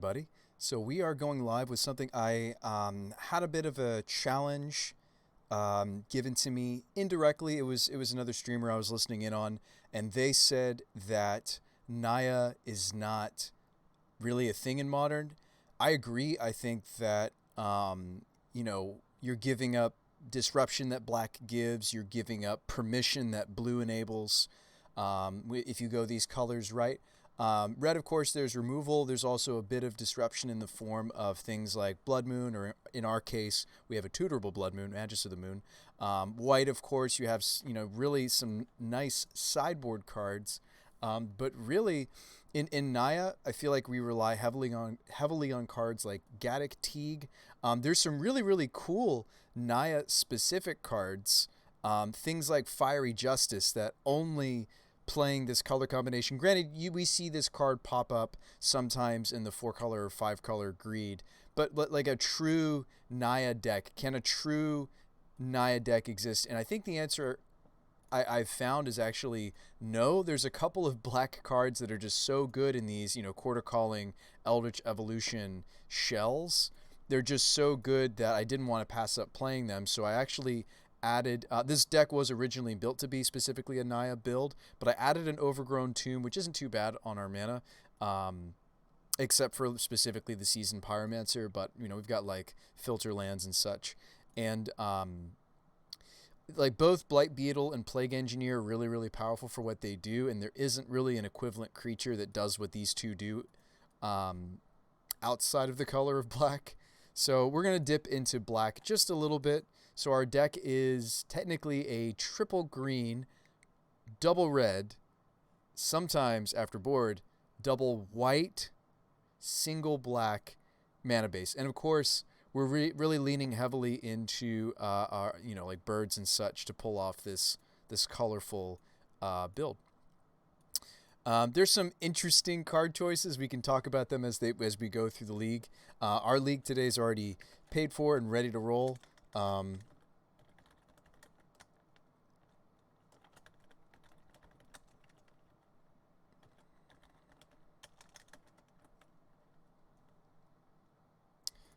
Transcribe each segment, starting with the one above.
Buddy. So we are going live with something I had a bit of a challenge given to me indirectly. It was another streamer I was listening in on, and they said that Naya is not really a thing in modern. I agree. I think that you're giving up disruption that black gives. You're giving up permission that blue enables. If you go these colors right. Red, of course, there's removal. There's also a bit of disruption in the form of things like Blood Moon, or in our case, we have a tutorable Blood Moon, Magus of the Moon. White, of course, you have really some nice sideboard cards, but really, in Naya, I feel like we rely heavily on cards like Gaddock Teague. There's some really cool Naya specific cards, things like Fiery Justice that only playing this color combination. Granted, we see this card pop up sometimes in the 4-color or 5-color greed, but like a true Naya deck, can a true Naya deck exist? And I think the answer I've found is actually no. There's a couple of black cards that are just so good in these, quarter calling Eldritch Evolution shells. They're just so good that I didn't want to pass up playing them. So I actually added, this deck was originally built to be specifically a Naya build, but I added an Overgrown Tomb, which isn't too bad on our mana, except for specifically the Seasoned Pyromancer. But we've got like filter lands and such, and like both Blight Beetle and Plague Engineer are really powerful for what they do, and there isn't really an equivalent creature that does what these two do outside of the color of black. So we're going to dip into black just a little bit. So our deck is technically a triple green, double red, sometimes after board, double white, single black mana base. And of course, we're really leaning heavily into our, like birds and such to pull off this colorful build. There's some interesting card choices. We can talk about them as we go through the league. Our league today is already paid for and ready to roll.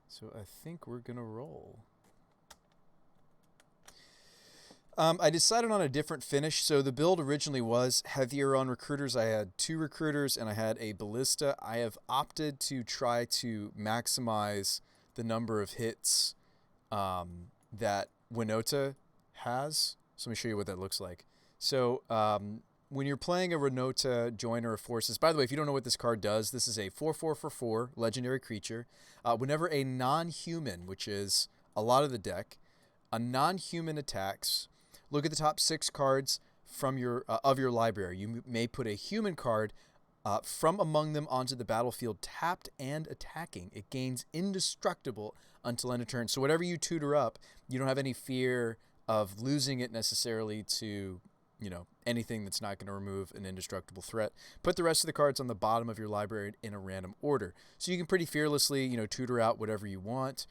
So I think we're gonna roll. I decided on a different finish. So the build originally was heavier on recruiters. I had 2 recruiters and I had a ballista. I have opted to try to maximize the number of hits that Winota has. So let me show you what that looks like. So when you're playing a Winota Joiner of Forces, by the way, if you don't know what this card does, this is a 4/4 for 4 legendary creature. Whenever a non-human, which is a lot of the deck, a non-human attacks, look at the top 6 cards from your of your library. You may put a human card from among them onto the battlefield, tapped and attacking. It gains indestructible until end of turn. So whatever you tutor up, you don't have any fear of losing it necessarily to anything that's not going to remove an indestructible threat. Put the rest of the cards on the bottom of your library in a random order. So you can pretty fearlessly, tutor out whatever you want.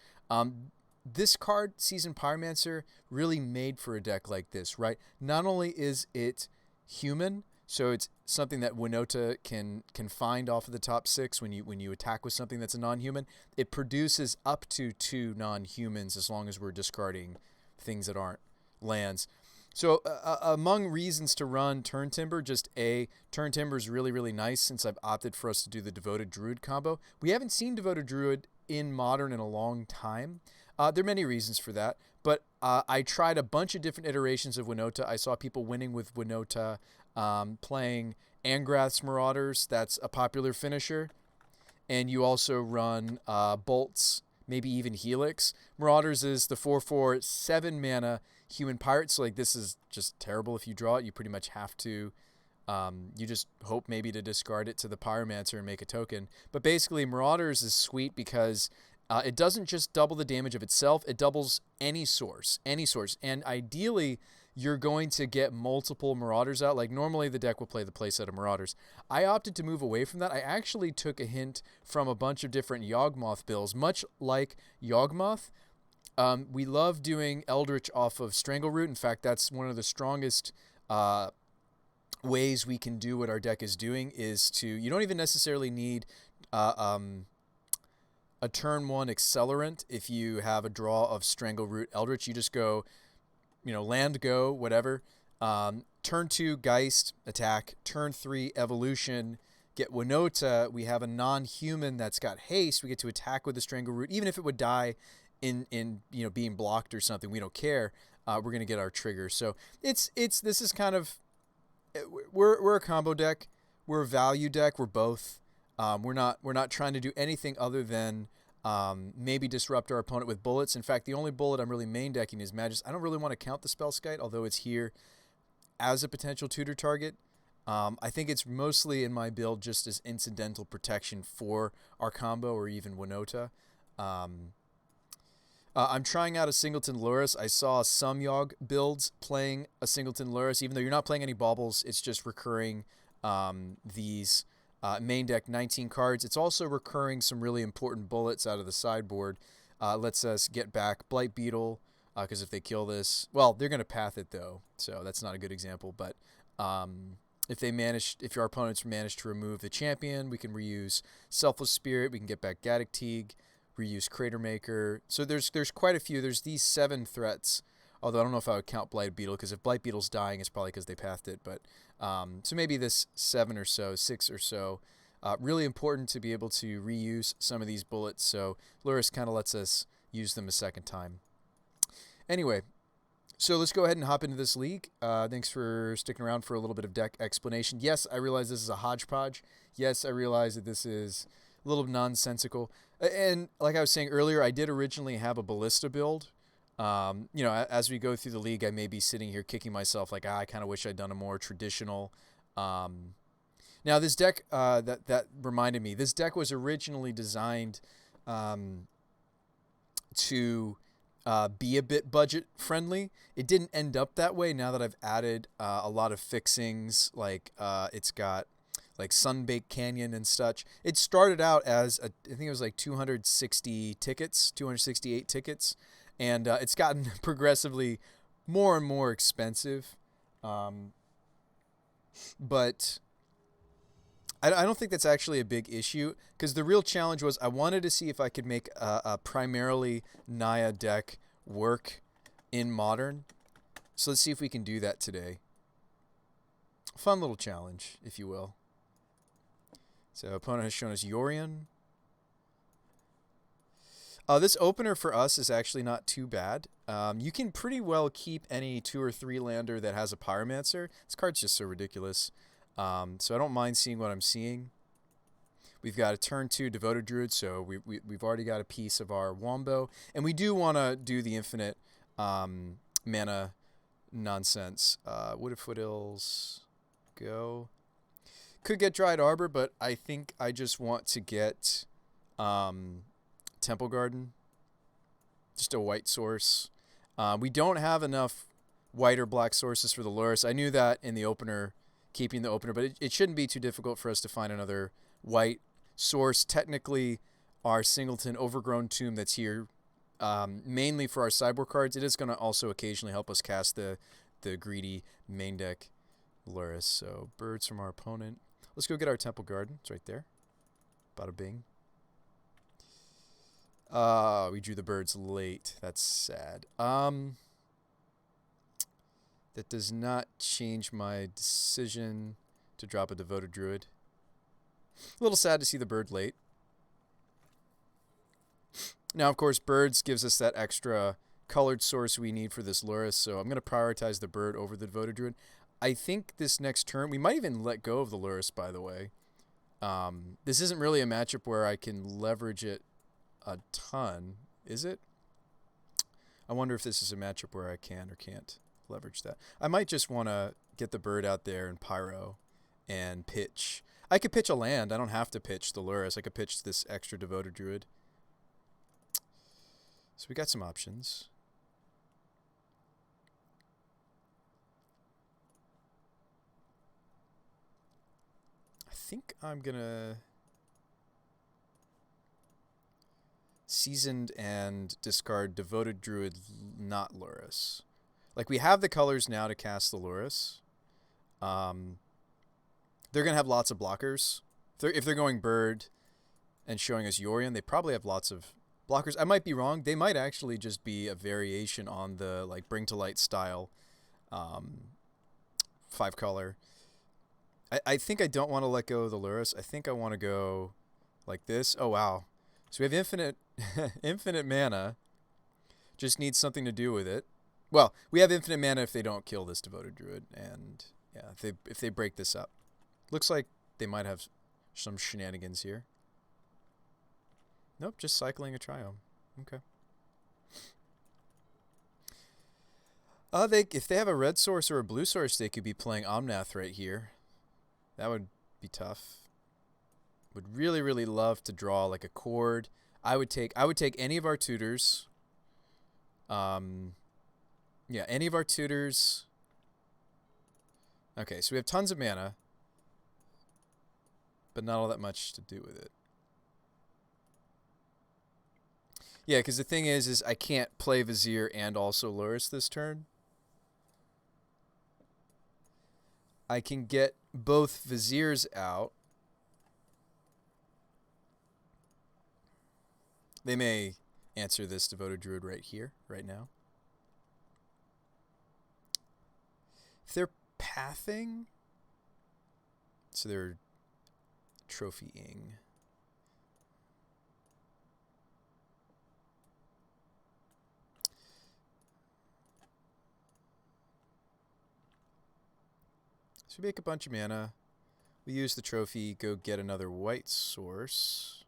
This card, Seasoned Pyromancer, really made for a deck like this, right? Not only is it human, so it's something that Winota can find off of the top 6 when you attack with something that's a non-human. It produces up to 2 non-humans as long as we're discarding things that aren't lands. So among reasons to run Turn Timber, just Turn Timber is really nice since I've opted for us to do the Devoted Druid combo. We haven't seen Devoted Druid in Modern in a long time. There are many reasons for that, but I tried a bunch of different iterations of Winota. I saw people winning with Winota, playing Angrath's Marauders. That's a popular finisher. And you also run Bolts, maybe even Helix. Marauders is the 4/4, 7 mana human pirate. So like this is just terrible if you draw it. You pretty much have to. You just hope maybe to discard it to the Pyromancer and make a token. But basically, Marauders is sweet because it doesn't just double the damage of itself. It doubles any source. And ideally, you're going to get multiple Marauders out. Like normally the deck will play the playset of Marauders. I opted to move away from that. I actually took a hint from a bunch of different Yawgmoth builds. Much like Yawgmoth, we love doing Eldritch off of Strangleroot. In fact, that's one of the strongest ways we can do what our deck is doing is to, you don't even necessarily need a turn 1 accelerant if you have a draw of Strangleroot Eldritch. You just go, land, go, whatever. Turn 2 Geist, attack. Turn 3 Evolution, get Winota. We have a non-human that's got haste. We get to attack with the Strangleroot. Even if it would die in being blocked or something, we don't care. We're going to get our trigger. So this is kind of, we're a combo deck. We're a value deck. We're both. We're not trying to do anything other than maybe disrupt our opponent with bullets. In fact, the only bullet I'm really main decking is Magus. I don't really want to count the Spellskite, although it's here as a potential tutor target. I think it's mostly in my build just as incidental protection for our combo or even Winota. I'm trying out a Singleton Lurrus. I saw some Yogg builds playing a Singleton Lurrus. Even though you're not playing any baubles, it's just recurring these main deck 19 cards. It's also recurring some really important bullets out of the sideboard. Lets us get back Blight Beetle, because if they kill this, well, they're going to path it though, so that's not a good example. But if our opponents manage to remove the champion, we can reuse Selfless Spirit. We can get back Gaddock Teague, reuse Crater Maker. So there's quite a few. There's these 7 threats. Although I don't know if I would count Blight Beetle, because if Blight Beetle's dying, it's probably because they pathed it. But so maybe this 7 or so, 6 or so. Really important to be able to reuse some of these bullets. So Lurrus kind of lets us use them a second time. Anyway, so let's go ahead and hop into this league. Thanks for sticking around for a little bit of deck explanation. Yes, I realize this is a hodgepodge. Yes, I realize that this is a little nonsensical. And like I was saying earlier, I did originally have a Ballista build. As we go through the league, I may be sitting here kicking myself like, I kind of wish I'd done a more traditional. Now, this deck, that reminded me, this deck was originally designed to be a bit budget friendly. It didn't end up that way now that I've added a lot of fixings, like it's got like Sunbaked Canyon and such. It started out as, I think it was like 268 tickets. And it's gotten progressively more and more expensive. But I don't think that's actually a big issue, because the real challenge was I wanted to see if I could make a primarily Naya deck work in Modern. So let's see if we can do that today. Fun little challenge, if you will. So opponent has shown us Yorion. This opener for us is actually not too bad. You can pretty well keep any 2 or 3 lander that has a Pyromancer. This card's just so ridiculous. So I don't mind seeing what I'm seeing. We've got a turn 2 Devoted Druid, so we've already got a piece of our Wombo. And we do want to do the infinite mana nonsense. Wooded Foothills, go. Could get Dried Arbor, but I think I just want to get Temple Garden. Just a white source. We don't have enough white or black sources for the Lurrus. I knew that in the opener, keeping the opener, but it shouldn't be too difficult for us to find another white source. Technically, our Singleton Overgrown Tomb that's here, mainly for our sideboard cards, it is going to also occasionally help us cast the greedy main deck Lurrus. So birds from our opponent. Let's go get our Temple Garden. It's right there. Bada bing. We drew the birds late. That's sad. That does not change my decision to drop a Devoted Druid. A little sad to see the bird late. Now, of course, birds gives us that extra colored source we need for this Lurrus, so I'm going to prioritize the bird over the Devoted Druid. I think this next turn, we might even let go of the Lurrus, by the way. This isn't really a matchup where I can leverage it a ton, is it? I wonder if this is a matchup where I can or can't leverage that. I might just want to get the bird out there and pyro and pitch. I could pitch a land. I don't have to pitch the Lurrus. I could pitch this extra Devoted Druid. So we got some options. I think I'm going to Seasoned and discard Devoted Druid, not Lurrus. Like, we have the colors now to cast the Lurrus. They're going to have lots of blockers. If they're going bird, and showing us Yorion. They probably have lots of blockers. I might be wrong. They might actually just be a variation on the like Bring to Light style, um, 5 color. I think I don't want to let go of the Lurrus. I think I want to go like this. Oh wow! So we have infinite, infinite mana. Just needs something to do with it. Well, we have infinite mana if they don't kill this Devoted Druid, and yeah, if they break this up, looks like they might have some shenanigans here. Nope, just cycling a Triome. Okay. If they have a red source or a blue source, they could be playing Omnath right here. That would be tough. Would really, really love to draw like a chord. I would take any of our tutors. Yeah, any of our tutors. Okay, so we have tons of mana, but not all that much to do with it. Yeah, because the thing is I can't play Vizier and also Lurrus this turn. I can get both Viziers out. They may answer this Devoted Druid right here, right now. If they're pathing, so they're trophying. So we make a bunch of mana. We use the trophy, go get another white source.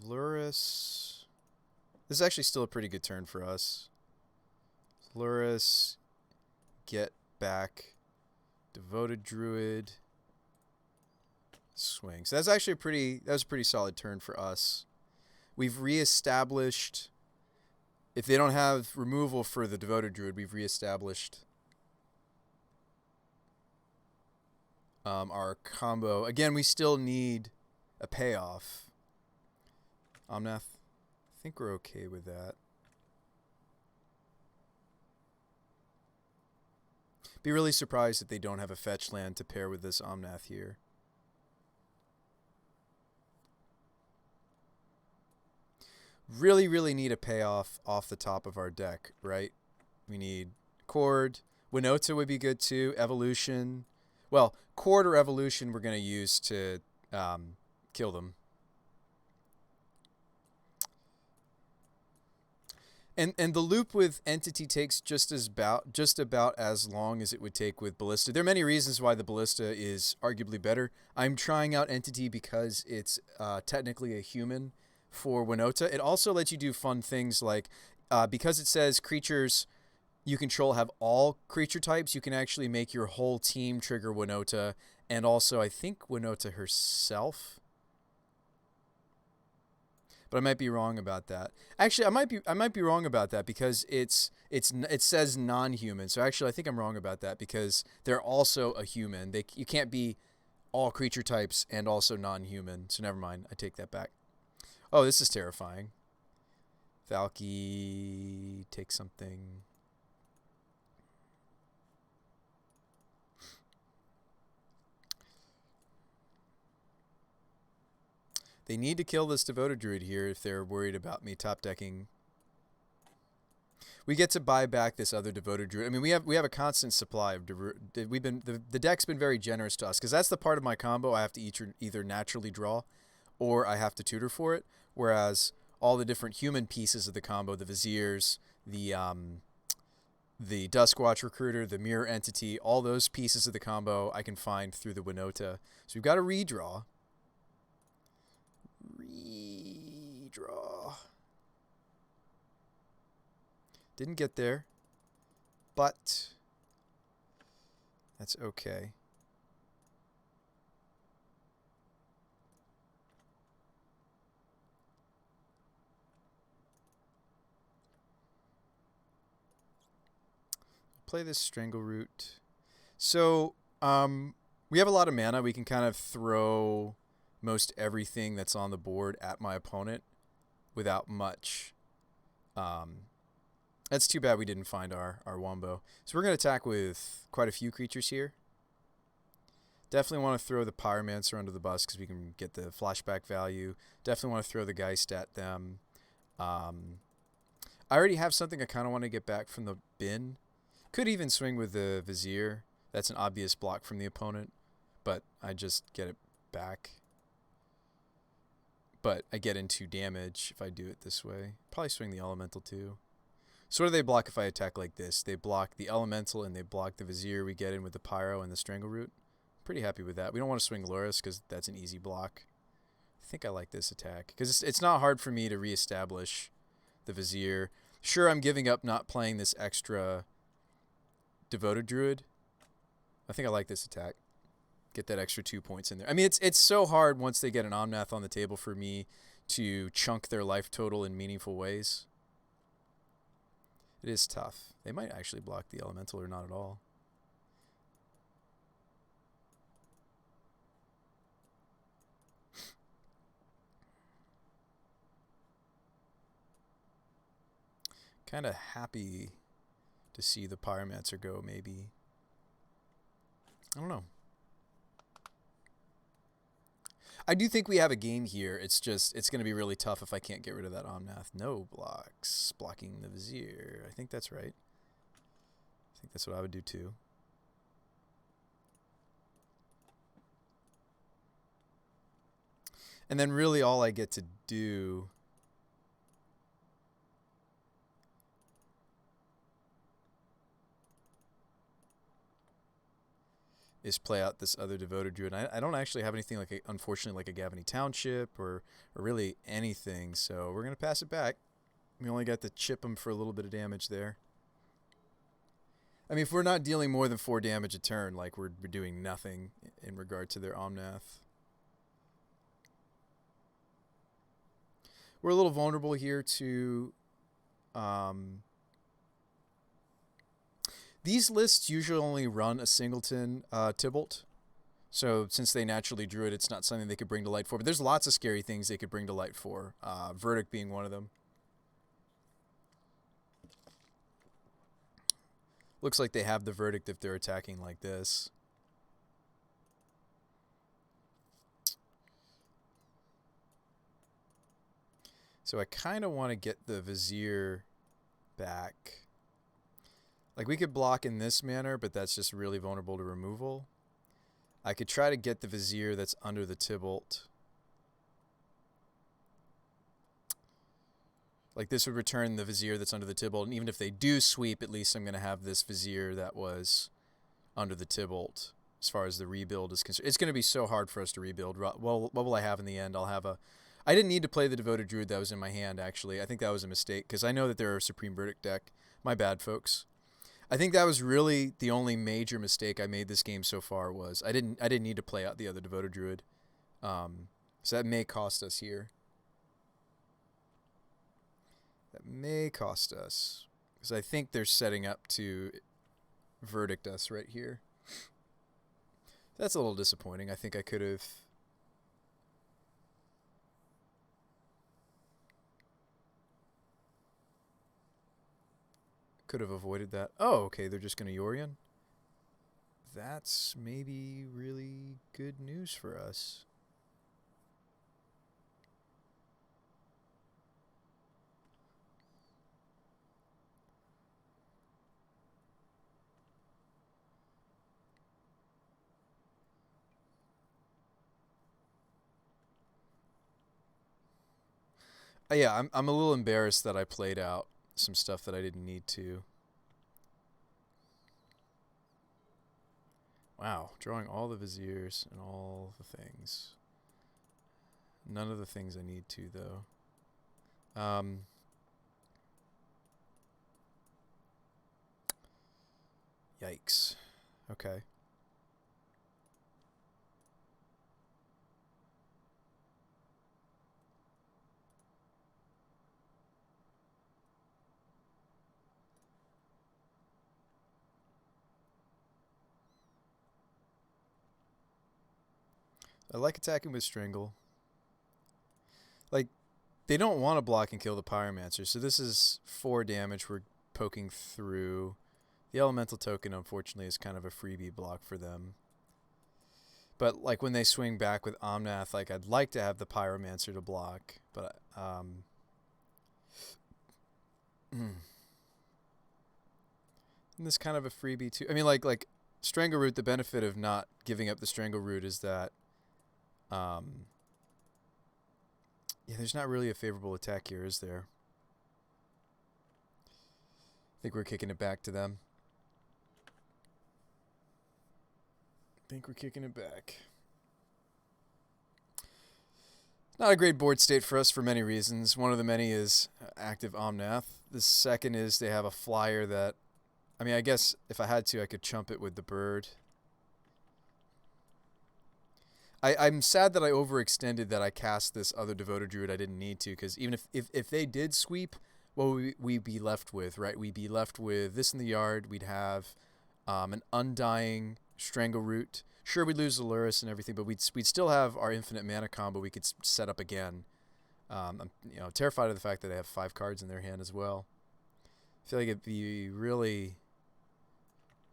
Lurrus. This is actually still a pretty good turn for us. Lurrus, get back, Devoted Druid, swing. So that's actually that was a pretty solid turn for us. We've reestablished, if they don't have removal for the Devoted Druid, we've reestablished our combo. Again, we still need a payoff. Omnath, I think we're okay with that. Be really surprised if they don't have a fetch land to pair with this Omnath here. Really, really need a payoff off the top of our deck, right? We need Chord. Winota would be good too. Evolution. Well, Chord or Evolution we're going to use to kill them. And the loop with Entity takes just about as long as it would take with Ballista. There are many reasons why the Ballista is arguably better. I'm trying out Entity because it's technically a human for Winota. It also lets you do fun things like, because it says creatures you control have all creature types, you can actually make your whole team trigger Winota, and also I think Winota herself. But I might be wrong about that. Actually, I might be wrong about that because it says non-human. So actually, I think I'm wrong about that because they're also a human. You can't be all creature types and also non-human. So never mind. I take that back. Oh, this is terrifying. Valky, take something. They need to kill this Devoted Druid here if they're worried about me top decking. We get to buy back this other Devoted Druid. I mean, we have a constant supply of the deck's been very generous to us because that's the part of my combo I have to either naturally draw or I have to tutor for it. Whereas all the different human pieces of the combo, the Viziers, the Duskwatch Recruiter, the Mirror Entity, all those pieces of the combo I can find through the Winota. So we've got a redraw. Didn't get there, but that's okay. Play this Strangleroot. So we have a lot of mana. We can kind of throw most everything that's on the board at my opponent without much That's too bad we didn't find our Wombo. So we're going to attack with quite a few creatures here. Definitely want to throw the Pyromancer under the bus because we can get the flashback value. Definitely want to throw the Geist at them. I already have something I kind of want to get back from the bin. Could even swing with the Vizier. That's an obvious block from the opponent, but I just get it back. But I get into damage if I do it this way. Probably swing the Elemental too. So what do they block if I attack like this? They block the Elemental and they block the Vizier. We get in with the Pyro and the Strangleroot. Pretty happy with that. We don't want to swing Loris because that's an easy block. I think I like this attack because it's not hard for me to reestablish the Vizier. Sure, I'm giving up not playing this extra Devoted Druid. I think I like this attack. Get that extra 2 points in there. I mean, it's so hard once they get an Omnath on the table for me to chunk their life total in meaningful ways. It is tough. They might actually block the Elemental or not at all. Kind of happy to see the Pyromancer go, maybe. I don't know. I do think we have a game here. It's just, it's going to be really tough if I can't get rid of that Omnath. No blocks. Blocking the Vizier. I think that's right. I think that's what I would do too. And then really all I get to do is play out this other Devoted Druid. I don't actually have anything like, unfortunately, like a Gavany Township or really anything, so we're going to pass it back. We only got to chip him for a little bit of damage there. I mean, if we're not dealing more than 4 damage a turn, like we're doing nothing in regard to their Omnath. We're a little vulnerable here to... these lists usually only run a singleton Tybalt. So since they naturally drew it, it's not something they could bring to light for. But there's lots of scary things they could bring to light for. Verdict being one of them. Looks like they have the Verdict if they're attacking like this. So I kind of want to get the Vizier back. Like, we could block in this manner, but that's just really vulnerable to removal. I could try to get the Vizier that's under the Tybalt. Like, this would return the Vizier that's under the Tybalt, and even if they do sweep, at least I'm going to have this Vizier that was under the Tybalt as far as the rebuild is concerned. It's going to be so hard for us to rebuild. Well, what will I have in the end? I'll have a... I didn't need to play the Devoted Druid that was in my hand, actually. I think that was a mistake, because I know that they're a Supreme Verdict deck. My bad, folks. I think that was really the only major mistake I made this game so far was I didn't need to play out the other Devoted Druid. So that may cost us here. That may cost us. Because I think they're setting up to Verdict us right here. That's a little disappointing. I think I could have... avoided that. Oh, okay, they're just going to Yorion. That's maybe really good news for us. Yeah, I'm a little embarrassed that I played out some stuff that I didn't need to. Wow, drawing all the Viziers and all the things. None of the things I need to, though. Yikes. Okay. I like attacking with Strangle. Like, they don't want to block and kill the Pyromancer, so this is 4 damage we're poking through. The elemental token, unfortunately, is kind of a freebie block for them. But like when they swing back with Omnath, like I'd like to have the Pyromancer to block, but and this kind of a freebie too. I mean, like Strangleroot. The benefit of not giving up the Strangleroot is that, yeah, there's not really a favorable attack here, is there? I think we're kicking it back to them. Not a great board state for us for many reasons. One of the many is active Omnath. The second is they have a flyer that, I mean, I guess if I had to, I could chump it with the bird. I'm sad that I overextended, that I cast this other Devoted Druid I didn't need to, because even if they did sweep, what would we be left with, right? We'd be left with this in the yard. We'd have an Undying Strangleroot. Sure, we'd lose the Luris and everything, but we'd still have our infinite mana combo we could set up again. I'm terrified of the fact that they have 5 cards in their hand as well. I feel like it'd be really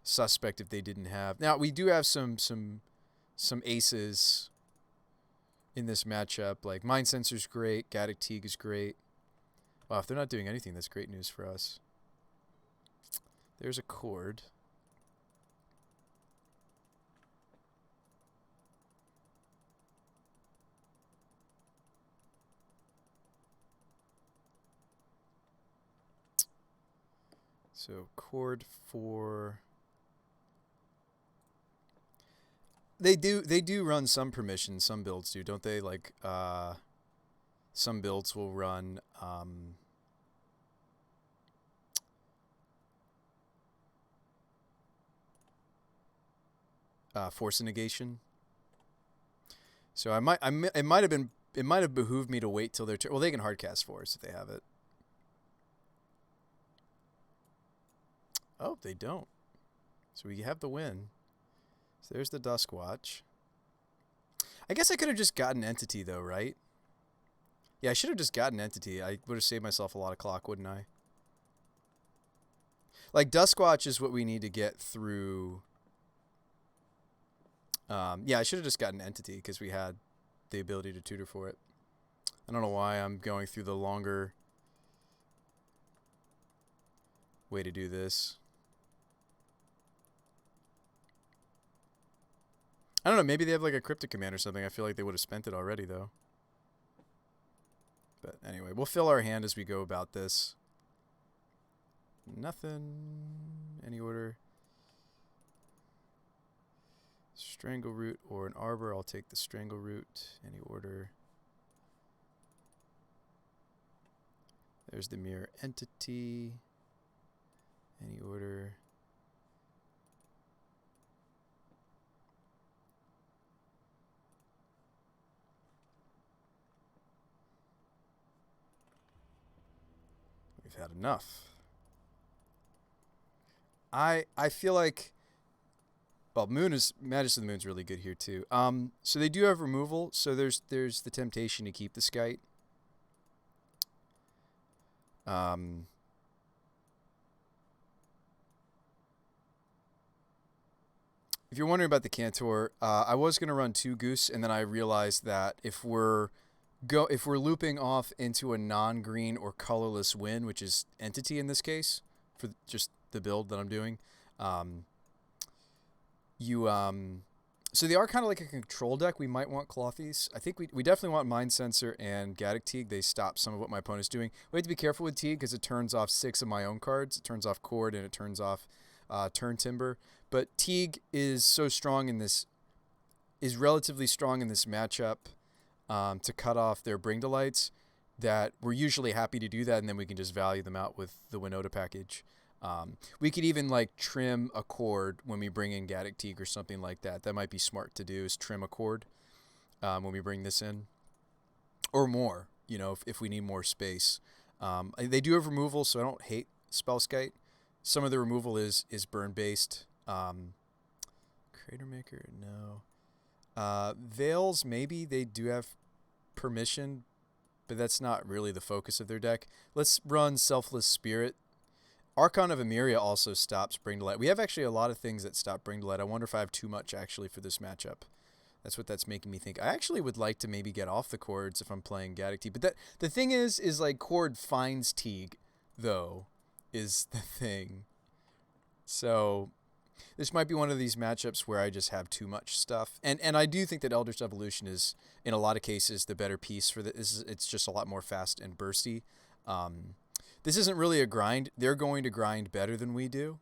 suspect if they didn't have. Now we do have some aces in this matchup. Like Mind Sensor's great, Gaddock Teague is great. Wow, if they're not doing anything, that's great news for us. There's a Chord. So Chord for... They do run some permission. Some builds do, don't they? Like some builds will run Force of Negation. So it might have behooved me to wait till their turn. Well, they can hardcast Force if they have it. Oh, they don't. So we have the win. So there's the Duskwatch. I guess I could have just gotten Entity, though, right? Yeah, I should have just gotten Entity. I would have saved myself a lot of clock, wouldn't I? Like, Duskwatch is what we need to get through... yeah, I should have just gotten Entity, because we had the ability to tutor for it. I don't know why I'm going through the longer way to do this. I don't know, maybe they have like a Cryptic Command or something. I feel like they would have spent it already, though. But anyway, we'll fill our hand as we go about this. Nothing. Any order. Strangleroot or an Arbor. I'll take the Strangleroot. Any order. There's the Mirror Entity. Any order. We've had enough. I feel like, well, Majesty of the Moon's really good here too. So they do have removal, so there's the temptation to keep the Skite. If you're wondering about the Cantor, I was going to run 2 Goose, and then I realized that if we're looping off into a non-green or colorless win, which is Entity in this case, for just the build that I'm doing, so they are kind of like a control deck. We might want Clothies. I think we definitely want Mind Sensor and Gaddock Teague. They stop some of what my opponent's doing. We have to be careful with Teague because it turns off 6 of my own cards. It turns off Chord and it turns off Turn Timber. But Teague is so strong in this, is relatively strong in this matchup to cut off their Bring Delights, that we're usually happy to do that, and then we can just value them out with the Winota package. We could even like trim a Chord when we bring in Gaddock Teague or something like that. That might be smart to do, is trim a Chord when we bring this in. Or more, if we need more space. They do have removal, so I don't hate Spellskite. Some of the removal is burn-based. Crater Maker, no. Veils, maybe they do have permission, but that's not really the focus of their deck. Let's run Selfless Spirit. Archon of Emeria also stops Bring to Light. We have actually a lot of things that stop Bring to Light. I wonder if I have too much actually for this matchup. That's what that's making me think. I actually would like to maybe get off the chords if I'm playing Gaddock Teague. But the thing is like chord finds Teague, though, is the thing. So this might be one of these matchups where I just have too much stuff. And I do think that Eldritch Evolution is, in a lot of cases, the better piece for this. It's just a lot more fast and bursty. This isn't really a grind. They're going to grind better than we do.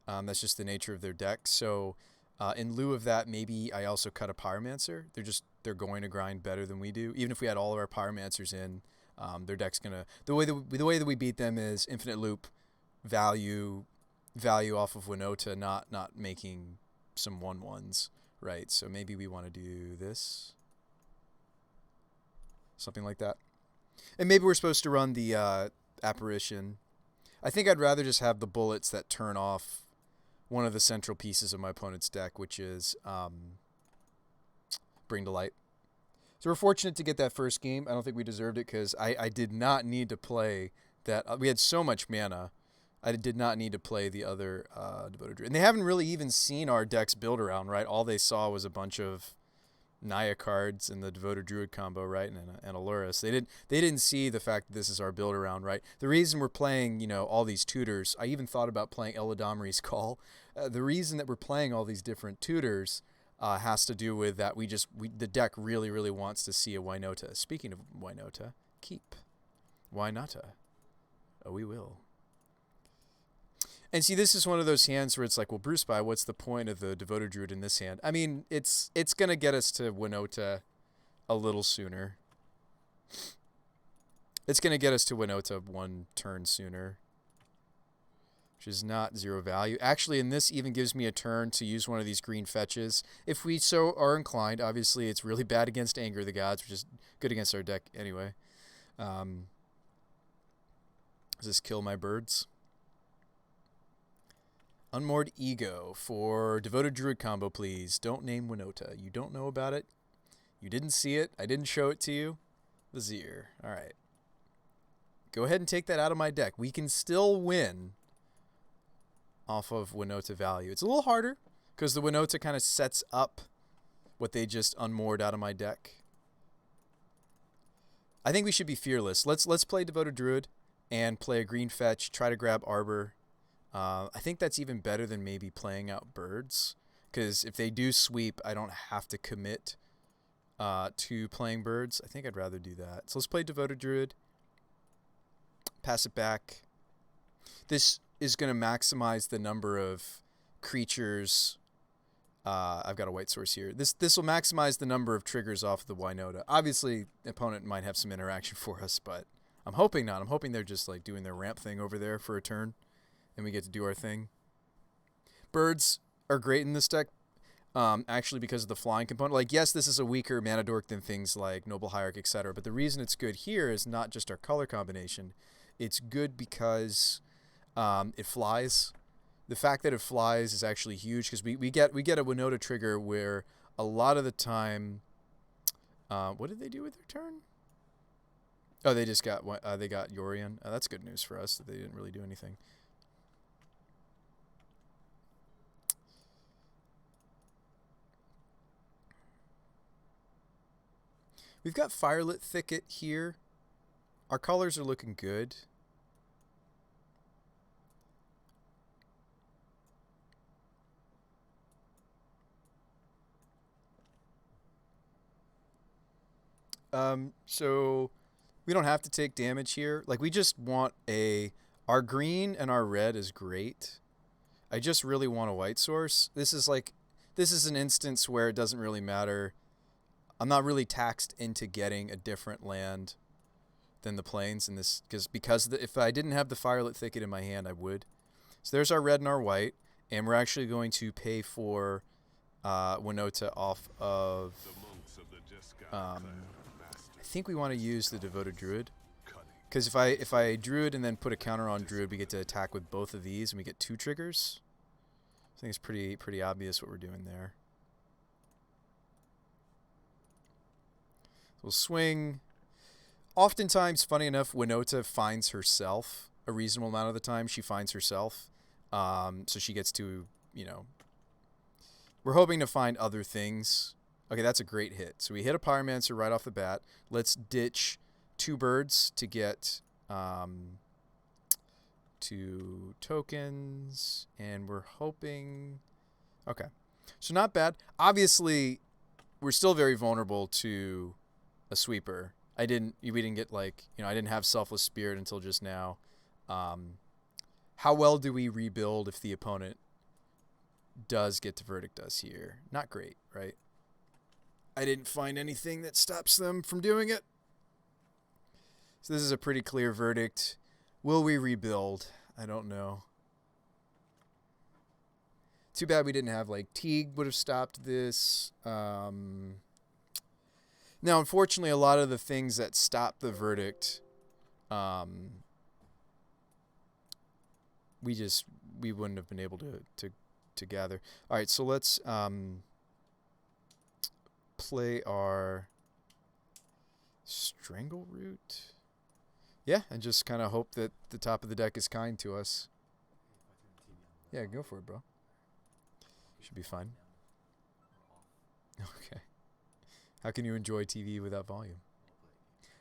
That's just the nature of their deck. So in lieu of that, maybe I also cut a Pyromancer. They're going to grind better than we do. Even if we had all of our Pyromancers in, their deck's gonna the way that we beat them is infinite loop, value off of Winota, not making some 1/1s, right? So maybe we want to do this, something like that, and maybe we're supposed to run the apparition. I think I'd rather just have the bullets that turn off one of the central pieces of my opponent's deck, which is Bring to Light. So we're fortunate to get that first game. I don't think we deserved it because I did not need to play that. We had so much mana. I did not need to play the other Devoted Druid. And they haven't really even seen our decks build around, right? All they saw was a bunch of Naya cards and the Devoted Druid combo, right? And Aluris. They didn't see the fact that this is our build around, right? The reason we're playing, all these tutors, I even thought about playing Eladamri's Call. The reason that we're playing all these different tutors has to do with that the deck really, really wants to see a Winota. Speaking of Winota, keep Winota. Oh, we will. And see, this is one of those hands where it's like, well, Bruce By, what's the point of the Devoted Druid in this hand? I mean, it's going to get us to Winota a little sooner. It's going to get us to Winota one turn sooner, which is not 0 value. Actually, and this even gives me a turn to use one of these green fetches. If we so are inclined, obviously it's really bad against Anger of the Gods, which is good against our deck anyway. Does this kill my birds? Unmoored Ego for Devoted Druid combo, please. Don't name Winota. You don't know about it. You didn't see it. I didn't show it to you. Vizier. All right. Go ahead and take that out of my deck. We can still win off of Winota value. It's a little harder because the Winota kind of sets up what they just unmoored out of my deck. I think we should be fearless. Let's play Devoted Druid and play a green fetch. Try to grab Arbor. I think that's even better than maybe playing out birds, because if they do sweep, I don't have to commit to playing birds. I think I'd rather do that. So let's play Devoted Druid. Pass it back. This is going to maximize the number of creatures. I've got a white source here. This will maximize the number of triggers off the Winota. Obviously, the opponent might have some interaction for us, but I'm hoping not. I'm hoping they're just like doing their ramp thing over there for a turn, and we get to do our thing. Birds are great in this deck, actually because of the flying component. Like, yes, this is a weaker mana dork than things like Noble Hierarch, etc. But the reason it's good here is not just our color combination. It's good because it flies. The fact that it flies is actually huge because we get a Winota trigger where a lot of the time, what did they do with their turn? Oh, they just got they got Yorion. That's good news for us that they didn't really do anything. We've got Firelit Thicket here. Our colors are looking good. So we don't have to take damage here. Like, we just want our green and our red is great. I just really want a white source. This is an instance where it doesn't really matter. I'm not really taxed into getting a different land than the plains in this, because if I didn't have the Firelit Thicket in my hand, I would. So there's our red and our white, and we're actually going to pay for Winota off of. I think we want to use the Devoted Druid, because if I Druid and then put a counter on Druid, we get to attack with both of these, and we get 2 triggers. I think it's pretty obvious what we're doing there. We'll swing. Oftentimes, funny enough, Winota finds herself, a reasonable amount of the time she finds herself. So she gets to, you know, we're hoping to find other things. Okay, that's a great hit. So we hit a Pyromancer right off the bat. Let's ditch 2 birds to get 2 tokens. And we're hoping... Okay. So not bad. Obviously, we're still very vulnerable to a sweeper. We didn't get, like, you know, I didn't have Selfless Spirit until just now. How well do we rebuild if the opponent does get to Verdict us here? Not great, right? I didn't find anything that stops them from doing it. So this is a pretty clear verdict. Will we rebuild? I don't know. Too bad we didn't have, like, Teague would have stopped this. Now, unfortunately, a lot of the things that stop the verdict, we wouldn't have been able to gather. All right, so let's play our Strangleroot. Yeah, and just kind of hope that the top of the deck is kind to us. Yeah, go for it, bro. Should be fun. Okay. How can you enjoy TV without volume?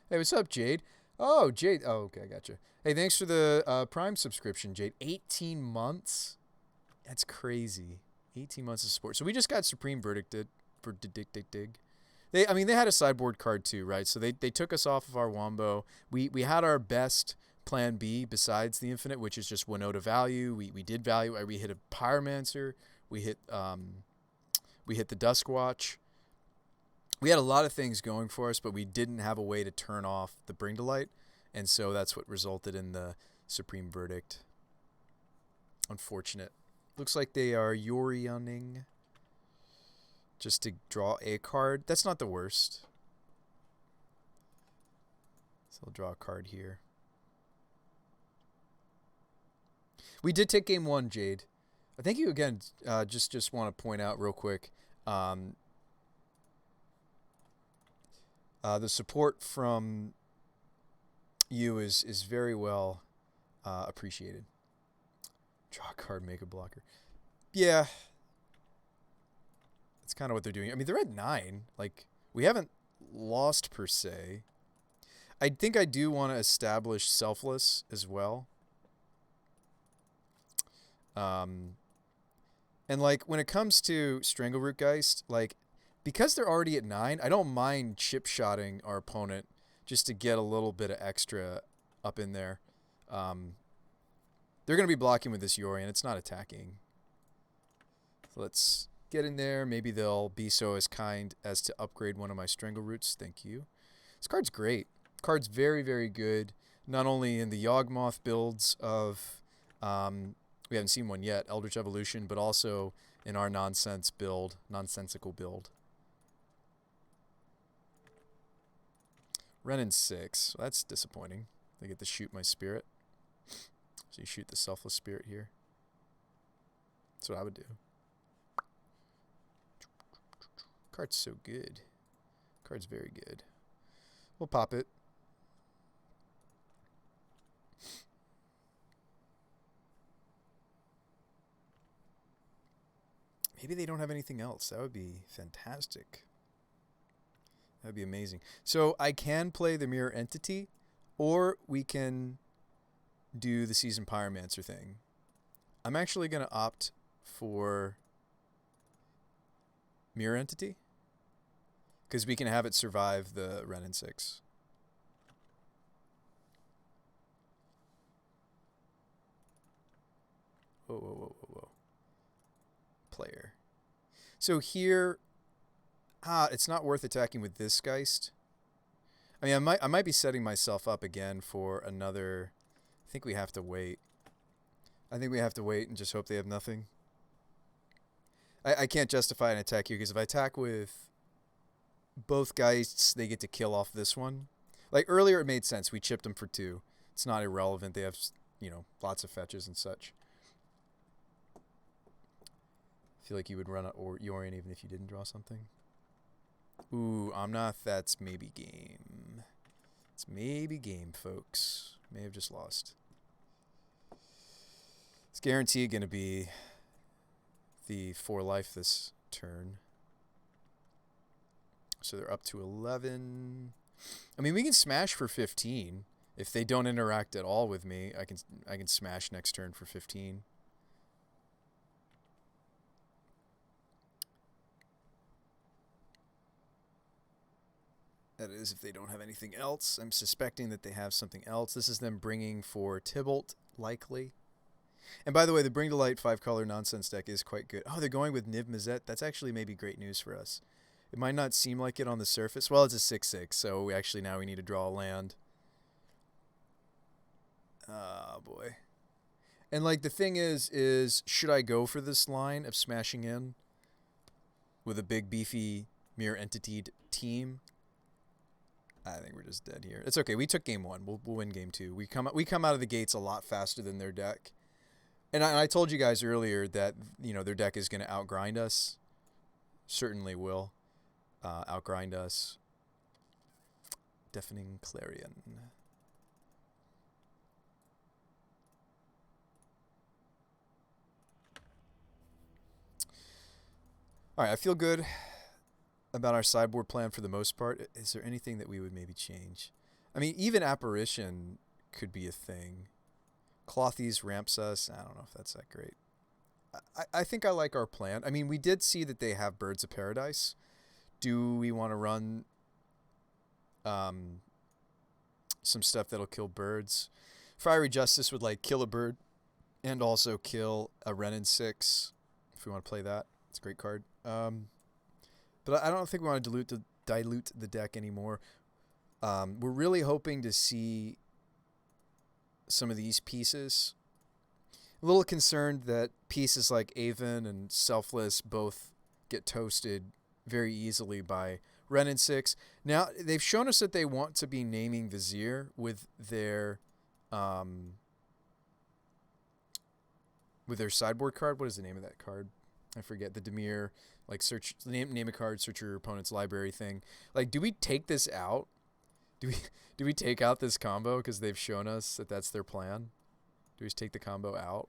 Hey, what's up, Jade? Oh, Jade. Oh, okay, I gotcha. Hey, thanks for the Prime subscription, Jade. 18 months? That's crazy. 18 months of support. So we just got Supreme Verdicted for Dig. They had a sideboard card too, right? So they took us off of our Wombo. We had our best plan B besides the Infinite, which is just Winota value. We did value. We hit a Pyromancer. We hit the Duskwatch. We had a lot of things going for us, but we didn't have a way to turn off the Bring to Light, and so that's what resulted in the Supreme Verdict. Unfortunate. Looks like they are Yorioning just to draw a card. That's not the worst. So I'll draw a card here. We did take game 1, Jade. Thank you again. Just want to point out real quick. The support from you is very well appreciated. Draw a card, make a blocker. Yeah. That's kind of what they're doing. I mean, they're at 9. Like, we haven't lost per se. I think I do want to establish Selfless as well. And, like, when it comes to Strangleroot Geist, like, because they're already at 9, I don't mind chip-shotting our opponent just to get a little bit of extra up in there. They're going to be blocking with this Yorion. It's not attacking. So let's get in there. Maybe they'll be so as kind as to upgrade one of my Strangleroots. Thank you. This card's great. Card's very, very good. Not only in the Yawgmoth builds of... we haven't seen one yet, Eldritch Evolution, but also in our nonsensical build. Renin 6. Well, that's disappointing. They get to shoot my spirit. So you shoot the Selfless Spirit here. That's what I would do. Card's so good. Card's very good. We'll pop it. Maybe they don't have anything else. That would be fantastic. That would be amazing. So I can play the Mirror Entity, or we can do the Seasoned Pyromancer thing. I'm actually going to opt for Mirror Entity, because we can have it survive the Renin 6. Whoa. Player. So here, it's not worth attacking with this Geist. I mean, I might be setting myself up again for another. I think we have to wait. I think we have to wait and just hope they have nothing. I can't justify an attack here, because if I attack with both Geists, they get to kill off this one. Like earlier, it made sense. We chipped them for 2. It's not irrelevant. They have, you know, lots of fetches and such. I feel like you would run a Yorion even if you didn't draw something. Ooh, Omnath, that's maybe game. It's maybe game, folks. May have just lost. It's guaranteed going to be the 4 life this turn. So they're up to 11. I mean, we can smash for 15. If they don't interact at all with me, I can smash next turn for 15. That is if they don't have anything else. I'm suspecting that they have something else. This is them bringing for Tybalt, likely. And by the way, the Bring to Light 5-color nonsense deck is quite good. Oh, they're going with Niv Mizzet. That's actually maybe great news for us. It might not seem like it on the surface. Well, it's a 6/6, so now we need to draw a land. Oh, boy. And, like, the thing is should I go for this line of smashing in with a big, beefy, mirror entity team? I think we're just dead here. It's okay. We took game 1. We'll win game 2. We come out of the gates a lot faster than their deck. And I told you guys earlier that, their deck is going to outgrind us. Certainly will. Outgrind us. Deafening Clarion. All right, I feel good about our sideboard plan for the most part. Is there anything that we would maybe change? I mean, even Apparition could be a thing. Clothies ramps us. I don't know if that's that great. I think I like our plan. I mean, we did see that they have Birds of Paradise. Do we want to run some stuff that'll kill birds? Fiery Justice would kill a bird and also kill a Renin 6 if we want to play that. It's a great card. But I don't think we want to dilute the deck anymore. We're really hoping to see some of these pieces. A little concerned that pieces like Avon and Selfless both get toasted very easily by Renin 6. Now, they've shown us that they want to be naming Vizier with their sideboard card. What is the name of that card? I forget. The Dimir, name a card, search your opponent's library thing. Do we take this out? Do we take out this combo because they've shown us that that's their plan? Do we just take the combo out?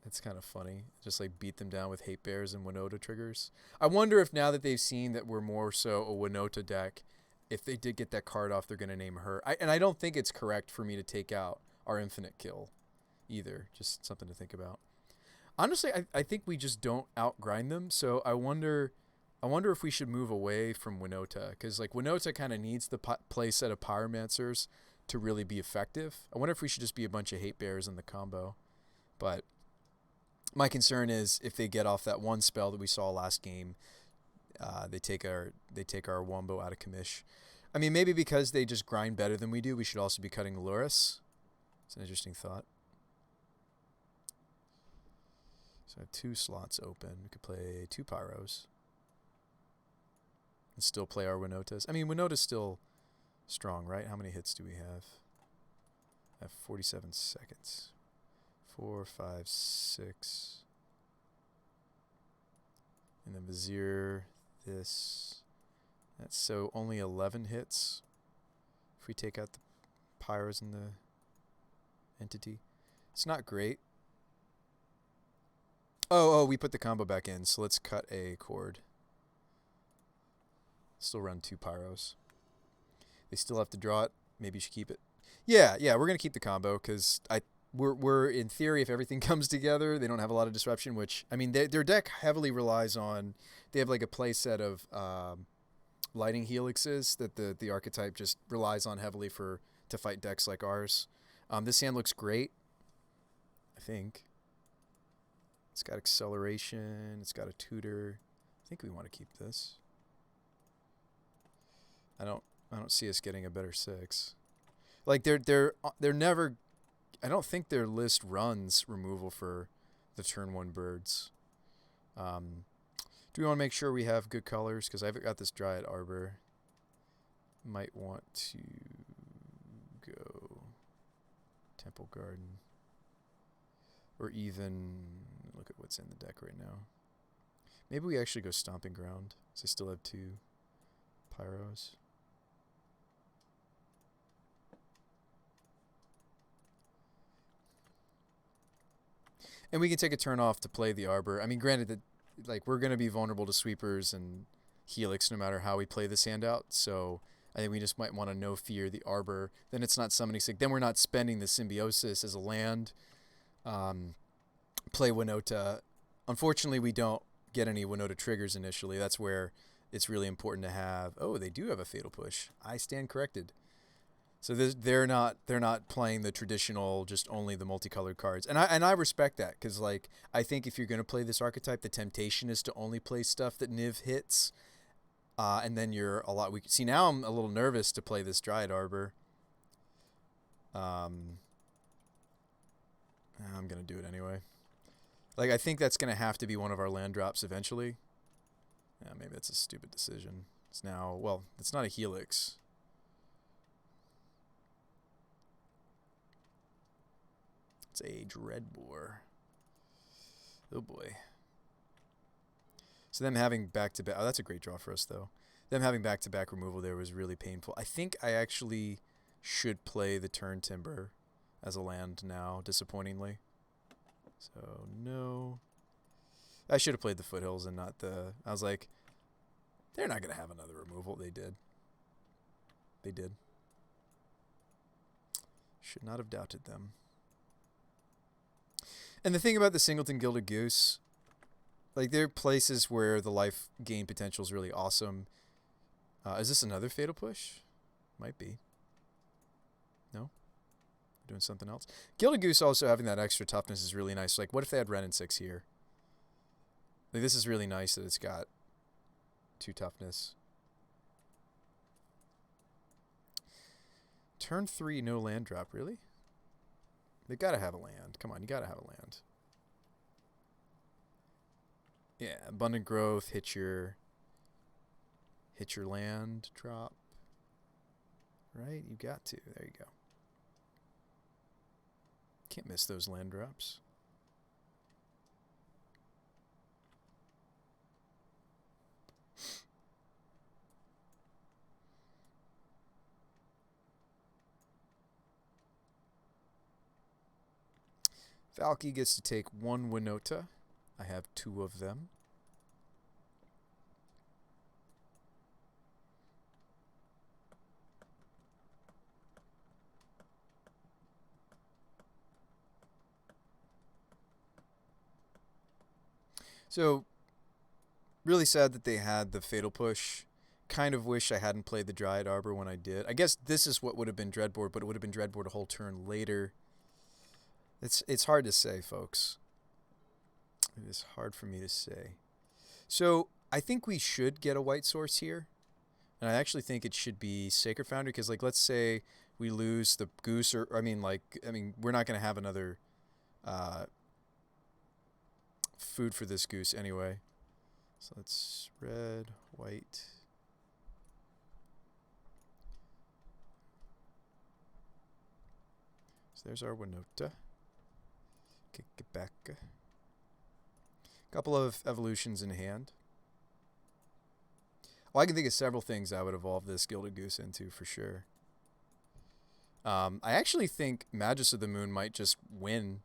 It's kind of funny. Just beat them down with Hate Bears and Winota triggers. I wonder if now that they've seen that we're more so a Winota deck, if they did get that card off, they're going to name her. And I don't think it's correct for me to take out our Infinite Kill either. Just something to think about. Honestly, I think we just don't outgrind them. So I wonder if we should move away from Winota. Because Winota kind of needs the play set of Pyromancers to really be effective. I wonder if we should just be a bunch of Hate Bears in the combo. But my concern is if they get off that one spell that we saw last game, they take our Wombo out of commish. I mean, maybe because they just grind better than we do, we should also be cutting Luris. It's an interesting thought. So I have 2 slots open. We could play 2 Pyros. And still play our Winotas. I mean, Winota's still strong, right? How many hits do we have? I have 47 seconds. 4, 5, 6. And then Vizier, this. That's so only 11 hits. If we take out the Pyros and the entity. It's not great. Oh, we put the combo back in, so let's cut a cord. Still run 2 Pyros. They still have to draw it. Maybe you should keep it. Yeah, we're going to keep the combo because we're in theory, if everything comes together, they don't have a lot of disruption, which, I mean, their deck heavily relies on, they have a play set of Lighting Helixes that the archetype just relies on heavily to fight decks like ours. This hand looks great, I think. It's got acceleration. It's got a tutor. I think we want to keep this. I don't see us getting a better 6. They're never. I don't think their list runs removal for the turn 1 birds. Do we want to make sure we have good colors? Because I've got this Dryad Arbor. Might want to go Temple Garden. Or even look at what's in the deck right now. Maybe we actually go Stomping Ground. So I still have 2 Pyros. And we can take a turn off to play the Arbor. I mean, granted that like we're gonna be vulnerable to sweepers and Helix no matter how we play this hand out. So I think we just might want to no fear the Arbor. Then it's not summoning sick. Then we're not spending the Symbiosis as a land. Play Winota. Unfortunately, we don't get any Winota triggers initially. That's where it's really important to have. Oh, they do have a Fatal Push. I stand corrected. So they're not playing the traditional just only the multicolored cards, and I respect that because like I think if you're gonna play this archetype, the temptation is to only play stuff that Niv hits, and then you're a lot weak. See, now I'm a little nervous to play this Dryad Arbor. I'm gonna do it anyway. Like I think that's gonna have to be one of our land drops eventually. Yeah, maybe that's a stupid decision. It's now it's not a Helix. It's a Dreadbore. Oh boy. So them having back-to-back... Oh, that's a great draw for us, though. Them having back-to-back removal there was really painful. I think I actually should play the Turn Timber as a land now, disappointingly. So, no. I should have played the Foothills and not the... I was like, they're not going to have another removal. They did. They did. Should not have doubted them. And the thing about the Singleton Gilded Goose, like there are places where the life gain potential is really awesome. Is this another Fatal Push? Might be. No? Doing something else? Gilded Goose also having that extra toughness is really nice. Like what if they had Ren and 6 here? Like this is really nice that it's got 2 toughness. Turn 3, no land drop, really? They gotta have a land. Come on, you gotta have a land. Yeah, abundant growth, hit your land drop. Right? You got to. There you go. Can't miss those land drops. Valky gets to take 1 Winota. I have 2 of them. So, really sad that they had the Fatal Push. Kind of wish I hadn't played the Dryad Arbor when I did. I guess this is what would have been Dreadboard, but it would have been Dreadboard a whole turn later. It's hard to say, folks. It is hard for me to say. So I think we should get a white source here. And I actually think it should be Sacred Foundry because, like, let's say we lose the goose or we're not going to have another food for this goose anyway. So let's red, white. So there's our Winota. Kick it back. Couple of evolutions in hand. Well, I can think of several things I would evolve this Gilded Goose into for sure. I actually think Magus of the Moon might just win.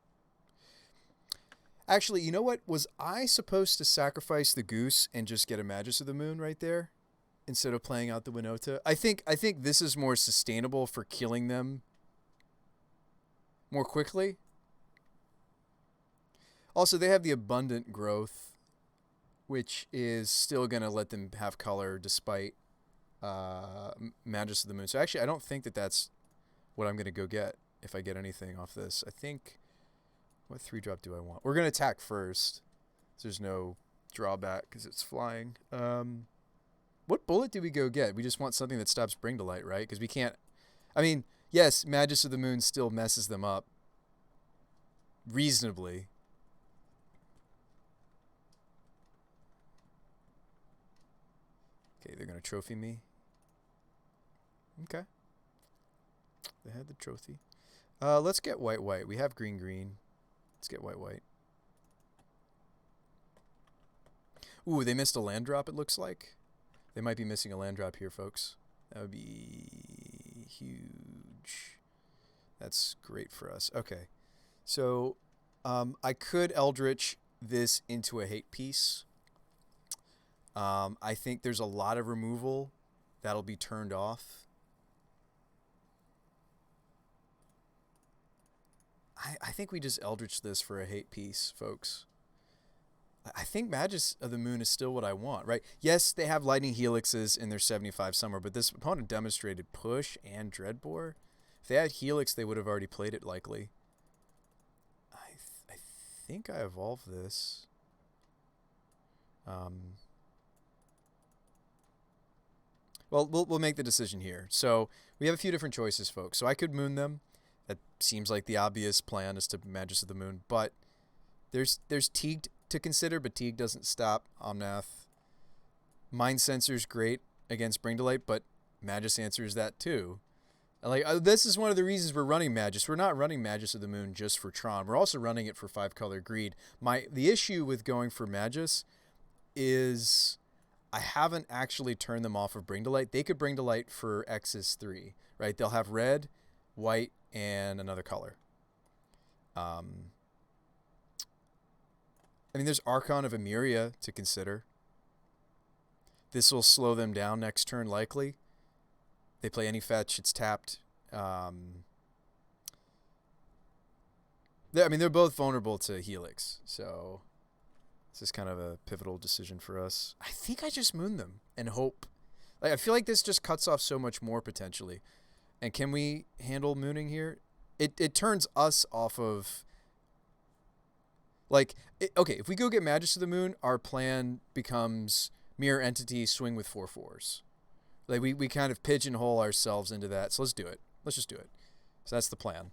Actually, you know what? Was I supposed to sacrifice the goose and just get a Magus of the Moon right there instead of playing out the Winota? I think this is more sustainable for killing them more quickly. Also, they have the abundant growth, which is still going to let them have color despite Magus of the Moon. So actually, I don't think that that's what I'm going to go get if I get anything off this. I think, what 3-drop do I want? We're going to attack first. So there's no drawback because it's flying. What bullet do we go get? We just want something that stops Bring to Light, right? Because we can't... I mean, yes, Magus of the Moon still messes them up reasonably. Okay, they're going to trophy me. Okay. They had the trophy. Let's get white. We have green. Let's get white. Ooh, they missed a land drop, it looks like. They might be missing a land drop here, folks. That would be huge. That's great for us. Okay. So I could Eldritch this into a hate piece. I think there's a lot of removal that'll be turned off. I think we just Eldritch this for a hate piece, folks. I think Magus of the Moon is still what I want, right? Yes, they have Lightning Helixes in their 75 Summer, but this opponent demonstrated Push and Dreadbore. If they had Helix, they would have already played it likely. I think I evolved this. Well, we'll make the decision here. So we have a few different choices, folks. So I could Moon them. That seems like the obvious plan is to Magus of the Moon, but there's Teague to consider, but Teague doesn't stop Omnath. Mind Sensor's great against Bring to Light, but Magus answers that too. Like this is one of the reasons we're running Magus. We're not running Magus of the Moon just for Tron. We're also running it for 5-color greed. The issue with going for Magus is I haven't actually turned them off of Bring to Light. They could Bring to Light for X's 3, right? They'll have red, white, and another color. I mean, there's Archon of Emeria to consider. This will slow them down next turn, likely. They play any fetch, it's tapped. I mean, they're both vulnerable to Helix, so this is kind of a pivotal decision for us. I think I just Moon them and hope. Like, I feel like this just cuts off so much more potentially. And can we handle Mooning here? It turns us off of... Like, okay, if we go get Magus of the Moon, our plan becomes Mirror Entity, swing with 4/4s. Like, we kind of pigeonhole ourselves into that. So let's do it. Let's just do it. So that's the plan.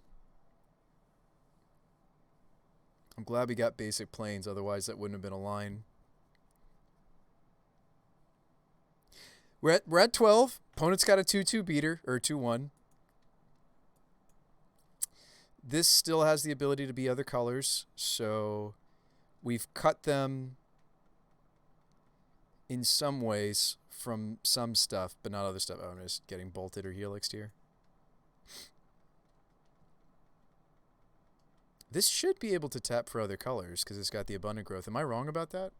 I'm glad we got basic planes, otherwise that wouldn't have been a line. We're at 12. Opponent's got a 2-2 beater, or 2-1. This still has the ability to be other colors, so we've cut them in some ways from some stuff, but not other stuff. Oh, I'm just getting bolted or helixed here. This should be able to tap for other colors because it's got the abundant growth. Am I wrong about that?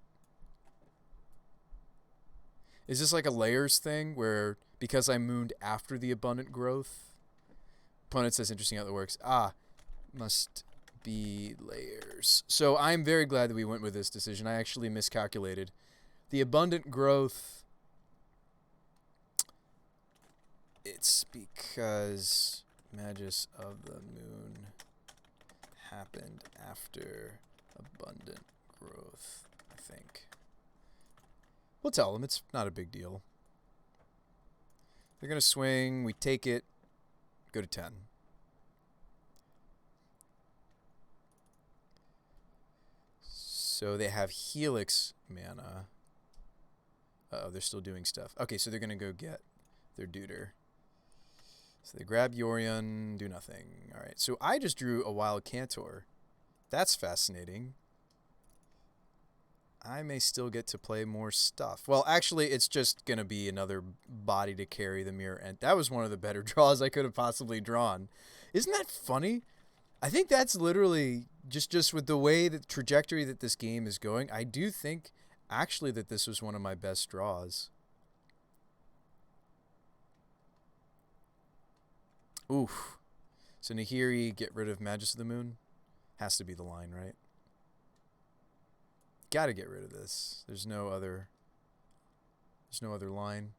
Is this like a layers thing where because I mooned after the abundant growth? Opponent says interesting how that works. Must be layers. So I'm very glad that we went with this decision. I actually miscalculated. The abundant growth, it's because Magus of the Moon happened after abundant growth, I think. We'll tell them. It's not a big deal. They're going to swing. We take it. Go to 10. So they have Helix mana. Uh-oh, they're still doing stuff. Okay, so they're going to go get their Duder. So they grab Yorion, do nothing. All right, so I just drew a Wild Cantor. That's fascinating. I may still get to play more stuff. Well, actually, it's just going to be another body to carry the mirror. And that was one of the better draws I could have possibly drawn. Isn't that funny? I think that's literally just with the way the trajectory that this game is going. I do think actually that this was one of my best draws. Oof. So Nahiri, get rid of Magus of the Moon. Has to be the line, right? Gotta get rid of this. There's no other line.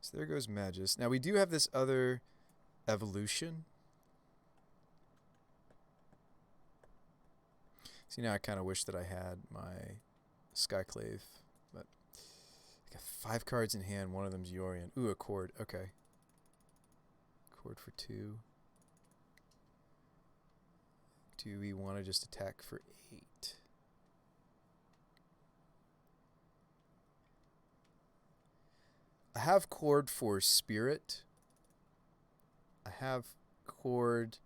So there goes Magus. Now we do have this other evolution. See, now I kind of wish that I had my Skyclave, but I got 5 cards in hand. One of them's Yorion. Ooh, a Chord. Okay. Chord for 2. Do we want to just attack for 8? I have Chord for Spirit. I have Chord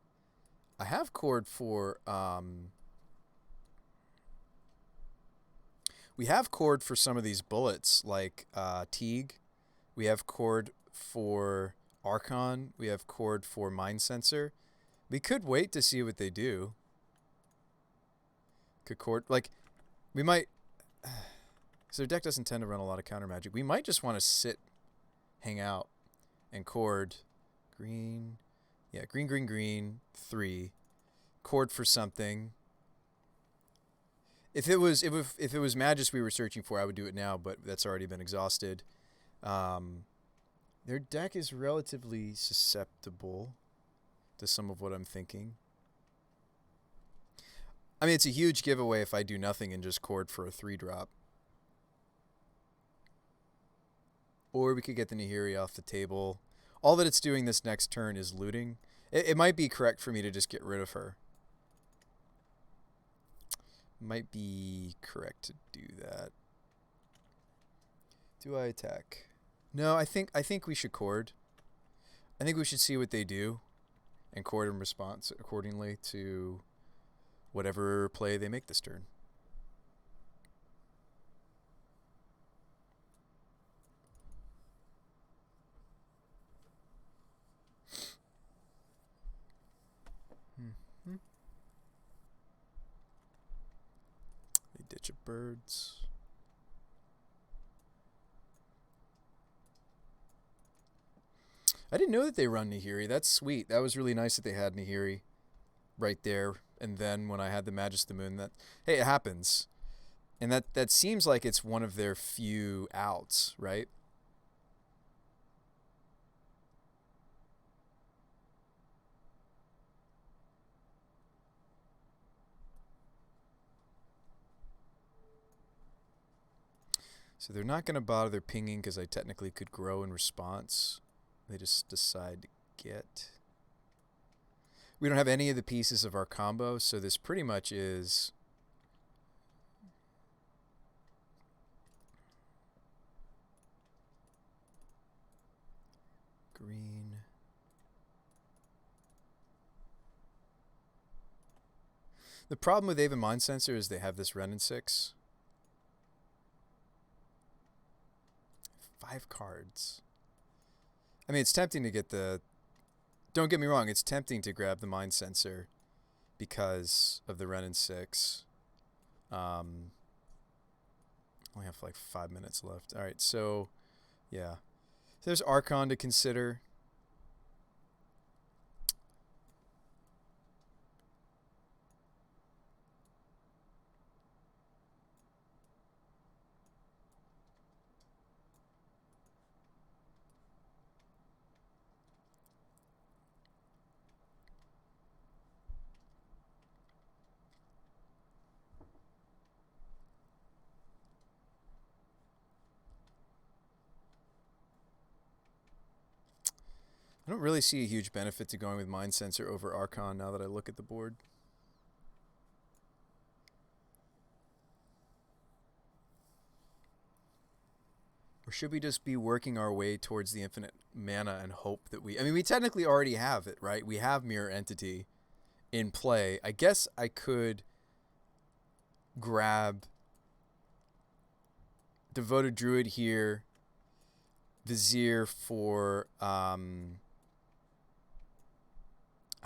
for We have cord for some of these bullets, like Teague. We have cord for Archon. We have cord for Mind Sensor. We could wait to see what they do. Could cord, like, we might... So their deck doesn't tend to run a lot of counter magic. We might just want to sit, hang out, and cord green. Yeah, green, green, green, 3. Cord for something. If it was Magus we were searching for, I would do it now, but that's already been exhausted. Their deck is relatively susceptible to some of what I'm thinking. I mean, it's a huge giveaway if I do nothing and just cord for a 3-drop. Or we could get the Nahiri off the table. All that it's doing this next turn is looting. It might be correct for me to just get rid of her. Might be correct to do that. Do I attack? No, I think we should cord. I think we should see what they do and cord in response accordingly to whatever play they make this turn. They ditch a birds. I didn't know that they run Nahiri. That's sweet. That was really nice that they had Nahiri right there. And then when I had the Magus of the Moon, that, hey, it happens. And that seems like it's one of their few outs, right? So they're not going to bother pinging because I technically could grow in response. They just decide to get. We don't have any of the pieces of our combo, so this pretty much is green. The problem with Ava Mind Sensor is they have this Ren and 6. 5 cards. I mean, it's tempting to get the... Don't get me wrong, it's tempting to grab the Mind Sensor because of the Ren and 6. Only have like 5 minutes left. All right, so, yeah. There's Archon to consider. I don't really see a huge benefit to going with Mind Sensor over Archon now that I look at the board. Or should we just be working our way towards the infinite mana and hope that we... I mean, we technically already have it, right? We have Mirror Entity in play. I guess I could grab Devoted Druid here, Vizier for...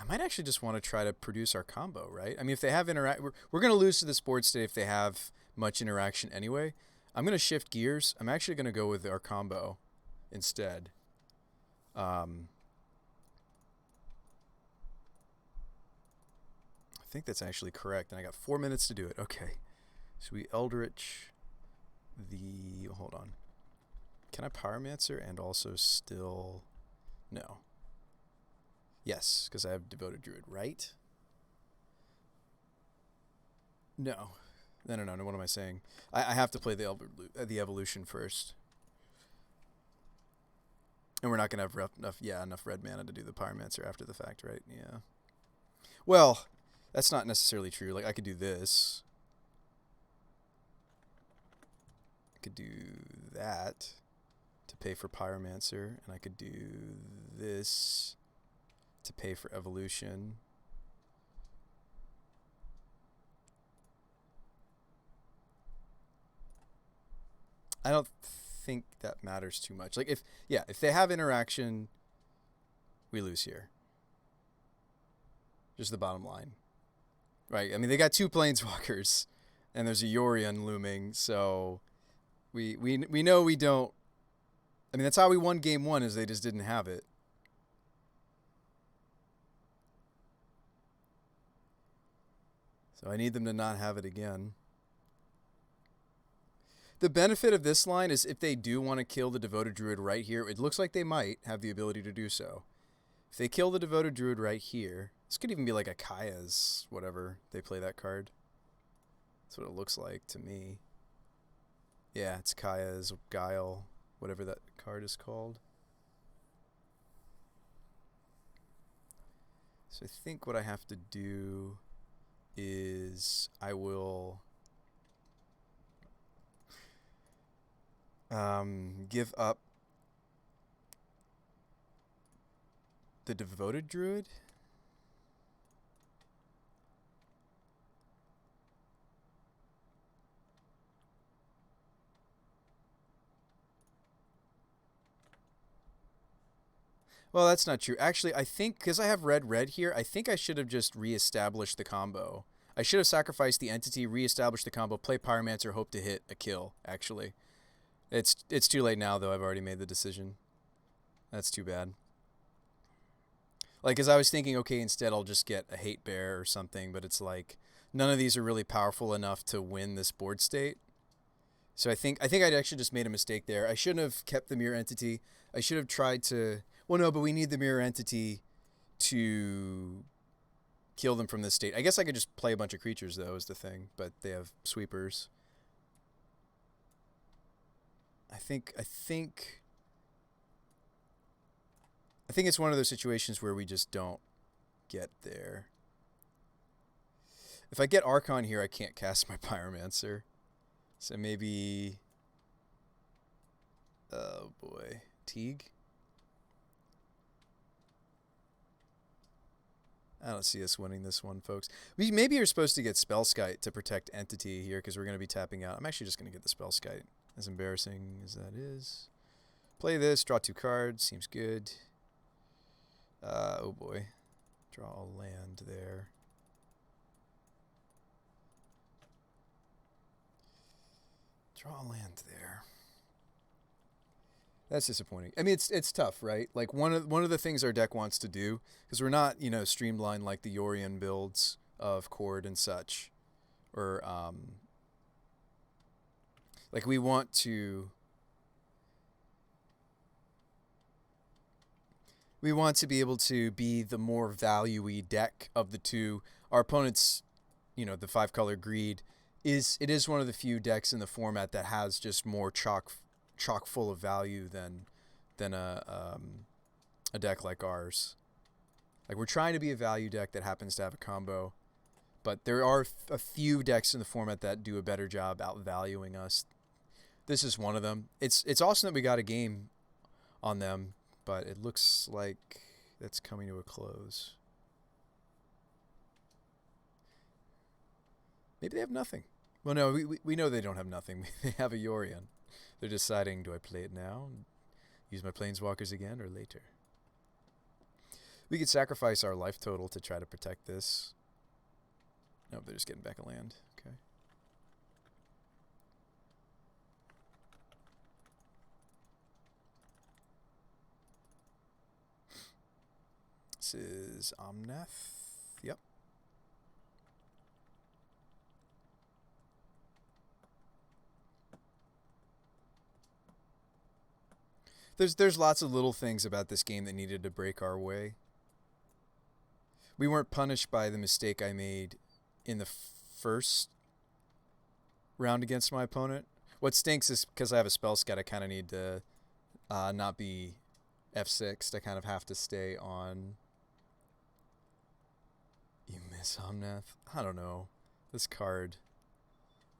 I might actually just want to try to produce our combo, right? I mean, if they have interact... We're going to lose to this board state if they have much interaction anyway. I'm going to shift gears. I'm actually going to go with our combo instead. I think that's actually correct, and I got 4 minutes to do it. Okay. So we Eldritch the... Hold on. Can I Pyromancer and also still... No. Yes, because I have Devoted Druid, right? No. No. What am I saying? I have to play the evolution first. And we're not going to have enough red mana to do the Pyromancer after the fact, right? Yeah. Well, that's not necessarily true. Like, I could do this. I could do that to pay for Pyromancer. And I could do this to pay for evolution. I don't think that matters too much. Like if they have interaction, we lose here. Just the bottom line. Right. I mean, they got two planeswalkers and there's a Yorion looming, so we know we don't. I mean, that's how we won game 1 is they just didn't have it. So I need them to not have it again. The benefit of this line is if they do want to kill the Devoted Druid right here, it looks like they might have the ability to do so. If they kill the Devoted Druid right here, this could even be like a Kaya's, whatever, they play that card. That's what it looks like to me. Yeah, it's Kaya's Guile, whatever that card is called. So I think what I have to do is I will give up the Devoted Druid. Well, that's not true. Actually, I think because I have red here, I think I should have just reestablished the combo. I should have sacrificed the entity, reestablished the combo, play Pyromancer, hope to hit a kill, actually. It's too late now, though. I've already made the decision. That's too bad. Like, because I was thinking, okay, instead I'll just get a Hate Bear or something, but it's like, none of these are really powerful enough to win this board state. So I think I'd actually just made a mistake there. I shouldn't have kept the Mirror Entity. I should have tried to... Well, no, but we need the Mirror Entity to kill them from this state. I guess I could just play a bunch of creatures, though, is the thing. But they have sweepers. I think it's one of those situations where we just don't get there. If I get Archon here, I can't cast my Pyromancer. So maybe... Oh, boy. Teague? I don't see us winning this one, folks. We maybe are supposed to get Spellskite to protect Entity here because we're going to be tapping out. I'm actually just going to get the Spellskite, as embarrassing as that is. Play this, draw 2 cards, seems good. Oh boy. Draw a land there. Draw a land there. That's disappointing. I mean, it's tough, right? Like one of the things our deck wants to do, because we're not, streamlined like the Yorion builds of Chord and such, or like we want to be able to be the more value-y deck of the two. Our opponent's, the 5-color Greed is one of the few decks in the format that has just more chock full of value than a deck like ours. Like we're trying to be a value deck that happens to have a combo, but there are a few decks in the format that do a better job outvaluing us. This is one of them. It's awesome that we got a game on them, but it looks like that's coming to a close. Maybe they have nothing. Well, no, we know they don't have nothing. They have a Yorion. They're deciding, do I play it now? Use my Planeswalkers again or later? We could sacrifice our life total to try to protect this. Nope, they're just getting back a land. Okay. This is Omnath. Yep. There's lots of little things about this game that needed to break our way. We weren't punished by the mistake I made in the first round against my opponent. What stinks is because I have a spell scout, I kind of need to not be F6. I kind of have to stay on. You miss Omnath? I don't know. This card.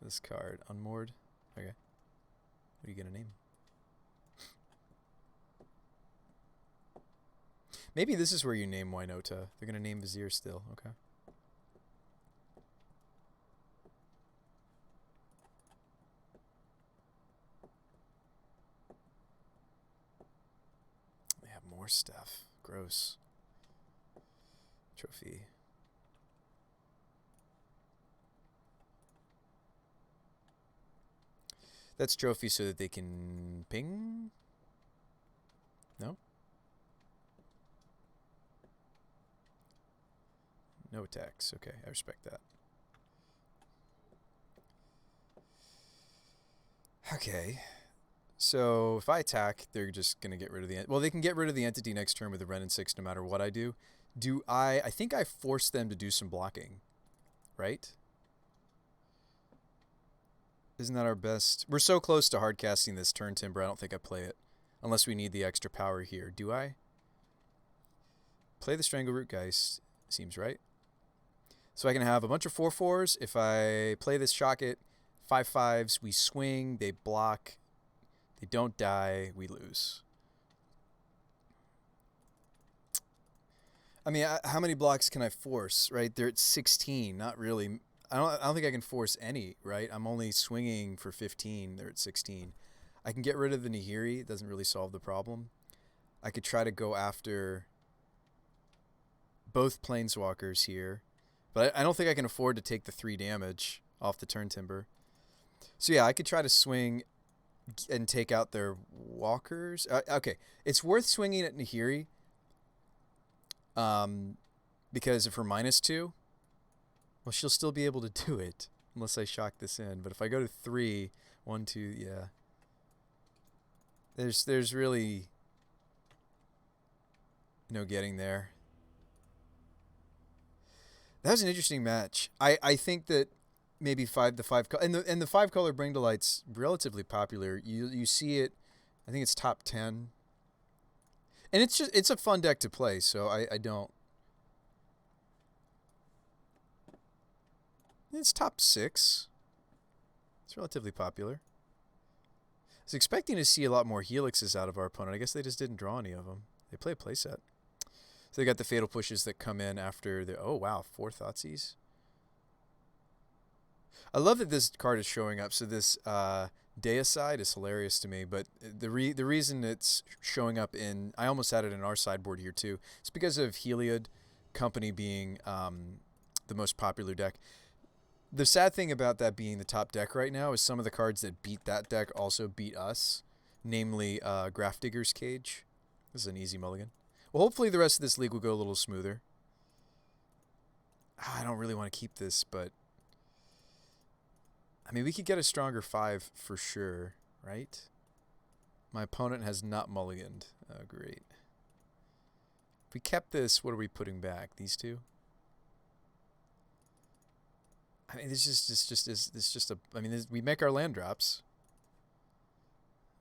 Unmoored? Okay. What are you going to name? Maybe this is where you name Winota. They're going to name Vizier still. Okay. more stuff. Gross. Trophy. That's trophy so that they can ping? No? No attacks. Okay, I respect that. Okay. So if I attack, they're just going to get rid of the... Well, they can get rid of the entity next turn with a Ren and 6 no matter what I do. I think I force them to do some blocking, right? Isn't that our best? We're so close to hard casting this turn timber, I don't think I play it. Unless we need the extra power here. Do I? Play the Strangleroot Geist. Seems right. So I can have a bunch of 4/4s. If I play this shock it, 5/5s, we swing, they block, they don't die, we lose. I mean, how many blocks can I force, right? They're at 16, not really. I don't think I can force any, right? I'm only swinging for 15. They're at 16. I can get rid of the Nahiri. It doesn't really solve the problem. I could try to go after both Planeswalkers here. But I don't think I can afford to take the 3 damage off the turn timber. So yeah, I could try to swing and take out their walkers. Okay, it's worth swinging at Nahiri. Because if we're -2, well, she'll still be able to do it unless I shock this in. But if I go to 3, 1, 2, yeah. There's really no getting there. That was an interesting match. I think that maybe the 5-color Bring to Light's relatively popular. You see it, I think it's top 10. And it's a fun deck to play, so I don't. It's top 6. It's relatively popular. I was expecting to see a lot more Helixes out of our opponent. I guess they just didn't draw any of them. They play a playset. So they got the Fatal Pushes that come in after the... Oh, wow. 4 Thoughtseize. I love that this card is showing up. So this Deicide is hilarious to me. But the reason it's showing up in... I almost had it in our sideboard here, too. It's because of Heliod Company being the most popular deck. The sad thing about that being the top deck right now is some of the cards that beat that deck also beat us. Namely, Grafdigger's Cage. This is an easy mulligan. Well, hopefully the rest of this league will go a little smoother. I don't really want to keep this, but... I mean, we could get a stronger 5 for sure, right? My opponent has not mulliganed. Oh, great. If we kept this, what are we putting back? These two? I mean, this just a... I mean, we make our land drops.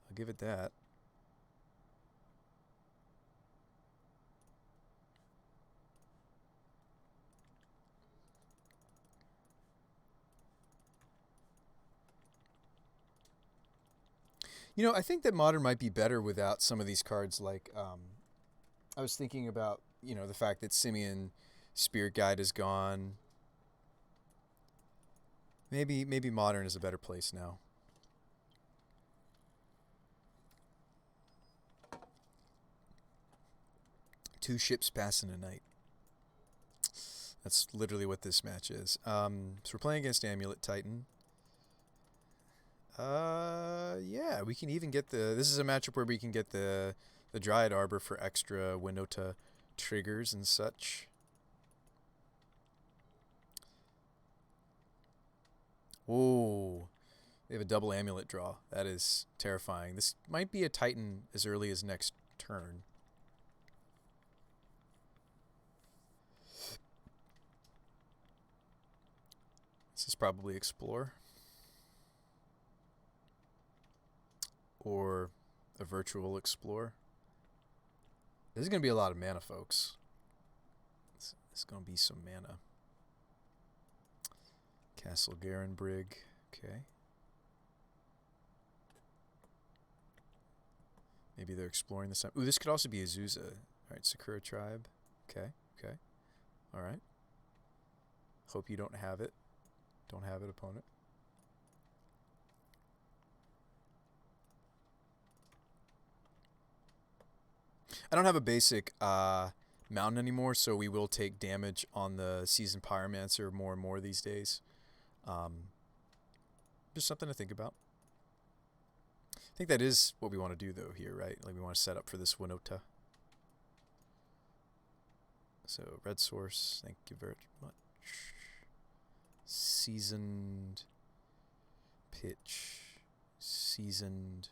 I'll give it that. You know, I think that Modern might be better without some of these cards. Like, I was thinking about, you know, the fact that Simeon Spirit Guide is gone. Maybe Modern is a better place now. Two ships passing a night. That's literally what this match is. So we're playing against Amulet Titan. Yeah, we can even get the... This is a matchup where we can get the Dryad Arbor for extra Winota triggers and such. Whoa. They have a double Amulet draw. That is terrifying. This might be a Titan as early as next turn. This is probably Explore. Or a Virtual Explore. This is going to be a lot of mana, folks. It's going to be some mana. Castle Garenbrig. Okay. Maybe they're exploring this time. Ooh, this could also be Azusa. Alright, Sakura Tribe. Okay, okay. Alright. Hope you don't have it. Don't have it, opponent. I don't have a basic mountain anymore, so we will take damage on the Seasoned Pyromancer more and more these days. Um, just something to think about. I think that is what we want to do, though, here, right? Like, we want to set up for this Winota. So, red source, thank you very much. Seasoned pitch. Seasoned.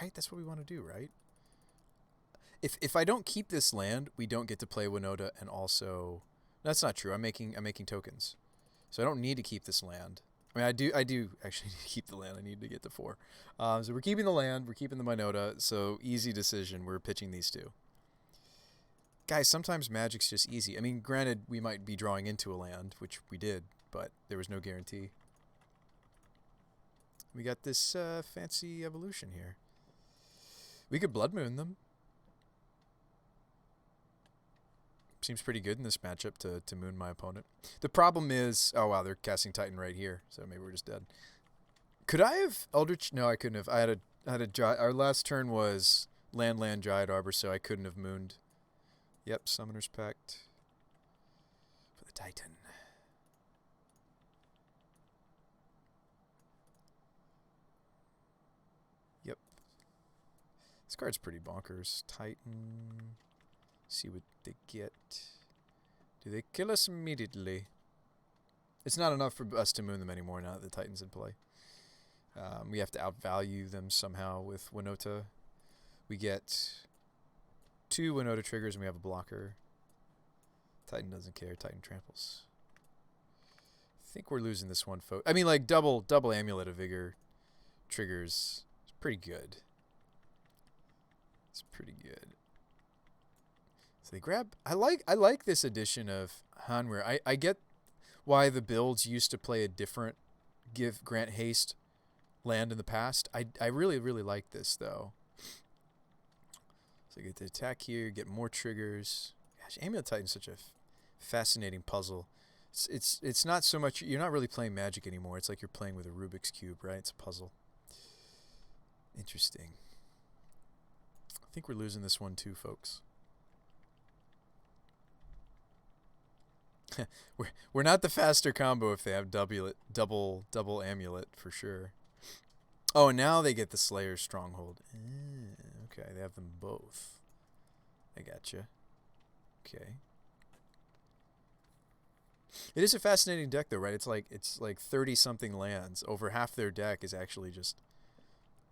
Right? That's what we want to do, right? If I don't keep this land, we don't get to play Winota, and also that's not true. I'm making tokens, so I don't need to keep this land. I mean, I do actually need to keep the land. I need to get to 4. So we're keeping the land. We're keeping the Winota. So easy decision. We're pitching these 2. Guys, sometimes Magic's just easy. I mean, granted, we might be drawing into a land, which we did, but there was no guarantee. We got this fancy evolution here. We could Blood Moon them. Seems pretty good in this matchup to moon my opponent. The problem is, oh wow, they're casting Titan right here, so maybe we're just dead. Could I have Eldritch? No, I couldn't have. I had a our last turn was land Dryad Arbor, so I couldn't have mooned. Yep, Summoner's Pact for the Titan. Yep. This card's pretty bonkers. Titan. See what they get. Do they kill us immediately? It's not enough for us to moon them anymore now that the Titan's in play. We have to outvalue them somehow with Winota. We get 2 Winota triggers and we have a blocker. Titan doesn't care. Titan tramples. I think we're losing this one, folks. I mean, like double Amulet of Vigor triggers. It's pretty good. It's pretty good. So they grab. I like this edition of Hanweir. I get why the builds used to play a different grant haste land in the past. I really like this though. So I get to attack here, get more triggers. Gosh, Amulet Titan's such a fascinating puzzle. It's not so much, you're not really playing Magic anymore. It's like you're playing with a Rubik's Cube, right? It's a puzzle. Interesting. I think we're losing this one too, folks. we're not the faster combo if they have double Amulet for sure. Oh, and now they get the Slayer's Stronghold. Okay, they have them both. I gotcha. Okay. It is a fascinating deck though, right? It's like 30 something lands. Over half their deck is actually just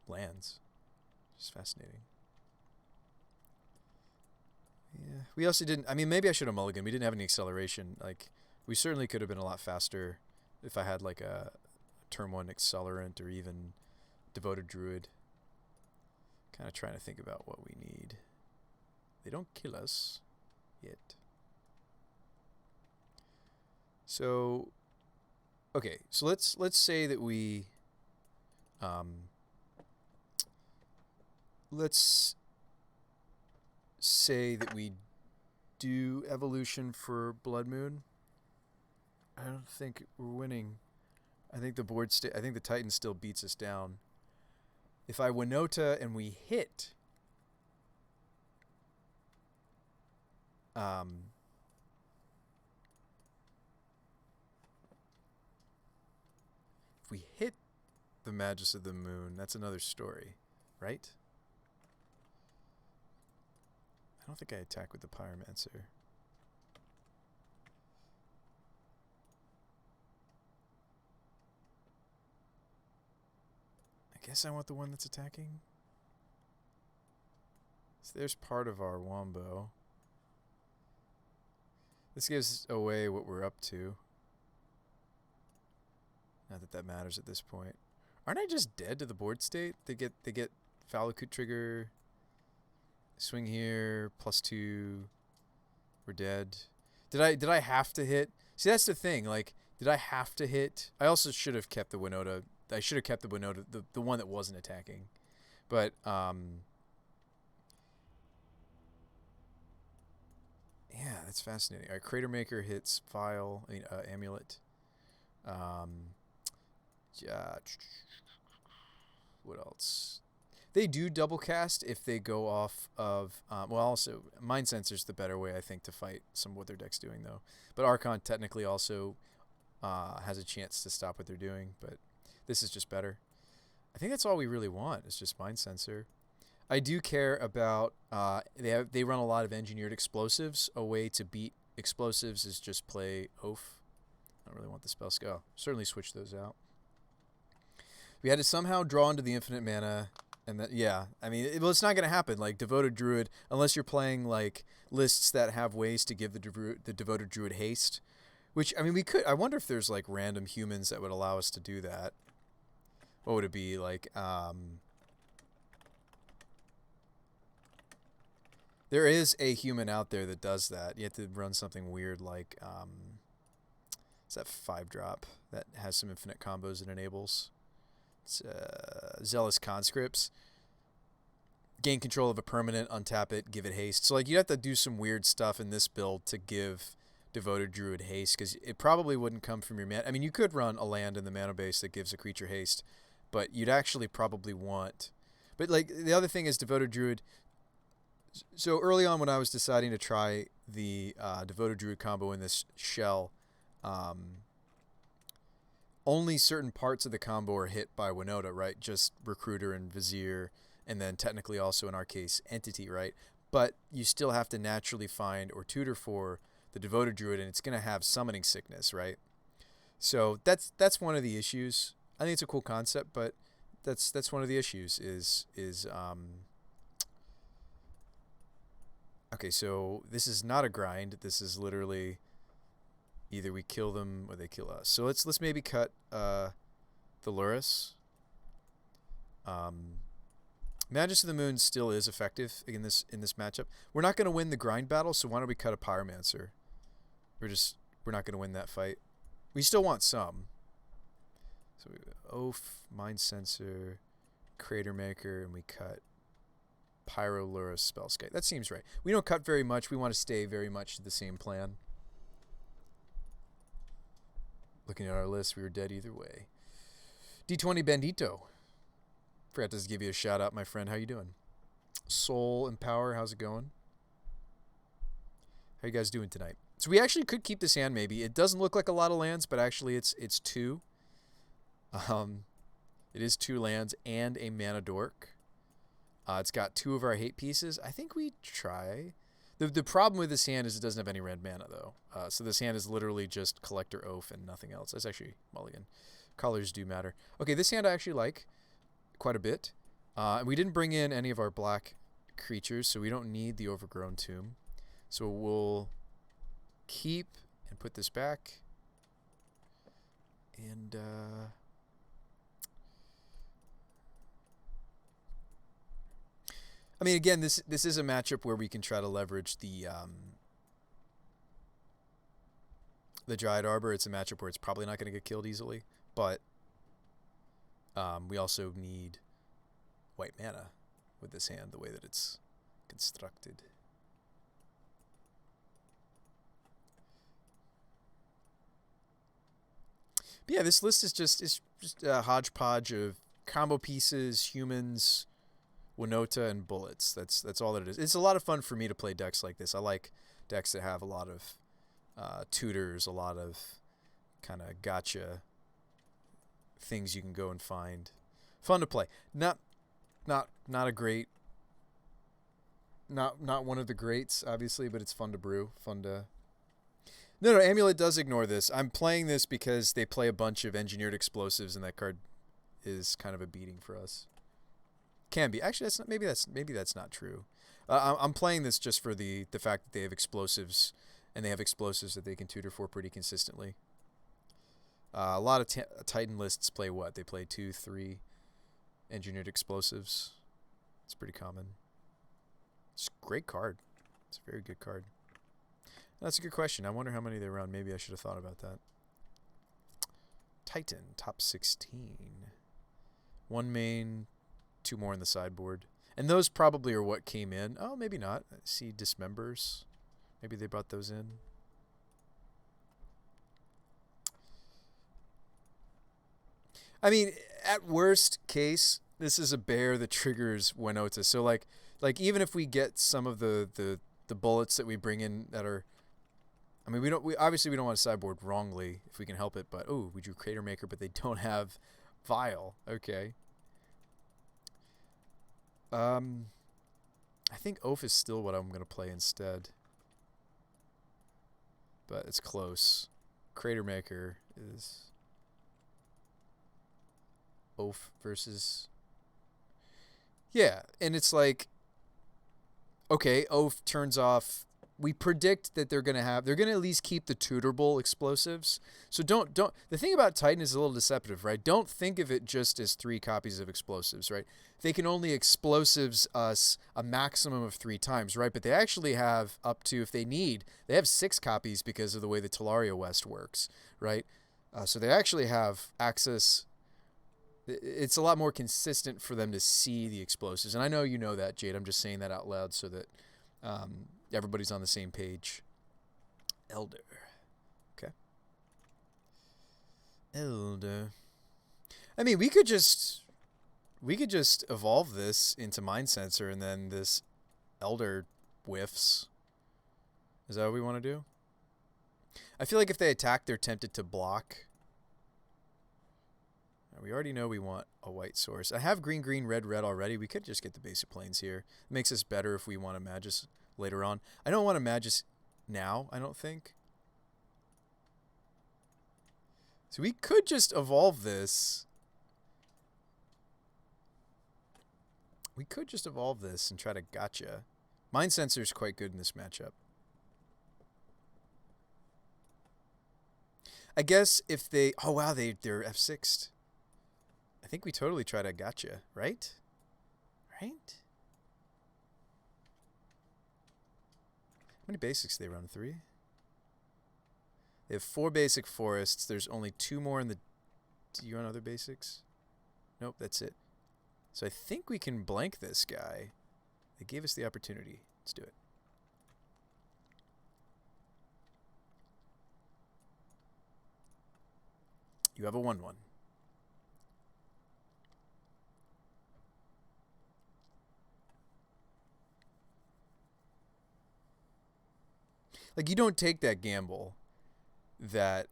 lands. Just fascinating. Yeah. We also didn't, I mean, maybe I should have mulliganed. We didn't have any acceleration. Like, we certainly could have been a lot faster if I had like a turn 1 accelerant or even Devoted Druid. Kind of trying to think about what we need. They don't kill us yet. So, okay, so let's say that we, let's say that we do evolution for Blood Moon. I don't think we're winning. I think the I think the Titan still beats us down. If I Winota and we hit, if we hit the Magus of the Moon, that's another story, right? I don't think I attack with the Pyromancer. I guess I want the one that's attacking. So there's part of our Wombo. This gives away what we're up to. Not that that matters at this point. Aren't I just dead to the board state? They get Falakut trigger. Swing here, +2. We're dead. Did I have to hit? See, that's the thing. Like, did I have to hit? I also should have kept the Winota. I should have kept the Winota, the one that wasn't attacking. But, yeah, that's fascinating. All right, Crater Maker hits Amulet. Yeah. What else? They do double cast if they go off of. Well, also Mind Sensor's the better way I think to fight some of what their deck's doing though. But Archon technically also has a chance to stop what they're doing. But this is just better. I think that's all we really want. Is just Mind Sensor. I do care about. They run a lot of engineered explosives. A way to beat explosives is just play Oath. I don't really want the spell skill. Certainly switch those out. We had to somehow draw into the infinite mana, and that I mean, it's not gonna happen. Like Devoted Druid, unless you're playing like lists that have ways to give the Devoted Druid haste, which I mean we could. I wonder if there's like random humans that would allow us to do that. What would it be like? There is a human out there that does that. You have to run something weird like it's that 5-drop that has some infinite combos it enables. It's Zealous Conscripts. Gain control of a permanent, untap it, give it haste. So like you have to do some weird stuff in this build to give Devoted Druid haste, because it probably wouldn't come from your mana. I mean, you could run a land in the mana base that gives a creature haste, but you'd actually probably want. But like the other thing is Devoted Druid. So early on when I was deciding to try the Devoted Druid combo in this shell, only certain parts of the combo are hit by Winota, right? Just Recruiter and Vizier, and then technically also in our case Entity, right? But you still have to naturally find or tutor for the Devoted Druid, and it's going to have Summoning Sickness, right? So that's one of the issues. I think it's a cool concept, but that's one of the issues is okay, so this is not a grind. This is literally either we kill them or they kill us. So let's maybe cut the Lurrus. Magus of the Moon still is effective in this matchup. We're not going to win the grind battle, so why don't we cut a Pyromancer? We're not going to win that fight. We still want some. So we Oath, Mind Sensor, Crater Maker, and we cut Pyro Lurrus Spellskite. That seems right. We don't cut very much. We want to stay very much to the same plan. Looking at our list, we were dead either way. D20 Bandito. Forgot to give you a shout out, my friend. How you doing? Soul and Power, how's it going? How you guys doing tonight? So we actually could keep this hand maybe. It doesn't look like a lot of lands, but actually it's 2. It is 2 lands and a mana dork. It's got 2 of our hate pieces. I think we try. The problem with this hand is it doesn't have any red mana, though. So this hand is literally just Collector Oath and nothing else. That's actually mulligan. Colors do matter. Okay, this hand I actually like quite a bit. And we didn't bring in any of our black creatures, so we don't need the Overgrown Tomb. So we'll keep and put this back. And I mean, again, this is a matchup where we can try to leverage the Dryad Arbor. It's a matchup where it's probably not going to get killed easily, but we also need white mana with this hand, the way that it's constructed. But yeah, this list is just a hodgepodge of combo pieces, humans, Winota, and bullets. That's all that it is. It's a lot of fun for me to play decks like this. I like decks that have a lot of tutors, a lot of kind of gotcha things you can go and find. Fun to play. Not a great. Not one of the greats, obviously, but it's fun to brew. Fun to. No, Amulet does ignore this. I'm playing this because they play a bunch of engineered explosives, and that card is kind of a beating for us. Can be. Actually, that's not. Maybe that's not true. I'm playing this just for the fact that they have explosives, and they have explosives that they can tutor for pretty consistently. A lot of Titan lists play what? They play 2, 3 engineered explosives. It's pretty common. It's a great card. It's a very good card. That's a good question. I wonder how many they run. Maybe I should have thought about that. Titan, top 16. 1 main, 2 more in the sideboard. And those probably are what came in. Oh, maybe not. I see Dismembers. Maybe they brought those in. I mean, at worst case, this is a bear that triggers Winota. So like even if we get some of the bullets that we bring in that are, I mean, we obviously we don't want to sideboard wrongly if we can help it, but oh, we drew Crater Maker, but they don't have Vial. Okay. I think Oath is still what I'm gonna play instead, but it's close. Crater Maker is Oath versus, yeah, and it's like, okay, Oath turns off. We predict that they're gonna at least keep the tutorable explosives. So don't the thing about Titan is a little deceptive, right? Don't think of it just as 3 copies of explosives, right? They can only explosives us a maximum of 3 times, right? But they actually have up to, if they need, they have 6 copies because of the way the Talaria West works, right? So they actually have access. It's a lot more consistent for them to see the explosives. And I know you know that, Jade. I'm just saying that out loud so that everybody's on the same page. Elder. Okay. Elder. I mean, we could just evolve this into Mind Sensor and then this Elder whiffs. Is that what we want to do? I feel like if they attack, they're tempted to block. We already know we want a white source. I have green, green, red, red already. We could just get the basic planes here. It makes us better if we want to Magus later on. I don't want to Magus now, I don't think. So we could just evolve this. We could just evolve this and try to gotcha. Mind Sensor is quite good in this matchup. I guess if they... Oh, wow, they're F6'd. I think we totally try to gotcha, right? Right? How many basics do they run? 3? They have 4 basic forests. There's only 2 more in the... Do you run other basics? Nope, that's it. So I think we can blank this guy. They gave us the opportunity. Let's do it. You have a 1/1. Like, you don't take that gamble that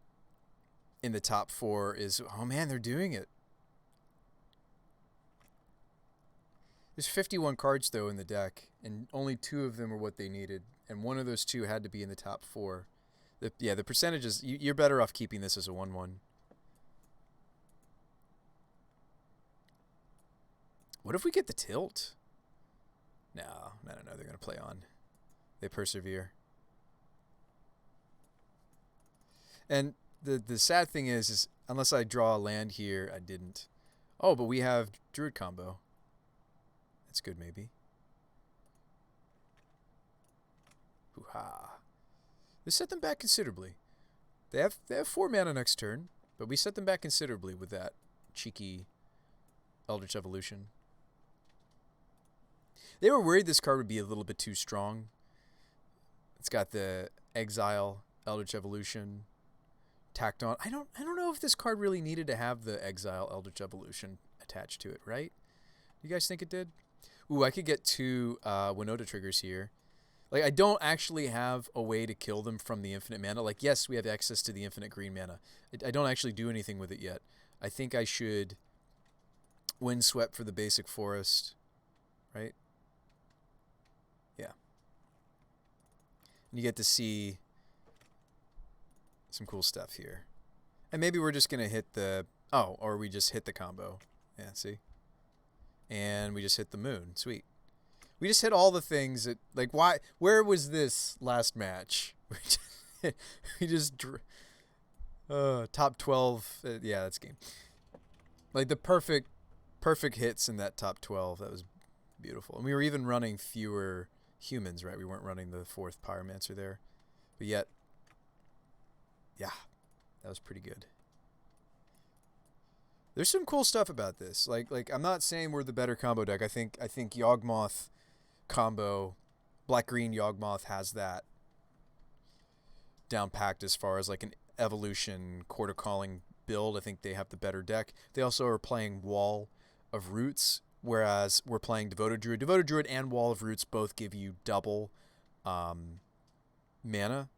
in the top 4 is, oh man, they're doing it. There's 51 cards, though, in the deck, and only 2 of them are what they needed, and one of those 2 had to be in the top 4. The percentages, you're better off keeping this as a 1/1. What if we get the tilt? No, they're going to play on. They persevere. And the sad thing is unless I draw a land here, I didn't. Oh, but we have Druid combo. That's good, maybe. Hoo-ha. This set them back considerably. They have 4 mana next turn, but we set them back considerably with that cheeky Eldritch Evolution. They were worried this card would be a little bit too strong. It's got the Exile, Eldritch Evolution tacked on. I don't know if this card really needed to have the Exile, Eldritch Evolution attached to it, right? You guys think it did? Ooh, I could get 2 Winota triggers here. Like, I don't actually have a way to kill them from the infinite mana. Like, yes, we have access to the infinite green mana. I don't actually do anything with it yet. I think I should Windswept for the basic forest, right? Yeah. And you get to see some cool stuff here. And maybe we're just going to hit the... Oh, or we just hit the combo. Yeah, see? And we just hit the moon. Sweet. We just hit all the things that... Like, why... Where was this last match? We just... top 12... yeah, that's game. Like, the perfect hits in that top 12. That was beautiful. And we were even running fewer humans, right? We weren't running the 4th Pyromancer there. But yet... Yeah, that was pretty good. There's some cool stuff about this. Like I'm not saying we're the better combo deck. I think Yawgmoth combo, black green Yawgmoth has that down packed as far as like an evolution Court of Calling build. I think they have the better deck. They also are playing Wall of Roots, whereas we're playing Devoted Druid. Devoted Druid and Wall of Roots both give you double mana.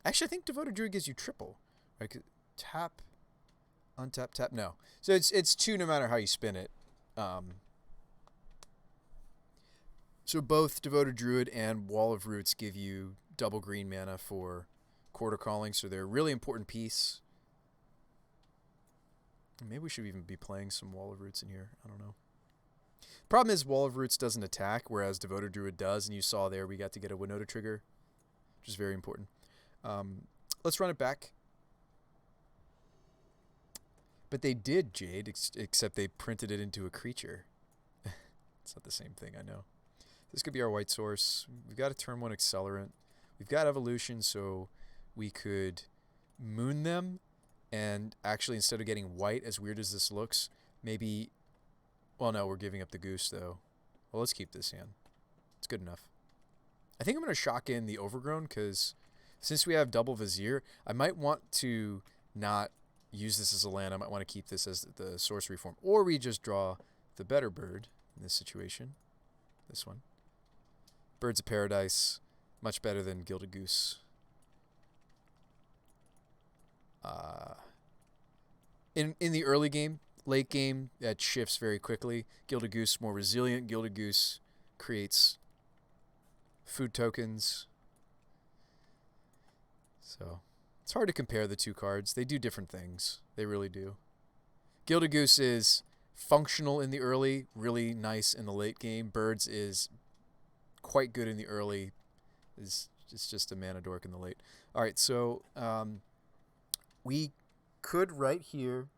Actually, I think Devoted Druid gives you triple. Like tap, untap, tap. No. So it's 2 no matter how you spin it. So both Devoted Druid and Wall of Roots give you double green mana for Quarter Calling, so they're a really important piece. Maybe we should even be playing some Wall of Roots in here. I don't know. Problem is Wall of Roots doesn't attack, whereas Devoted Druid does, and you saw there we got to get a Winota trigger, which is very important. Let's run it back. But they did, Jade, except they printed it into a creature. It's not the same thing, I know. This could be our white source. We've got a turn 1 accelerant. We've got evolution, so we could moon them. And actually, instead of getting white, as weird as this looks, maybe... Well, no, we're giving up the goose, though. Well, let's keep this hand. It's good enough. I think I'm going to shock in the Overgrown, because since we have double Vizier, I might want to not use this as a land. I might want to keep this as the sorcery form. Or we just draw the better bird in this situation. This one. Birds of Paradise. Much better than Gilded Goose. In the early game, late game, that shifts very quickly. Gilded Goose more resilient. Gilded Goose creates food tokens. So it's hard to compare the 2 cards. They do different things. They really do. Gilded Goose is functional in the early, really nice in the late game. Birds is quite good in the early. It's just a mana dork in the late. All right, so we could right here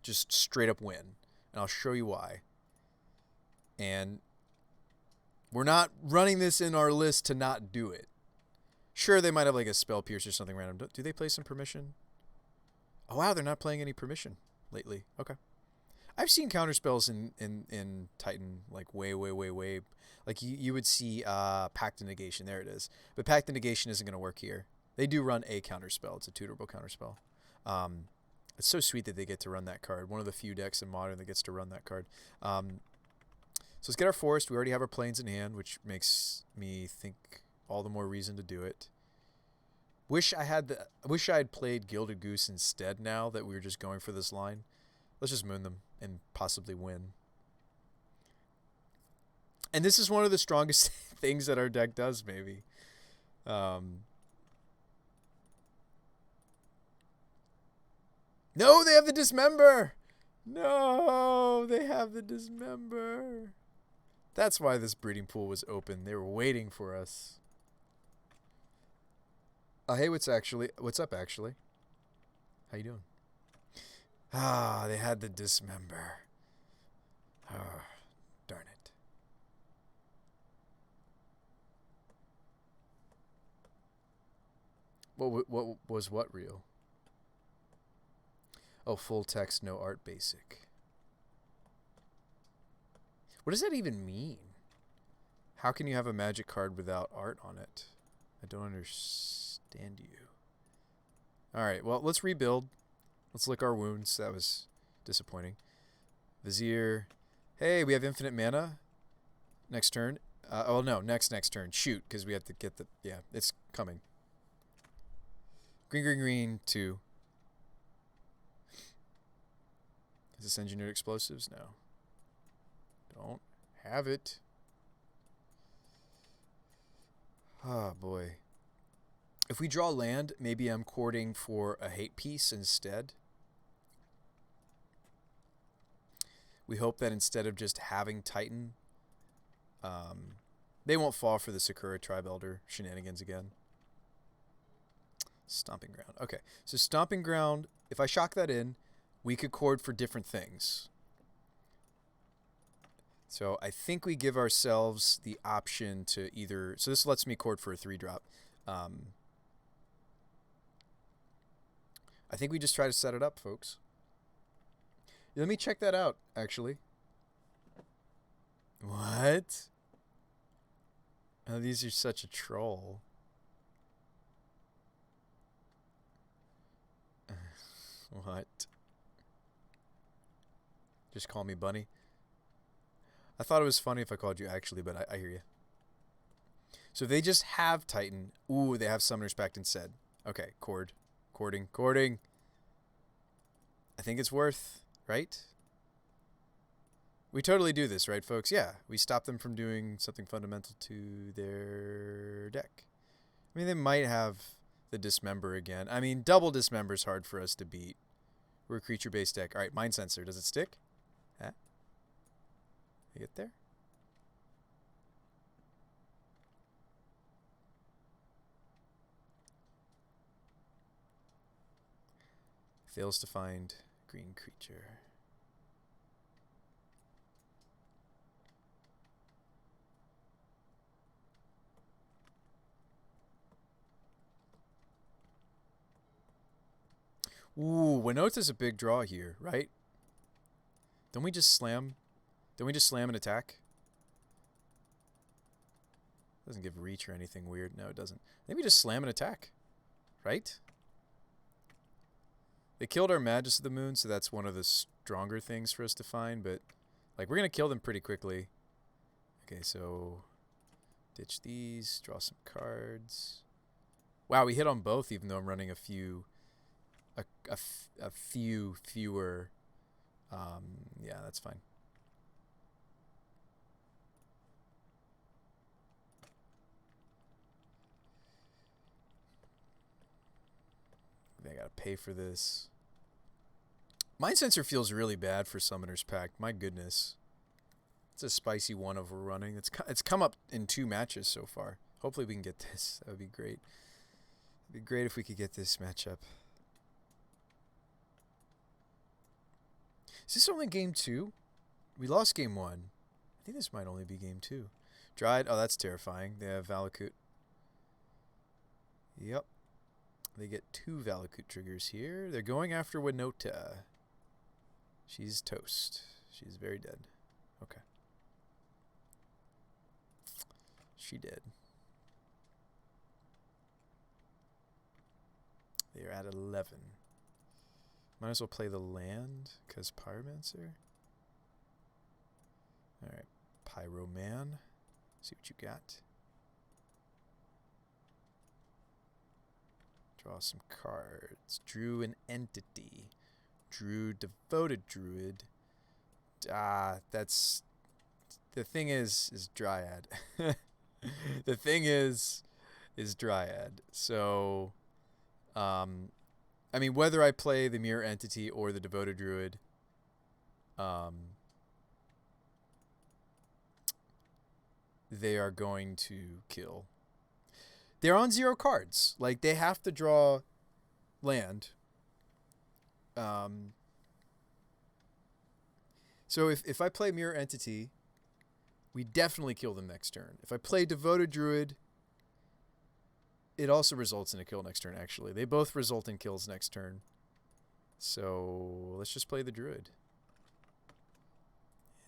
just straight up win, and I'll show you why. And we're not running this in our list to not do it. Sure, they might have like a Spell Pierce or something random. Do they play some permission? Oh wow, they're not playing any permission lately. Okay. I've seen counterspells in Titan like way. Like you would see Pact of Negation. There it is. But Pact of Negation isn't going to work here. They do run a counterspell. It's a tutorable counterspell. It's so sweet that they get to run that card. One of the few decks in Modern that gets to run that card. So let's get our forest. We already have our plains in hand, which makes me think all the more reason to do it. Wish I had played Gilded Goose instead now that we were just going for this line. Let's just moon them and possibly win. And this is one of the strongest things that our deck does, maybe. No, they have the Dismember! No, they have the Dismember. That's why this breeding pool was open. They were waiting for us. Hey, what's up, actually? How you doing? Ah, they had the Dismember. Oh, darn it. What was what real? Oh, full text, no art basic. What does that even mean? How can you have a magic card without art on it? I don't understand you. Alright, well, let's rebuild. Let's lick our wounds. That was disappointing. Vizier. Hey, we have infinite mana. Next turn. Oh, no, next turn. Shoot, because we have to get the... Yeah, it's coming. Green, 2. Is this engineered explosives? No. Don't have it. Oh, boy. If we draw land, maybe I'm courting for a hate piece instead. We hope that instead of just having Titan, they won't fall for the Sakura Tribe Elder shenanigans again. Stomping Ground. Okay, so Stomping Ground, if I shock that in, we could chord for different things. So I think we give ourselves the option to either... So this lets me chord for a 3-drop. I think we just try to set it up, folks. Let me check that out, actually. What? Oh, these are such a troll. What? Just call me Bunny. I thought it was funny if I called you actually, but I hear you. So they just have Titan. Ooh, they have Summoner's Pact instead. Okay, cording. I think it's worth, right? We totally do this, right, folks? Yeah, we stop them from doing something fundamental to their deck. I mean, they might have the Dismember again. I mean, double Dismember is hard for us to beat. We're a creature-based deck. All right, Mind Sensor. Does it stick? Huh? You get there? Fails to find green creature. Ooh, Winota's a big draw here, right? Don't we just slam? Don't we just slam and attack? Doesn't give reach or anything weird. No, it doesn't. Maybe just slam and attack, right? They killed our Magus of the Moon, so that's one of the stronger things for us to find, but like we're going to kill them pretty quickly. Okay, so ditch these, draw some cards. Wow, we hit on both even though I'm running a few fewer. Yeah, that's fine. They gotta pay for this. Mind Sensor feels really bad for Summoner's Pact. My goodness. It's a spicy one of we're running. It's come up in 2 matches so far. Hopefully we can get this. That would be great. It'd be great if we could get this matchup. Is this only game 2? We lost game 1. I think this might only be game 2. Dried. Oh, that's terrifying. They have Valakut. Yep. They get 2 Valakut triggers here. They're going after Winota. She's toast. She's very dead. Okay. She dead. They're at 11. Might as well play the land, because Pyromancer. Alright. Pyroman. See what you got. Draw some cards. Drew an entity. Drew devoted druid. That's... The thing is Dryad. The thing is Dryad. So, I mean, whether I play the Mirror Entity or the Devoted Druid, they are going to kill. They're on 0 cards. Like, they have to draw land. So if I play Mirror Entity, we definitely kill them next turn. If I play Devoted Druid, it also results in a kill next turn, actually. They both result in kills next turn. So let's just play the Druid.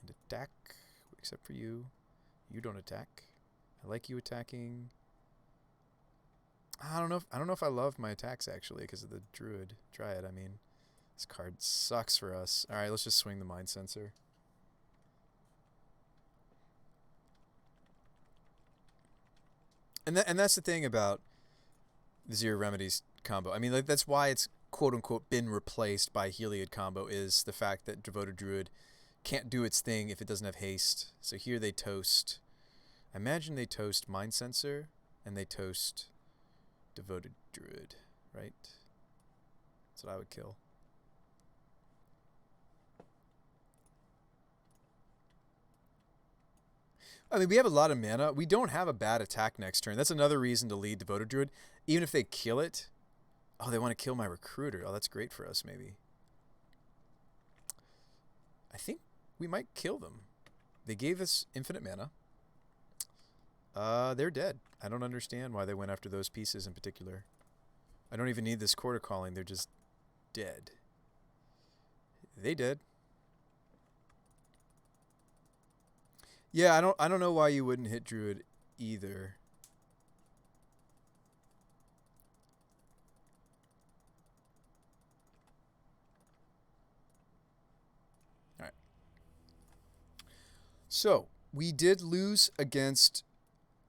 And attack, except for you. You don't attack. I like you attacking. I don't know if I love my attacks, actually, because of the Dryad, I mean. This card sucks for us. Alright, let's just swing the Mind Sensor. And that's the thing about the Zero Remedies combo. I mean, like, that's why it's quote-unquote been replaced by Heliod combo, is the fact that Devoted Druid can't do its thing if it doesn't have haste. So here they toast. I imagine they toast Mind Sensor, and they toast Devoted Druid, right? That's what I would kill. I mean, we have a lot of mana. We don't have a bad attack next turn. That's another reason to lead Devoted Druid. Even if they kill it. Oh, they want to kill my Recruiter. Oh, that's great for us, maybe. I think we might kill them. They gave us infinite mana. They're dead. I don't understand why they went after those pieces in particular. I don't even need this Quarter Calling. They're just dead. They dead. Yeah, I don't know why you wouldn't hit Druid either. Alright. So we did lose against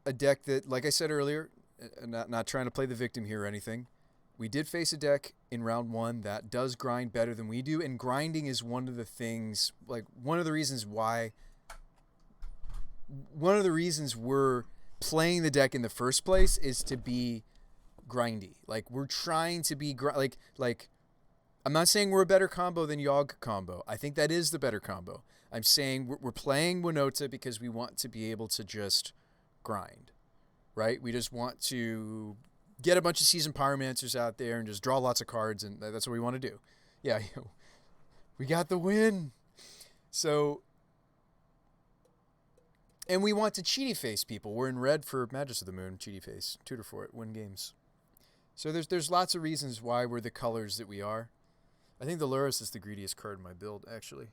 a deck that, like I said earlier, not trying to play the victim here or anything. We did face a deck in round one that does grind better than we do, and grinding is one of the things, like one of the reasons we're playing the deck in the first place is to be grindy. Like we're trying to be like I'm not saying we're a better combo than Yogg combo. I think that is the better combo. I'm saying we're playing Winota because we want to be able to just grind, right? We just want to get a bunch of seasoned pyromancers out there and just draw lots of cards, and that's what we want to do. Yeah, we got the win. So, and we want to cheaty face people. We're in red for Magus of the Moon, cheaty face, tutor for it, win games. So there's lots of reasons why we're the colors that we are. I think the Lurrus is the greediest card in my build, actually.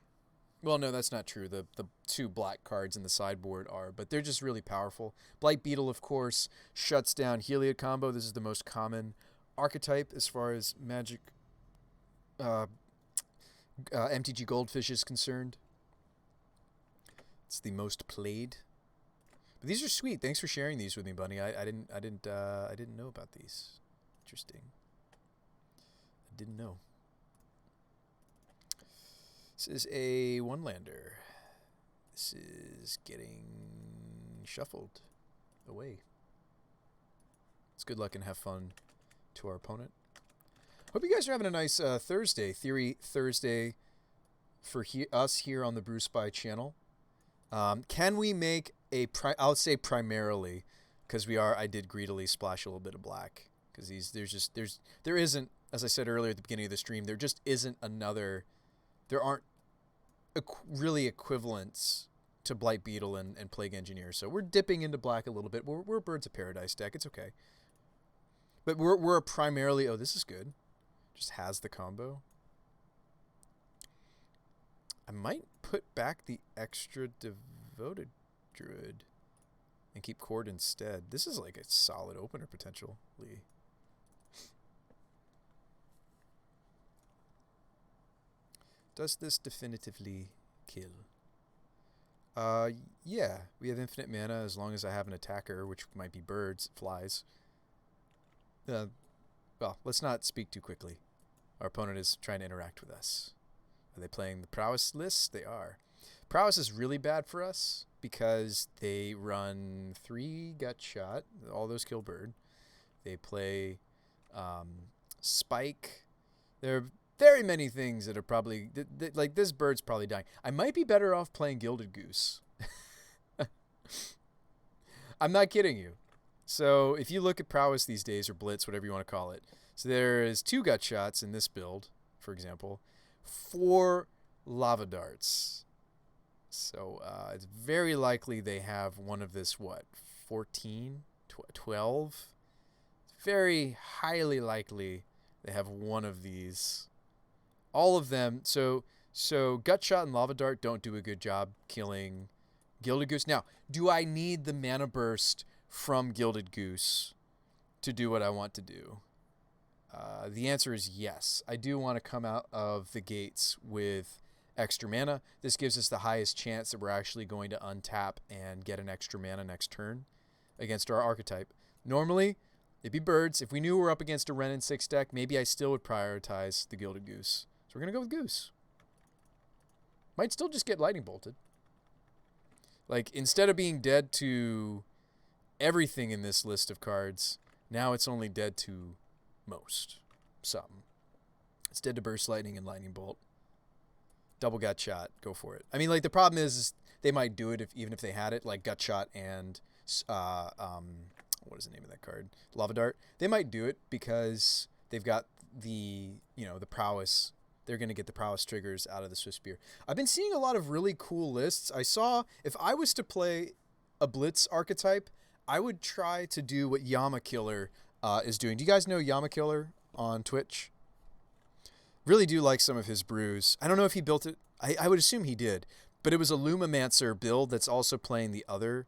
Well, no, that's not true. The two black cards in the sideboard are, but they're just really powerful. Blight Beetle, of course, shuts down Heliod combo. This is the most common archetype as far as Magic MTG Goldfish is concerned. It's the most played. But these are sweet. Thanks for sharing these with me, Bunny. I didn't know about these. Interesting. I didn't know. This is a one-lander. This is getting shuffled away. It's good luck and have fun to our opponent. Hope you guys are having a nice Thursday, Theory Thursday for us here on the Brew Spy channel. Can we make a, I'll say primarily, because I did greedily splash a little bit of black. Because there isn't, as I said earlier at the beginning of the stream, there just isn't another, there aren't really equivalents to Blight Beetle and Plague Engineer. So we're dipping into black a little bit. We're a Birds of Paradise deck. It's okay. But we're primarily, oh, this is good. Just has the combo. I might put back the extra Devoted Druid and keep Cord instead. This is like a solid opener potentially. Does this definitively kill? Yeah. We have infinite mana as long as I have an attacker, which might be birds, flies. Well, let's not speak too quickly. Our opponent is trying to interact with us. Are they playing the Prowess list? They are. Prowess is really bad for us because they run 3 Gut Shot. All those kill bird. They play Spike. There are very many things that are probably... like, this bird's probably dying. I might be better off playing Gilded Goose. I'm not kidding you. So, if you look at Prowess these days, or Blitz, whatever you want to call it, so there is 2 Gut Shots in this build, for example. 4 Lava Darts. So, it's very likely they have one of this, 14? 12? Very highly likely they have one of these. All of them. So Gut Shot and Lava Dart don't do a good job killing Gilded Goose. Now, do I need the mana burst from Gilded Goose to do what I want to do? The answer is yes. I do want to come out of the gates with extra mana. This gives us the highest chance that we're actually going to untap and get an extra mana next turn against our archetype. Normally, it'd be birds. If we knew we were up against a Wrenn and 6 deck, maybe I still would prioritize the Gilded Goose. So we're going to go with Goose. Might still just get lightning bolted. Like, instead of being dead to everything in this list of cards, now it's only dead to some. It's dead to Burst Lightning and Lightning Bolt. Double Gut Shot, go for it. I mean, like, the problem is they might do it even if they had it, like Gut Shot and what is the name of that card? Lava Dart. They might do it because they've got the prowess. They're going to get the prowess triggers out of the Swift Spear. I've been seeing a lot of really cool lists. I saw, if I was to play a Blitz archetype, I would try to do what Yama Killer is doing. Do you guys know Yama Killer on Twitch? Really do like some of his brews. I don't know if he built it. I would assume he did. But it was a Lumimancer build that's also playing the other,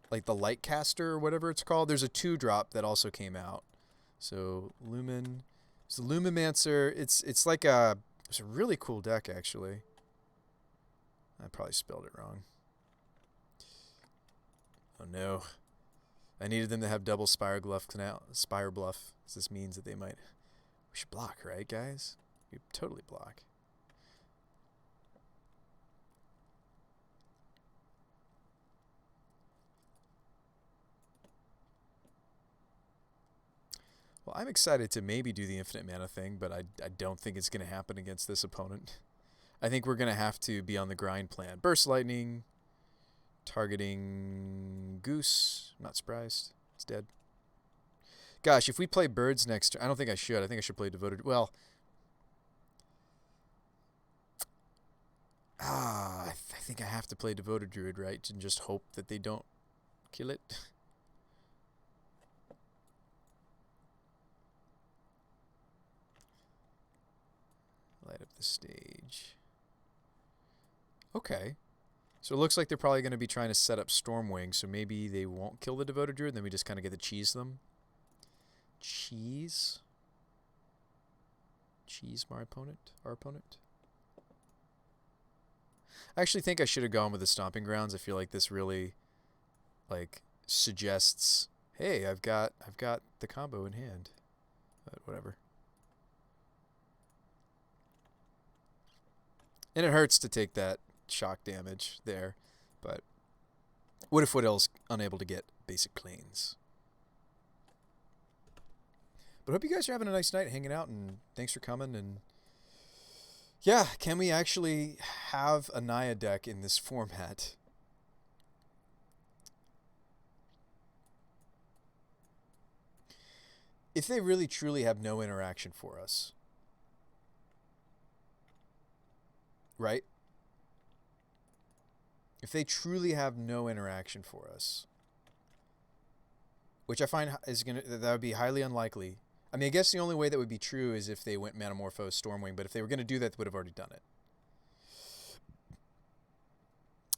like the Lightcaster or whatever it's called. There's a 2-drop that also came out. So Lumen... So Lumimancer, it's a really cool deck, actually. I probably spelled it wrong. Oh no. I needed them to have double Spire Bluff now. Spire Bluff. This means that they might... We should block, right, guys? We totally block. Well, I'm excited to maybe do the infinite mana thing, but I don't think it's going to happen against this opponent. I think we're going to have to be on the grind plan. Burst Lightning, targeting Goose. I'm not surprised. It's dead. Gosh, if we play Birds next turn, I don't think I should. I think I should play Devoted. Well, I think I have to play Devoted Druid, right? And just hope that they don't kill it. Light up the stage. Okay. So it looks like they're probably going to be trying to set up Stormwing, so maybe they won't kill the Devoted Druid, and then we just kind of get to cheese them. Cheese our opponent? I actually think I should have gone with the Stomping Grounds. I feel like this really, like, suggests, hey, I've got the combo in hand. But whatever. And it hurts to take that shock damage there, but what if Woodell's unable to get basic planes? But I hope you guys are having a nice night hanging out, and thanks for coming. And yeah, can we actually have a Naya deck in this format? If they really truly have no interaction for us, right? If they truly have no interaction for us, which I find is that would be highly unlikely. I mean, I guess the only way that would be true is if they went Manamorphose Stormwing, but if they were going to do that, they would have already done it.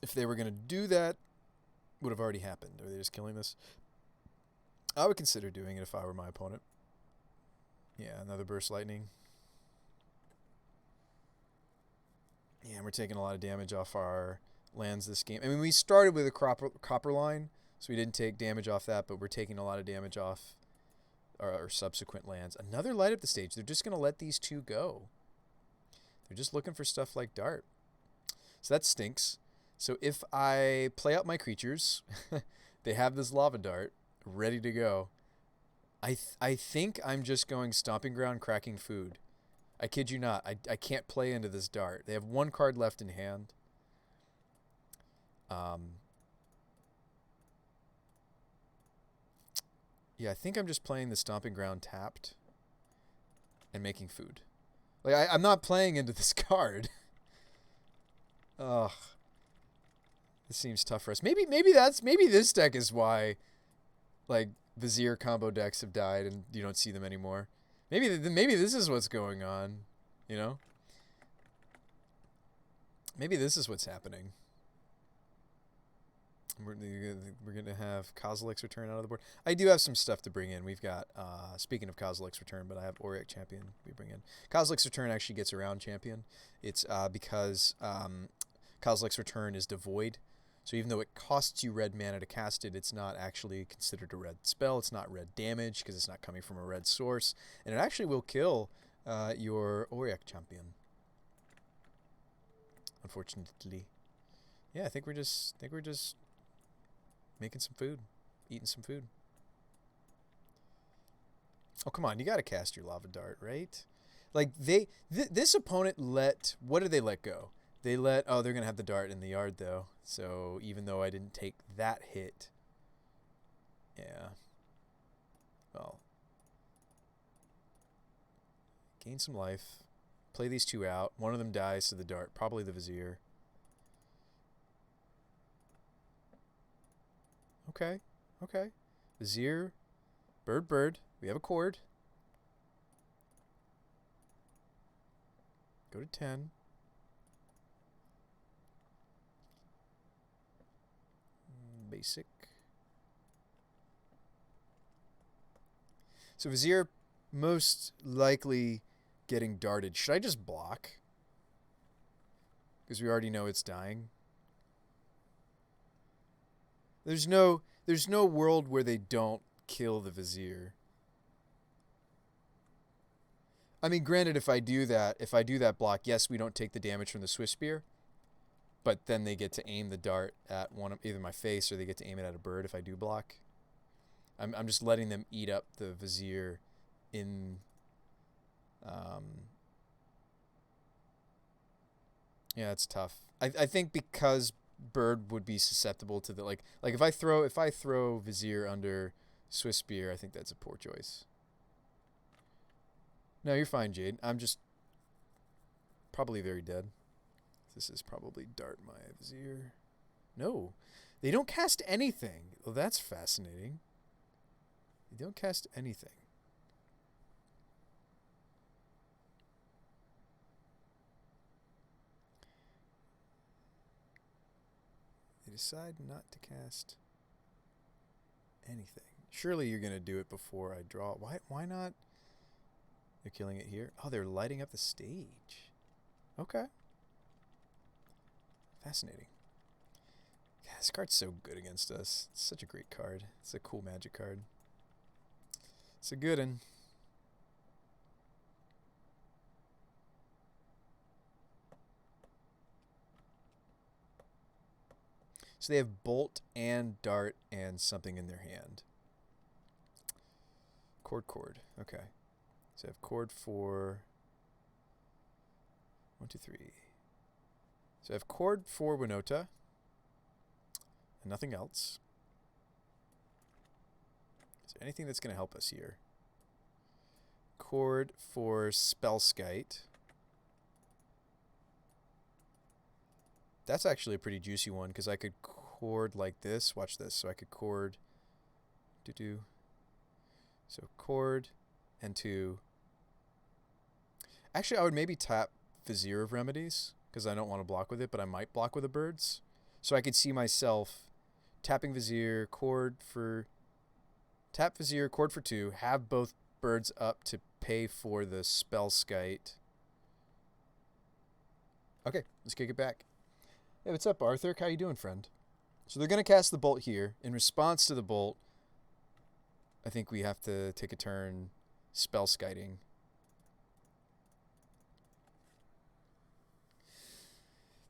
If they were going to do that, it would have already happened. Are they just killing this? I would consider doing it if I were my opponent. Yeah, another Burst Lightning. Yeah, and we're taking a lot of damage off our lands this game. I mean, we started with a copper line, so we didn't take damage off that, but we're taking a lot of damage off our subsequent lands. Another Light Up the Stage. They're just going to let these two go. They're just looking for stuff like Dart. So that stinks. So if I play out my creatures, they have this Lava Dart ready to go. I think I'm just going Stomping Ground, Cracking Food. I kid you not. I can't play into this Dart. They have one card left in hand. Yeah, I think I'm just playing the Stomping Ground tapped and making food. Like I'm not playing into this card. Ugh. This seems tough for us. Maybe this deck is why, like, Vizier combo decks have died and you don't see them anymore. Maybe this is what's going on, you know? Maybe this is what's happening. We're going to have Kozilek's Return out of the board. I do have some stuff to bring in. We've got, speaking of Kozilek's Return, but I have Auric Champion we bring in. Kozilek's Return actually gets around Champion. It's because Kozilek's Return is devoid. So even though it costs you red mana to cast it, it's not actually considered a red spell. It's not red damage because it's not coming from a red source. And it actually will kill your Auric Champion. Unfortunately. Yeah, I think we're just making some food, eating some food. Oh, come on, you got to cast your Lava Dart, right? Like this opponent what did they let go? They they're going to have the Dart in the yard though. So even though I didn't take that hit, yeah. Well, gain some life. Play these two out. One of them dies to the Dart, probably the Vizier. Okay. Vizier, bird. We have a cord. Go to 10. Basic. So Vizier most likely getting darted. Should I just block? Because we already know it's dying. There's no world where they don't kill the Vizier. I mean, granted, if I do that block, yes, we don't take the damage from the Swift Spear, but then they get to aim the dart at one of either my face or they get to aim it at a bird if I do block. I'm just letting them eat up the Vizier in yeah, it's tough. I think because bird would be susceptible to the like if I throw Vizier under Swift Spear, I think that's a poor choice. No, you're fine, Jade. I'm just probably very dead. This is probably dart my Vizier. No, they don't cast anything. Well, that's fascinating. They don't cast anything. They decide not to cast anything. Surely you're going to do it before I draw. Why not? They're killing it here. Oh, they're lighting up the stage. Okay. Fascinating. God, this card's so good against us. It's such a great card. It's a cool magic card. It's a good one. So they have Bolt and Dart and something in their hand. Cord. Okay. So I have Cord for 1, 2, 3. So I have Cord for Winota. And nothing else. Is there anything that's going to help us here? Cord for Spellskite. That's actually a pretty juicy one because I could cord like this. Watch this. So I could cord. So cord and 2. Actually, I would maybe tap Vizier of Remedies because I don't want to block with it, but I might block with the birds. So I could see myself tapping Vizier, cord for... Tap Vizier, cord for 2, have both birds up to pay for the Spellskite. Okay, let's kick it back. Hey, what's up, Arthur? How you doing, friend? So they're going to cast the Bolt here. In response to the Bolt, I think we have to take a turn Spellskiting.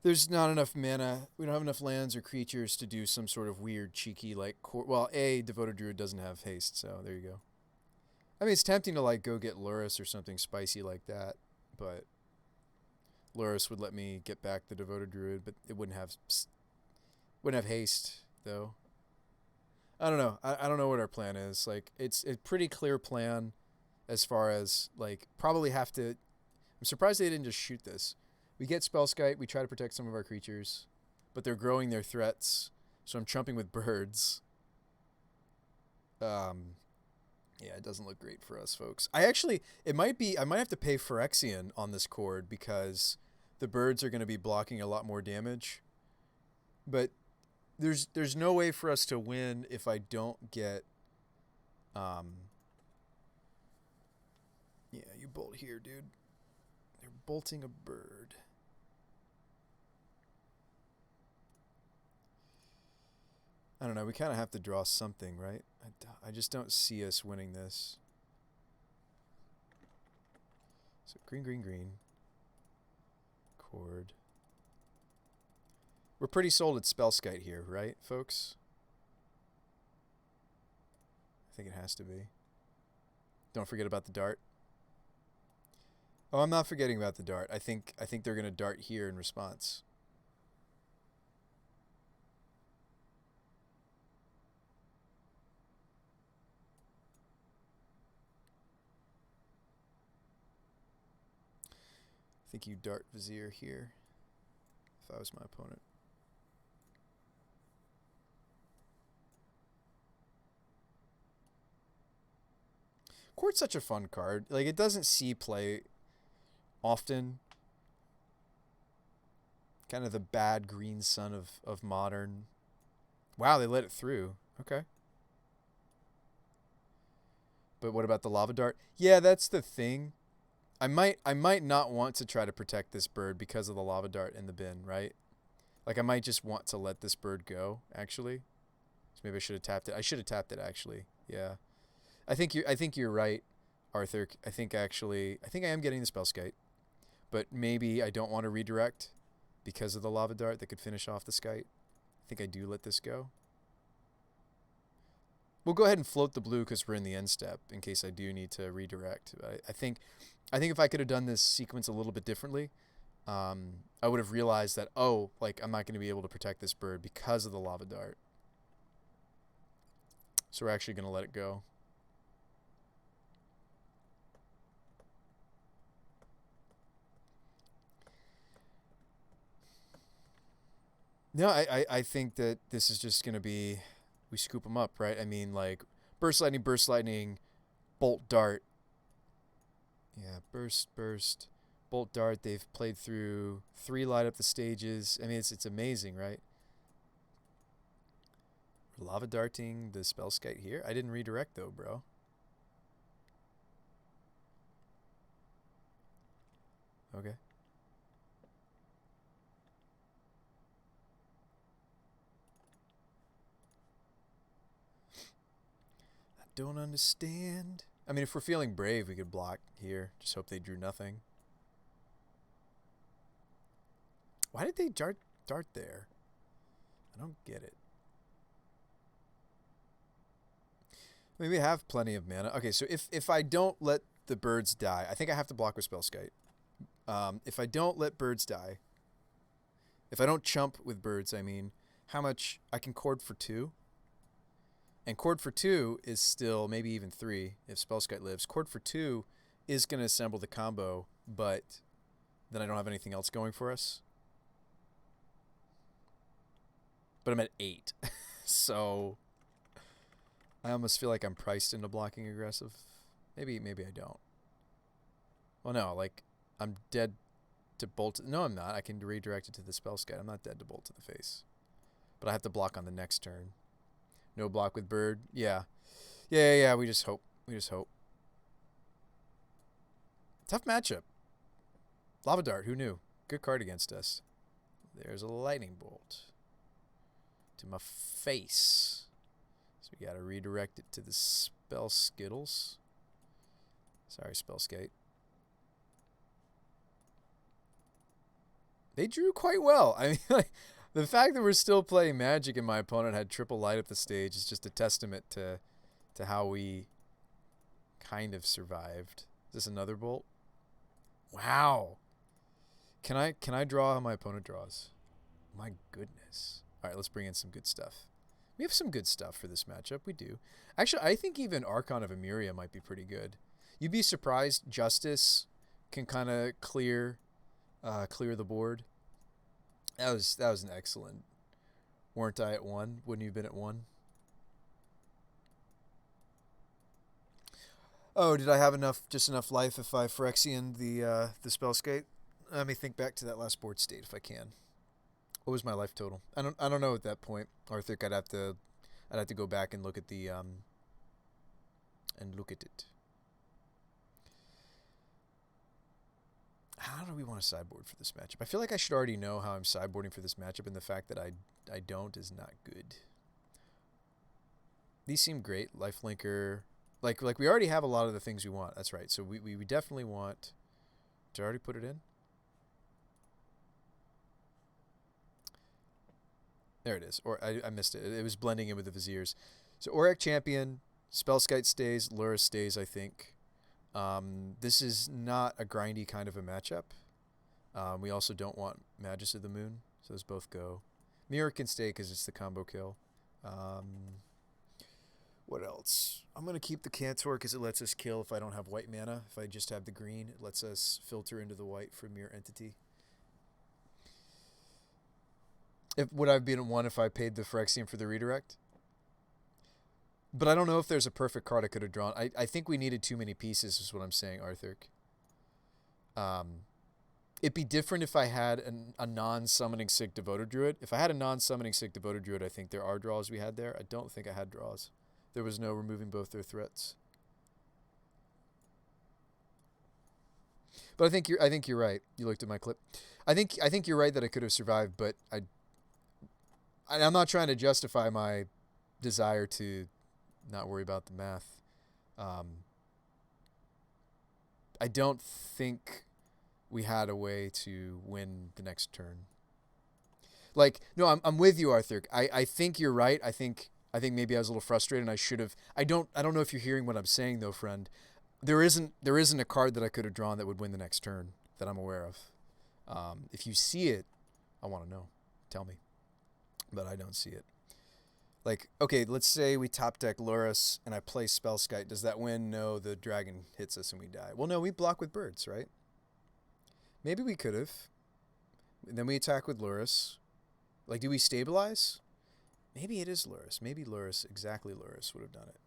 There's not enough mana. We don't have enough lands or creatures to do some sort of weird, cheeky, like... Well, Devoted Druid doesn't have haste, so there you go. I mean, it's tempting to, like, go get Lurrus or something spicy like that, but... Lurrus would let me get back the Devoted Druid, but it wouldn't have haste, though. I don't know. I don't know what our plan is. Like, it's a pretty clear plan as far as, like, probably have to... I'm surprised they didn't just shoot this. We get Spellskite, we try to protect some of our creatures, but they're growing their threats, so I'm trumping with birds. Yeah, it doesn't look great for us, folks. I might have to pay Phyrexian on this cord because the birds are going to be blocking a lot more damage. But there's no way for us to win if I don't get... Yeah, you bolt here, dude. They're bolting a bird. I don't know. We kind of have to draw something, right? I just don't see us winning this. So green. Cord. We're pretty sold at Spellskite here, right, folks? I think it has to be. Don't forget about the dart. Oh, I'm not forgetting about the dart. I think they're going to dart here in response. I think you dart Vizier here, if I was my opponent. Cord's such a fun card. Like, it doesn't see play often. Kind of the bad green son of Modern. Wow, they let it through. Okay. But what about the Lava Dart? Yeah, that's the thing. I might not want to try to protect this bird because of the lava dart in the bin, right? Like I might just want to let this bird go, actually. So maybe I should have tapped it. I should have tapped it actually. Yeah. I think you're right, Arthur. I think I am getting the spell skite, but maybe I don't want to redirect because of the lava dart that could finish off the skite. I think I do let this go. We'll go ahead and float the blue because we're in the end step in case I do need to redirect. I think if I could have done this sequence a little bit differently, I would have realized that, oh, like I'm not going to be able to protect this bird because of the lava dart. So we're actually going to let it go. No, I think that this is just going to be, we scoop them up, right? I mean, like, burst lightning, bolt dart. Yeah, burst, bolt dart. They've played through 3 light up the stages. I mean, it's amazing, right? Lava darting the spell skite here. I didn't redirect though, bro. Okay. I don't understand. I mean, if we're feeling brave, we could block here. Just hope they drew nothing. Why did they dart there? I don't get it. I mean, we have plenty of mana. Okay, so if I don't let the birds die, I think I have to block with Spellskite. If I don't let birds die, if I don't chump with birds, I mean, how much I can cord for 2? And cord for 2 is still maybe even 3 if Spellskite lives. Cord for 2 is going to assemble the combo, but then I don't have anything else going for us. But I'm at 8. So I almost feel like I'm priced into blocking aggressive. Maybe I don't. Well, no, like I'm dead to bolt. No, I'm not. I can redirect it to the Spellskite. I'm not dead to bolt to the face. But I have to block on the next turn. No block with bird. Yeah. Yeah. We just hope. Tough matchup. Lava Dart. Who knew? Good card against us. There's a lightning bolt to my face. So we got to redirect it to the Spell Skittles. Sorry, Spellskite. They drew quite well. I mean, like, the fact that we're still playing Magic and my opponent had triple light up the stage is just a testament to how we kind of survived. Is this another bolt? Wow. Can I draw how my opponent draws? My goodness. All right, let's bring in some good stuff. We have some good stuff for this matchup. We do. Actually, I think even Archon of Emeria might be pretty good. You'd be surprised Justice can kind of clear the board. That was an excellent. Weren't I at 1? Wouldn't you have been at 1? Oh, did I have just enough life if I Phyrexian the Spellskite? Let me think back to that last board state if I can. What was my life total? I don't know at that point. Arthur, I'd have to go back and look at it. How do we want to sideboard for this matchup? I feel like I should already know how I'm sideboarding for this matchup, and the fact that I don't is not good. These seem great. Lifelinker. Like we already have a lot of the things we want. That's right. So we definitely want to already put it in. There it is. Or I missed it. It was blending in with the Viziers. So Auric Champion, Spellskite stays, Lura stays, I think. This is not a grindy kind of a matchup. We also don't want Magus of the Moon, so those both go. Mirror can stay because it's the combo kill. What else? I'm going to keep the Cantor because it lets us kill if I don't have white mana. If I just have the green, it lets us filter into the white for Mirror Entity. Would I have been at 1 if I paid the Phyrexian for the redirect? But I don't know if there's a perfect card I could have drawn. I think we needed too many pieces is what I'm saying, Arthur. It'd be different if I had a non-summoning Sig Devoted Druid. If I had a non-summoning Sig Devoted Druid, I think there are draws we had there. I don't think I had draws. There was no removing both their threats. But I think you're right. You looked at my clip. I think you're right that I could have survived, but I'm not trying to justify my desire to not worry about the math. Um, I don't think we had a way to win the next turn. Like, no, I'm with you, Arthur. I think you're right. I think maybe I was a little frustrated and I should have I don't know if you're hearing what I'm saying though, friend. There isn't a card that I could have drawn that would win the next turn that I'm aware of. If you see it, I want to know. Tell me. But I don't see it. Like, okay, let's say we top deck Loris and I play Spellskite. Does that win? No, the dragon hits us and we die. Well, no, we block with birds, right? Maybe we could have. Then we attack with Loris. Like, do we stabilize? Maybe it is Loris. Maybe Loris, exactly Loris, would have done it.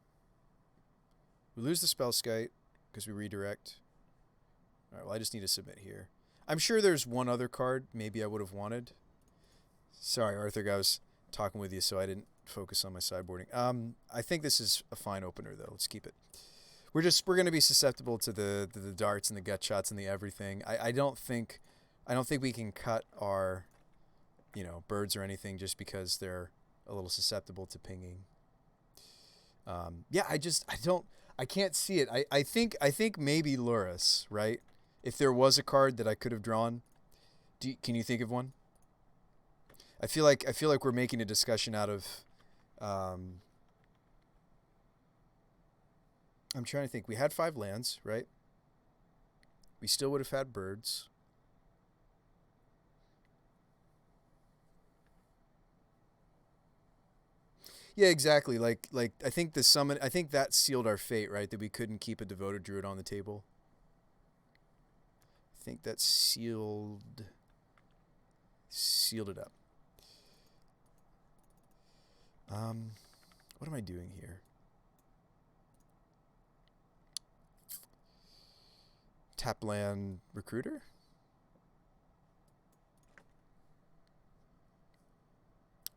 We lose the Spellskite because we redirect. All right, well, I just need to submit here. I'm sure there's one other card maybe I would have wanted. Sorry, Arthur, I was talking with you, so I didn't focus on my sideboarding. I think this is a fine opener, though. Let's keep it. We're going to be susceptible to the darts and the gut shots and the everything. I don't think we can cut our, birds or anything just because they're a little susceptible to pinging. Yeah, I can't see it. I think maybe Loris, right? If there was a card that I could have drawn, can you think of one? I feel like we're making a discussion out of. I'm trying to think. We had 5 lands, right? We still would have had birds. Yeah, exactly. Like I think the summon. I think that sealed our fate, right? That we couldn't keep a devoted druid on the table. I think that sealed it up. What am I doing here? Tapland Recruiter?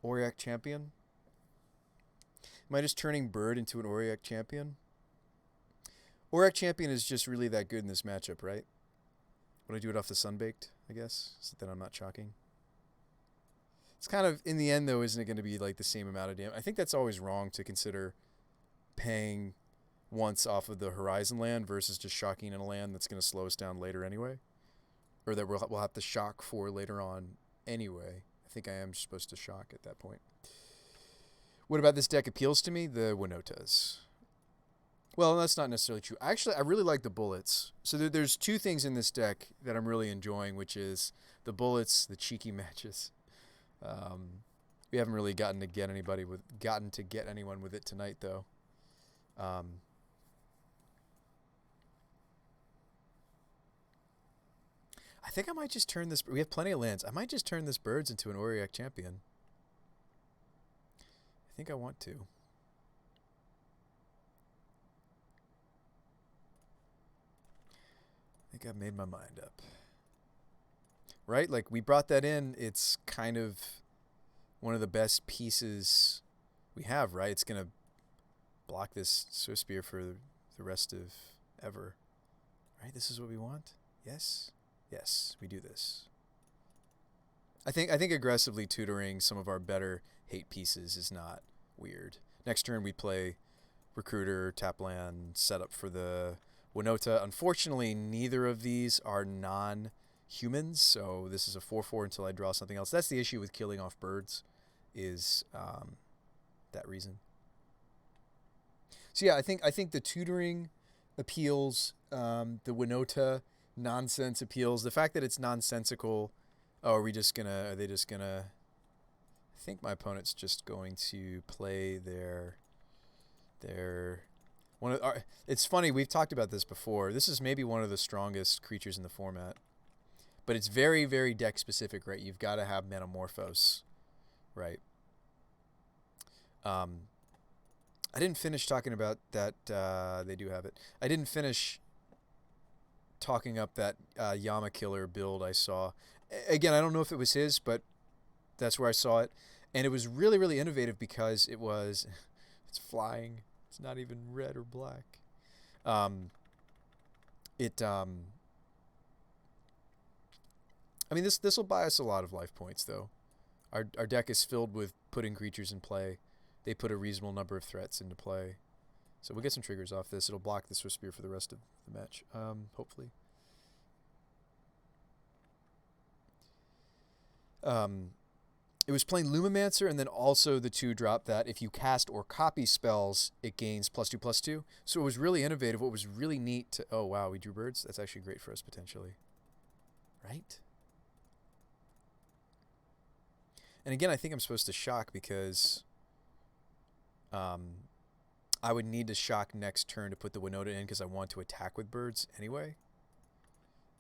Auriac Champion? Am I just turning Bird into an Auriac Champion? Auriac Champion is just really that good in this matchup, right? Would I do it off the Sunbaked, I guess? So that I'm not chalking. It's kind of, in the end, though, isn't it going to be like the same amount of damage? I think that's always wrong to consider paying once off of the Horizon land versus just shocking in a land that's going to slow us down later anyway. Or that we'll have to shock for later on anyway. I think I am supposed to shock at that point. What about this deck appeals to me? The Winotas. Well, that's not necessarily true. Actually, I really like the bullets. So there's 2 things in this deck that I'm really enjoying, which is the bullets, the cheeky matches. We haven't really gotten to get anyone with it tonight, though. I think I might just turn this. We have plenty of lands. I might just turn this birds into an Auriac Champion. I think I want to. I think I've made my mind up. Right? Like, we brought that in. It's kind of one of the best pieces we have, right? It's going to block this Swiftspear for the rest of ever. Right? This is what we want? Yes? Yes, we do this. I think aggressively tutoring some of our better hate pieces is not weird. Next turn we play Recruiter, tap land, set up for the Winota. Unfortunately, neither of these are non-humans, so this is a 4/4 until I draw something else. That's the issue with killing off birds, is that reason. So yeah, I think the tutoring appeals, the Winota nonsense appeals. The fact that it's nonsensical. Oh, are they just gonna? I think my opponent's just going to play their one of our. It's funny, we've talked about this before. This is maybe one of the strongest creatures in the format, but it's very, very deck specific, right? You've got to have Metamorphose, right? I didn't finish talking about that. They do have it. I didn't finish talking up that Yama Killer build I saw. Again, I don't know if it was his, but that's where I saw it. And it was really, really innovative because it's flying. It's not even red or black. I mean, this will buy us a lot of life points, though. Our deck is filled with putting creatures in play. They put a reasonable number of threats into play. So we'll get some triggers off this. It'll block the Swift Spear for the rest of the match, hopefully. It was playing Lumimancer, and then also the 2-drop that if you cast or copy spells, it gains +2/+2. So it was really innovative. What was really neat to... Oh, wow, we drew birds? That's actually great for us, potentially. Right? And again, I think I'm supposed to shock because I would need to shock next turn to put the Winota in because I want to attack with birds anyway.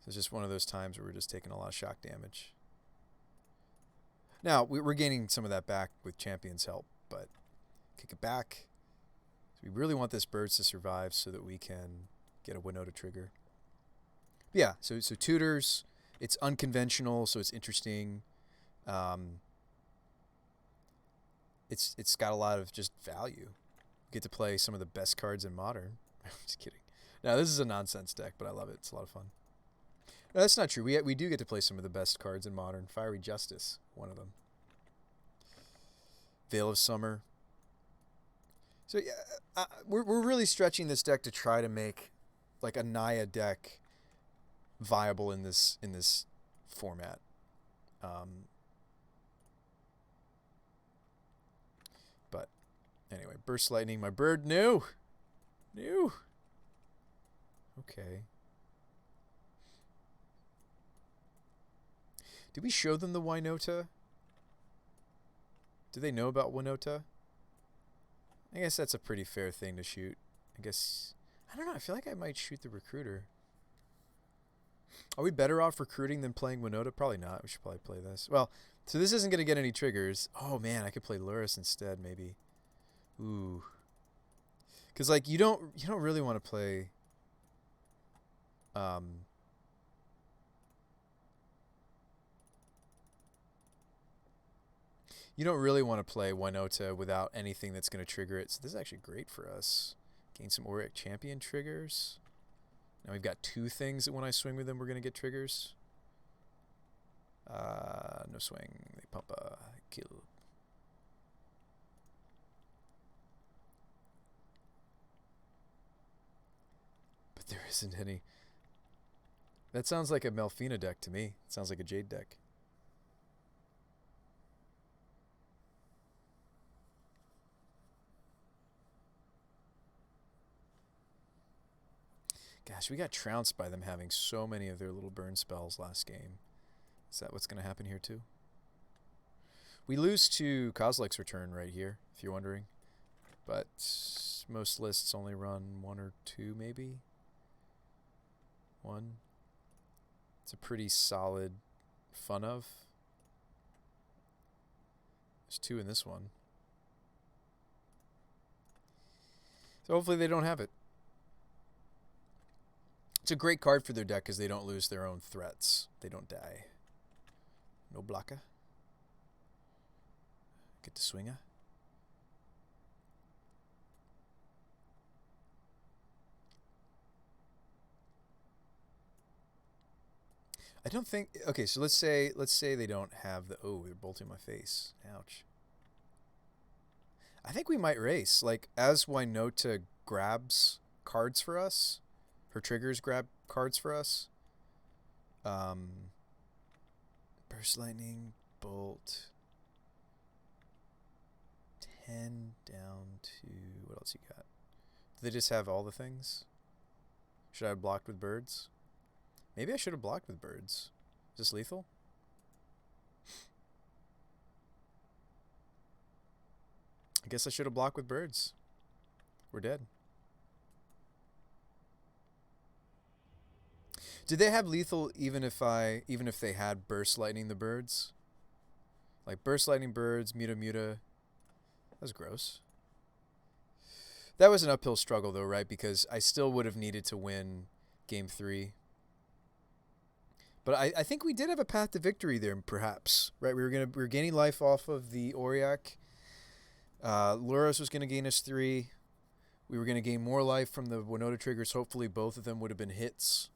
So it's just one of those times where we're just taking a lot of shock damage. Now, we're gaining some of that back with Champion's help, but kick it back. So we really want this birds to survive so that we can get a Winota trigger. But yeah, so tutors, it's unconventional, so it's interesting. It's got a lot of just value. You get to play some of the best cards in Modern. I'm just kidding. Now, this is a nonsense deck, but I love it. It's a lot of fun. No, that's not true. We do get to play some of the best cards in Modern. Fiery Justice, one of them. Veil of Summer. So yeah, we're really stretching this deck to try to make like a Naya deck viable in this format. But anyway, Burst Lightning. My bird new. Okay. Did we show them the Winota? Do they know about Winota? I guess that's a pretty fair thing to shoot. I guess... I don't know. I feel like I might shoot the Recruiter. Are we better off recruiting than playing Winota? Probably not. We should probably play this. Well, so this isn't going to get any triggers. Oh, man. I could play Luris instead, maybe. Ooh. Because, like, you don't really want to play... You don't really want to play Winota without anything that's going to trigger it. So this is actually great for us. Gain some Auric Champion triggers. Now we've got 2 things that when I swing with them, we're going to get triggers. No swing. They pump a kill. But there isn't any. That sounds like a Melfina deck to me. It sounds like a Jade deck. Gosh, we got trounced by them having so many of their little burn spells last game. Is that what's going to happen here too? We lose to Kozilek's Return right here, if you're wondering. But most lists only run 1 or 2, maybe. 1. It's a pretty solid fun of. There's 2 in this one. So hopefully they don't have it. It's a great card for their deck because they don't lose their own threats. They don't die. No blocker. Get the swinger. I don't think... Okay, so let's say they don't have the... Oh, they're bolting my face. Ouch. I think we might race. Like, as Winota grabs cards for us... Her triggers grab cards for us. Burst Lightning, Bolt. 10 down to... What else you got? Do they just have all the things? Should I have blocked with birds? Maybe I should have blocked with birds. Is this lethal? I guess I should have blocked with birds. We're dead. Did they have lethal even if they had Burst Lightning the birds? Like Burst Lightning birds, Muta Muta. That was gross. That was an uphill struggle though, right? Because I still would have needed to win game 3. But I think we did have a path to victory there, perhaps. Right? We were gaining life off of the Auric. Luris was gonna gain us 3. We were gonna gain more life from the Winota triggers. Hopefully both of them would have been hits.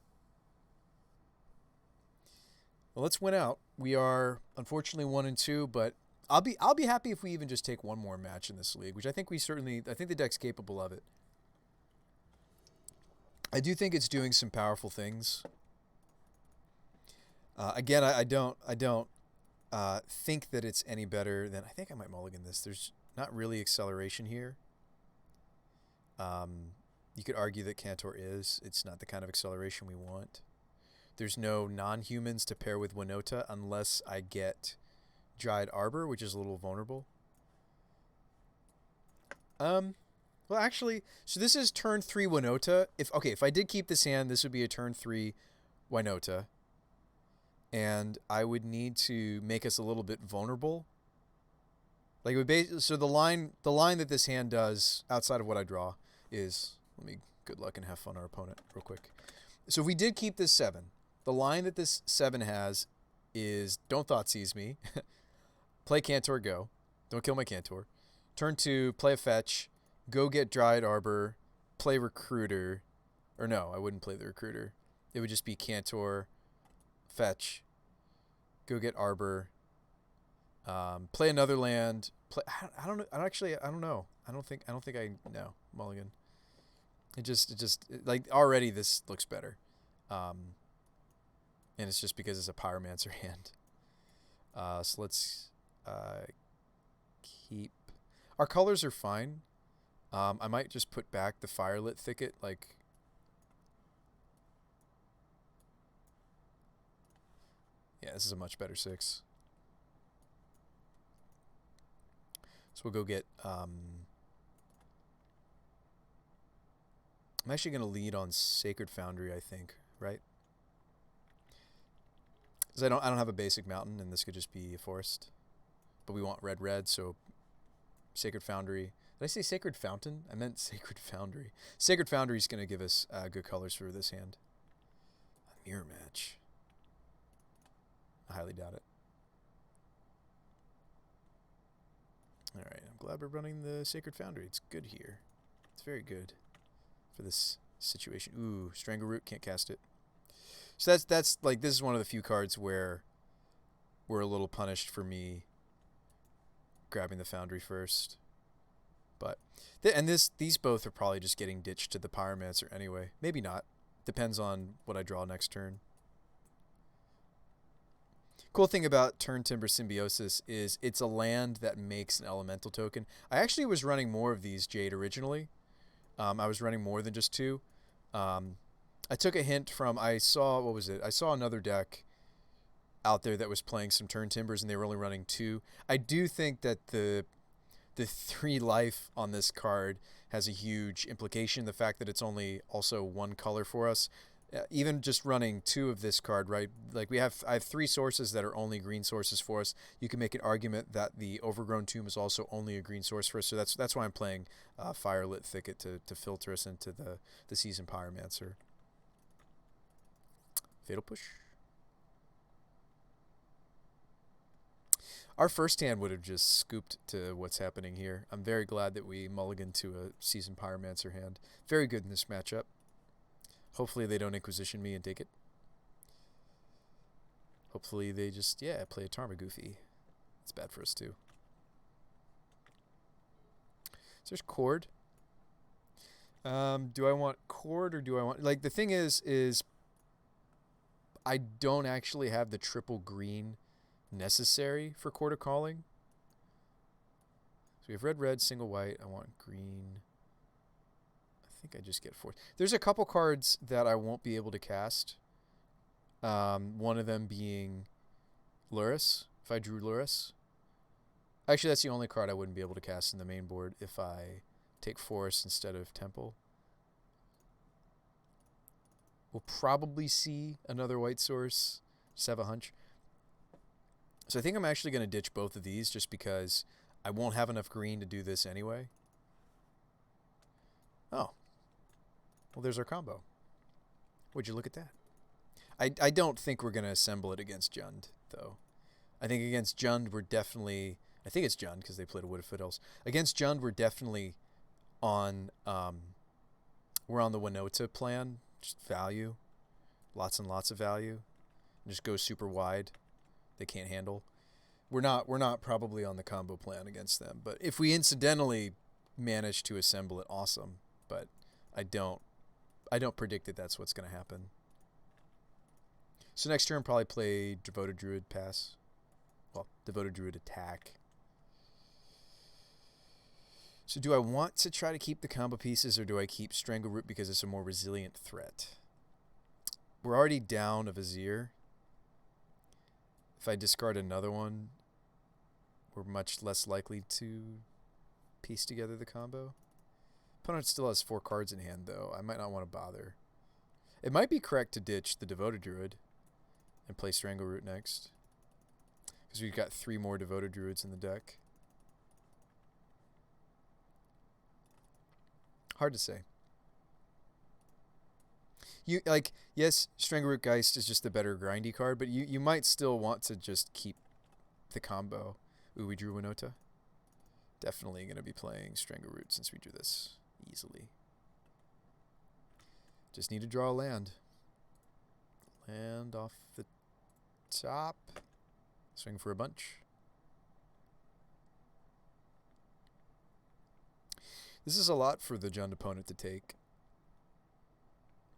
Well, let's win out. We are unfortunately 1-2, but I'll be happy if we even just take one more match in this league, which I think the deck's capable of it. I do think it's doing some powerful things. Again, I don't think that it's any better than. I think I might mulligan this. There's not really acceleration here. You could argue that Cantor is. It's not the kind of acceleration we want. There's no non-humans to pair with Winota unless I get Dryad Arbor, which is a little vulnerable. Well, actually, so this is turn 3 Winota. If I did keep this hand, this would be a turn 3 Winota. And I would need to make us a little bit vulnerable. Like it would so the line that this hand does outside of what I draw is, good luck and have fun our opponent real quick. So if we did keep this 7, the line that this 7 has is don't Thoughtseize me. Play Cantor, go. Don't kill my Cantor. Turn 2, play a fetch. Go get Dryad Arbor. Play Recruiter. Or no, I wouldn't play the Recruiter. It would just be Cantor, fetch. Go get Arbor. Play another land. I don't know. I don't know. I don't think I know. Mulligan. Like already this looks better. And it's just because it's a Pyromancer hand. So let's keep. Our colors are fine. I might just put back the Firelit Thicket. Like, yeah, this is a much better 6. So we'll go get. I'm actually going to lead on Sacred Foundry, I think, right? Because I don't have a basic mountain, and this could just be a forest. But we want red, so Sacred Foundry. Did I say Sacred Fountain? I meant Sacred Foundry. Sacred Foundry is going to give us good colors for this hand. A mirror match. I highly doubt it. Alright, I'm glad we're running the Sacred Foundry. It's good here. It's very good for this situation. Ooh, Strangleroot, can't cast it. So that's like, this is one of the few cards where we're a little punished for me grabbing the Foundry first. But, these both are probably just getting ditched to the Pyromancer anyway. Maybe not. Depends on what I draw next turn. Cool thing about Turn Timber Symbiosis is it's a land that makes an elemental token. I actually was running more of these, Jade, originally. I was running more than just 2. I took a hint from, I saw another deck out there that was playing some Turn Timbers, and they were only running 2. I do think that the 3 life on this card has a huge implication. The fact that it's only also 1 color for us. Even just running 2 of this card, right? Like I have 3 sources that are only green sources for us. You can make an argument that the Overgrown Tomb is also only a green source for us. So that's why I'm playing Firelit Thicket to filter us into the Seasoned Pyromancer. Fatal Push. Our first hand would have just scooped to what's happening here. I'm very glad that we mulliganed to a Seasoned Pyromancer hand. Very good in this matchup. Hopefully they don't Inquisition me and take it. Hopefully they just, play a Tarmogoofy. It's bad for us too. So there's Chord. Do I want Chord or do I want... Like, the thing is I don't actually have the triple green necessary for Chord of Calling. So we have red, single white. I want green. I think I just get 4. There's a couple cards that I won't be able to cast. One of them being Lurrus, if I drew Lurrus. Actually, that's the only card I wouldn't be able to cast in the main board if I take Forest instead of Temple. We'll probably see another white source. Just have a hunch. So I think I'm actually going to ditch both of these just because I won't have enough green to do this anyway. Oh. Well, there's our combo. Would you look at that? I don't think we're going to assemble it against Jund, though. I think against Jund, we're definitely... I think it's Jund, because they played a Wood of Foothills. Against Jund, we're definitely on... we're on the Winota plan. Just value. Lots and lots of value. Just go super wide. They can't handle. We're not probably on the combo plan against them, but if we incidentally manage to assemble it, awesome. But I don't predict that that's what's going to happen. So next turn probably play Devoted Druid pass. Well, Devoted Druid attack. So do I want to try to keep the combo pieces, or do I keep Strangleroot because it's a more resilient threat? We're already down a Vizier. If I discard another one, we're much less likely to piece together the combo. Opponent still has 4 cards in hand, though. I might not want to bother. It might be correct to ditch the Devoted Druid and play Strangleroot next, because we've got 3 more Devoted Druids in the deck. Hard to say. Yes, Strangleroot Geist is just the better grindy card, but you might still want to just keep the combo. Ooh, we drew Winota. Definitely going to be playing Strangleroot since we drew this easily. Just need to draw a land. Land off the top. Swing for a bunch. This is a lot for the Jund opponent to take.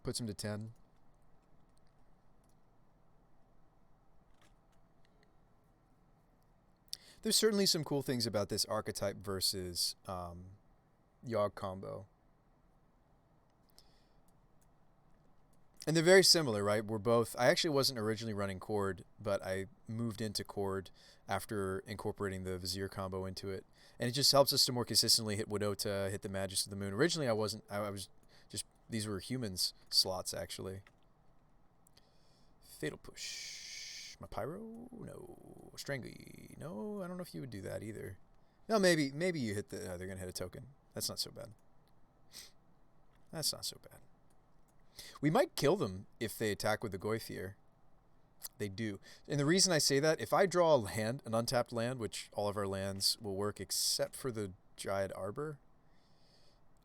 Puts him to 10. There's certainly some cool things about this archetype versus Yogg combo. And they're very similar, right? We're both... I actually wasn't originally running Chord, but I moved into Chord after incorporating the Vizier combo into it. And it just helps us to more consistently hit Winota, hit the Magus of the Moon. Originally, I wasn't... I was just... These were humans slots, actually. Fatal Push. My Pyro? No. Strangy? No, I don't know if you would do that either. No, maybe you hit the... they're going to hit a token. That's not so bad. That's not so bad. We might kill them if they attack with the Goyfier. They do. And the reason I say that, if I draw a land, an untapped land, which all of our lands will work except for the Dryad Arbor,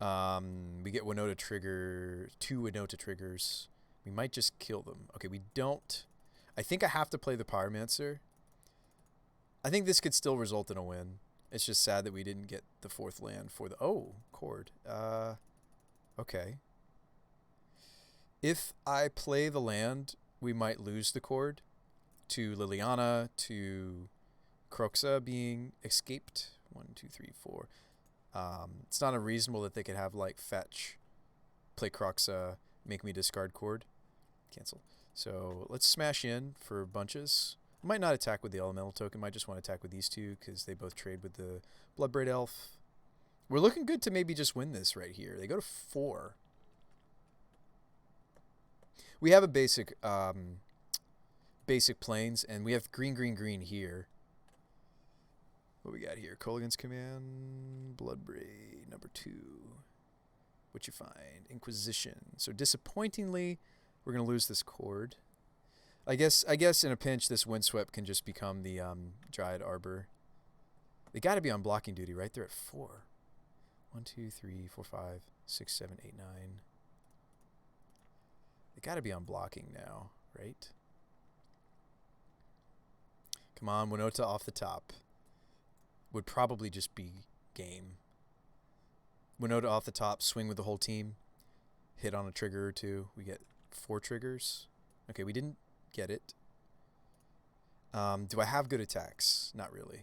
we get Winota trigger, 2 Winota triggers. We might just kill them. Okay, we don't. I think I have to play the Pyromancer. I think this could still result in a win. It's just sad that we didn't get the 4th land for the... Oh, Chord. Okay. If I play the land, we might lose the Chord to Liliana, to Kroxa being escaped. 1, 2, 3, 4. It's not unreasonable that they could have, like, fetch, play Kroxa, make me discard Chord. Cancel. So let's smash in for bunches. I might not attack with the Elemental token. Might just want to attack with these 2 because they both trade with the Bloodbraid Elf. We're looking good to maybe just win this right here. They go to 4. We have a basic planes, and we have green, green, green here. What we got here? Kolaghan's Command, Bloodbraid, number 2. What you find? Inquisition. So disappointingly, we're going to lose this Chord. I guess in a pinch, this Windswept can just become the Dryad Arbor. They got to be on blocking duty, right? They're at 4. 1, 2, 3, 4, 5, 6, 7, 8, 9. They got to be on blocking now, right? Come on, Winota off the top. Would probably just be game. Winota off the top, swing with the whole team. Hit on a trigger or 2. We get 4 triggers. Okay, we didn't get it. Do I have good attacks? Not really.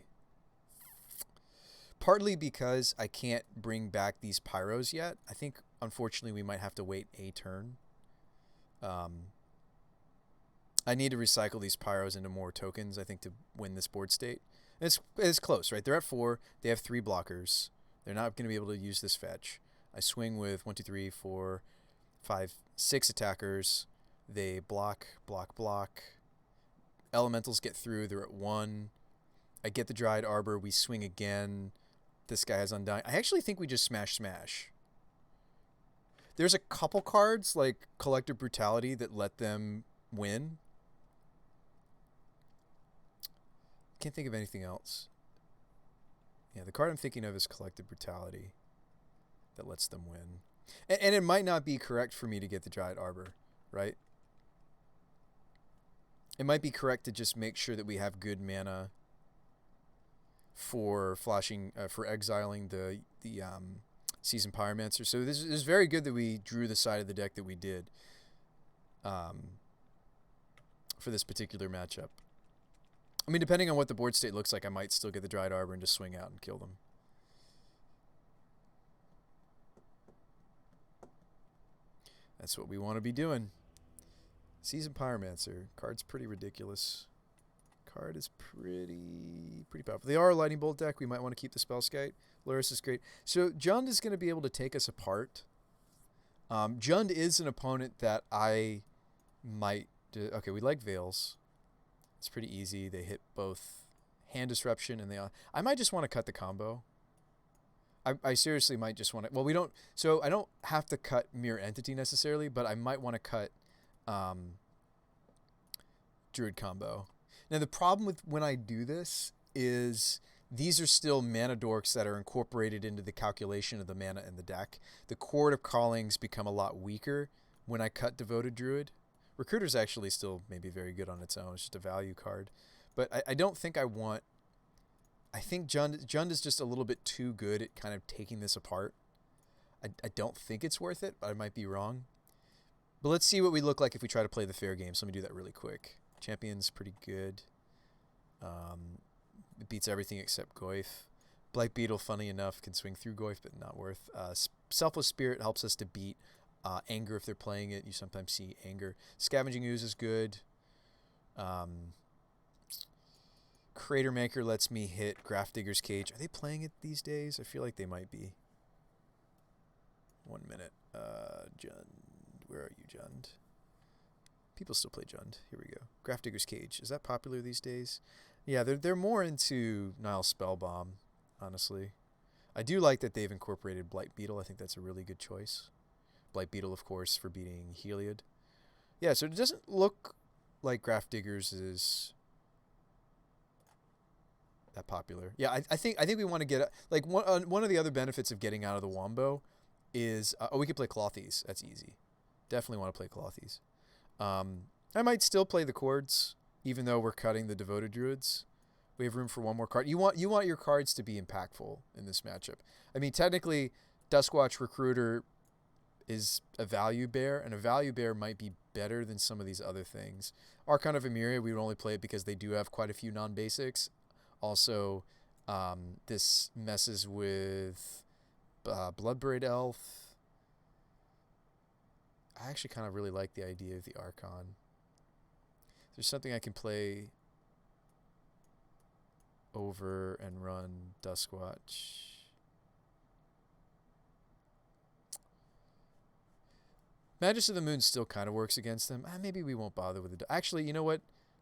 Partly because I can't bring back these Pyros yet. I think, unfortunately, we might have to wait a turn. I need to recycle these Pyros into more tokens, I think, to win this board state. And it's close, right? They're at 4. They have 3 blockers. They're not going to be able to use this fetch. I swing with 1, 2, 3, 4, 5, 6 attackers. They block, block, block. Elementals get through. They're at 1. I get the Dryad Arbor. We swing again. This guy has Undying. I actually think we just smash, smash. There's a couple cards, like Collective Brutality, that let them win. Can't think of anything else. Yeah, the card I'm thinking of is Collective Brutality that lets them win. And it might not be correct for me to get the Dryad Arbor, right? it might be correct to just make sure that we have good mana for flashing, for exiling the Seasoned Pyromancer. So this is very good that we drew the side of the deck that we did for this particular matchup. I mean, depending on what the board state looks like, I might still get the Dried Arbor and just swing out and kill them. That's what we want to be doing. Seasoned Pyromancer. Card's pretty ridiculous. Card is pretty powerful. They are a Lightning Bolt deck. We might want to keep the Spellskite. Luris is great. So Jund is going to be able to take us apart. Jund is an opponent that I might... Okay, we like Veils. It's pretty easy. They hit both Hand Disruption and they... I might just want to cut the combo. I seriously might just want to... Well, we don't... So I don't have to cut Mirror Entity necessarily, but I might want to cut Druid combo. Now, the problem with when I do this is these are still mana dorks that are incorporated into the calculation of the mana in the deck. The Chord of Callings become a lot weaker when I cut Devoted Druid. Recruiter's actually still maybe very good on its own. It's just a value card. But I don't think I want... I think Jund is just a little bit too good at kind of taking this apart. I don't think it's worth it, but I might be wrong. But let's see what we look like if we try to play the fair game. So let me do that really quick. Champion's pretty good. It beats everything except Goyf. Blight Beetle, funny enough, can swing through Goyf, but not worth. Selfless Spirit helps us to beat Anger if they're playing it. You sometimes see Anger. Scavenging Ooze is good. Crater Maker lets me hit Grafdigger's Cage. Are they playing it these days? I feel like they might be. 1 minute. Jund. Where are you, Jund? People still play Jund. Here we go. Grafdigger's Cage. Is that popular these days? Yeah, they're more into Nile Spellbomb, honestly. I do like that they've incorporated Blight Beetle. I think that's a really good choice. Blight Beetle, of course, for beating Heliod. Yeah, so it doesn't look like Grafdigger's is that popular. Yeah, I think we want to get like one of the other benefits of getting out of the Wombo is we could play Clothies. That's easy. Definitely want to play Clothies. I might still play the Chords, even though we're cutting the Devoted Druids. We have room for one more card. You want your cards to be impactful in this matchup. I mean, technically, Duskwatch Recruiter is a value bear, and a value bear might be better than some of these other things. Archon of Emeria, we would only play it because they do have quite a few non-basics. Also, this messes with Bloodbraid Elf. I actually kind of really like the idea of the Archon. There's something I can play over and run Duskwatch. Magus of the Moon still kind of works against them. Maybe we won't bother with it. Actually, you know what?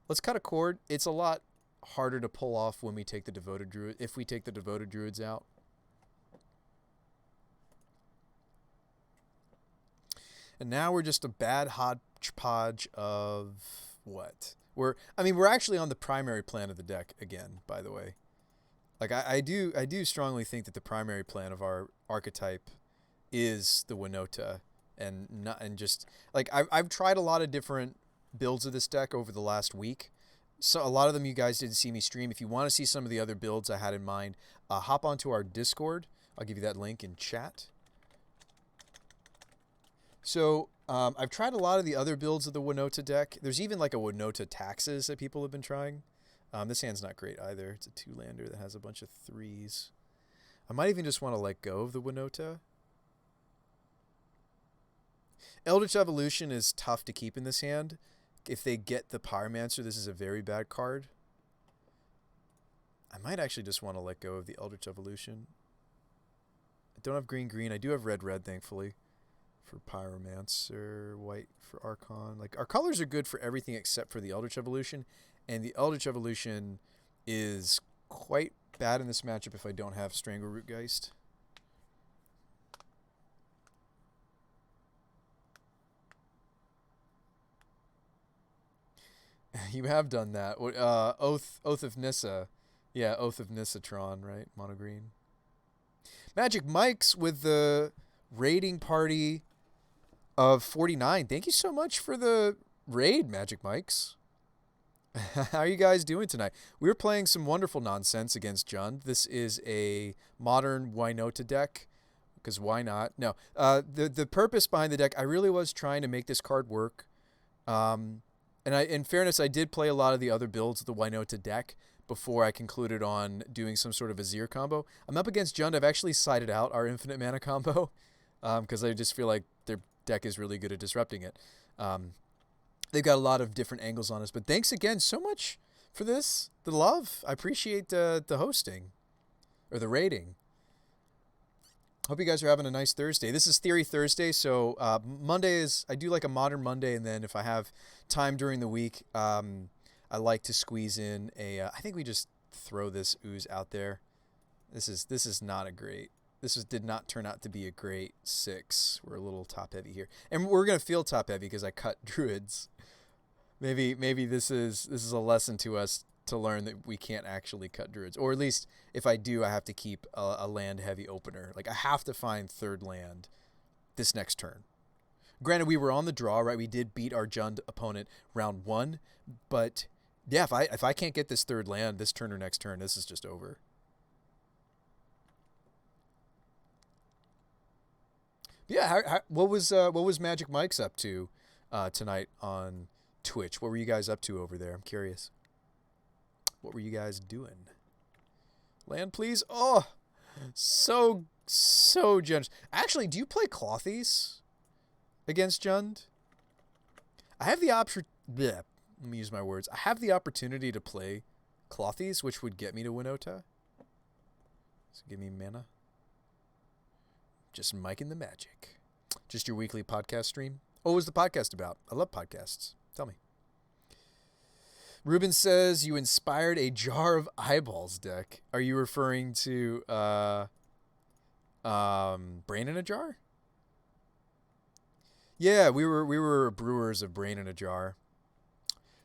Let's cut a Chord. It's a lot harder to pull off when we take the Devoted Druid, if we take the Devoted Druids out. And now we're just a bad hodgepodge of what? We're actually on the primary plan of the deck again, by the way. Like I do strongly think that the primary plan of our archetype is the Winota, and just like I've tried a lot of different builds of this deck over the last week. So a lot of them you guys didn't see me stream. If you want to see some of the other builds I had in mind, hop onto our Discord. I'll give you that link in chat. So I've tried a lot of the other builds of the Winota deck. There's even like a Winota Taxes that people have been trying. This hand's not great either. It's a 2-lander that has a bunch of 3s. I might even just want to let go of the Winota. Eldritch Evolution is tough to keep in this hand. If they get the Pyromancer, this is a very bad card. I might actually just want to let go of the Eldritch Evolution. I don't have green. I do have red, thankfully. For Pyromancer, white for Archon. Like, our colors are good for everything except for the Eldritch Evolution. And the Eldritch Evolution is quite bad in this matchup if I don't have Strangleroot Geist. You have done that. Oath of Nissa. Yeah, Oath of Nissatron, right? Mono green. Magic Mike's with the raiding party of 49. Thank you so much for the raid, Magic Mike's. How are you guys doing tonight? We're playing some wonderful nonsense against Jund. This is a modern Winota deck, because why not? No, the purpose behind the deck, I really was trying to make this card work. And in fairness, I did play a lot of the other builds of the Winota deck before I concluded on doing some sort of Azir combo. I'm up against Jund. I've actually sided out our infinite mana combo because I just feel like their deck is really good at disrupting it. They've got a lot of different angles on us. But thanks again so much for this. The love. I appreciate the hosting or the rating. Hope you guys are having a nice Thursday. This is Theory Thursday, so Monday is, I do like a modern Monday, and then if I have time during the week, I like to squeeze in I think we just throw this ooze out there. This is not a great, did not turn out to be a great 6. We're a little top heavy here. And we're going to feel top heavy because I cut druids. Maybe this is a lesson to us to learn that we can't actually cut druids, or at least if I do, I have to keep a land heavy opener. Like I have to find third land this next turn. Granted, we were on the draw, right? We did beat our Jund opponent round 1, but yeah, if I can't get this third land this turn or next turn, this is just over. Yeah, what was Magic Mike's up to tonight on Twitch? What were you guys up to over there? I'm curious. What were you guys doing? Land, please. Oh, so generous. Actually, do you play Clothies against Jund? I have the option. Let me use my words. I have the opportunity to play Clothies, which would get me to Winota. So give me mana. Just miking the magic. Just your weekly podcast stream. What was the podcast about? I love podcasts. Tell me. Ruben says you inspired a Jar of Eyeballs deck. Are you referring to Brain in a Jar? Yeah, we were brewers of Brain in a Jar.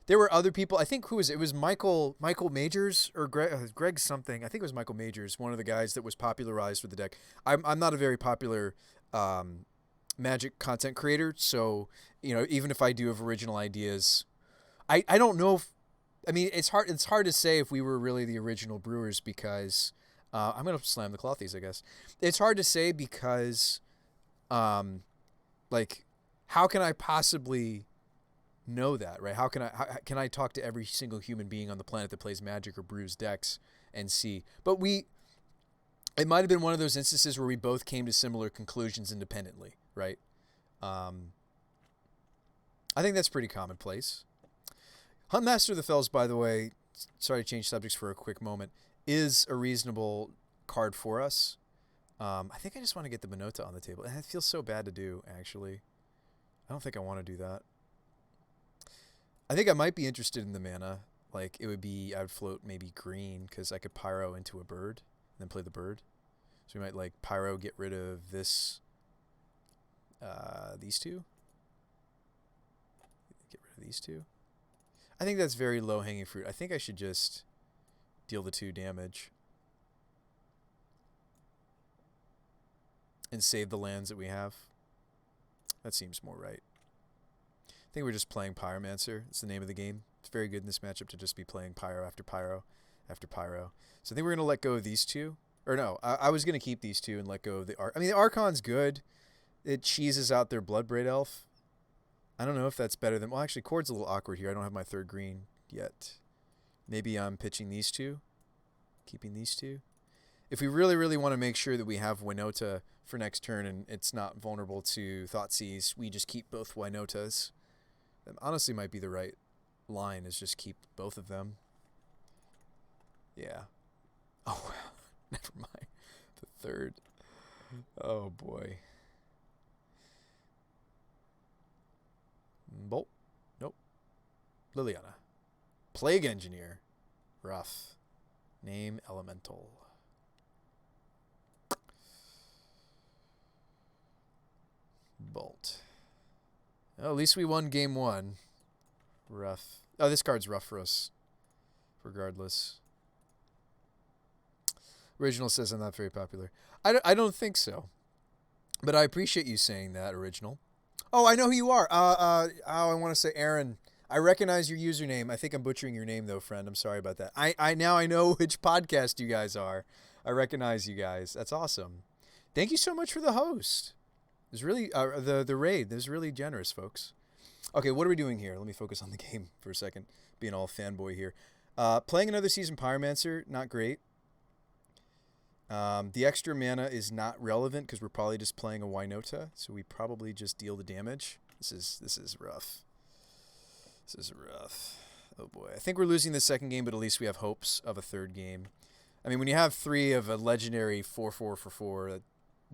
There were other people. I think who was it? It was Michael Majors or Greg something. I think it was Michael Majors, one of the guys that was popularized with the deck. I'm not a very popular Magic content creator, so even if I do have original ideas, I don't know if. I mean, it's hard to say if we were really the original brewers because I'm gonna slam the Clothies, I guess. It's hard to say because, like, how can I possibly know that, right? How can I talk to every single human being on the planet that plays Magic or brews decks and see? But it might have been one of those instances where we both came to similar conclusions independently, right? I think that's pretty commonplace. Huntmaster of the Fells, by the way, sorry to change subjects for a quick moment, is a reasonable card for us. I think I just want to get the Winota on the table. And it feels so bad to do, actually. I don't think I want to do that. I think I might be interested in the mana. Like, I would float maybe green, because I could Pyro into a bird, and then play the bird. So we might, like, Pyro, get rid of this, these two. Get rid of these two. I think that's very low-hanging fruit. I think I should just deal the 2 damage and save the lands that we have. That seems more right. I think we're just playing Pyromancer. It's the name of the game. It's very good in this matchup to just be playing Pyro after Pyro after Pyro. So I think we're going to let go of these 2. Or no, I was going to keep these 2 and let go of the Archon. I mean, the Archon's good. It cheeses out their Bloodbraid Elf. I don't know if that's better than... Well, actually, Chord's a little awkward here. I don't have my 3rd green yet. Maybe I'm pitching these 2. Keeping these 2. If we really, really want to make sure that we have Winota for next turn and it's not vulnerable to Thoughtseize, we just keep both Winotas. That honestly might be the right line, is just keep both of them. Yeah. Oh, wow. Never mind. The 3rd. Oh, boy. Bolt. Nope. Liliana. Plague Engineer. Rough. Name Elemental. Bolt. Well, at least we won game 1. Rough. Oh, this card's rough for us. Regardless. Original says I'm not very popular. I don't think so. But I appreciate you saying that, Original. Oh, I know who you are. I want to say Aaron. I recognize your username. I think I'm butchering your name though, friend. I'm sorry about that. I now I know which podcast you guys are. I recognize you guys. That's awesome. Thank you so much for the host. It's really the raid. This is really generous, folks. Okay, what are we doing here? Let me focus on the game for a second. Being all fanboy here. Playing another season Pyromancer, not great. The extra mana is not relevant because we're probably just playing a Winota, so we probably just deal the damage. This is rough. This is rough. Oh boy. I think we're losing the second game, but at least we have hopes of a third game. I mean, when you have 3 of a legendary 4/4 for 4, that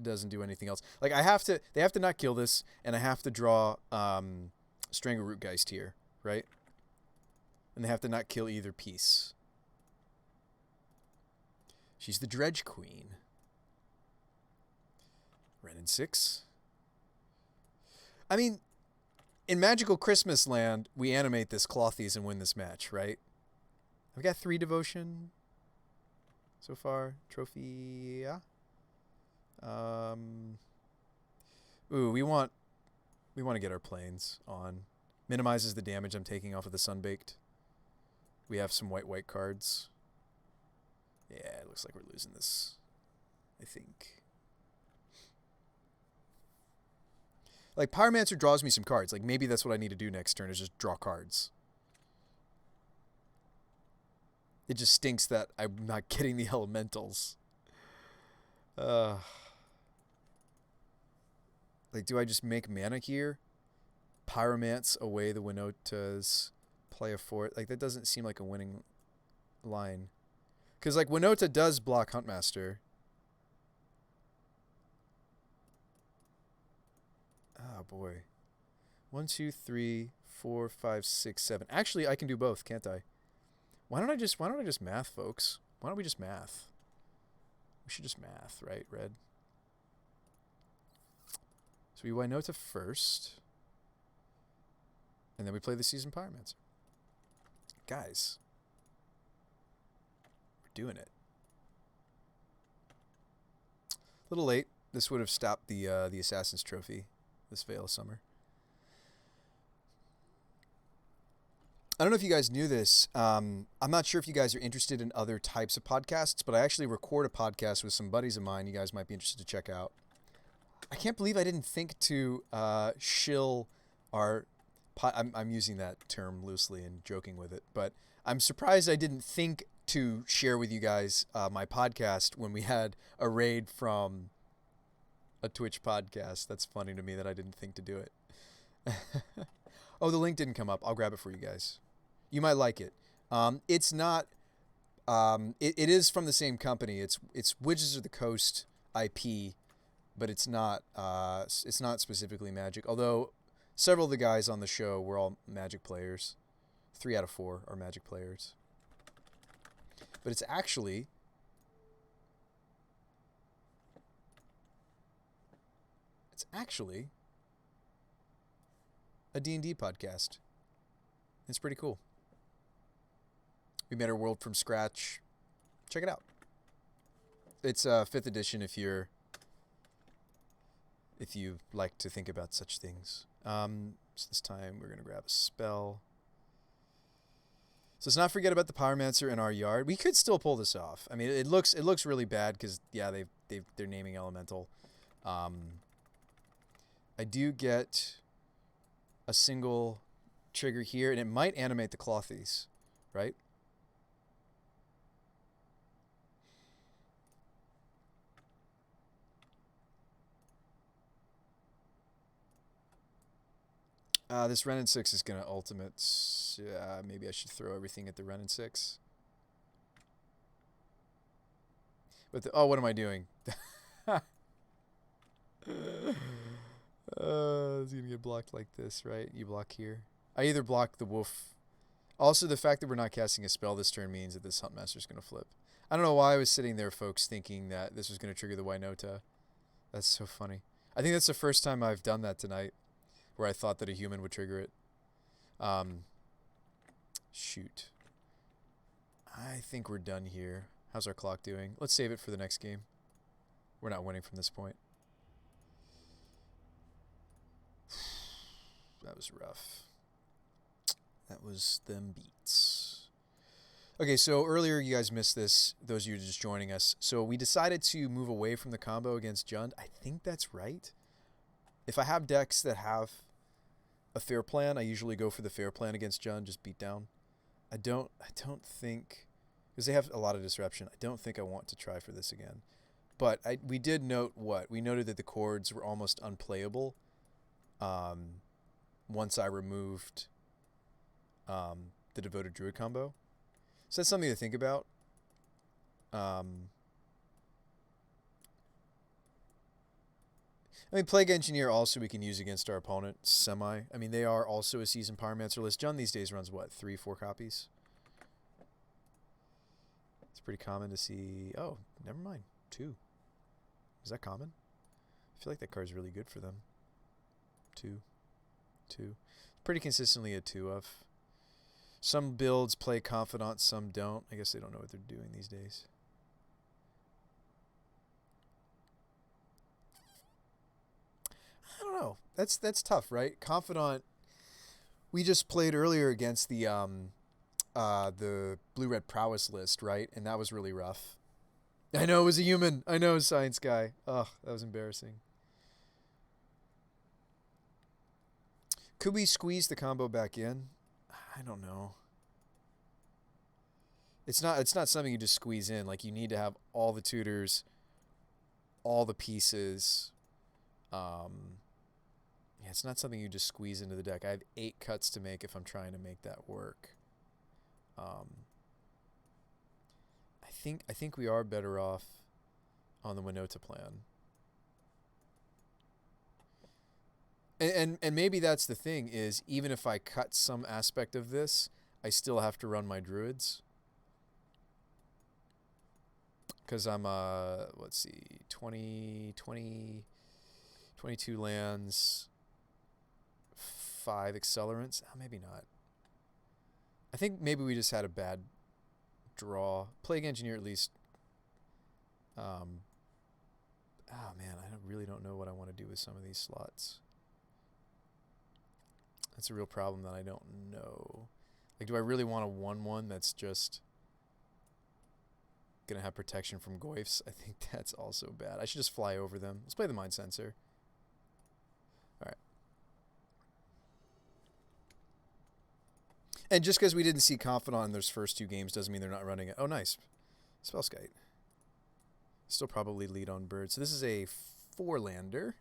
doesn't do anything else. Like they have to not kill this, and I have to draw Strangle Rootgeist here, right? And they have to not kill either piece. She's the Dredge Queen. Ren and 6. I mean, in Magical Christmas Land, we animate this Clothies and win this match, right? I've got 3 devotion so far. Trophy, yeah. Ooh, we want to get our planes on. Minimizes the damage I'm taking off of the Sunbaked. We have some white cards. Yeah, it looks like we're losing this, I think. Like, Pyromancer draws me some cards. Like, maybe that's what I need to do next turn is just draw cards. It just stinks that I'm not getting the elementals. Like, do I just make mana here? Pyromance away the Winotas, play a fort. Like, that doesn't seem like a winning line. Because, like, Winota does block Huntmaster. Oh, boy. 1, 2, 3, 4, 5, 6, 7. Actually, I can do both, can't I? Why don't I just math, folks? Why don't we just math? We should just math, right, Red? So we Winota first. And then we play the Season Pyromancer. Guys. We're doing it. A little late. This would have stopped the Assassin's Trophy this Veil of Summer. I don't know if you guys knew this. I'm not sure if you guys are interested in other types of podcasts, but I actually record a podcast with some buddies of mine you guys might be interested to check out. I can't believe I didn't think to shill our... I'm using that term loosely and joking with it, but I'm surprised I didn't think to share with you guys my podcast when we had a raid from a Twitch podcast. That's funny to me that I didn't think to do it. Oh, the link didn't come up. I'll grab it for you guys. You might like it. It's not... It is from the same company. It's Wizards of the Coast IP, but it's not specifically Magic. Although several of the guys on the show were all Magic players. 3 out of 4 are Magic players. But it's actually a D&D podcast. It's pretty cool. We made our world from scratch. Check it out. It's 5th edition if you like to think about such things. So this time we're going to grab a spell. So let's not forget about the Pyromancer in our yard. We could still pull this off. I mean, it looks really bad because yeah, they're naming elemental. I do get a single trigger here, and it might animate the Clothies, right? This Ren and 6 is going to ultimate. Maybe I should throw everything at the Ren and 6. But oh, what am I doing? It's going to get blocked like this, right? You block here. I either block the wolf. Also, the fact that we're not casting a spell this turn means that this Huntmaster is going to flip. I don't know why I was sitting there, folks, thinking that this was going to trigger the Winota. That's so funny. I think that's the first time I've done that tonight, where I thought that a human would trigger it. Shoot. I think we're done here. How's our clock doing? Let's save it for the next game. We're not winning from this point. That was rough. That was them beats. Okay, so earlier you guys missed this, those of you just joining us. So we decided to move away from the combo against Jund. I think that's right. If I have decks that have a fair plan, I usually go for the fair plan against Jund, just beat down. I don't think, because they have a lot of disruption, I don't think I want to try for this again. But we did note what? We noted that the chords were almost unplayable once I removed the Devoted Druid combo. So that's something to think about. I mean, Plague Engineer also we can use against our opponent, semi. I mean, they are also a seasoned Pyromancer list. Jund these days runs, what, 3, 4 copies? It's pretty common to see... Oh, never mind. 2. Is that common? I feel like that card's really good for them. 2. Pretty consistently a 2 of. Some builds play Confidant, some don't. I guess they don't know what they're doing these days. I don't know. That's tough, right? Confidant. We just played earlier against the blue-red prowess list, right? And that was really rough. I know it was a human. I know, science guy. Ugh, that was embarrassing. Could we squeeze the combo back in? I don't know. It's not something you just squeeze in. Like, you need to have all the tutors, all the pieces. Yeah, it's not something you just squeeze into the deck. I have 8 cuts to make if I'm trying to make that work. I think we are better off on the Winota plan. And maybe that's the thing, is even if I cut some aspect of this, I still have to run my druids. Because I'm, let's see, 22 lands, 5 accelerants. Oh, maybe not. I think maybe we just had a bad draw. Plague Engineer at least. Oh, man, I really don't know what I want to do with some of these slots. That's a real problem that I don't know. Like, do I really want a 1/1 that's just going to have protection from Goyfs? I think that's also bad. I should just fly over them. Let's play the Mind Sensor. All right. And just because we didn't see Confidant in those first 2 games doesn't mean they're not running it. Oh, nice. Spellskite. Still probably lead on bird. So this is a 4-lander.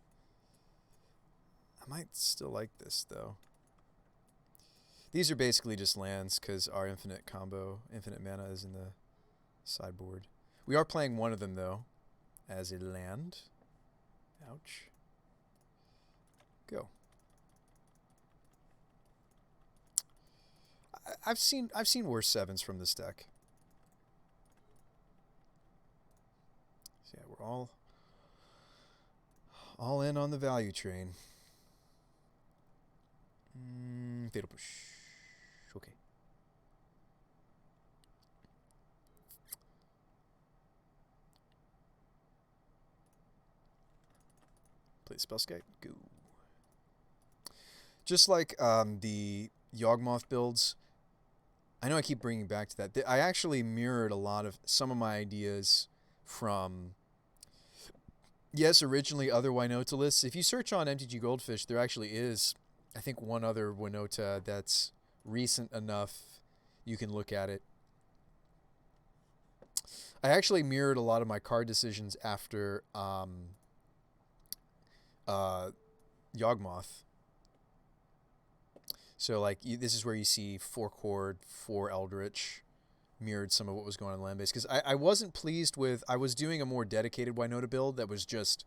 I might still like this, though. These are basically just lands because our infinite mana is in the sideboard. We are playing one of them, though, as a land. Ouch. Go. I've seen worse 7s from this deck. So yeah, we're all in on the value train. Fatal push. Okay. Play Spellskite. Go. Just like the Yawgmoth builds, I know I keep bringing back to that. I actually mirrored a lot of some of my ideas from, yes, originally other Winota lists. If you search on MTG Goldfish, there actually is, I think, one other Winota that's recent enough you can look at it. I actually mirrored a lot of my card decisions after Yawgmoth. So, like, this is where you see 4 Chord, 4 Eldritch, mirrored some of what was going on in land base. Because I wasn't pleased with, I was doing a more dedicated Winota build that was just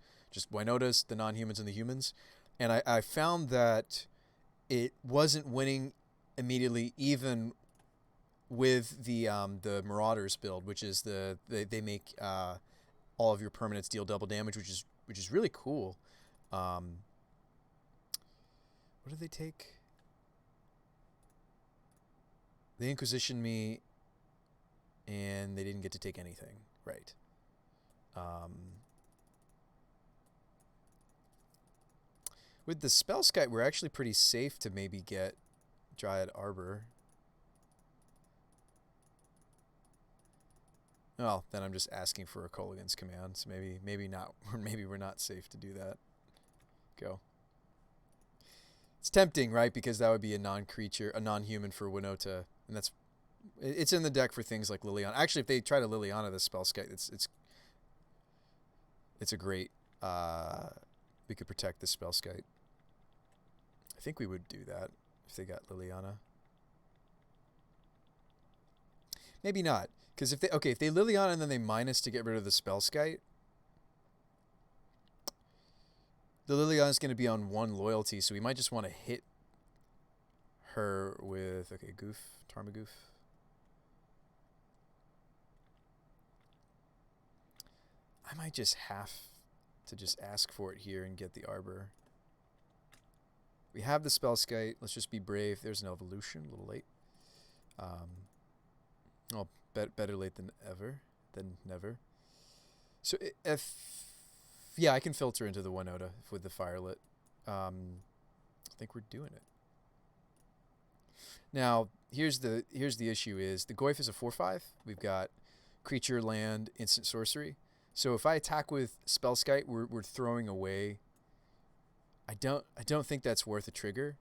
Winotas, the non-humans, and the humans. And I found that it wasn't winning immediately, even with the Marauders build, which is they make all of your permanents deal double damage, which is really cool. What did they take? They Inquisitioned me, and they didn't get to take anything, right? With the Spellskite, we're actually pretty safe to maybe get Dryad Arbor. Well, then I'm just asking for a Kolaghan's command. So maybe not. Maybe we're not safe to do that. Go. It's tempting, right? Because that would be a non-creature, a non-human for Winota, and it's in the deck for things like Liliana. Actually, if they try to Liliana the Spellskite, it's a great. We could protect the Spellskite. I think we would do that if they got Liliana. Maybe not, because if they Liliana and then they minus to get rid of the Spellskite, the Liliana is going to be on 1 loyalty, so we might just want to hit her with Tarmogoyf. I might just have to just ask for it here and get the Arbor. We have the Spellskite. Let's just be brave. There's an evolution, a little late. Well, better late than never. So yeah, I can filter into the Winota with the Firelit. I think we're doing it. Now, here's the issue is the Goyf is a 4/5. We've got creature, land, instant sorcery. So if I attack with Spellskite, we're throwing away. I don't think that's worth a trigger.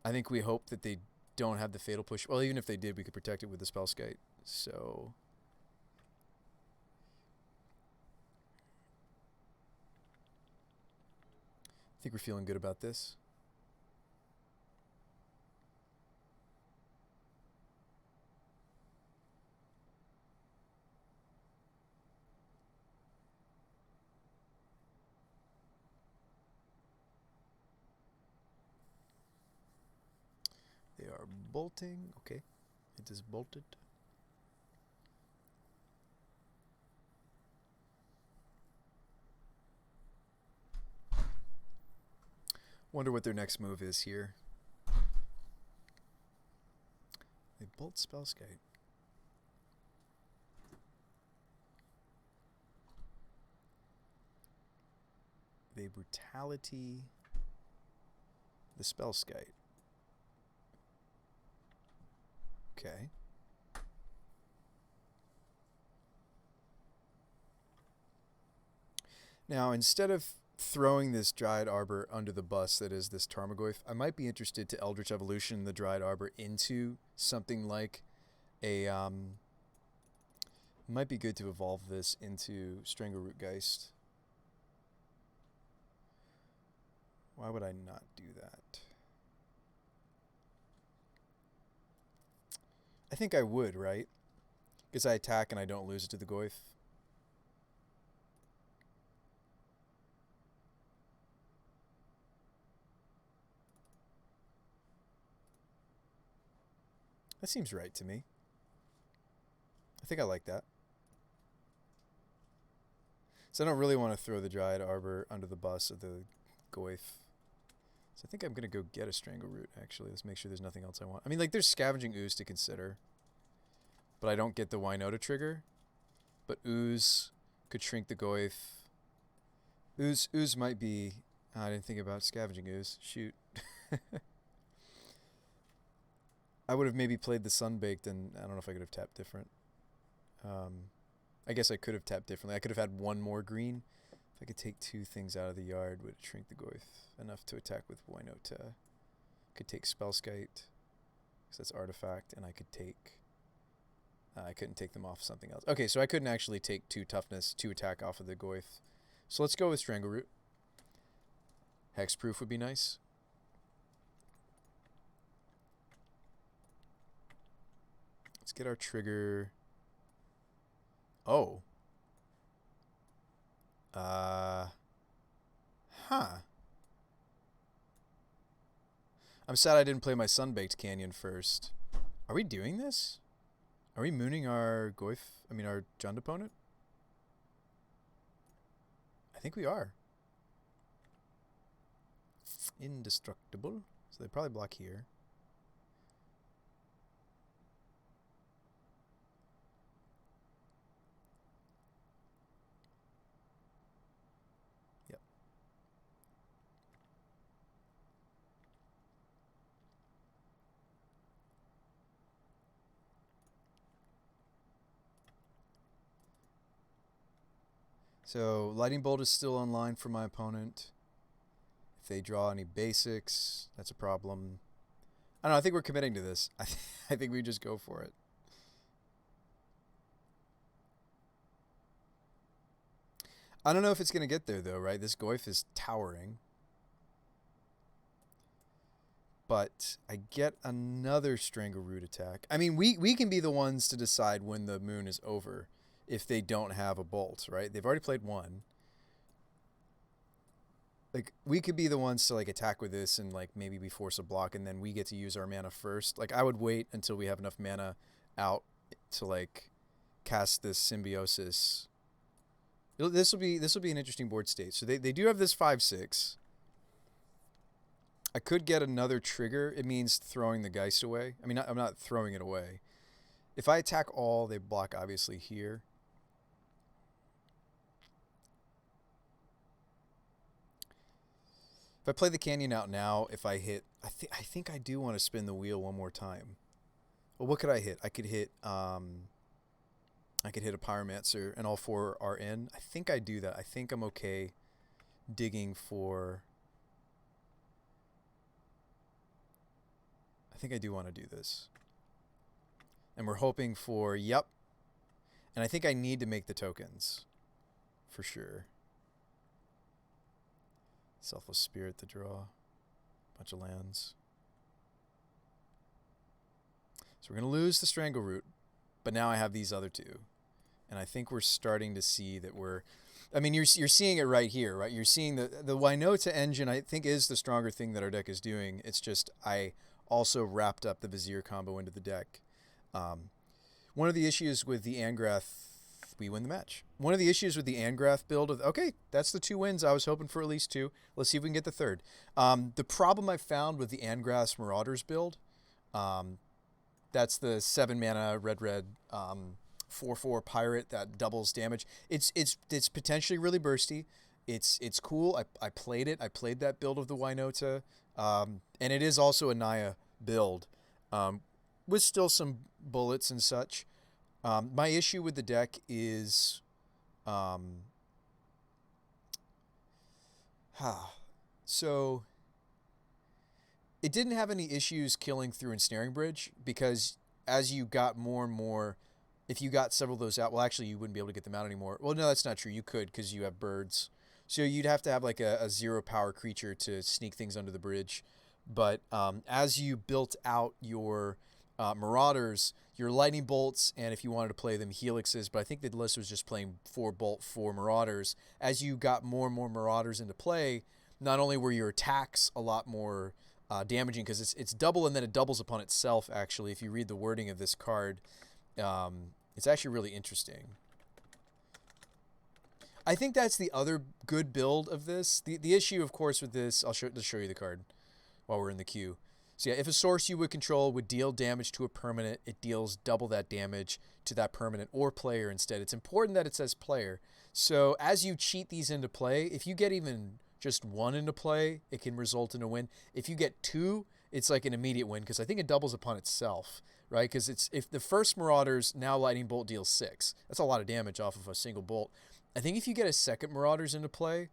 I think we hope that they don't have the Fatal Push. Well, even if they did, we could protect it with the Spellskite. So I think we're feeling good about this. They are bolting. Okay. It is bolted. Wonder what their next move is here. They bolt Spellskite. They brutality the Spellskite. Okay. Now, instead of throwing this Dryad Arbor under the bus that is this Tarmogoyf, I might be interested to Eldritch Evolution the Dryad Arbor into something like a... might be good to evolve this into Strangleroot Geist. Why would I not do that? I think I would, right? Because I attack and I don't lose it to the Goyf. That seems right to me. I think I like that. So I don't really want to throw the Dryad Arbor under the bus of the Goyf. So I think I'm going to go get a Strangleroot, actually. Let's make sure there's nothing else I want. I mean, like, there's Scavenging Ooze to consider. But I don't get the Winota trigger. But Ooze could shrink the Goyf. Ooze might be... I didn't think about Scavenging Ooze. Shoot. I would have maybe played the Sunbaked, and I don't know if I could have tapped different. I guess I could have tapped differently. I could have had 1 more green. If I could take 2 things out of the yard, would it shrink the Goyf enough to attack with Winota? Could take Spellskite, because that's Artifact, and I could take... I couldn't take them off something else. Okay, so I couldn't actually take 2 toughness, 2 attack off of the Goyf. So let's go with Strangleroot. Hexproof would be nice. Let's get our trigger. Oh. I'm sad I didn't play my Sunbaked Canyon first. Are we doing this? Are we mooning our Goyf? I mean, our Jund opponent? I think we are. Indestructible. So they probably block here. Yep. So Lightning Bolt is still online for my opponent. If they draw any basics, that's a problem. I don't know, I think we're committing to this. I think we just go for it. I don't know if it's going to get there, though, right? This Goyf is towering. But I get another Strangleroot attack. I mean, we can be the ones to decide when the moon is over if they don't have a bolt, right? They've already played one. Like, we could be the ones to, like, attack with this and, like, maybe we force a block and then we get to use our mana first. Like, I would wait until we have enough mana out to, like, cast this Symbiosis. This will be an interesting board state. So they do have this 5/6. I could get another trigger. It means throwing the Geist away. I mean, I'm not throwing it away. If I attack all, they block obviously here. If I play the Canyon out now, if I hit, I think I do want to spin the wheel one more time. Well, what could I hit? I could hit a Pyromancer, and all four are in. I think I do that. I think I'm okay digging for. I think I do want to do this. And we're hoping for, yep. And I think I need to make the tokens. For sure. Selfless Spirit to draw. Bunch of lands. So we're going to lose the Strangleroot. But now I have these other two. And I think we're starting to see that we're... I mean, you're seeing it right here, right? You're seeing the Winota engine, I think, is the stronger thing that our deck is doing. It's just I also wrapped up the Vizier combo into the deck. One of the issues with the Angrath, we win the match. One of the issues with the Angrath build of, okay, that's the 2 wins. I was hoping for at least 2. Let's see if we can get the third. The problem I found with the Angrath's Marauders build, that's the 7 mana red 4/4 pirate that doubles damage. It's potentially really bursty. It's cool. I played it. I played that build of the Winota. And it is also a Naya build with still some bullets and such. My issue with the deck is so it didn't have any issues killing through Ensnaring Bridge because as you got more and more, if you got several of those out, well, actually, you wouldn't be able to get them out anymore. Well, no, that's not true. You could because you have birds. So you'd have to have like a 0 power creature to sneak things under the bridge. But as you built out your Marauders, your Lightning Bolts, and if you wanted to play them, Helixes, but I think the list was just playing 4 Bolt, 4 Marauders. As you got more and more Marauders into play, not only were your attacks a lot more damaging, because it's double and then it doubles upon itself, actually, if you read the wording of this card. It's actually really interesting. I think that's the other good build of this. The issue, of course, with this, I'll show you the card while we're in the queue. So yeah, if a source you would control would deal damage to a permanent, it deals double that damage to that permanent or player instead. It's important that it says player. So as you cheat these into play, if you get even just 1 into play, it can result in a win. If you get 2, it's like an immediate win because I think it doubles upon itself, right? Because if the first Marauders, now Lightning Bolt deals 6. That's a lot of damage off of a single bolt. I think if you get a second Marauders into play,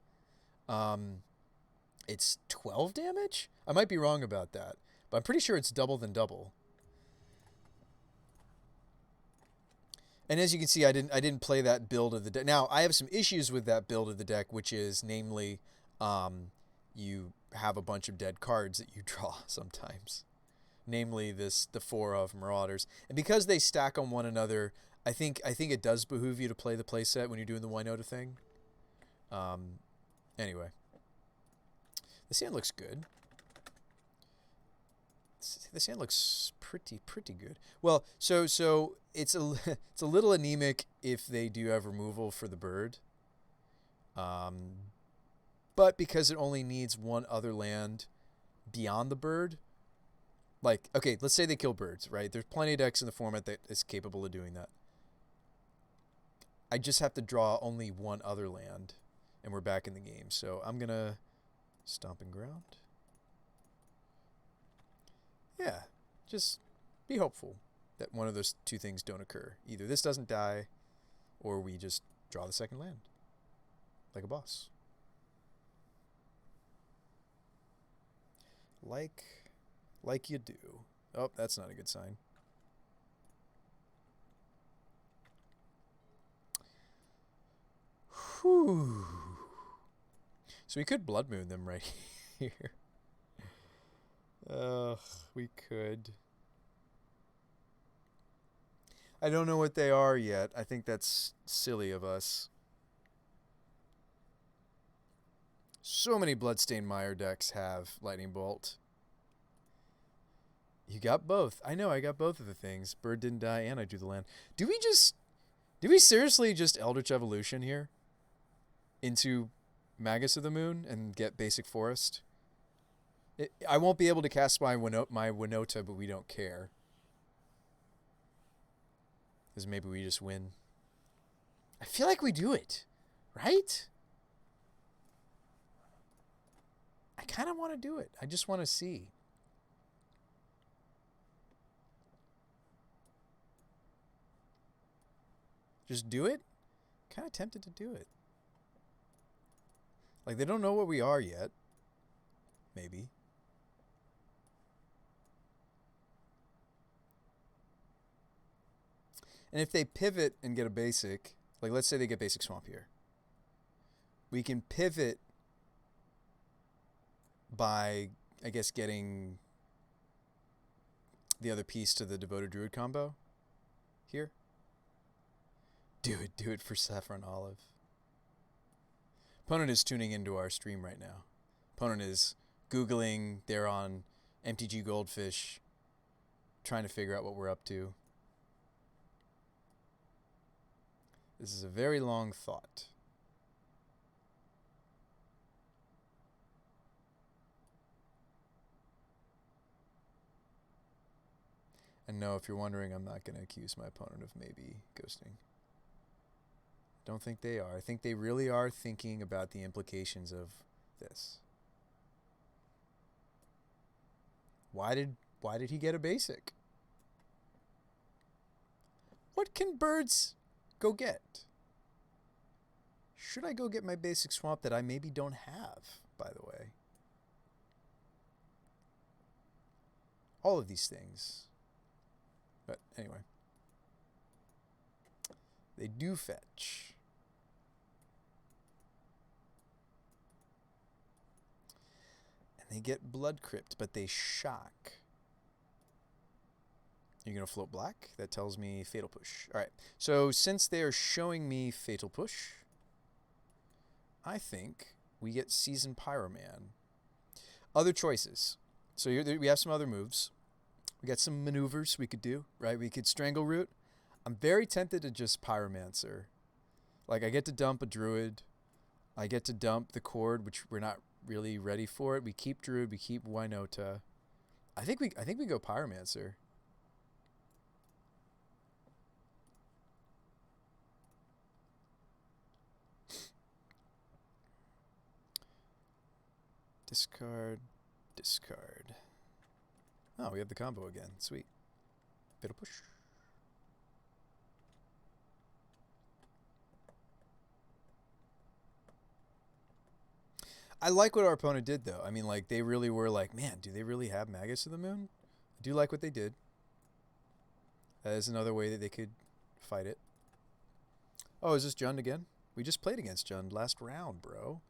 it's 12 damage? I might be wrong about that, but I'm pretty sure it's double than double. And as you can see, I didn't play that build of the deck. Now, I have some issues with that build of the deck, which is namely you have a bunch of dead cards that you draw sometimes. Namely the 4 of Marauders. And because they stack on one another, I think it does behoove you to play the playset when you're doing the Winota thing. Anyway. This hand looks good. This hand looks pretty good. Well, so it's a little anemic if they do have removal for the bird. But because it only needs 1 other land beyond the bird, like, okay, let's say they kill birds, right? There's plenty of decks in the format that is capable of doing that. I just have to draw only 1 other land, and we're back in the game. So I'm going to Stomping Ground. Yeah, just be hopeful that one of those 2 things don't occur. Either this doesn't die, or we just draw the second land. like a boss. Like you do. Oh, that's not a good sign. Whew. So we could Blood Moon them right here. Ugh, we could. I don't know what they are yet. I think that's silly of us. So many Bloodstained Mire decks have Lightning Bolt. You got both. I know, I got both of the things. Bird didn't die and I drew the land. Do we seriously just Eldritch Evolution here? Into Magus of the Moon and get basic forest? I won't be able to cast my Winota, but we don't care. Because maybe we just win. I feel like we do it. Right? I kind of want to do it. I just want to see. Just do it? Kind of tempted to do it. Like, they don't know what we are yet. Maybe. And if they pivot and get a basic, like let's say they get basic swamp here. We can pivot by, I guess, getting the other piece to the Devoted Druid combo here. Do it for Saffron Olive. Opponent is tuning into our stream right now. Opponent is Googling, they're on MTG Goldfish, trying to figure out what we're up to. This is a very long thought. And no, if you're wondering, I'm not going to accuse my opponent of maybe ghosting. Don't think they are. I think they really are thinking about the implications of this. Why did he get a basic? What can birds go get? Should I go get my basic swamp that I maybe don't have, by the way? All of these things. But anyway. They do fetch. And they get Blood Crypt, but they shock. You're going to float black? That tells me Fatal Push. All right. So since they're showing me Fatal Push, I think we get Seasoned Pyroman. Other choices. So we have some other moves. We got some maneuvers we could do, right? We could Strangle Root. I'm very tempted to just Pyromancer. Like, I get to dump a Druid. I get to dump the Cord, which we're not really ready for it. We keep Druid. We keep Winota. I think we go Pyromancer. Discard. Discard. Oh, we have the combo again. Sweet. Fatal Push. I like what our opponent did, though. I mean, like, they really were like, man, do they really have Magus of the Moon? I do like what they did. That is another way that they could fight it. Oh, is this Jund again? We just played against Jund last round, bro.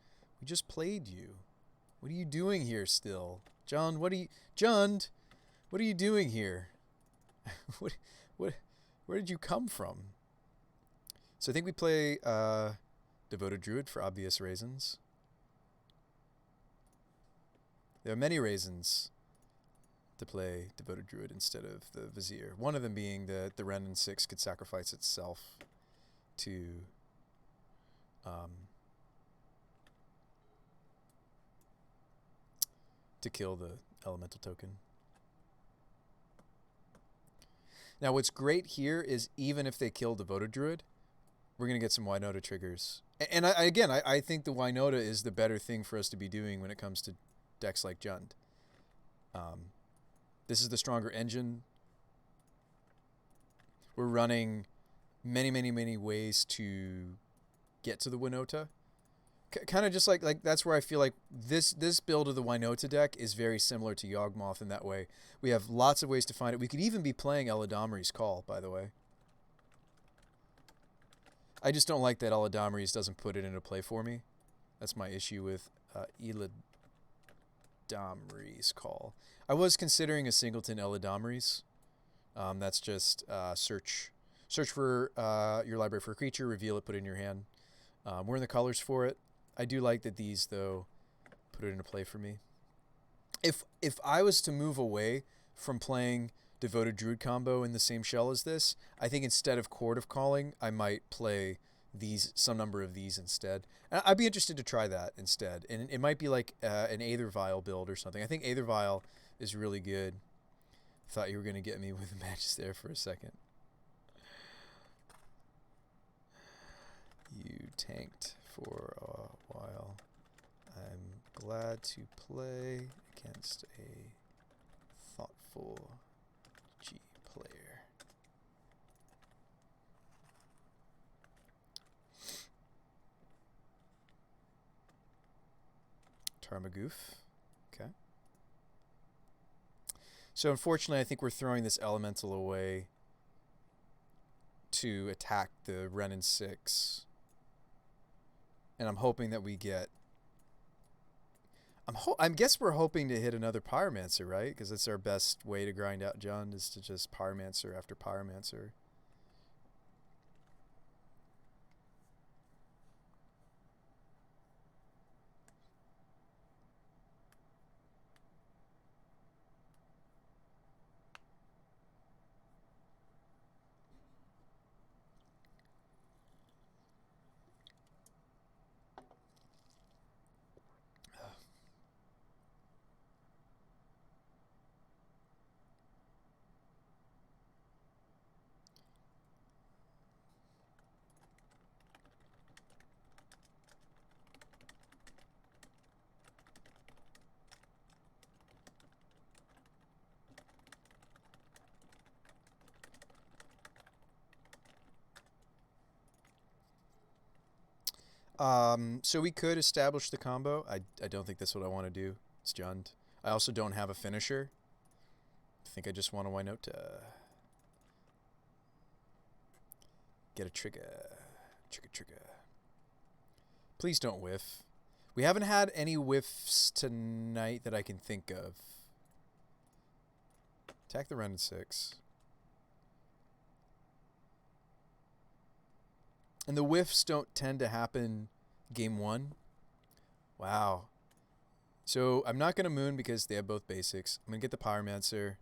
We just played you. What are you doing here still? Jund, what are you doing here? Where did you come from? So I think we play Devoted Druid for obvious reasons. There are many reasons to play Devoted Druid instead of the Vizier. One of them being that the Renin 6 could sacrifice itself to kill the elemental token. Now, what's great here is even if they kill Devoted Druid, we're going to get some Winota triggers. And I think the Winota is the better thing for us to be doing when it comes to decks like Jund. This is the stronger engine. We're running many ways to get to the Winota. Kind of just like that's where I feel like this build of the Winota deck is very similar to Yawgmoth in that way. We have lots of ways to find it. We could even be playing Eladamri's Call, by the way. I just don't like that Eladamri's doesn't put it into play for me. That's my issue with Eladamri's Call. I was considering a singleton Eladamri's. That's just search for your library for a creature, reveal it, put it in your hand. We're in the colors for it. I do like that these, though, put it into play for me. If I was to move away from playing Devoted Druid combo in the same shell as this, I think instead of Chord of Calling, I might play some number of these instead. And I'd be interested to try that instead. And it might be like an Aether Vial build or something. I think Aether Vial is really good. Thought you were going to get me with matches there for a second. You tanked for a while. I'm glad to play against a thoughtful G player. Tarmagoof. Okay. So unfortunately, I think we're throwing this elemental away to attack the Renin 6. And I'm hoping that we get... I guess we're hoping to hit another Pyromancer, right? Because that's our best way to grind out Jund, is to just Pyromancer after Pyromancer. So we could establish the combo. I don't think that's what I want to do. It's Jund. I also don't have a finisher. I think I just want to Winota. Get a trigger. Trigger. Please don't whiff. We haven't had any whiffs tonight that I can think of. Attack the Renin 6. And the whiffs don't tend to happen game 1. Wow. So I'm not going to Moon because they have both basics. I'm going to get the Pyromancer.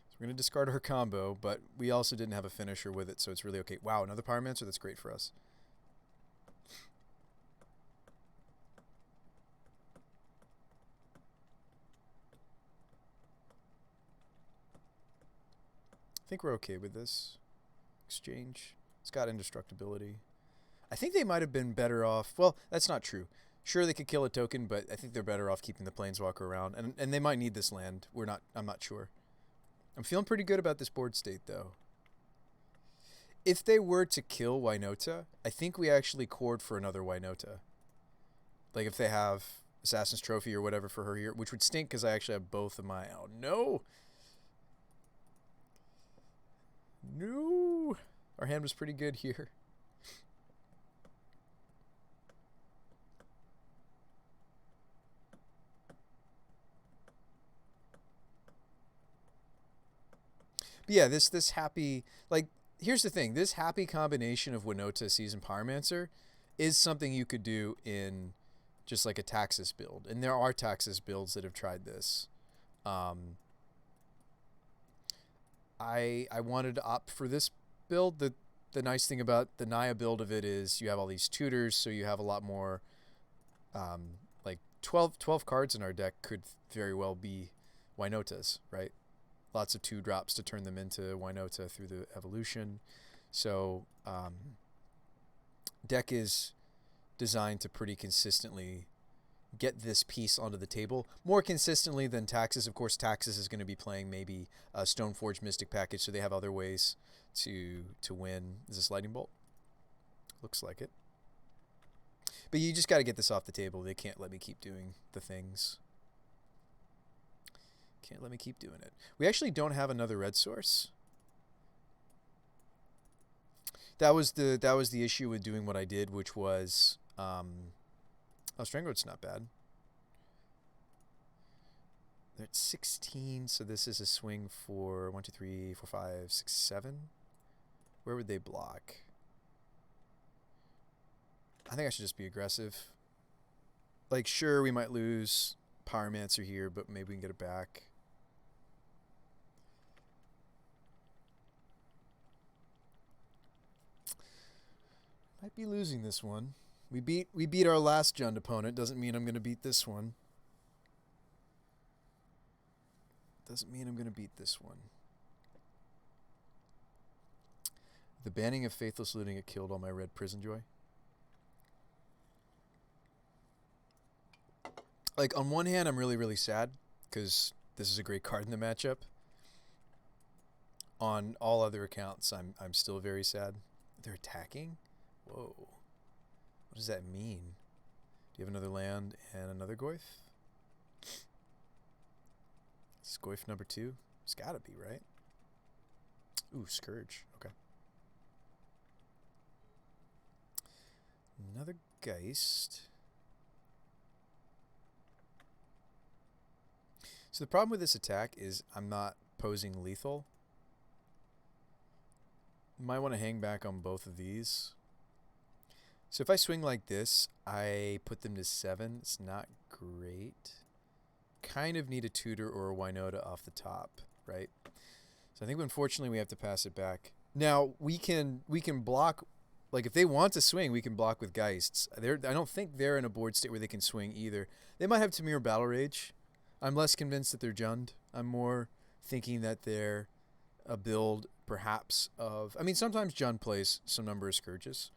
So we're going to discard her combo, but we also didn't have a finisher with it, so it's really okay. Wow, another Pyromancer? That's great for us. I think we're okay with this exchange. It's got indestructibility. I think they might have been better off. Well, that's not true. Sure, they could kill a token, but I think they're better off keeping the Planeswalker around. And they might need this land. I'm not sure. I'm feeling pretty good about this board state, though. If they were to kill Winota, I think we actually chord for another Winota. Like if they have Assassin's Trophy or whatever for her here, which would stink because I actually have both of my... Oh, no! No! Our hand was pretty good here. But yeah, this happy... Like, here's the thing. This happy combination of Winota, Season Pyromancer is something you could do in just like a Taxus build. And there are Taxus builds that have tried this. I wanted to opt for this build. The nice thing about the Naya build of it is you have all these tutors, so you have a lot more, like 12 cards in our deck could very well be Winotas, right? Lots of 2-drops to turn them into Winota through the evolution. So deck is designed to pretty consistently get this piece onto the table more consistently than Taxes. Of course, Taxes is going to be playing maybe a Stoneforge Mystic package, so they have other ways to win. Is this Lightning Bolt? Looks like it. But you just got to get this off the table. They can't let me keep doing the things. Can't let me keep doing it. We actually don't have another red source. That was the issue with doing what I did, which was oh, Strangleroot's not bad. They're at 16, so this is a swing for 1, 2, 3, 4, 5, 6, 7. Where would they block? I think I should just be aggressive. Like, sure, we might lose Pyromancer here, but maybe we can get it back. Might be losing this one. We beat our last Jund opponent. Doesn't mean I'm going to beat this one. Doesn't mean I'm going to beat this one. The banning of Faithless Looting, it killed all my red Prison Joy. Like, on one hand, I'm really, really sad because this is a great card in the matchup. On all other accounts, I'm still very sad. They're attacking? Whoa. What does that mean? Do you have another land and another Goyf? This is Goyf number 2? It's gotta be, right? Ooh, Scourge. Okay. Another Geist. So the problem with this attack is I'm not posing lethal. Might want to hang back on both of these. So if I swing like this, I put them to 7. It's not great. Kind of need a Tutor or a Winota off the top, right? So I think unfortunately we have to pass it back. Now we can block, like if they want to swing, we can block with Geists. I don't think they're in a board state where they can swing either. They might have Tamir Battle Rage. I'm less convinced that they're Jund. I'm more thinking that they're a build perhaps of, I mean, sometimes Jund plays some number of Scourges,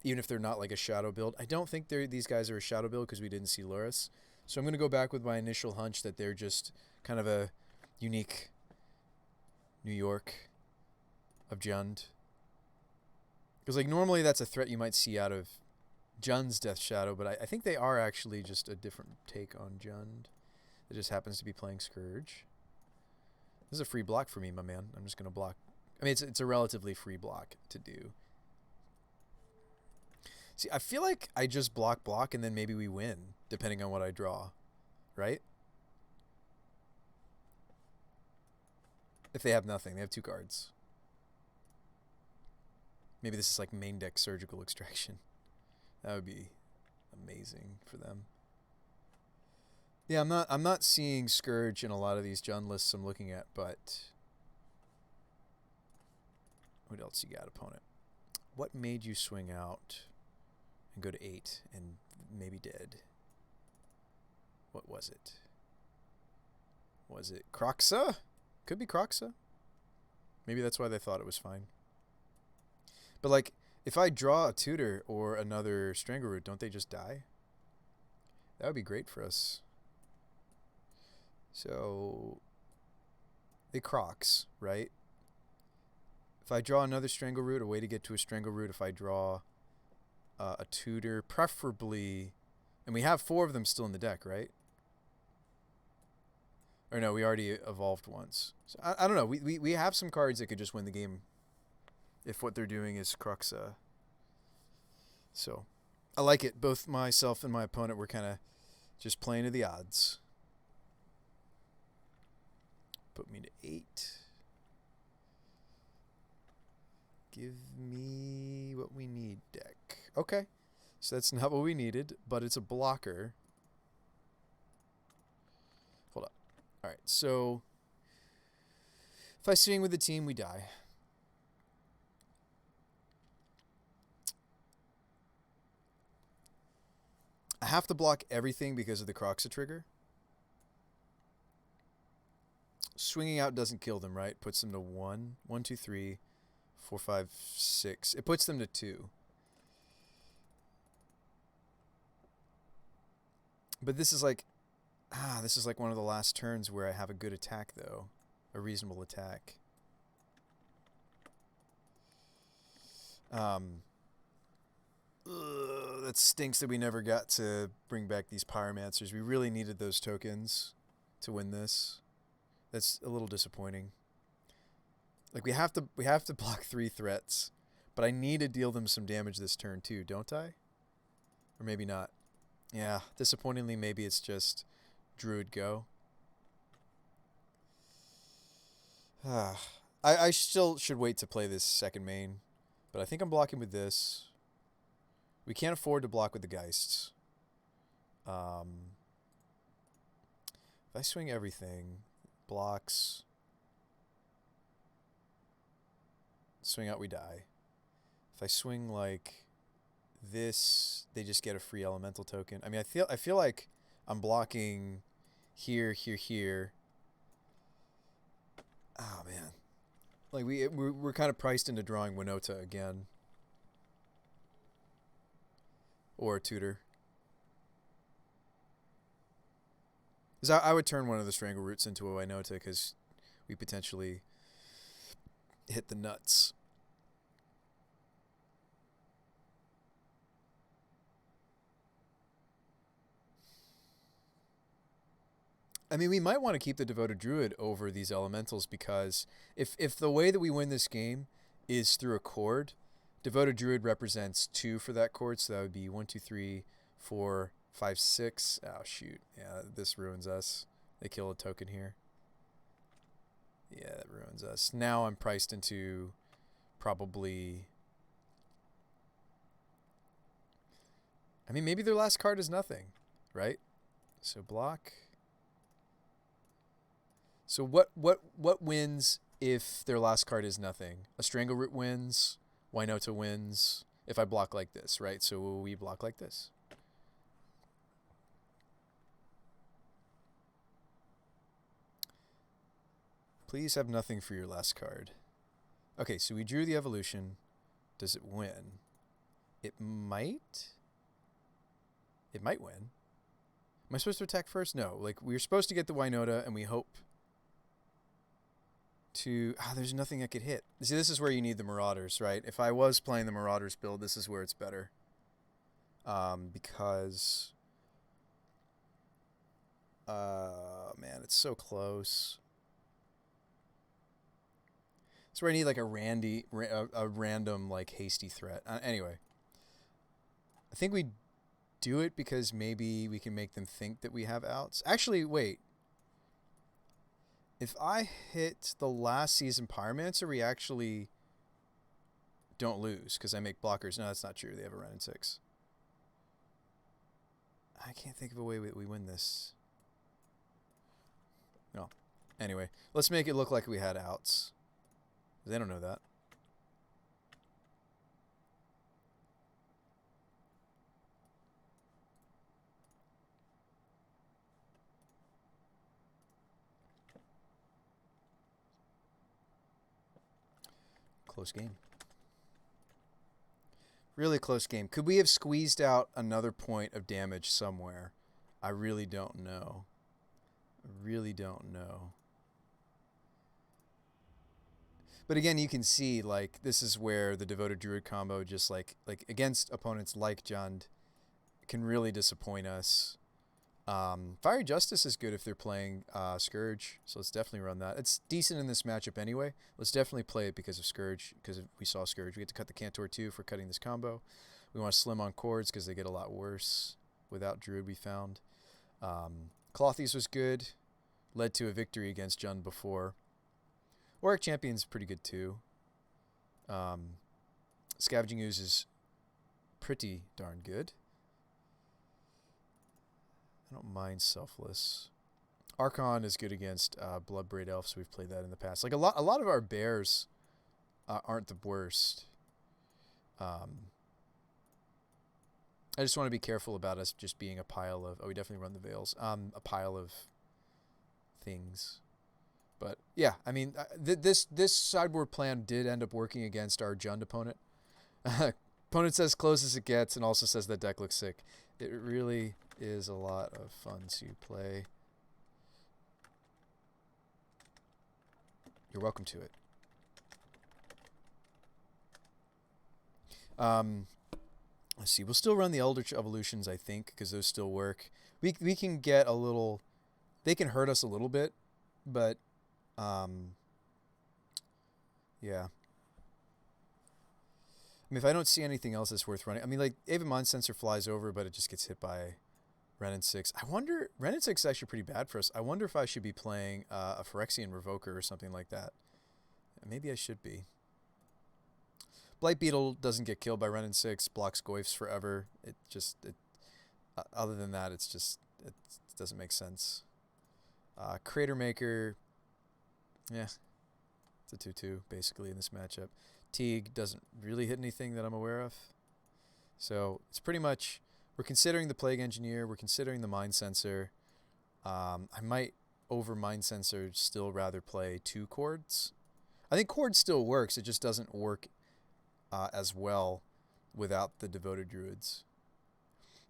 even if they're not like a shadow build. I don't think these guys are a shadow build because we didn't see Loris. So I'm going to go back with my initial hunch that they're just kind of a unique New York of Jund. Because like normally that's a threat you might see out of Jund's Death Shadow, but I think they are actually just a different take on Jund. It just happens to be playing Scourge. This is a free block for me, my man. I'm just going to block. I mean, it's a relatively free block to do. See, I feel like I just block and then maybe we win, depending on what I draw, right? If they have nothing, they have 2 cards. Maybe this is like main deck Surgical Extraction. That would be amazing for them. Yeah, I'm not seeing Scourge in a lot of these Jund lists I'm looking at, but what else you got, opponent? What made you swing out and go to 8 and maybe dead? What was it? Was it Kroxa? Could be Kroxa. Maybe that's why they thought it was fine. But like, if I draw a Tutor or another Strangleroot, don't they just die? That would be great for us. So they Crocs, right? If I draw another Strangleroot, a way to get to a Strangleroot, if I draw a Tutor, preferably, and we have 4 of them still in the deck, right? Or no, we already evolved once. So I don't know. We have some cards that could just win the game if what they're doing is Kroxa. So I like it. Both myself and my opponent were kind of just playing to the odds. Put me to 8. Give me what we need, deck. Okay. So that's not what we needed, but it's a blocker. Hold up. All right, so if I swing with the team, we die. I have to block everything because of the Kroxa trigger. Swinging out doesn't kill them, right? Puts them to 1. 1, 2, 3, 4, 5, 6. It puts them to 2. But this is like, this is like one of the last turns where I have a good attack, though. A reasonable attack. That stinks that we never got to bring back these Pyromancers. We really needed those tokens to win this. That's a little disappointing. Like we have to block 3 threats, but I need to deal them some damage this turn too, don't I? Or maybe not. Yeah, disappointingly, maybe it's just Druid go. I still should wait to play this second main, but I think I'm blocking with this. We can't afford to block with the Geists. If I swing everything, blocks, swing out, we die. If I swing like this, they just get a free elemental token. I mean, I feel like I'm blocking here, here, here. Oh man, like we're kind of priced into drawing Winota again, or a tutor. Because I would turn one of the Strangle Roots into a Winota because we potentially hit the nuts. I mean, we might want to keep the Devoted Druid over these elementals because if the way that we win this game is through a chord, Devoted Druid represents 2 for that chord, so that would be 1, 2, 3, 4, 5, 6. Oh, shoot. Yeah, this ruins us. They kill a token here. Yeah, that ruins us. Now I'm priced into probably... I mean, maybe their last card is nothing, right? So block... So what wins if their last card is nothing? A Strangleroot wins, Winota wins, if I block like this, right? So will we block like this? Please have nothing for your last card. Okay, so we drew the evolution. Does it win? It might. It might win. Am I supposed to attack first? No. Like, we're supposed to get the Winota, and we hope to... there's nothing I could hit. See, this is where you need the Marauders, right? If I was playing the Marauders build, this is where it's better. Because... man, it's so close. It's where I need like a random like hasty threat. Anyway, I think we do it because maybe we can make them think that we have outs. Actually, wait. If I hit the last season Pyromancer, we actually don't lose because I make blockers. No, that's not true. They have a run in 6. I can't think of a way we win this. No. Anyway, let's make it look like we had outs. They don't know that. Close game. Really close game. Could we have squeezed out another point of damage somewhere? I really don't know. I really don't know. But again, you can see, like, this is where the Devoted Druid combo just, like against opponents like Jund, can really disappoint us. Fiery Justice is good if they're playing Scourge, so let's definitely run that. It's decent in this matchup anyway. Let's definitely play it because of Scourge, because we saw Scourge. We get to cut the Cantor too for cutting this combo. We want to slim on chords because they get a lot worse without Druid, we found. Clothies was good. Led to a victory against Jund before. Auric Champion's pretty good too. Scavenging Ooze is pretty darn good. I don't mind Selfless. Archon is good against Bloodbraid Elf, so we've played that in the past. Like a lot of our bears aren't the worst. I just want to be careful about us just being a pile of... Oh, we definitely run the Veils. A pile of things. But yeah, I mean, this sideboard plan did end up working against our Jund opponent. Opponent says close as it gets, and also says that deck looks sick. It really is a lot of fun to play. You're welcome to it. Let's see. We'll still run the Eldritch Evolutions, I think, because those still work. We can get a little... They can hurt us a little bit, but... yeah. I mean, if I don't see anything else that's worth running... I mean, like, Aven Mind Sensor flies over, but it just gets hit by Renin 6. I wonder... Renin 6 is actually pretty bad for us. I wonder if I should be playing a Phyrexian Revoker or something like that. Maybe I should be. Blight Beetle doesn't get killed by Renin 6, blocks Goyfs forever. It just... other than that, it doesn't make sense. Crater Maker... Yeah. It's a 2-2, basically, in this matchup. Teague doesn't really hit anything that I'm aware of. So it's pretty much, we're considering the Plague Engineer, we're considering the Mind Sensor. I might, over Mind Sensor, still rather play 2 chords. I think chord still works, it just doesn't work as well without the Devoted Druids.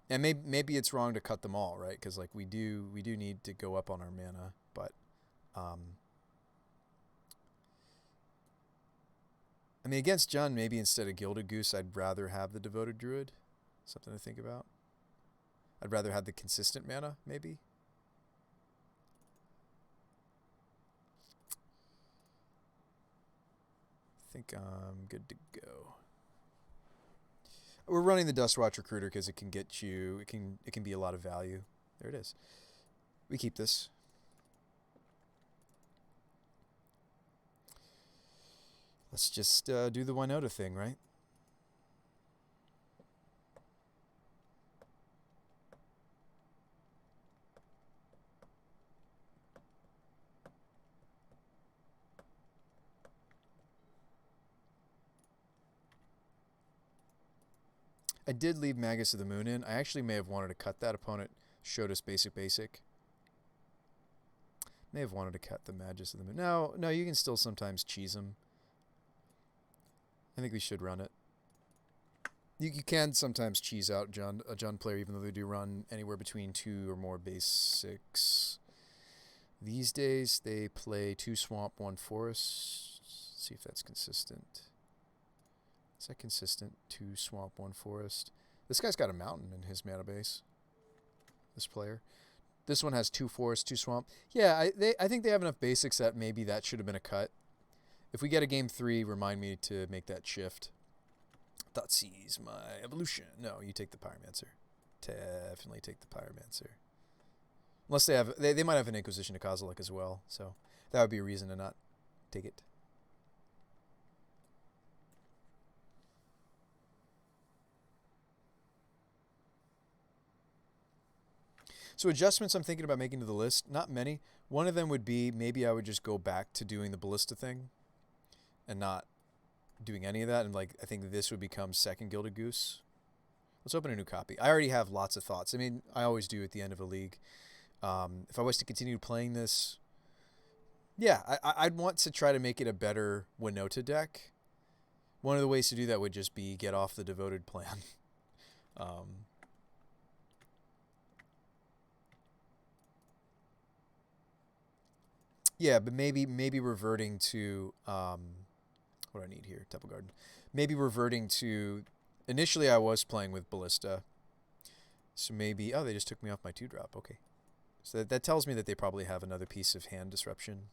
And maybe it's wrong to cut them all, right? Because like we do need to go up on our mana, but I mean, against Jund, maybe instead of Gilded Goose, I'd rather have the Devoted Druid. Something to think about. I'd rather have the consistent mana, maybe. I think I'm good to go. We're running the Dustwatch Recruiter because it can get you, it can be a lot of value. There it is. We keep this. Let's just do the Winota thing, right? I did leave Magus of the Moon in. I actually may have wanted to cut that. Opponent showed us basic. May have wanted to cut the Magus of the Moon. No, you can still sometimes cheese them. I think we should run it. You can sometimes cheese out a Jund player, even though they do run anywhere between 2 or more basics. These days, they play 2 Swamp, 1 Forest. Let's see if that's consistent. Is that consistent? 2 Swamp, 1 Forest. This guy's got a Mountain in his mana base. This player. This one has 2 Forest, 2 Swamp. Yeah, I think they have enough basics that maybe that should have been a cut. If we get a game 3, remind me to make that shift. Thoughtseize my evolution. No, you take the Pyromancer. Definitely take the Pyromancer. Unless they have, they might have an Inquisition to Kozilek as well, so that would be a reason to not take it. So adjustments I'm thinking about making to the list, not many. One of them would be maybe I would just go back to doing the Ballista thing and not doing any of that, and like I think this would become second Gilded Goose. Let's open a new copy. I already have lots of thoughts. I mean, I always do at the end of a league. If I was to continue playing this, yeah, I'd want to try to make it a better Winota deck. One of the ways to do that would just be get off the Devoted plan. Yeah, but maybe reverting to what do I need here? Temple Garden. Maybe reverting to... Initially, I was playing with Ballista. So maybe... Oh, they just took me off my 2-drop. Okay. So that tells me that they probably have another piece of hand disruption.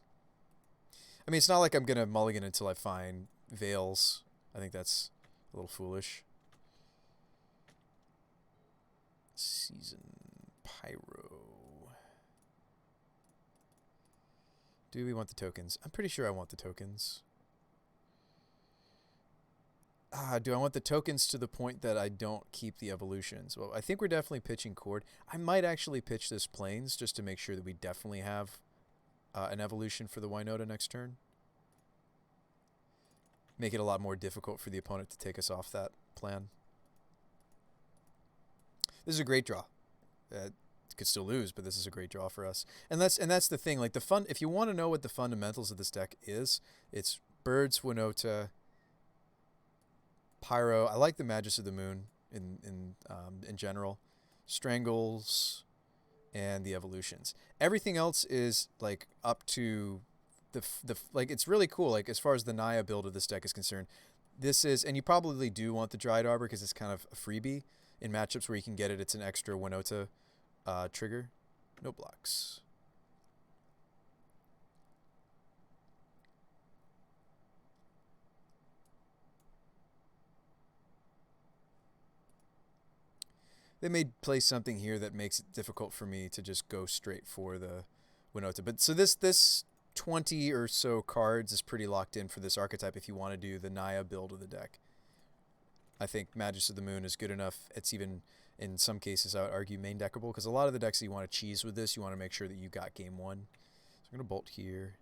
I mean, it's not like I'm going to mulligan until I find Veils. I think that's a little foolish. Season Pyro. Do we want the tokens? I'm pretty sure I want the tokens. Do I want the tokens to the point that I don't keep the evolutions? Well, I think we're definitely pitching Chord. I might actually pitch this Plains just to make sure that we definitely have an evolution for the Winota next turn. Make it a lot more difficult for the opponent to take us off that plan. This is a great draw. Could still lose, but this is a great draw for us. And that's the thing. Like if you want to know what the fundamentals of this deck is, it's Birds, Winota, Pyro. I like the Magus of the Moon in general. strangles, and the evolutions. Everything else is like up to like it's really cool. Like as far as the Naya build of this deck is concerned, this is, and you probably do want the Dried Arbor because it's kind of a freebie in matchups where you can get it. It's an extra Winota trigger. No blocks. They may play something here that makes it difficult for me to just go straight for the Winota. But so this 20 or so cards is pretty locked in for this archetype if you want to do the Naya build of the deck. I think Magus of the Moon is good enough. It's even, in some cases, I would argue main deckable, because a lot of the decks that you want to cheese with this, you want to make sure that you got game one. So I'm going to bolt here.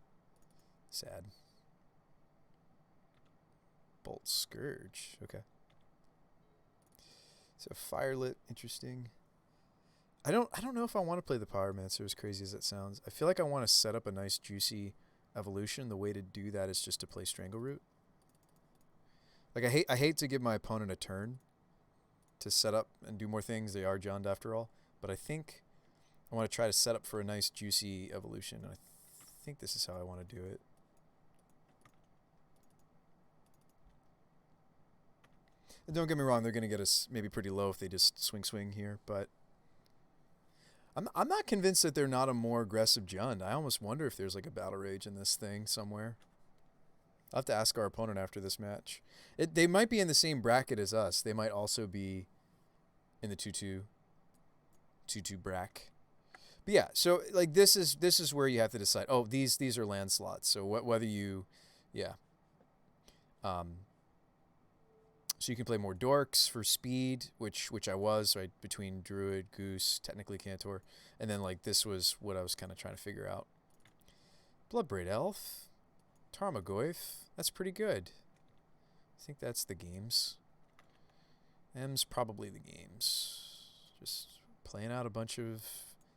Sad. Bolt Scourge. Okay. So Firelit, interesting. I don't know if I want to play the Pyromancer, as crazy as that sounds. I feel like I want to set up a nice juicy evolution. The way to do that is just to play Strangleroot. Like I hate to give my opponent a turn to set up and do more things. They are Jund after all. But I think I want to try to set up for a nice juicy evolution. And I think this is how I want to do it. And don't get me wrong, they're going to get us maybe pretty low if they just swing here, but I'm not convinced that they're not a more aggressive Jund. I almost wonder if there's like a Battle Rage in this thing somewhere. I'll have to ask our opponent after this match. They might be in the same bracket as us. They might also be in the 2-2 brack. But yeah, so like this is where you have to decide. Oh, these are land slots. So whether you, yeah. So you can play more dorks for speed, which I was, right, between Druid, Goose, technically Cantor, and then like this was what I was kind of trying to figure out. Bloodbraid Elf, Tarmogoyf, that's pretty good. I think that's the games. M's probably the games. Just playing out a bunch of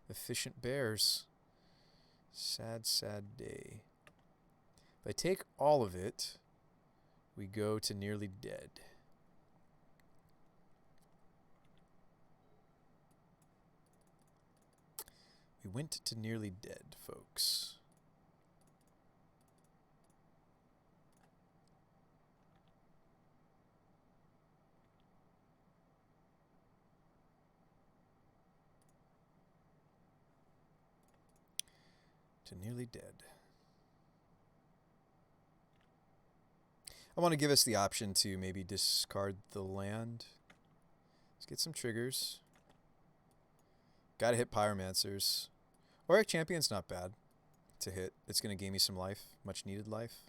efficient bears. Sad, sad day. If I take all of it, we go to Nearly Dead. We went to Nearly Dead, folks. To Nearly Dead. I want to give us the option to maybe discard the land. Let's get some triggers. Gotta hit Pyromancers. Auric Champion's not bad to hit. It's going to gain me some life. Much needed life.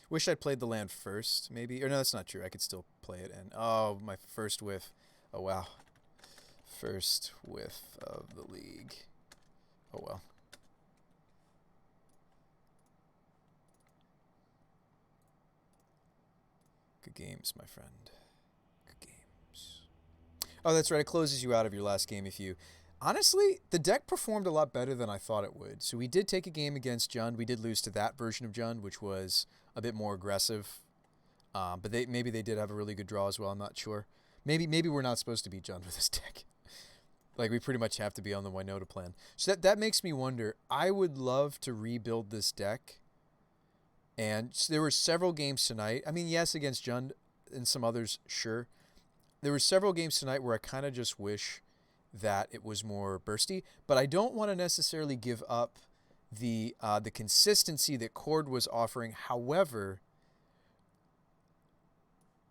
Wish I'd played the land first, maybe. Or no, that's not true. I could still play it. And oh, my first whiff. Oh, wow. First whiff of the league. Oh, well. Good games, my friend. Good games. Oh, that's right. It closes you out of your last game if you... Honestly, the deck performed a lot better than I thought it would. So we did take a game against Jund. We did lose to that version of Jund, which was a bit more aggressive. But maybe they did have a really good draw as well. I'm not sure. Maybe we're not supposed to beat Jund with this deck. Like, we pretty much have to be on the Winota plan. So that makes me wonder. I would love to rebuild this deck. And there were several games tonight. I mean, yes, against Jund and some others, sure. There were several games tonight where I kind of just wish that it was more bursty. But I don't want to necessarily give up the consistency that Cord was offering. However,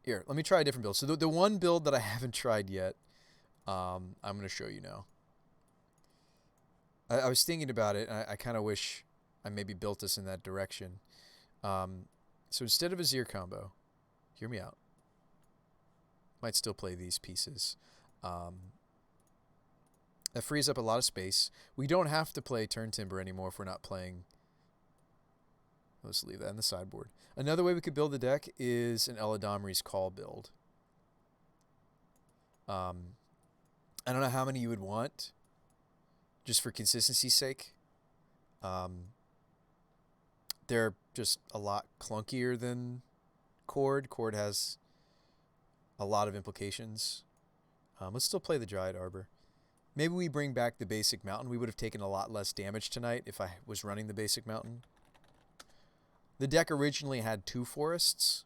here, let me try a different build. So the one build that I haven't tried yet, I'm going to show you now. I was thinking about it, and I kind of wish I maybe built this in that direction. So instead of a Zir combo, hear me out. Might still play these pieces. That frees up a lot of space. We don't have to play Turn Timber anymore if we're not playing. Let's leave that in the sideboard. Another way we could build the deck is an Eladamri's Call build. I don't know how many you would want, just for consistency's sake. They're just a lot clunkier than Cord. Cord has a lot of implications. Let's still play the Dryad Arbor. Maybe we bring back the basic mountain. We would have taken a lot less damage tonight if I was running the basic mountain. The deck originally had 2 forests,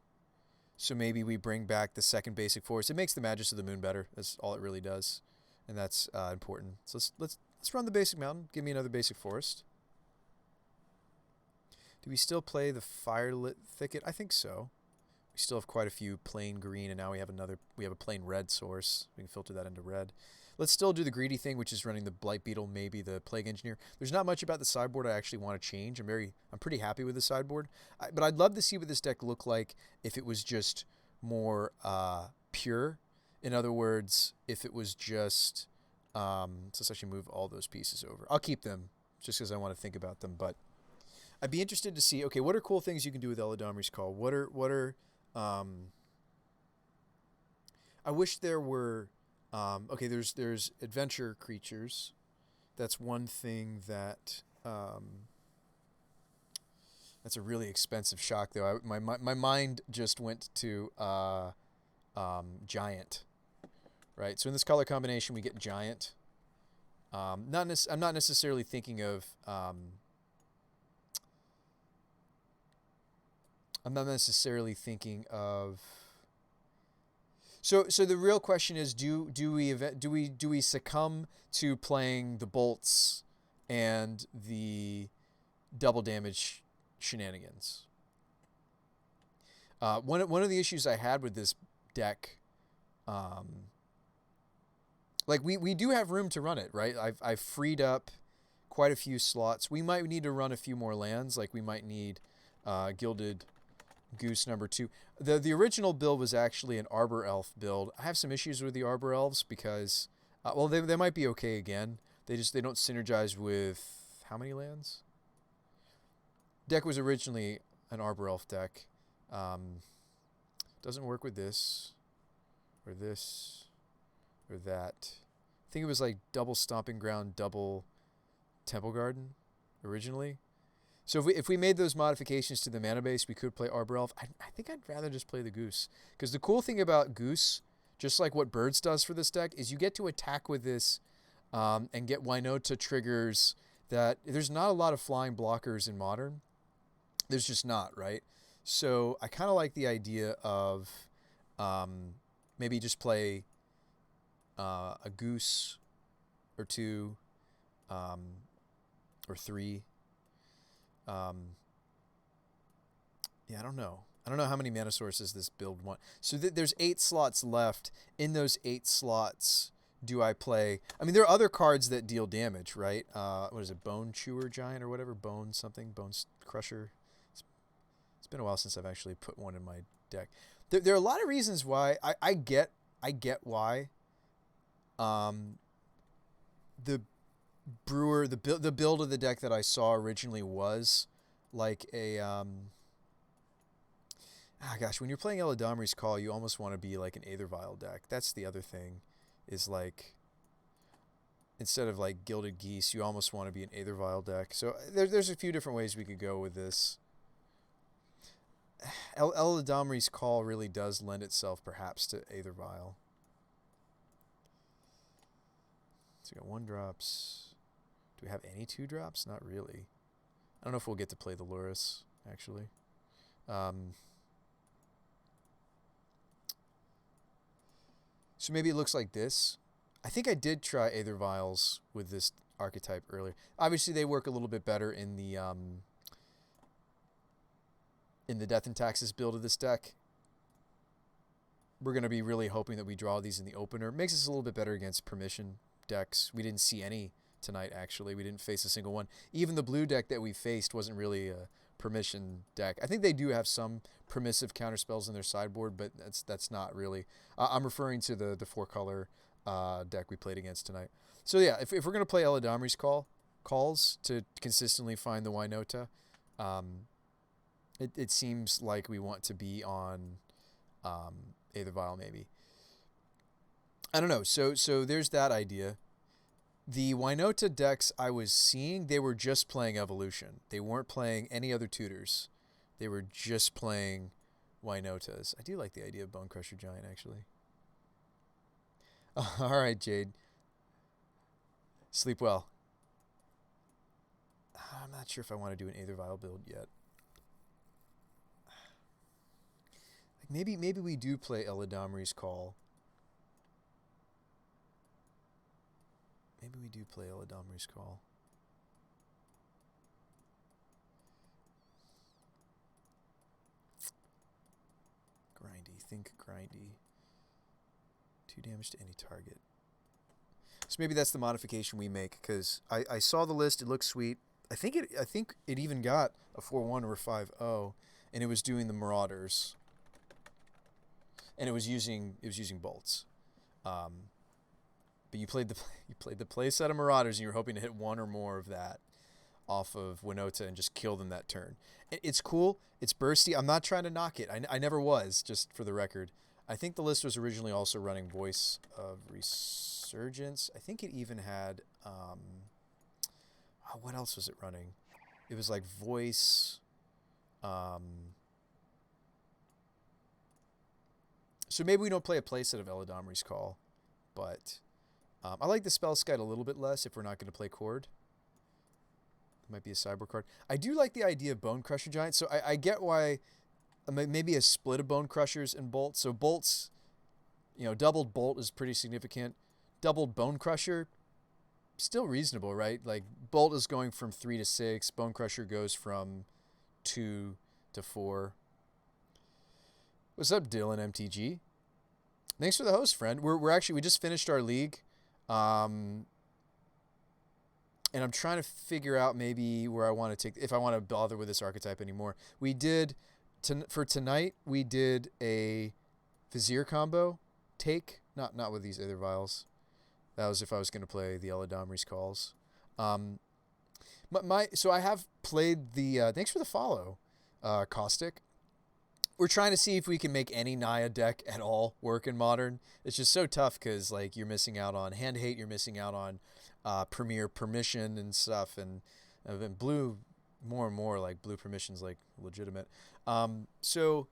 so maybe we bring back the second basic forest. It makes the Magus of the Moon better. That's all it really does, and that's important. So let's run the basic mountain. Give me another basic forest. Do we still play the Firelit Thicket? I think so. We still have quite a few plain green, and now we have a plain red source. We can filter that into red. Let's still do the greedy thing, which is running the Blight Beetle, maybe the Plague Engineer. There's not much about the sideboard I actually want to change. I'm pretty happy with the sideboard, but I'd love to see what this deck looked like if it was just more pure. In other words, if it was just so let's actually move all those pieces over. I'll keep them just because I want to think about them, but I'd be interested to see. Okay, what are cool things you can do with Eladamri's Call? What are I wish there were. Okay, there's adventure creatures. That's one thing that that's a really expensive shock though. My mind just went to giant, right? So in this color combination we get giant. I'm not necessarily thinking of So the real question is, do we succumb to playing the bolts and the double damage shenanigans? One of the issues I had with this deck, like we do have room to run it, right? I've freed up quite a few slots. We might need to run a few more lands, like we might need Gilded Goose number 2. The original build was actually an Arbor Elf build. I have some issues with the Arbor Elves because, well, they might be okay again. They don't synergize with how many lands? Deck was originally an Arbor Elf deck. Doesn't work with this or that. I think it was like double Stomping Ground, double Temple Garden originally. So if we made those modifications to the mana base, we could play Arbor Elf. I think I'd rather just play the Goose. Because the cool thing about Goose, just like what Birds does for this deck, is you get to attack with this and get Winota triggers that... There's not a lot of flying blockers in Modern. There's just not, right? So I kind of like the idea of maybe just play a Goose or 2 or 3. Yeah, I don't know. I don't know how many mana sources this build wants. So there's 8 slots left. In those 8 slots, do I play... I mean, there are other cards that deal damage, right? What is it? Bone Chewer Giant or whatever? Bone something? Bone Crusher? It's been a while since I've actually put one in my deck. There are a lot of reasons why. I get why the Brewer, the build of the deck that I saw originally was like a gosh, when you're playing Eladamri's Call, you almost want to be like an Aethervial deck. That's the other thing, is like instead of like Gilded Geese, you almost want to be an Aethervial deck. So there's a few different ways we could go with this. Eladamri's Call really does lend itself perhaps to Aethervial. So we got 1-drops. Do we have any 2-drops? Not really. I don't know if we'll get to play the Lurrus, actually. So maybe it looks like this. I think I did try Aethervials with this archetype earlier. Obviously, they work a little bit better in the Death and Taxes build of this deck. We're going to be really hoping that we draw these in the opener. Makes us a little bit better against permission decks. We didn't see any tonight, actually. We didn't face a single one. Even the blue deck that we faced wasn't really a permission deck. I think they do have some permissive counterspells in their sideboard, but that's not really. I'm referring to the 4-color deck we played against tonight. So yeah, if we're going to play Eladamri's calls to consistently find the Winota, it seems like we want to be on Aethervial maybe. I don't know. So there's that idea. The Winota decks I was seeing, they were just playing Evolution. They weren't playing any other tutors. They were just playing Winotas. I do like the idea of Bone Crusher Giant, actually. All right, Jade. Sleep well. I'm not sure if I want to do an Aether Vial build yet. Like maybe we do play Eladamri's Call. Maybe we do play Eladamri's Call. Grindy. Think grindy. 2 damage to any target. So maybe that's the modification we make, because I saw the list. It looks sweet. I think it even got a 4-1 or a 5-0, and it was doing the Marauders, and it was using bolts. But you played the play set of Marauders, and you were hoping to hit one or more of that off of Winota and just kill them that turn. It's cool. It's bursty. I'm not trying to knock it. I never was, just for the record. I think the list was originally also running Voice of Resurgence. I think it even had... what else was it running? It was like Voice... So maybe we don't play a playset of Eladamri's Call, but I like the Spell Skite a little bit less if we're not going to play Chord. It might be a sideboard card. I do like the idea of Bone Crusher Giant, so I get why... maybe a split of Bone Crushers and Bolts. So Bolts, doubled Bolt is pretty significant. Doubled Bone Crusher, still reasonable, right? Like, Bolt is going from 3 to 6. Bone Crusher goes from 2 to 4. What's up, Dylan MTG? Thanks for the host, friend. We just finished our league. And I'm trying to figure out maybe where I want to if I want to bother with this archetype anymore. We did... For tonight, we did a Vizier combo take. Not with these Aether Vials. That was if I was going to play the Eladamri's Calls. So I have played the... thanks for the follow, Caustic. We're trying to see if we can make any Naya deck at all work in Modern. It's just so tough because like you're missing out on Hand Hate, you're missing out on Premier Permission and stuff, and Blue... more and more like Blue Permission's like legitimate. So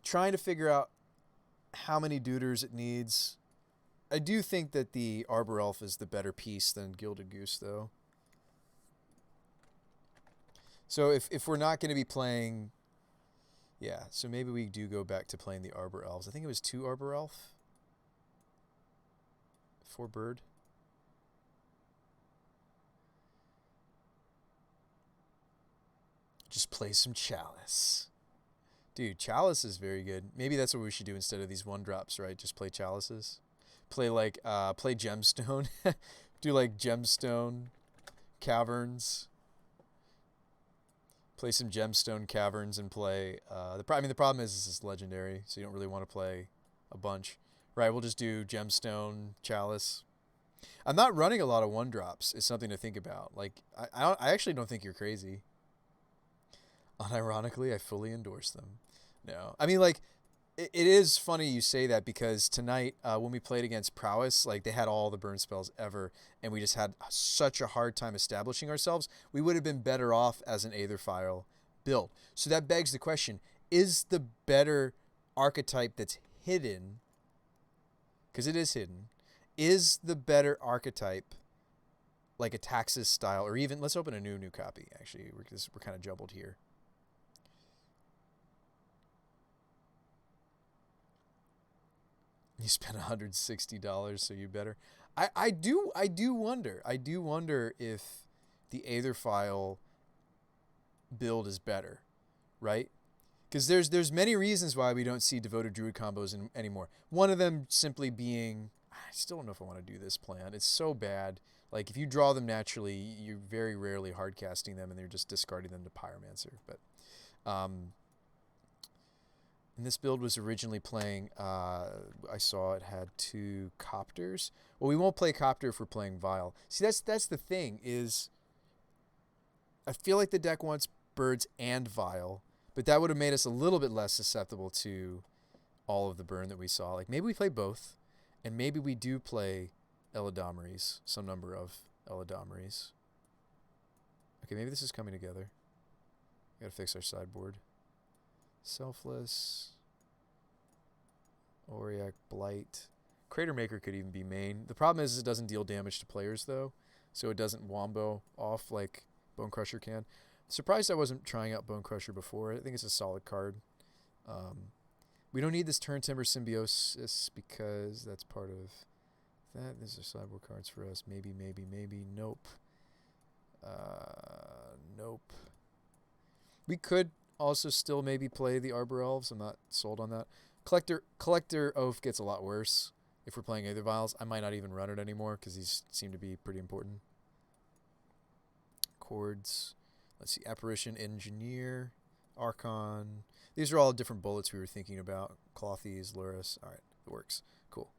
trying to figure out how many Duders it needs. I do think that the Arbor Elf is the better piece than Gilded Goose, though. So if we're not going to be playing... Yeah, so maybe we do go back to playing the Arbor Elves. I think it was 2 Arbor Elf. 4 Bird. Just play some Chalice. Dude, Chalice is very good. Maybe that's what we should do instead of these 1-drops, right? Just play Chalices. Play like, play Gemstone. Do like Gemstone Caverns. Play some Gemstone Caverns and play, the problem is this is legendary, so you don't really want to play a bunch. Right, we'll just do Gemstone, Chalice. I'm not running a lot of 1-drops. It's something to think about. Like, I actually don't think you're crazy. Unironically, I fully endorse them. No. I mean, like, it is funny you say that because tonight, when we played against Prowess, like, they had all the burn spells ever, and we just had such a hard time establishing ourselves. We would have been better off as an Aether Vial build. So that begs the question, is the better archetype that's hidden, because it is hidden, is the better archetype like a Taxis style, or even, let's open a new copy, actually, because we're kind of jumbled here. You spent $160, so you better. I do wonder. I do wonder if the Aether Vial build is better, right? Because there's many reasons why we don't see Devoted Druid combos anymore. One of them simply being, I still don't know if I want to do this plan. It's so bad. Like, if you draw them naturally, you're very rarely hard casting them, and they're just discarding them to Pyromancer. But, and this build was originally playing, I saw it had 2 Copters. Well, we won't play Copter if we're playing Vial. See, that's the thing, is I feel like the deck wants Birds and Vial, but that would have made us a little bit less susceptible to all of the burn that we saw. Like, maybe we play both, and maybe we do play Eladamri's, some number of Eladamri's. Okay, maybe this is coming together. Gotta fix our sideboard. Selfless. Auriac, Blight. Crater Maker could even be main. The problem is it doesn't deal damage to players, though, so it doesn't wombo off like Bone Crusher can. Surprised I wasn't trying out Bone Crusher before. I think it's a solid card. We don't need this Turn Timber Symbiosis because that's part of that. These are sideboard cards for us. Maybe, maybe, maybe. Nope. Nope. We could also still maybe play the Arbor Elves. I'm not sold on that. Collector Oath gets a lot worse if we're playing Aether Vials. I might not even run it anymore because these seem to be pretty important. Chords. Let's see. Apparition, Engineer, Archon. These are all different bullets we were thinking about. Clothies, Luris. All right, it works. Cool.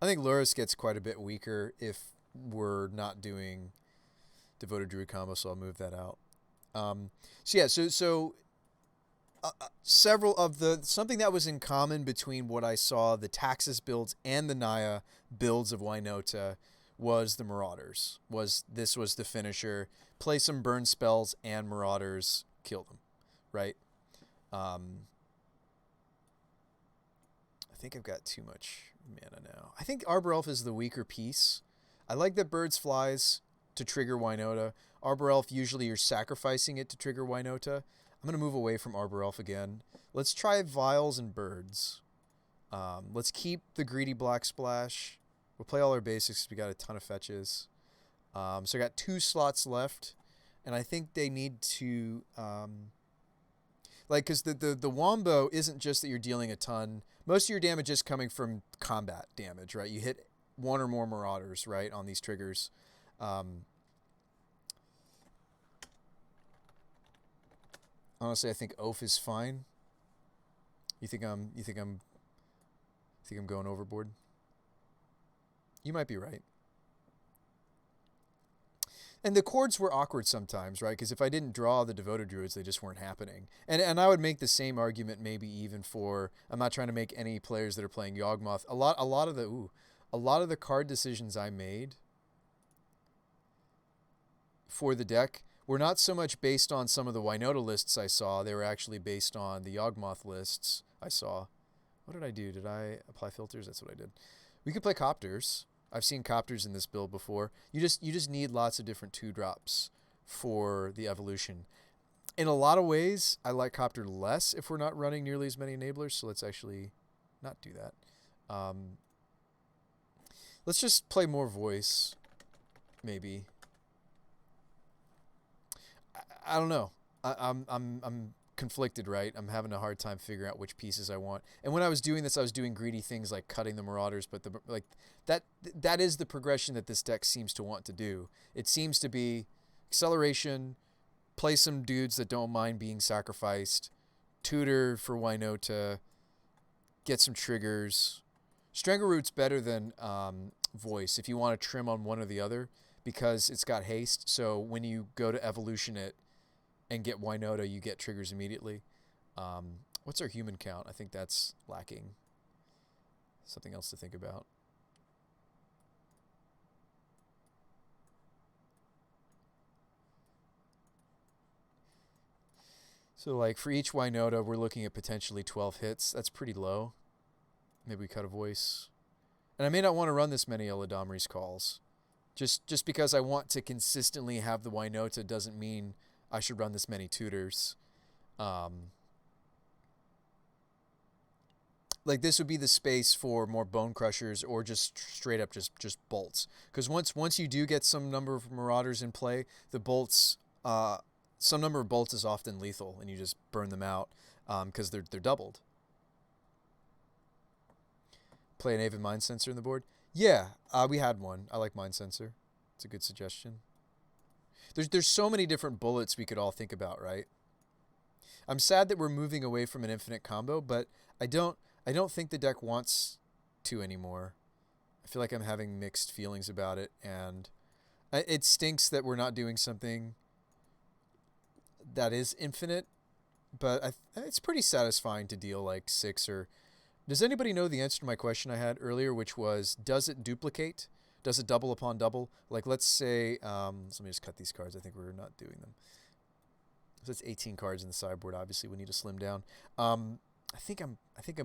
I think Luris gets quite a bit weaker if we're not doing Devoted Druid combo, so I'll move that out. Several of something that was in common between what I saw, the Taxus builds and the Naya builds of Winota, was the Marauders. This was the finisher. Play some burn spells and Marauders, kill them, right? I think I've got too much mana now. I think Arbor Elf is the weaker piece. I like that Birds Flies to trigger Winota. Arbor Elf, usually you're sacrificing it to trigger Winota. I'm going to move away from Arbor Elf again. Let's try Vials and Birds. Let's keep the Greedy Black Splash. We'll play all our basics. We got a ton of fetches. So I got 2 slots left. And I think they need to... because the Wombo isn't just that you're dealing a ton. Most of your damage is coming from combat damage, right? You hit 1 or more Marauders, right, on these triggers. Honestly, I think Oath is fine. You think I'm going overboard? You might be right. And the chords were awkward sometimes, right? Because if I didn't draw the Devoted Druids, they just weren't happening. And I would make the same argument maybe even for, I'm not trying to make any players that are playing Yawgmoth. A lot of the card decisions I made for the deck were not so much based on some of the Winota lists I saw. They were actually based on the Yawgmoth lists I saw. What did I do? Did I apply filters? That's what I did. We could play Copters. I've seen Copters in this build before. You just need lots of different 2-drops for the evolution. In a lot of ways, I like Copter less if we're not running nearly as many enablers, so let's actually not do that. Let's just play more voice, maybe. I don't know. I'm conflicted, right? I'm having a hard time figuring out which pieces I want. And when I was doing this, I was doing greedy things like cutting the Marauders, but that is the progression that this deck seems to want to do. It seems to be acceleration, play some dudes that don't mind being sacrificed, tutor for Winota, get some triggers. Strangleroot's better than Voice if you want to trim on one or the other because it's got haste. So when you go to evolution it and get Winota, you get triggers immediately. What's our human count? I think that's lacking. Something else to think about. So like for each Winota, we're looking at potentially 12 hits. That's pretty low. Maybe we cut a voice. And I may not want to run this many Eladamri's calls. Just because I want to consistently have the Winota doesn't mean I should run this many tutors. Like this would be the space for more Bone Crushers or just straight up just bolts. Because once you do get some number of Marauders in play, the bolts, some number of bolts is often lethal, and you just burn them out because they're doubled. Play an Aven Mind Sensor in the board? Yeah, we had one. I like Mind Sensor. It's a good suggestion. There's so many different bullets we could all think about, right? I'm sad that we're moving away from an infinite combo, but I don't think the deck wants to anymore. I feel like I'm having mixed feelings about it, and it stinks that we're not doing something that is infinite, but it's pretty satisfying to deal like 6 or... Does anybody know the answer to my question I had earlier, which was, does it duplicate? Does it double upon double? Like, let's say, let me just cut these cards. I think we're not doing them. So it's 18 cards in the sideboard. Obviously, we need to slim down. I think I'm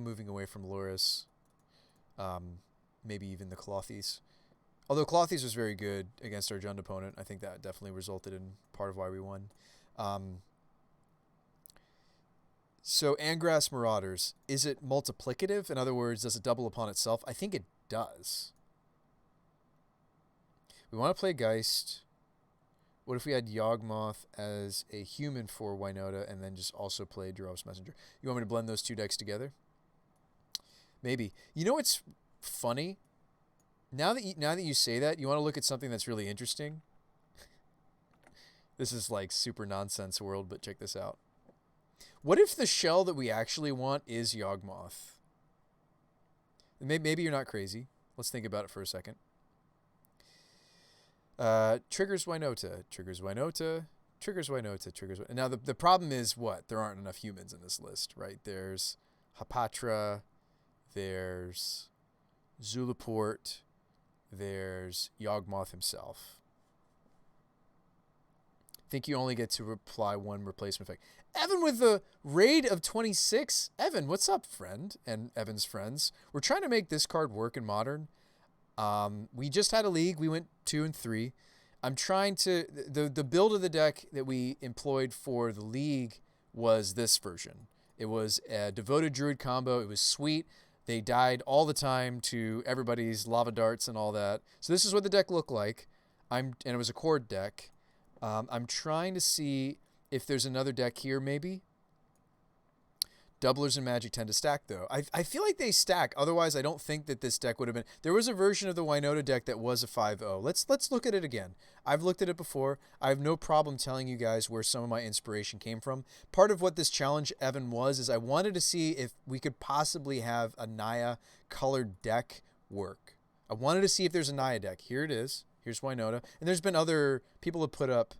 moving away from Loris. Maybe even the Clothies. Although Clothies was very good against our Jund opponent, I think that definitely resulted in part of why we won. So Angrass Marauders, is it multiplicative? In other words, does it double upon itself? I think it does. We want to play Geist. What if we had Yawgmoth as a human for Winota and then just also played Jerome's Messenger? You want me to blend those two decks together? Maybe. You know what's funny? Now that you say that, you want to look at something that's really interesting? This is like super nonsense world, but check this out. What if the shell that we actually want is Yawgmoth? Maybe you're not crazy. Let's think about it for a second. Triggers Winota, triggers Winota, triggers Winota, triggers Winota. Now, the problem is what? There aren't enough humans in this list, right? There's Hapatra, there's Zulaport, there's Yawgmoth himself. I think you only get to apply one replacement effect. Evan with the raid of 26. Evan, what's up, friend? And Evan's friends. We're trying to make this card work in Modern. We just had a league. We went 2 and 3. I'm trying to... The build of the deck that we employed for the league was this version. It was a Devoted Druid combo. It was sweet. They died all the time to everybody's lava darts and all that. So this is what the deck looked like. And it was a Chord deck. I'm trying to see if there's another deck here, maybe. Doublers and Magic tend to stack, though. I feel like they stack. Otherwise, I don't think that this deck would have been... There was a version of the Winota deck that was a 5-0. Let's look at it again. I've looked at it before. I have no problem telling you guys where some of my inspiration came from. Part of what this challenge, Evan, was is I wanted to see if we could possibly have a Naya colored deck work. I wanted to see if there's a Naya deck. Here it is. Here's Winota. And there's been other... People have put up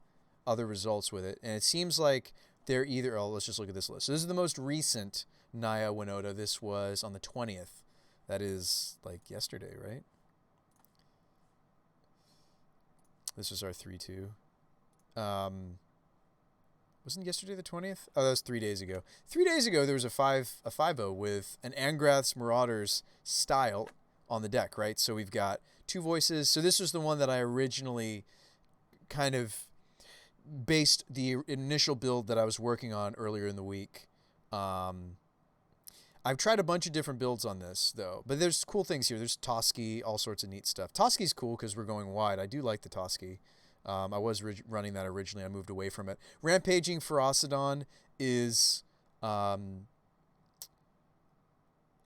other results with it. And it seems like they're either... Oh, let's just look at this list. So this is the most recent Naya Winota. This was on the 20th. That is like yesterday, right? This was our 3-2. Wasn't yesterday the 20th? Oh, that was 3 days ago. 3 days ago, there was a 5-0 with an Angrath's Marauders style on the deck, right? So we've got 2 voices. So this was the one that I originally kind of based the initial build that I was working on earlier in the week. I've tried a bunch of different builds on this, though. But there's cool things here. There's Toski, all sorts of neat stuff. Toski's cool because we're going wide. I do like the Toski. I was running that originally. I moved away from it. Rampaging Ferocidon is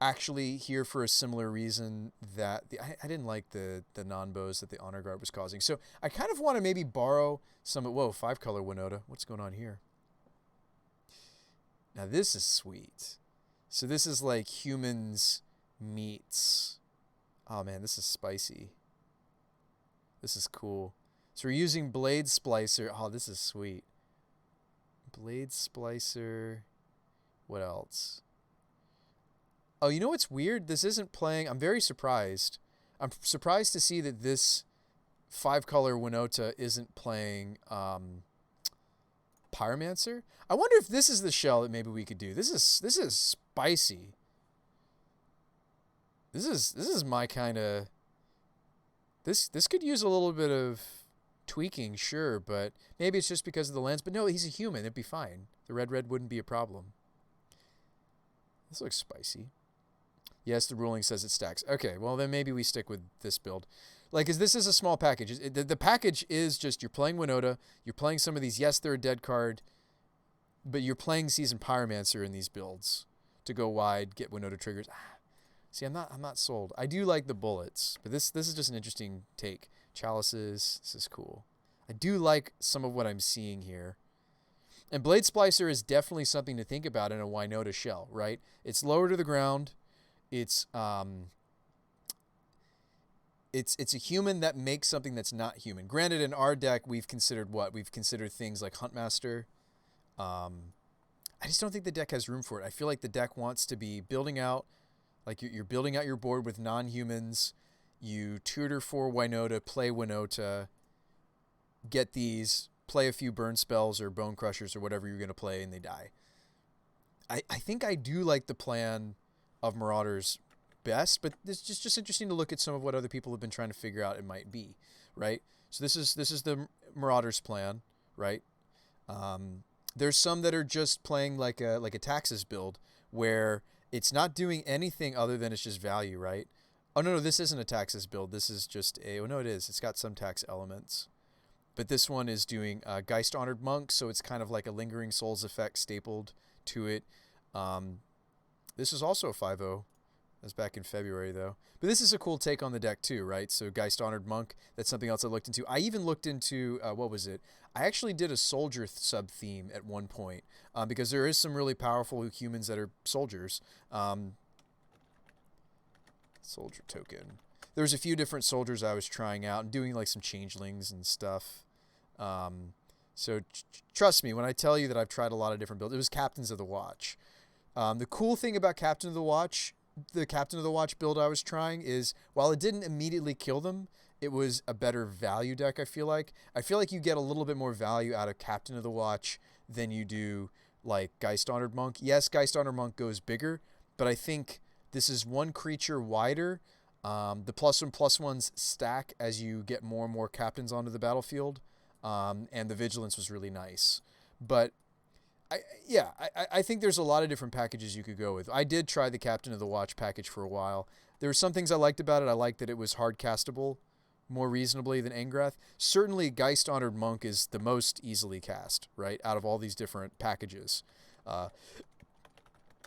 actually here for a similar reason that I didn't like the non-bows that the Honor Guard was causing. So I kind of want to maybe borrow some... Whoa, 5-color Winota. What's going on here? Now this is sweet. So this is like humans meets... Oh man, this is spicy. This is cool. So we're using Blade Splicer. Oh, this is sweet. Blade Splicer. What else? Oh, you know what's weird? This isn't playing... I'm very surprised. I'm surprised to see that this 5-color Winota isn't playing Pyromancer. I wonder if this is the shell that maybe we could do. This is spicy. This is my kind of... This could use a little bit of tweaking, sure, but maybe it's just because of the lens. But no, he's a human. It'd be fine. The red wouldn't be a problem. This looks spicy. Yes, the ruling says it stacks. Okay, well, then maybe we stick with this build. Like, this is a small package. The package is just you're playing Winota, you're playing some of these, yes, they're a dead card, but you're playing Seasoned Pyromancer in these builds to go wide, get Winota triggers. See, I'm not sold. I do like the bullets, but this is just an interesting take. Chalices, this is cool. I do like some of what I'm seeing here. And Blade Splicer is definitely something to think about in a Winota shell, right? It's lower to the ground. It's a human that makes something that's not human. Granted, in our deck, we've considered what? We've considered things like Huntmaster. I just don't think the deck has room for it. I feel like the deck wants to be building out, like you're building out your board with non-humans. You tutor for Winota, play Winota, get these, play a few burn spells or bone crushers or whatever you're going to play, and they die. I think I do like the plan of Marauders best, but it's just interesting to look at some of what other people have been trying to figure out it might be, right? So this is the Marauders plan, right? There's some that are just playing like a Taxes build where it's not doing anything other than it's just value, right? Oh no, this isn't a Taxes build. This is just a oh no, it is. It's got some tax elements. But this one is doing Geist Honored Monk, so it's kind of like a Lingering Souls effect stapled to it. This is also a 5-0. That's back in February, though. But this is a cool take on the deck, too, right? So Geist Honored Monk, that's something else I looked into. I even looked into, what was it? I actually did a soldier sub-theme at one point, because there is some really powerful humans that are soldiers. Soldier token. There's a few different soldiers I was trying out and doing like some changelings and stuff. So trust me when I tell you that I've tried a lot of different builds. It was Captains of the Watch. The cool thing about Captain of the Watch, the Captain of the Watch build I was trying is, while it didn't immediately kill them, it was a better value deck, I feel like. I feel like you get a little bit more value out of Captain of the Watch than you do, like, Geist Honored Monk. Yes, Geist Honored Monk goes bigger, but I think this is one creature wider. The +1/+1s stack as you get more and more captains onto the battlefield, and the vigilance was really nice. But I think there's a lot of different packages you could go with. I did try the Captain of the Watch package for a while. There were some things I liked about it. I liked that it was hard castable more reasonably than Angrath. Certainly, Geist Honored Monk is the most easily cast, right, out of all these different packages.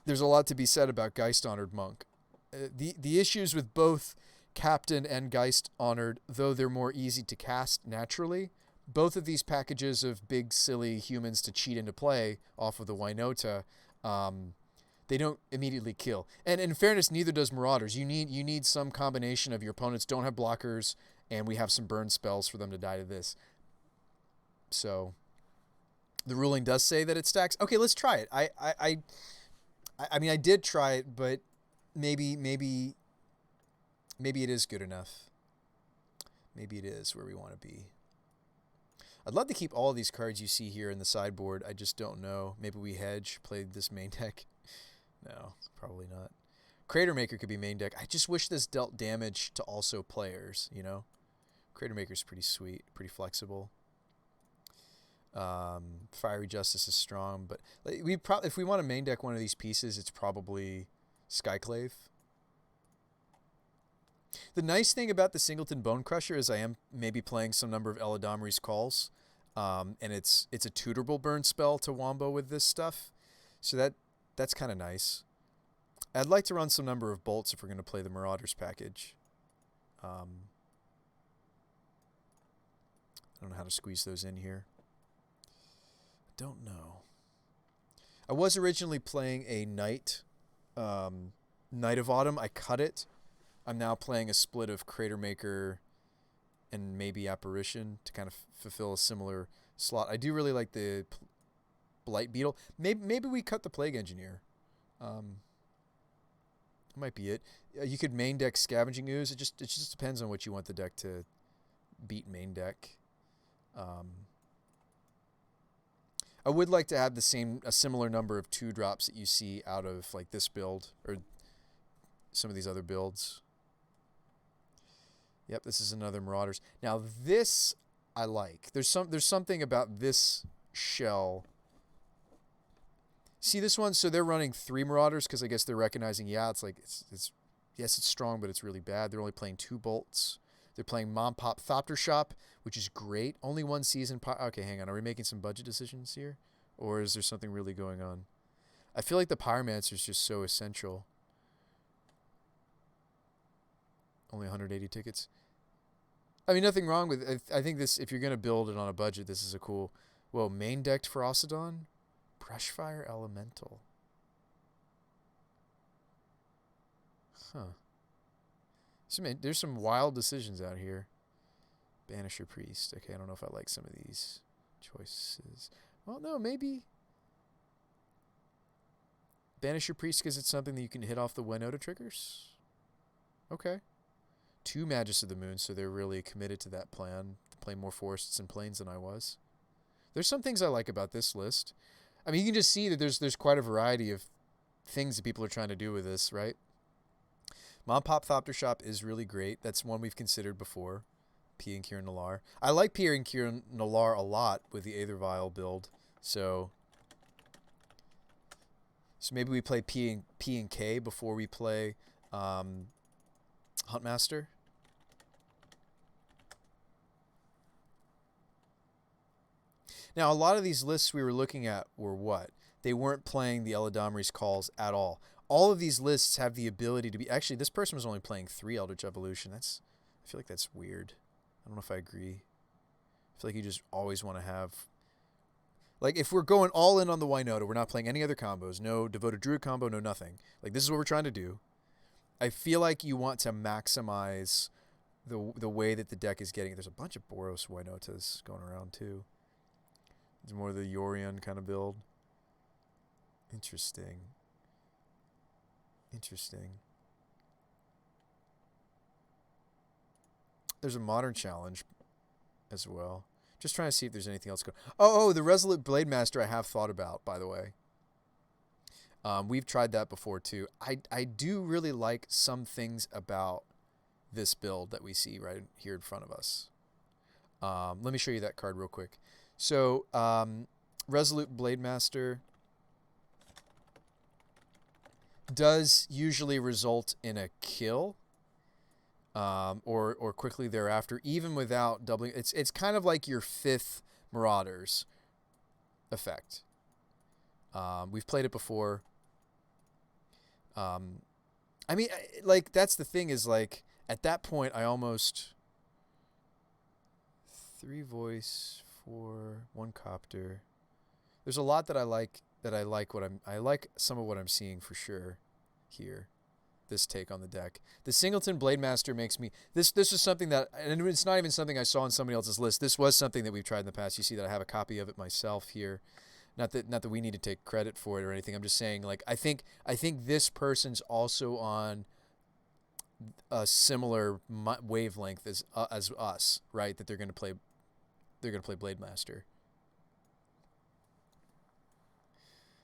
There's a lot to be said about Geist Honored Monk. The issues with both Captain and Geist Honored, though they're more easy to cast naturally, both of these packages of big, silly humans to cheat into play off of the Winota, they don't immediately kill. And in fairness, neither does Marauders. You need some combination of your opponents don't have blockers, and we have some burn spells for them to die to this. So the ruling does say that it stacks. Okay, let's try it. I mean, I did try it, but maybe it is good enough. Maybe it is where we want to be. I'd love to keep all of these cards you see here in the sideboard. I just don't know. Maybe we hedge, play this main deck. No, probably not. Crater Maker could be main deck. I just wish this dealt damage to also players, you know? Crater Maker's pretty sweet, pretty flexible. Fiery Justice is strong, but if we want to main deck one of these pieces, it's probably Skyclave. The nice thing about the Singleton Bone Crusher is I am maybe playing some number of Eladamri's Calls, and it's a tutorable burn spell to wombo with this stuff, so that's kind of nice. I'd like to run some number of bolts if we're going to play the Marauders package. I don't know how to squeeze those in here. I don't know. I was originally playing a Night of Autumn. I cut it. I'm now playing a split of Crater Maker and maybe Apparition to kind of fulfill a similar slot. I do really like the Blight Beetle. Maybe we cut the Plague Engineer. Might be it. You could main deck Scavenging Ooze. It just depends on what you want the deck to beat main deck. I would like to have a similar number of 2-drops that you see out of like this build or some of these other builds. Yep, this is another Marauders. Now this I like. There's something about this shell. See this one? So they're running 3 Marauders because I guess they're recognizing, yeah, it's strong, but it's really bad. They're only playing 2 bolts. They're playing Mom Pop Thopter Shop, which is great. Only 1 season. Okay, hang on. Are we making some budget decisions here? Or is there something really going on? I feel like the Pyromancer is just so essential. Only 180 tickets. I mean, nothing wrong with it. I think this, if you're going to build it on a budget, this is a cool... Whoa, main decked Ferocidon? Brushfire Elemental. Huh. There's some wild decisions out here. Banisher Priest. Okay, I don't know if I like some of these choices. Well, no, maybe... Banisher Priest because it's something that you can hit off the Winota triggers? Okay. 2 Magus of the Moon, so they're really committed to that plan to play more forests and plains than I was. There's some things I like about this list. I mean, you can just see that there's quite a variety of things that people are trying to do with this, right? Mom Pop Thopter Shop is really great. That's one we've considered before. P and Kieran Nalaar. I like P and Kieran Nalaar a lot with the Aether Vial build. So maybe we play P and K before we play Huntmaster. Now, a lot of these lists we were looking at were what? They weren't playing the Eladamri's calls at all. All of these lists have the ability to be... Actually, this person was only playing 3 Eldritch Evolution. I feel like that's weird. I don't know if I agree. I feel like you just always want to have... Like, if we're going all in on the Winota, we're not playing any other combos. No Devoted Druid combo, no nothing. Like, this is what we're trying to do. I feel like you want to maximize the way that the deck is getting... There's a bunch of Boros Winotas going around, too. It's more the Yorion kind of build. Interesting. There's a Modern Challenge as well. Just trying to see if there's anything else going. Oh, the Resolute Blade Master I have thought about, by the way. We've tried that before too. I do really like some things about this build that we see right here in front of us. Let me show you that card real quick. So, Resolute Blade Master does usually result in a kill, or quickly thereafter, even without doubling. It's kind of like your 5th Marauders effect. We've played it before. I mean, like, that's the thing is, like, at that point, I almost... 3 voice, 4, 1 copter. There's a lot that I like. I like some of what I'm seeing for sure here. This take on the deck. The Singleton Blade Master makes me... This is something that... And it's not even something I saw on somebody else's list. This was something that we've tried in the past. You see that I have a copy of it myself here. Not that we need to take credit for it or anything. I'm just saying, like, I think this person's also on a similar wavelength as us, right? That they're going to play Blade Master.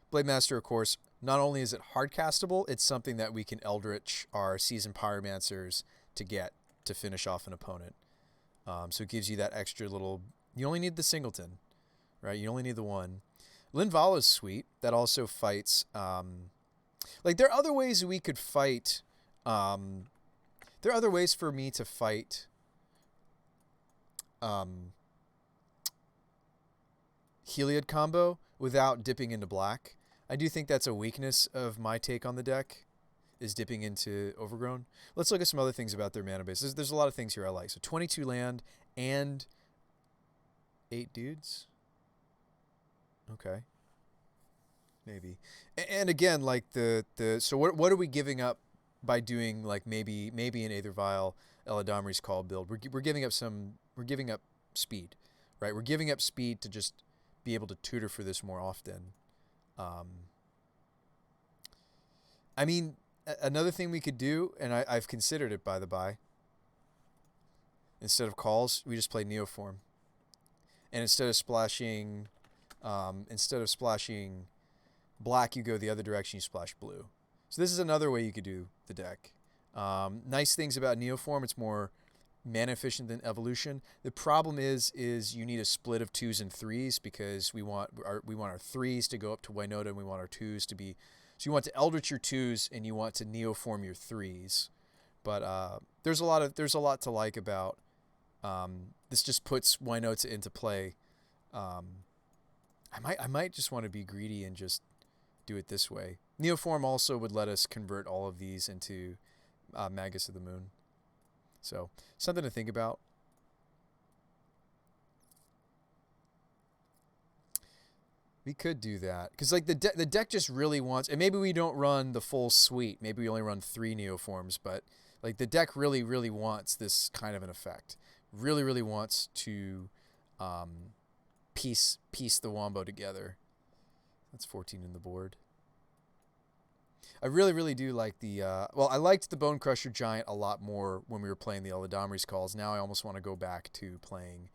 Blade Master, of course, not only is it hard castable, it's something that we can Eldritch our Seasoned Pyromancers to get to finish off an opponent. So it gives you that extra little... You only need the Singleton, right? You only need the one. Linvala's sweet. That also fights... like, there are other ways we could fight... there are other ways for me to fight... Heliod combo without dipping into black. I do think that's a weakness of my take on the deck, is dipping into Overgrown. Let's look at some other things about their mana base. There's a lot of things here I like. So 22 land and 8 dudes. Okay. Maybe. And again, like so what are we giving up by doing, like, maybe an Aether Vial Eladamri's Call build? We're giving up speed, right? We're giving up speed to just be able to tutor for this more often. I mean, another thing we could do, and I've considered it, by the by, instead of calls, we just play Neoform. And instead of splashing black, you go the other direction, you splash blue. So this is another way you could do the deck. Nice things about Neoform, it's more mana efficient than Evolution. The problem is you need a split of 2s and 3s, because we want our 3s to go up to Winota, and we want our 2s to be... So you want to Eldritch your 2s, and you want to Neoform your 3s. But there's a lot to like about... this just puts Winota into play. I might just want to be greedy and just do it this way. Neoform also would let us convert all of these into Magus of the Moon. So, something to think about. We could do that. Because, like, the deck just really wants... And maybe we don't run the full suite. Maybe we only run 3 Neoforms. But, like, the deck really, really wants this kind of an effect. Really, really wants to piece the Wombo together. That's 14 in the board. I really, really do like the... well, I liked the Bone Crusher Giant a lot more when we were playing the Eladamri's Calls. Now I almost want to go back to playing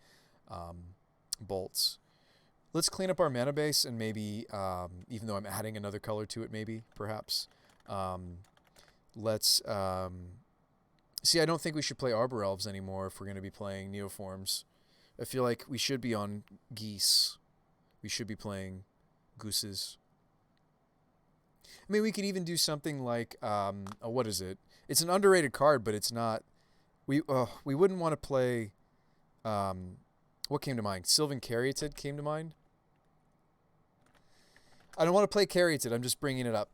bolts. Let's clean up our mana base and maybe, even though I'm adding another color to it, maybe, perhaps. Let's, see, I don't think we should play Arbor Elves anymore if we're going to be playing Neoforms. I feel like we should be on Geese. We should be playing Gooses. I mean, we could even do something like, oh, what is it? It's an underrated card, but it's not. We wouldn't want to play, what came to mind? Sylvan Caryatid came to mind. I don't want to play Caryatid. I'm just bringing it up.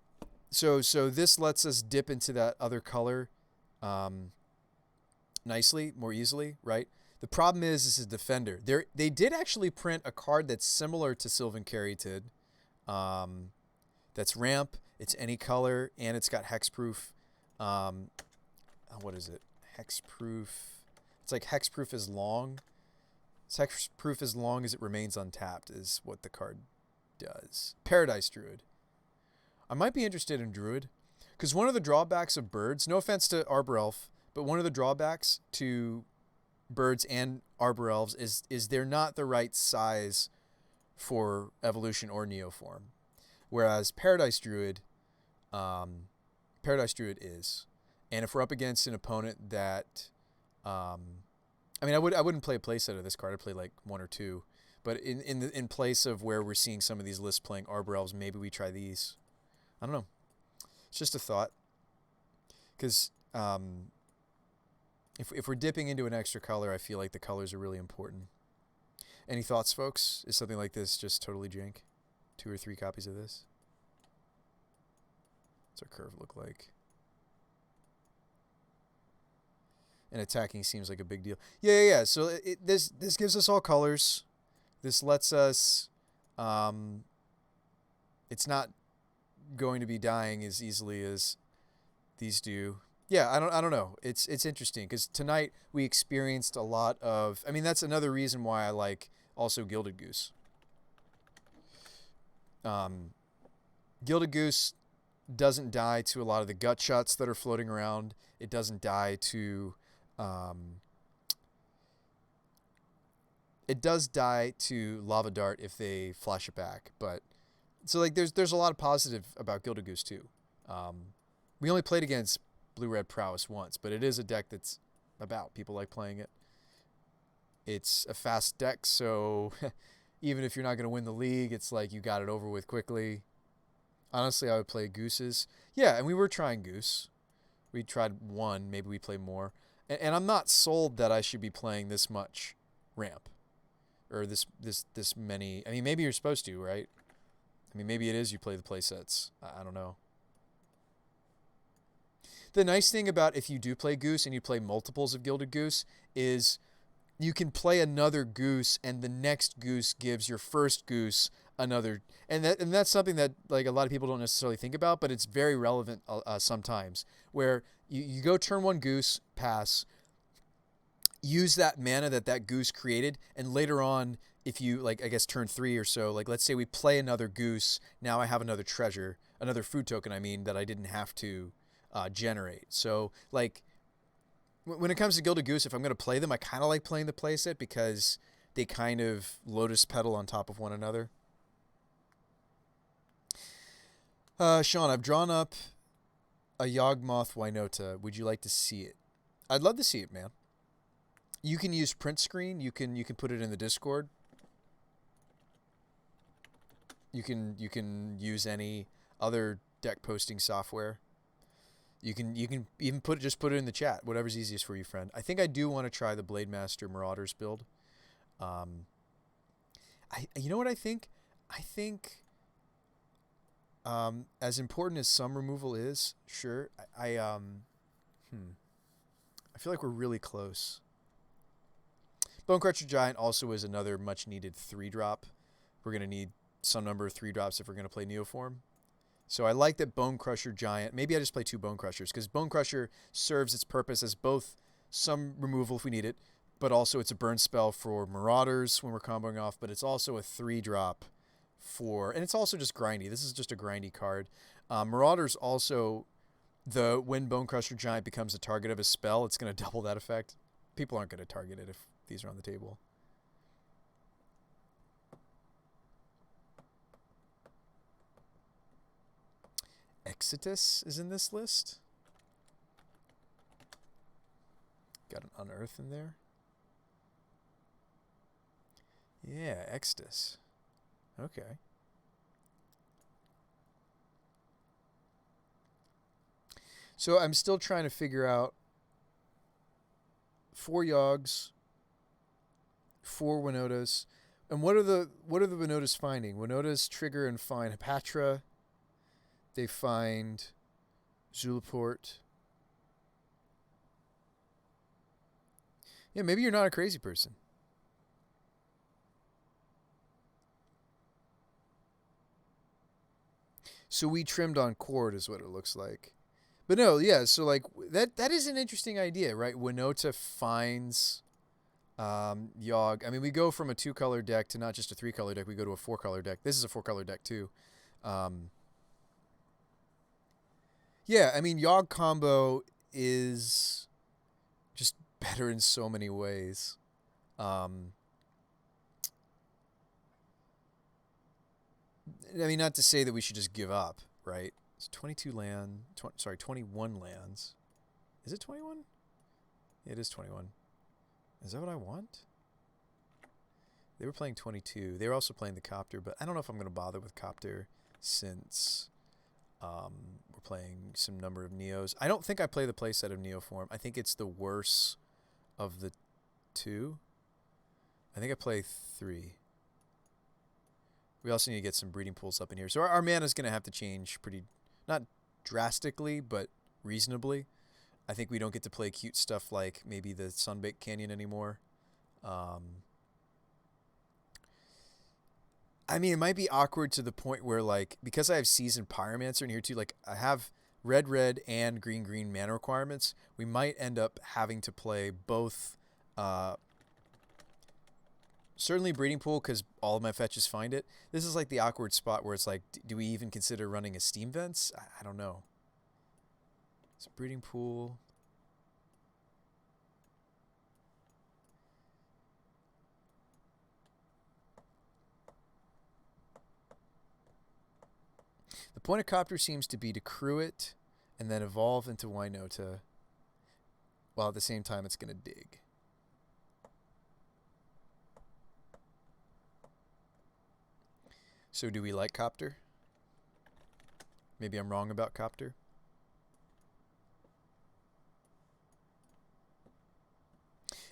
So this lets us dip into that other color nicely, more easily, right? The problem is this is Defender. They did actually print a card that's similar to Sylvan Caryatid. That's ramp. It's any color, and it's got hexproof. What is it? Hexproof. It's like hexproof as long. It's hexproof as long as it remains untapped is what the card does. Paradise Druid. I might be interested in Druid, because one of the drawbacks of birds, no offense to Arbor Elf, but one of the drawbacks to birds and Arbor Elves is they're not the right size for evolution or neoform. Whereas Paradise Druid is. And if we're up against an opponent that, I mean, I wouldn't play a playset of this card. I'd play like one or two. But in place of where we're seeing some of these lists playing Arbor Elves, maybe we try these. I don't know. It's just a thought. Because if we're dipping into an extra color, I feel like the colors are really important. Any thoughts, folks? Is something like this just totally jank? 2 or 3 copies of this? What's our curve look like? And attacking seems like a big deal. Yeah. So this gives us all colors. This lets us. It's not going to be dying as easily as these do. Yeah, I don't know. It's interesting because tonight we experienced a lot of. I mean, that's another reason why I like also Gilded Goose. Gilded Goose doesn't die to a lot of the gut shots that are floating around. It doesn't die to. It does die to Lava Dart if they flash it back, but so like there's a lot of positive about Gilded Goose too. We only played against Blue-Red Prowess once, but it is a deck that's about. People like playing it. It's a fast deck, so even if you're not going to win the league, it's like you got it over with quickly. Honestly, I would play Gooses. Yeah, and we were trying Goose. We tried one, maybe we play more. And I'm not sold that I should be playing this much ramp. Or this many. I mean, maybe you're supposed to, right? I mean, maybe it is you play the play sets. I don't know. The nice thing about if you do play Goose and you play multiples of Gilded Goose is you can play another Goose and the next Goose gives your first Goose another. And that's something that like a lot of people don't necessarily think about, but it's very relevant sometimes. Where you go turn 1 Goose, pass, use that mana that Goose created, and later on, if you, like, I guess turn 3 or so, like, let's say we play another Goose, now I have another treasure, another food token, I mean, that I didn't have to generate. So, like, when it comes to Gilded Goose, if I'm going to play them, I kind of like playing the playset because they kind of lotus petal on top of one another. Sean, I've drawn up a Yawgmoth Winota. Would you like to see it? I'd love to see it, man. You can use print screen. You can put it in the Discord. You can use any other deck posting software. You can even put it in the chat. Whatever's easiest for you, friend. I think I do want to try the Blademaster Marauders build. You know what I think? I think as important as some removal is, sure. I feel like we're really close. Bonecrusher Giant also is another much needed 3-drop. We're going to need some number of 3-drops if we're going to play Neoform. So I like that Bonecrusher Giant. Maybe I just play 2 Bonecrushers because Bonecrusher serves its purpose as both some removal if we need it, but also it's a burn spell for Marauders when we're comboing off, but it's also a 3-drop for, and it's also just grindy. This is just a grindy card. Marauders also, when Bonecrusher Giant becomes a target of a spell, it's going to double that effect. People aren't going to target it if these are on the table. Exitus is in this list. Got an unearth in there. Yeah, Exitus. Okay. So I'm still trying to figure out 4 Yogs, 4 Winotas. And what are the Winotas finding? Winotas trigger and find Hepatra. They find Zulaport. Yeah, maybe you're not a crazy person. So we trimmed on cord is what it looks like. But no, yeah, so like that is an interesting idea, right? Winota finds Yogg. I mean, we go from a 2-color deck to not just a 3-color deck. We go to a 4-color deck. This is a 4-color deck too. Yeah, I mean, Yogg combo is just better in so many ways. I mean, not to say that we should just give up, right? It's 21 lands. Is it 21? Yeah, it is 21. Is that what I want? They were playing 22. They were also playing the Copter, but I don't know if I'm going to bother with Copter since we're playing some number of Neos. I don't think I play the playset of Neoform. I think it's the worst of the 2. I think I play 3. We also need to get some breeding pools up in here. So our mana is going to have to change pretty, not drastically, but reasonably. I think we don't get to play cute stuff like maybe the Sunbaked Canyon anymore. I mean, it might be awkward to the point where, like, because I have Seasoned Pyromancer in here too, like, I have red and green mana requirements. We might end up having to play both, certainly Breeding Pool because all of my fetches find it. This is like the awkward spot where it's like, do we even consider running a Steam Vents? I don't know. So Breeding Pool. The point of Copter seems to be to crew it and then evolve into Winota, while at the same time it's going to dig. So do we like Copter? Maybe I'm wrong about Copter.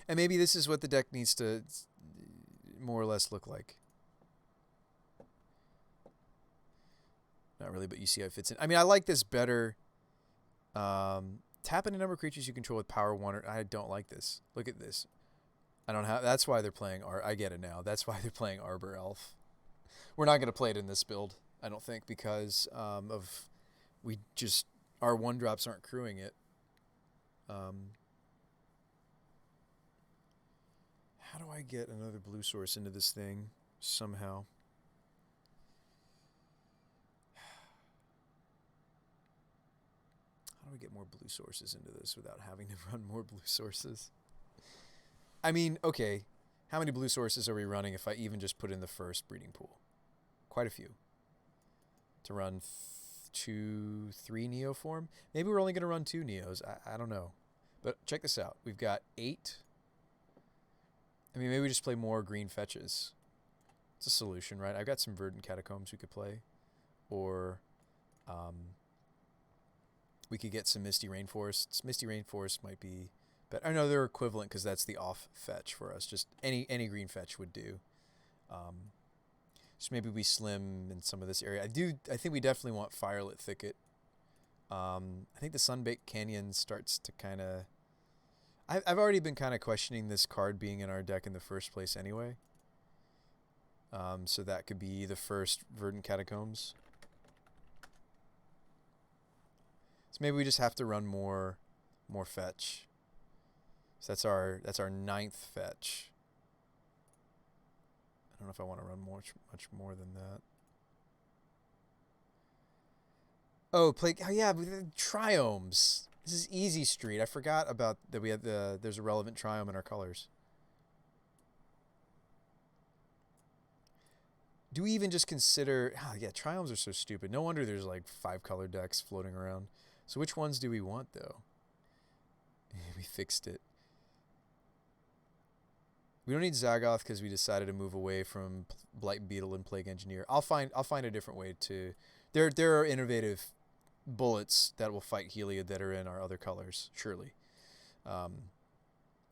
And maybe this is what the deck needs to more or less look like. Not really, but you see how it fits in. I mean, I like this better. Tap into a number of creatures you control with power 1. I don't like this. Look at this. I don't have. That's why they're playing. I get it now. That's why they're playing Arbor Elf. We're not going to play it in this build, I don't think, because of our 1-drops aren't crewing it. How do I get another blue source into this thing somehow? How do we get more blue sources into this without having to run more blue sources? I mean, okay, how many blue sources are we running if I even just put in the first breeding pool? Quite a few. To run 2, 3 Neoform? Maybe we're only going to run 2 Neos. I don't know. But check this out. We've got 8. I mean, maybe we just play more green fetches. It's a solution, right? I've got some Verdant Catacombs we could play. Or we could get some Misty Rainforests. Misty Rainforest might be better. I know they're equivalent because that's the off fetch for us. Just any green fetch would do. So maybe we slim in some of this area. I think we definitely want Firelit Thicket. I think the Sunbaked Canyon starts to kind of... I've already been kind of questioning this card being in our deck in the first place anyway. So that could be the first Verdant Catacombs. So maybe we just have to run more fetch. So that's our 9th fetch. I don't know if I want to run much more than that. Oh, yeah, Triomes. This is Easy Street. I forgot about that. There's a relevant Triome in our colors. Do we even just consider... Oh, yeah, triomes are so stupid. No wonder there's like 5 color decks floating around. So which ones do we want, though? We fixed it. We don't need Zagoth because we decided to move away from Blight Beetle and Plague Engineer. I'll find a different way to... There are innovative bullets that will fight Heliod that are in our other colors, surely.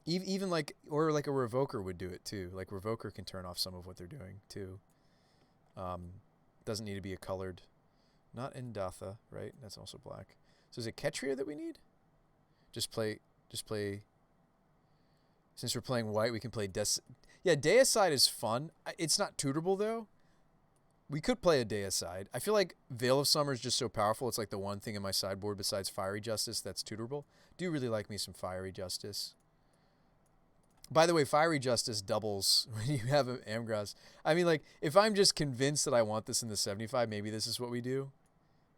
Even like... Or like a Revoker would do it, too. Like, Revoker can turn off some of what they're doing, too. Doesn't need to be a colored. Not Indatha, right? That's also black. So is it Ketria that we need? Just play... Since we're playing white, we can play Yeah, Deicide is fun. It's not tutorable, though. We could play a Deicide. I feel like Veil of Summer is just so powerful. It's like the one thing in my sideboard besides Fiery Justice that's tutorable. Do really like me some Fiery Justice. By the way, Fiery Justice doubles when you have an Amgras. I mean, like, if I'm just convinced that I want this in the 75, maybe this is what we do.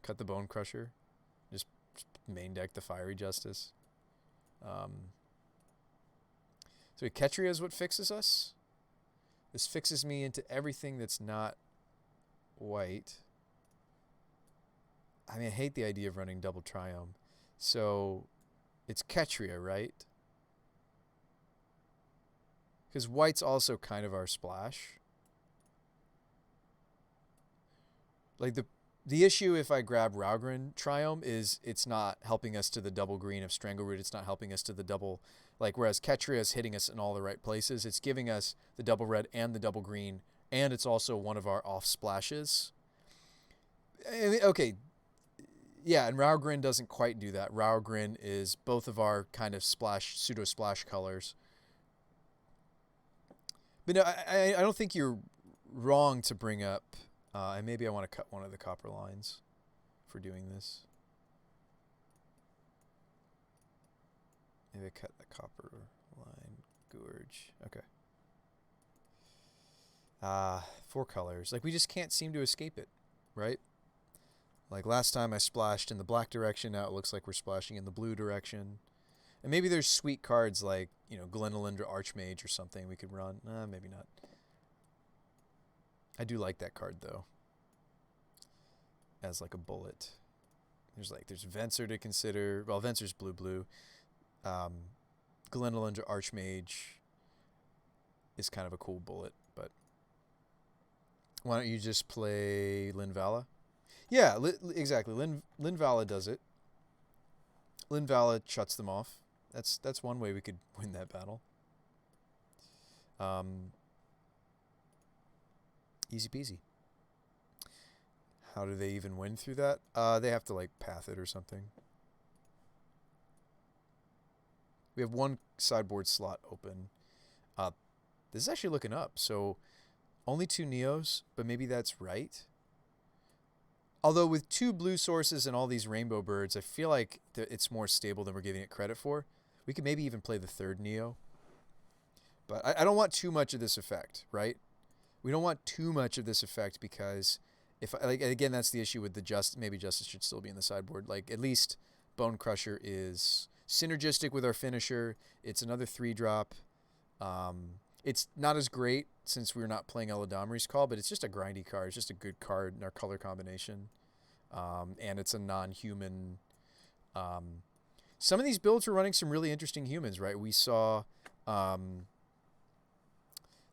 Cut the Bone Crusher. Just main deck the Fiery Justice. So Ketria is what fixes us. This fixes me into everything that's not white. I mean, I hate the idea of running double Triome. So it's Ketria, right? Because white's also kind of our splash. Like the issue if I grab Raugrin Triome is it's not helping us to the double green of Strangleroot. It's not helping us to the double... Like, whereas Ketria is hitting us in all the right places, it's giving us the double red and the double green, and it's also one of our off splashes. I mean, okay, yeah, and Raugrin doesn't quite do that. Raugrin is both of our kind of pseudo-splash colors. But no, I don't think you're wrong to bring up, and maybe I want to cut one of the copper lines for doing this. Maybe I cut the copper line. Gorge. Okay. 4 colors. Like, we just can't seem to escape it, right? Like, last time I splashed in the black direction, now it looks like we're splashing in the blue direction. And maybe there's sweet cards like, you know, Glenelindra Archmage or something we could run. Maybe not. I do like that card, though. As, like, a bullet. There's Venser to consider. Well, Venser's blue-blue. Glenelindra Archmage is kind of a cool bullet, but why don't you just play Linvala? Yeah, exactly. Linvala does it. Linvala shuts them off. That's one way we could win that battle. Easy peasy. How do they even win through that? They have to like path it or something. We have 1 sideboard slot open. This is actually looking up. So only 2 Neos, but maybe that's right. Although with 2 blue sources and all these rainbow birds, I feel like it's more stable than we're giving it credit for. We could maybe even play the 3rd Neo. But I don't want too much of this effect, right? We don't want too much of this effect because if like again, that's the issue with the maybe Justice should still be in the sideboard. Like at least Bone Crusher is synergistic with our finisher. It's another 3-drop. It's not as great since we're not playing Eladamri's Call, but it's just a grindy card. It's just a good card in our color combination. And it's a non-human. Some of these builds are running some really interesting humans, right? We saw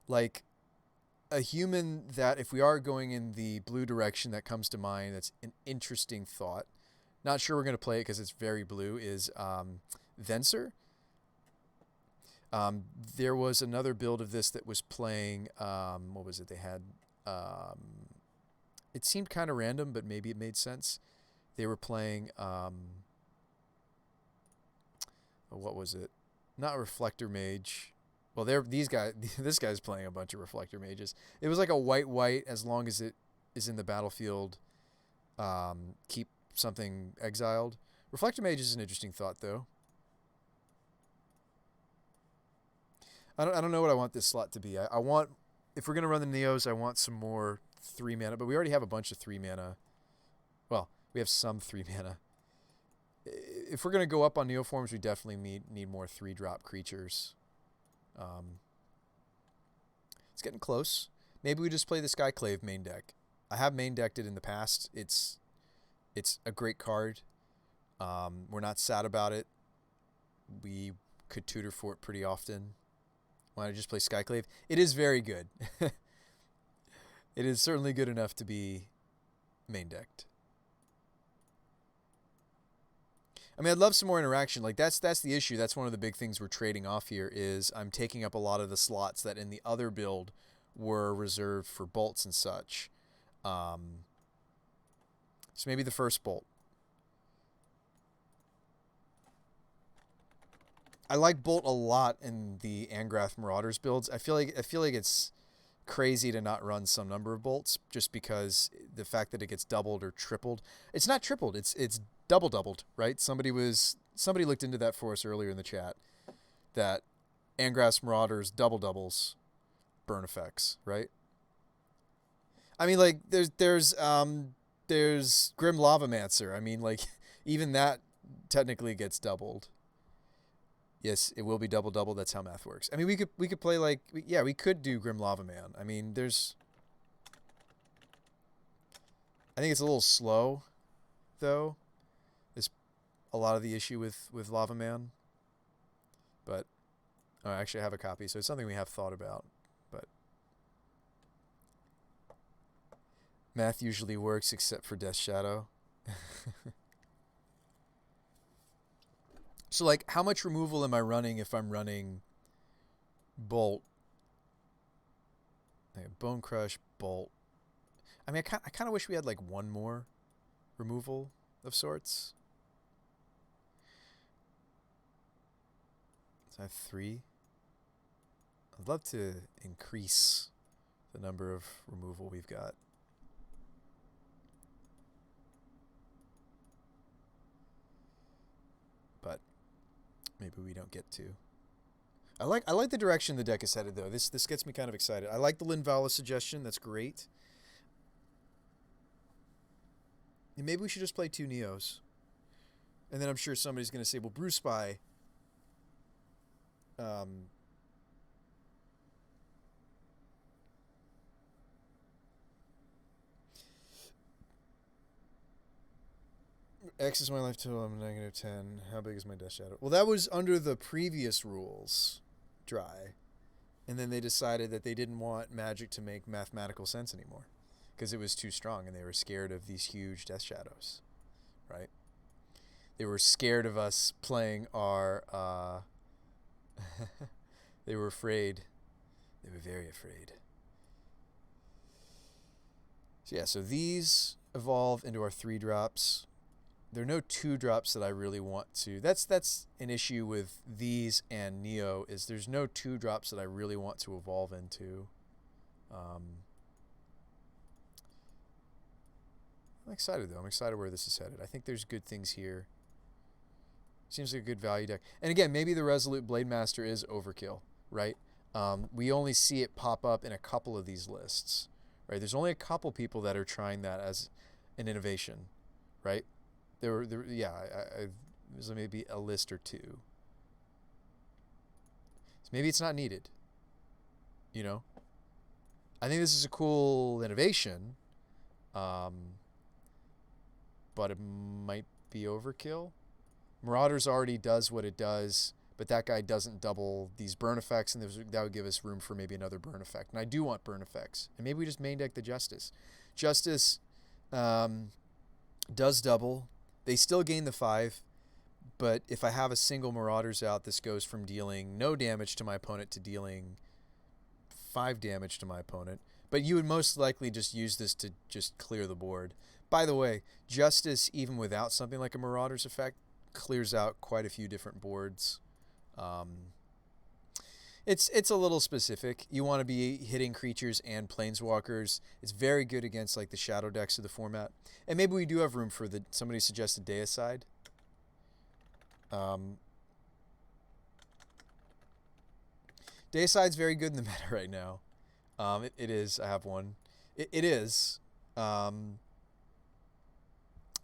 like a human that if we are going in the blue direction that comes to mind, that's an interesting thought. Not sure we're going to play it because it's very blue, is Venser. There was another build of this that was playing, what was it they had? It seemed kind of random, but maybe it made sense. They were playing, what was it? Not Reflector Mage. Well, this guy's playing a bunch of Reflector Mages. It was like a white, as long as it is in the battlefield, keep something exiled. Reflector Mage is an interesting thought, though. I don't know what I want this slot to be. I want, if we're going to run the Neos, I want some more 3 mana, but we already have a bunch of 3 mana. Well, we have some 3 mana. If we're going to go up on Neoforms, we definitely need more 3-drop creatures. It's getting close. Maybe we just play the Skyclave main deck. I have main decked it in the past. It's a great card. We're not sad about it. We could tutor for it pretty often. Why don't I just play Skyclave? It is very good. It is certainly good enough to be main decked. I mean, I'd love some more interaction. Like that's the issue. That's one of the big things we're trading off here is I'm taking up a lot of the slots that in the other build were reserved for bolts and such. So maybe the first bolt. I like Bolt a lot in the Angrath Marauders builds. I feel like it's crazy to not run some number of bolts just because the fact that it gets doubled or tripled. It's not tripled. It's doubled, right? Somebody looked into that for us earlier in the chat. That Angrath Marauders doubles burn effects, right? I mean, like there's Grim Lavamancer. I mean, like even that technically gets doubled. Yes, it will be double. That's how math works. I mean, we could play like we could do Grim Lava Man. I mean, I think it's a little slow, though. Is a lot of the issue with Lava Man. But I actually have a copy, so it's something we have thought about. But math usually works except for Death Shadow. So, like, how much removal am I running if I'm running Bolt? Like Bone Crush, Bolt. I mean, I kind of wish we had, like, one more removal of sorts. So I have 3. I'd love to increase the number of removal we've got. But maybe we don't get to. I like the direction the deck is headed, though. This gets me kind of excited. I like the Linvala suggestion. That's great. And maybe we should just play 2 Neos. And then I'm sure somebody's going to say, well, Brew Spy. X is my life total. I'm -10. How big is my Death Shadow? Well, that was under the previous rules, Dry. And then they decided that they didn't want Magic to make mathematical sense anymore because it was too strong and they were scared of these huge Death Shadows, right? They were scared of us playing our... They were afraid. They were very afraid. So yeah, so these evolve into our 3-drops. There are no 2-drops that I really want to. That's an issue with these and Neo is there's no 2-drops that I really want to evolve into. I'm excited though. I'm excited where this is headed. I think there's good things here. Seems like a good value deck. And again, maybe the Resolute Blade Master is overkill, right? We only see it pop up in a couple of these lists, right? There's only a couple people that are trying that as an innovation, right? There's maybe a list or 2. So maybe it's not needed, you know? I think this is a cool innovation, but it might be overkill. Marauders already does what it does, but that guy doesn't double these burn effects, and that would give us room for maybe another burn effect. And I do want burn effects. And maybe we just main deck the Justice. Justice does double. They still gain the 5, but if I have a single Marauders out, this goes from dealing no damage to my opponent to dealing 5 damage to my opponent. But you would most likely just use this to just clear the board. By the way, Justice, even without something like a Marauders effect, clears out quite a few different boards. It's a little specific. You want to be hitting creatures and planeswalkers. It's very good against like the shadow decks of the format. And maybe we do have room for somebody suggested Deicide. Deicide's very good in the meta right now. It is. I have one. It is.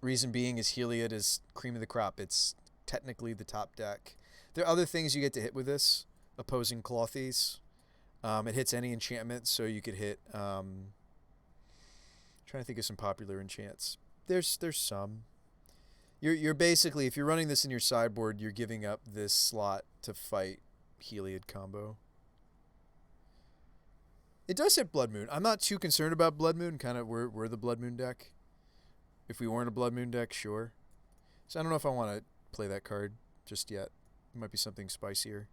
Reason being is Heliod is cream of the crop. It's technically the top deck. There are other things you get to hit with this. Opposing Clothies. It hits any enchantment, so you could hit. Trying to think of some popular enchants. There's some. You're basically, if you're running this in your sideboard, you're giving up this slot to fight Heliod combo. It does hit Blood Moon. I'm not too concerned about Blood Moon. Kind of, we're the Blood Moon deck. If we weren't a Blood Moon deck, sure. So I don't know if I want to play that card just yet. It might be something spicier.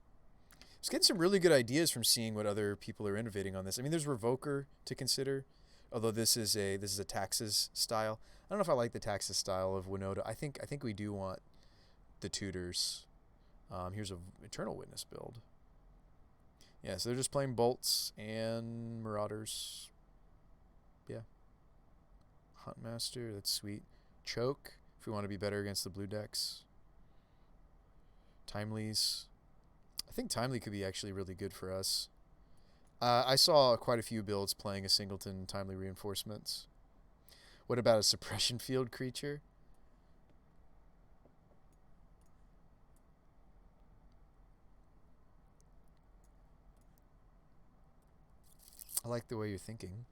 I was getting some really good ideas from seeing what other people are innovating on this. I mean, there's Revoker to consider, although this is a Taxes style. I don't know if I like the Taxes style of Winota. I think we do want the tutors. Here's a Eternal Witness build. Yeah, so they're just playing Bolts and Marauders. Yeah. Huntmaster, that's sweet. Choke, if we want to be better against the blue decks. Timely's. I think Timely could be actually really good for us. I saw quite a few builds playing a Singleton Timely Reinforcements. What about a Suppression Field creature? I like the way you're thinking.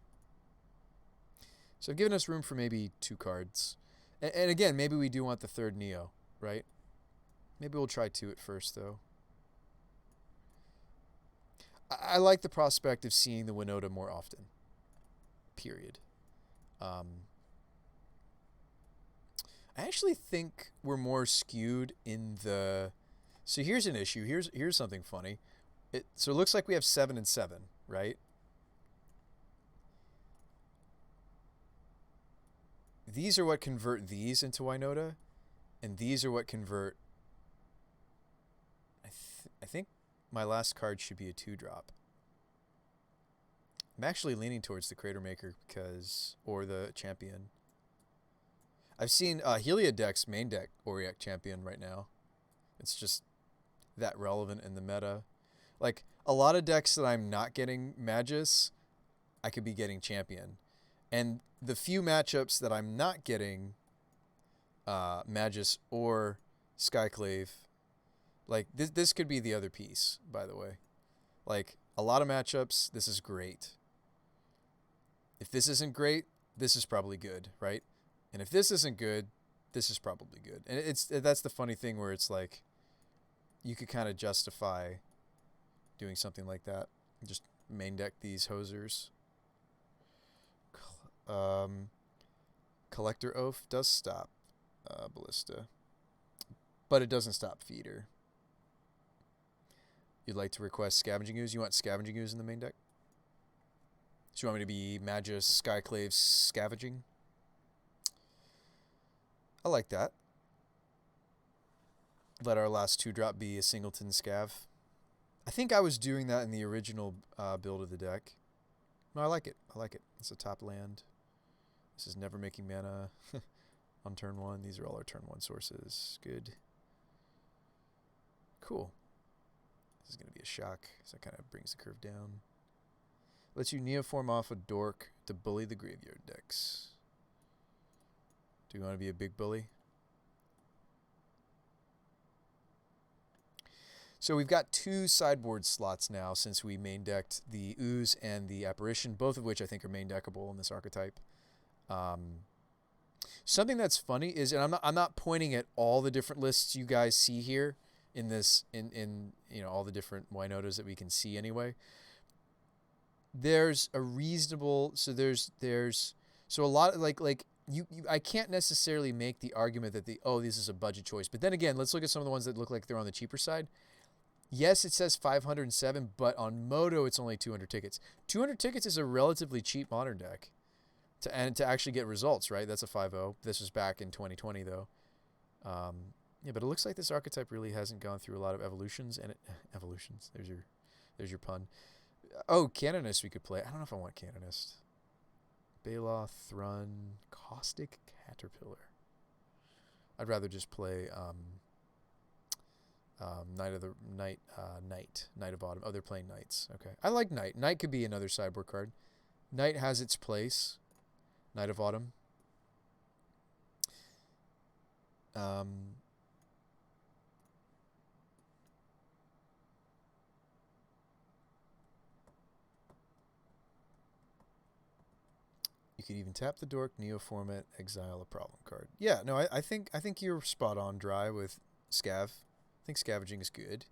So giving us room for maybe 2 cards. And again, maybe we do want the 3rd Neo, right? Maybe we'll try 2 at first, though. I like the prospect of seeing the Winota more often. Period. I actually think we're more skewed in the... So here's an issue. Here's something funny. So it looks like we have 7 and 7, right? These are what convert these into Winota, and these are what convert... I think my last card should be a 2-drop. I'm actually leaning towards the Crater Maker because... Or the Champion. I've seen Heliod deck's main deck Auric Champion right now. It's just that relevant in the meta. Like, a lot of decks that I'm not getting Magus, I could be getting Champion. And the few matchups that I'm not getting Magus or Skyclave, like, this could be the other piece, by the way. Like, a lot of matchups, this is great. If this isn't great, this is probably good, right? And if this isn't good, this is probably good. And that's the funny thing where it's like, you could kind of justify doing something like that. Just main deck these hosers. Collector Oath does stop Ballista, but it doesn't stop Feeder. You'd like to request Scavenging Ooze? You want Scavenging Ooze in the main deck? So you want me to be Magus, Skyclave, Scavenging? I like that. Let our last 2-drop be a Singleton Scav. I think I was doing that in the original build of the deck. No, I like it. I like it. It's a top land. This is never making mana on turn 1. These are all our turn 1 sources. Good. Cool. This is going to be a shock, so that kind of brings the curve down. Lets you Neoform off a Dork to bully the graveyard decks. Do you want to be a big bully? So we've got 2 sideboard slots now since we main decked the Ooze and the Apparition, both of which I think are main deckable in this archetype. Something that's funny is, and I'm not pointing at all the different lists you guys see here in this in you know all the different Winotas that we can see anyway. There's a reasonable so a lot of like you I can't necessarily make the argument that this is a budget choice. But then again, let's look at some of the ones that look like they're on the cheaper side. Yes, it says 507, but on Moto it's only 200 tickets. 200 tickets is a relatively cheap Modern deck to actually get results, right? That's a 5-0. This was back in 2020 though. Yeah, but it looks like this archetype really hasn't gone through a lot of evolutions evolutions. There's your pun. Oh, Canonist we could play. I don't know if I want Canonist. Baloth, Thrun, Caustic Caterpillar. I'd rather just play Knight of Autumn. Oh, they're playing Knights. Okay. I like Knight. Knight could be another sideboard card. Knight has its place. Knight of Autumn. could even tap the dork, neo format, exile a problem card. Yeah, no, I think you're spot on, Dry, with Scav. I think scavenging is good.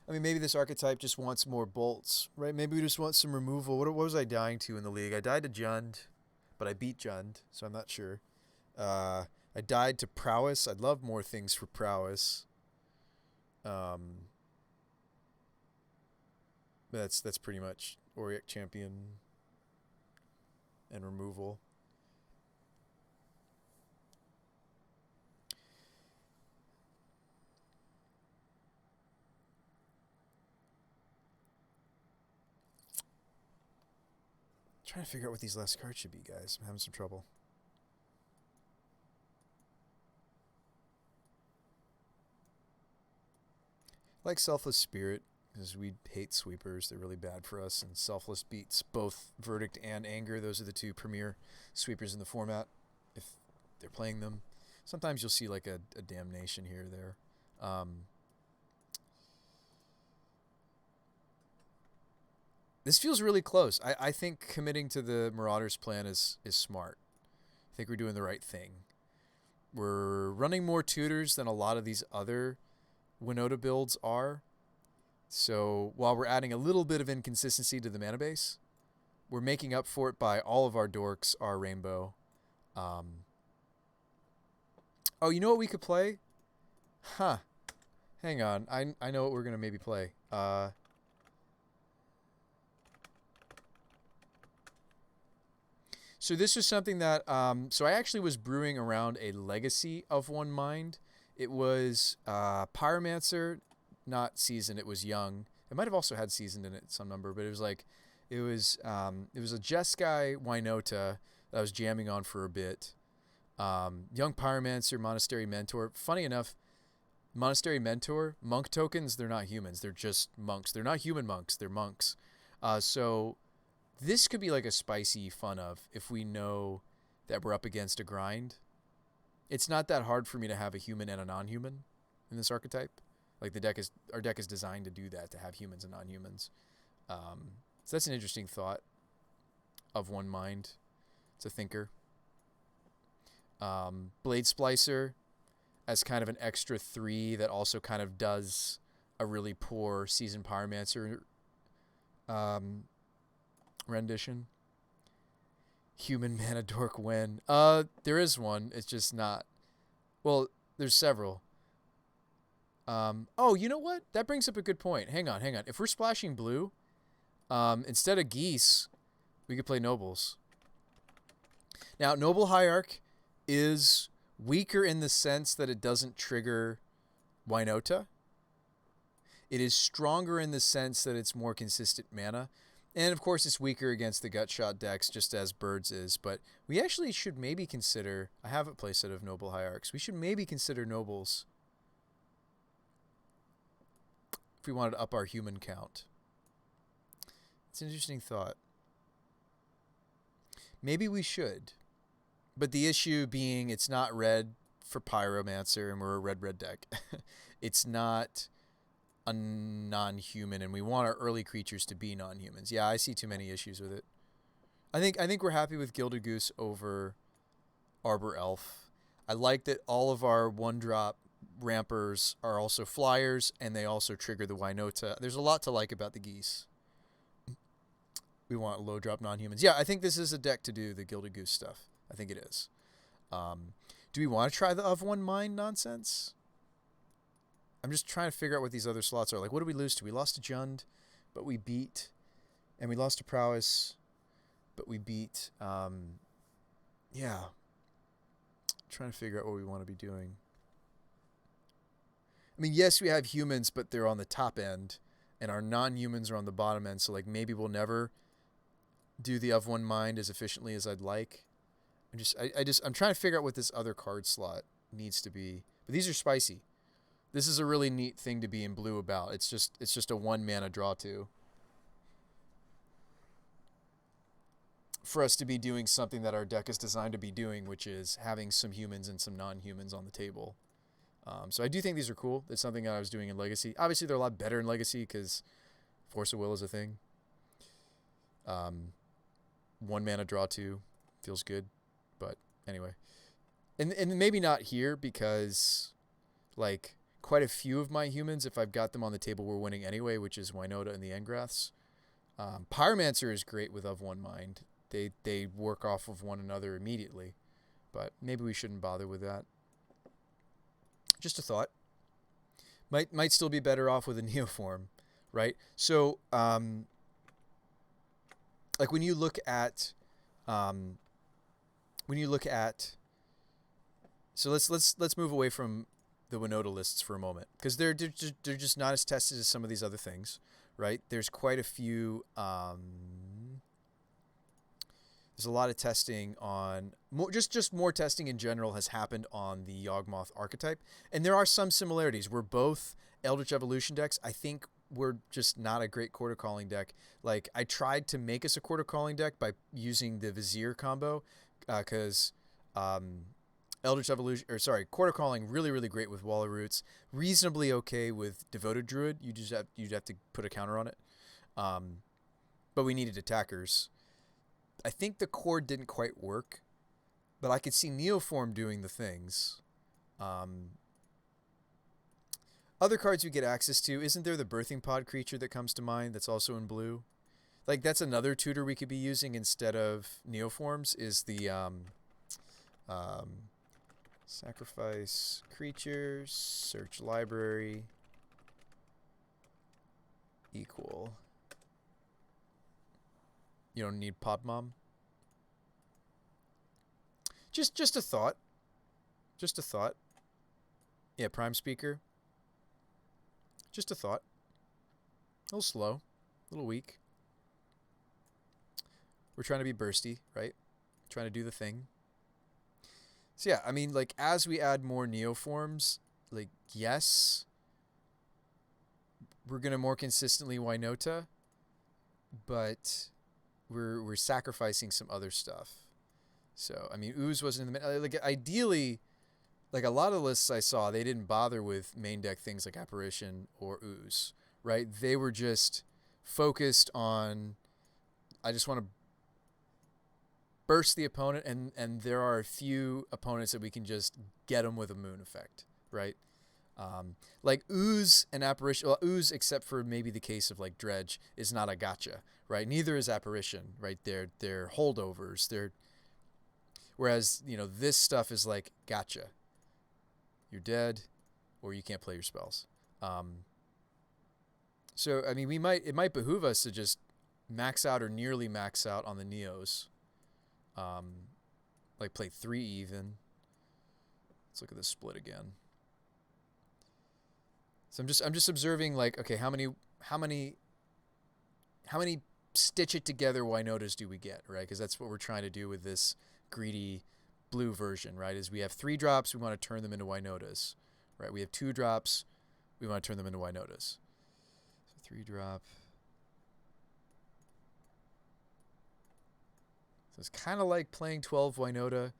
I mean, maybe this archetype just wants more bolts, right? Maybe we just want some removal. What was I dying to in the league? I died to Jund, but I beat Jund, so I'm not sure. I died to Prowess. I'd love more things for Prowess. That's pretty much Auric Champion and removal. Trying to figure out what these last cards should be, guys. I'm having some trouble. Like Selfless Spirit, because we hate sweepers. They're really bad for us. And Selfless beats both Verdict and Anger. Those are the two premier sweepers in the format, if they're playing them. Sometimes you'll see like a Damnation here or there. This feels really close. I think committing to the Marauders plan is smart. I think we're doing the right thing. We're running more tutors than a lot of these other Winota builds are. So while we're adding a little bit of inconsistency to the mana base, we're making up for it by all of our dorks are rainbow. Oh, you know what we could play? Huh. Hang on. I know what we're going to maybe play. So this was something that, so I actually was brewing around a legacy of One Mind. It was Pyromancer, not seasoned, it was young. It might have also had seasoned in it some number, but it was like, it was a Jeskai Winota that I was jamming on for a bit. Young Pyromancer, Monastery Mentor. Funny enough, Monastery Mentor, monk tokens, they're not humans. They're just monks. They're not human monks. They're monks. So this could be like a spicy fun of if we know that we're up against a grind. It's not that hard for me to have a human and a non-human in this archetype. Like our deck is designed to do that, to have humans and non-humans. So that's an interesting thought of One Mind. It's a thinker. Blade Splicer as kind of an extra 3 that also kind of does a really poor Seasoned Pyromancer rendition. Human mana dork when? There is one. It's just not. Well, there's several. Oh, you know what? That brings up a good point. Hang on. If we're splashing blue, instead of geese, we could play nobles. Now, Noble Hierarch is weaker in the sense that it doesn't trigger Winota. It is stronger in the sense that it's more consistent mana. And, of course, it's weaker against the gut shot decks, just as Birds is. But we actually should maybe consider... I have a playset of Noble Hierarchs. We should maybe consider Nobles if we wanted to up our human count. It's an interesting thought. Maybe we should. But the issue being it's not red for Pyromancer, and we're a red deck. It's not a non-human, and we want our early creatures to be non-humans. Yeah, I see too many issues with it. I think we're happy with Gilded Goose over Arbor Elf. I like that all of our one-drop rampers are also flyers, and they also trigger the Winota. There's a lot to like about the geese. We want low-drop non-humans. Yeah, I think this is a deck to do the Gilded Goose stuff. I think it is. Do we want to try the Of One Mind nonsense? I'm just trying to figure out what these other slots are. Like, what did we lose to? We lost to Jund, but we beat. And we lost to Prowess, but we beat. Yeah. Trying to figure out what we want to be doing. I mean, yes, we have humans, but they're on the top end, and our non-humans are on the bottom end. So, like, maybe we'll never do the Of One Mind as efficiently as I'd like. I'm trying to figure out what this other card slot needs to be. But these are spicy. This is a really neat thing to be in blue about. It's just a 1 mana draw 2. For us to be doing something that our deck is designed to be doing, which is having some humans and some non-humans on the table. So I do think these are cool. It's something that I was doing in Legacy. Obviously, they're a lot better in Legacy because Force of Will is a thing. Um, 1 mana draw 2 feels good, but anyway, and maybe not here because like quite a few of my humans, if I've got them on the table, we're winning anyway, which is Winota and the Engraths. Pyromancer is great with of one mind. They work off of one another immediately, but maybe we shouldn't bother with that. Just a thought. Might still be better off with a neoform, right? So like when you look at um, so let's move away from the Winota lists for a moment because they're just not as tested as some of these other things, right? There's quite a few. There's a lot of testing on just more testing in general has happened on the Yawgmoth archetype, and there are some similarities. We're both Eldritch Evolution decks. I think we're just not a great Quarter Calling deck. Like I tried to make us a Quarter Calling deck by using the Vizier combo, because Eldritch Evolution, or sorry, Quarter Calling really great with Wall of Roots, reasonably okay with Devoted Druid. You'd have to put a counter on it, but we needed attackers. I think the core didn't quite work, but I could see Neoform doing the things. Other cards you get access to, isn't there the Birthing Pod creature that comes to mind that's also in blue? Like that's another tutor we could be using instead of Neoforms is the sacrifice creatures, search library, equal. You don't need Pod Mom. Just a thought. Just a thought. Yeah, Prime Speaker. Just a thought. A little slow. A little weak. We're trying to be bursty, right? Trying to do the thing. So yeah, I mean, like, as we add more Neoforms, like, yes, we're going to more consistently Winota, but we're sacrificing some other stuff. So, I mean, Ooze wasn't in the... Like, ideally, like, a lot of the lists I saw, they didn't bother with main deck things like Apparition or Ooze, right? They were just focused on, I just want to burst the opponent, and there are a few opponents that we can just get them with a Moon effect, right? Like Ooze and Apparition, well, Ooze, except for maybe the case of like Dredge, is not a gotcha, right? Neither is Apparition, right? They're holdovers. Whereas, you know, this stuff is like gotcha. You're dead, or you can't play your spells. So I mean, it might behoove us to just max out or nearly max out on the Neos. Like play 3 even. Let's look at this split again. So I'm just observing, like, okay, how many stitch it together Winotas do we get, right? Because that's what we're trying to do with this greedy blue version, right? Is we have 3 drops, we want to turn them into Winotas, right? We have 2 drops, we want to turn them into Winotas. So 3 drop. So it's kind of like playing 12 Winota,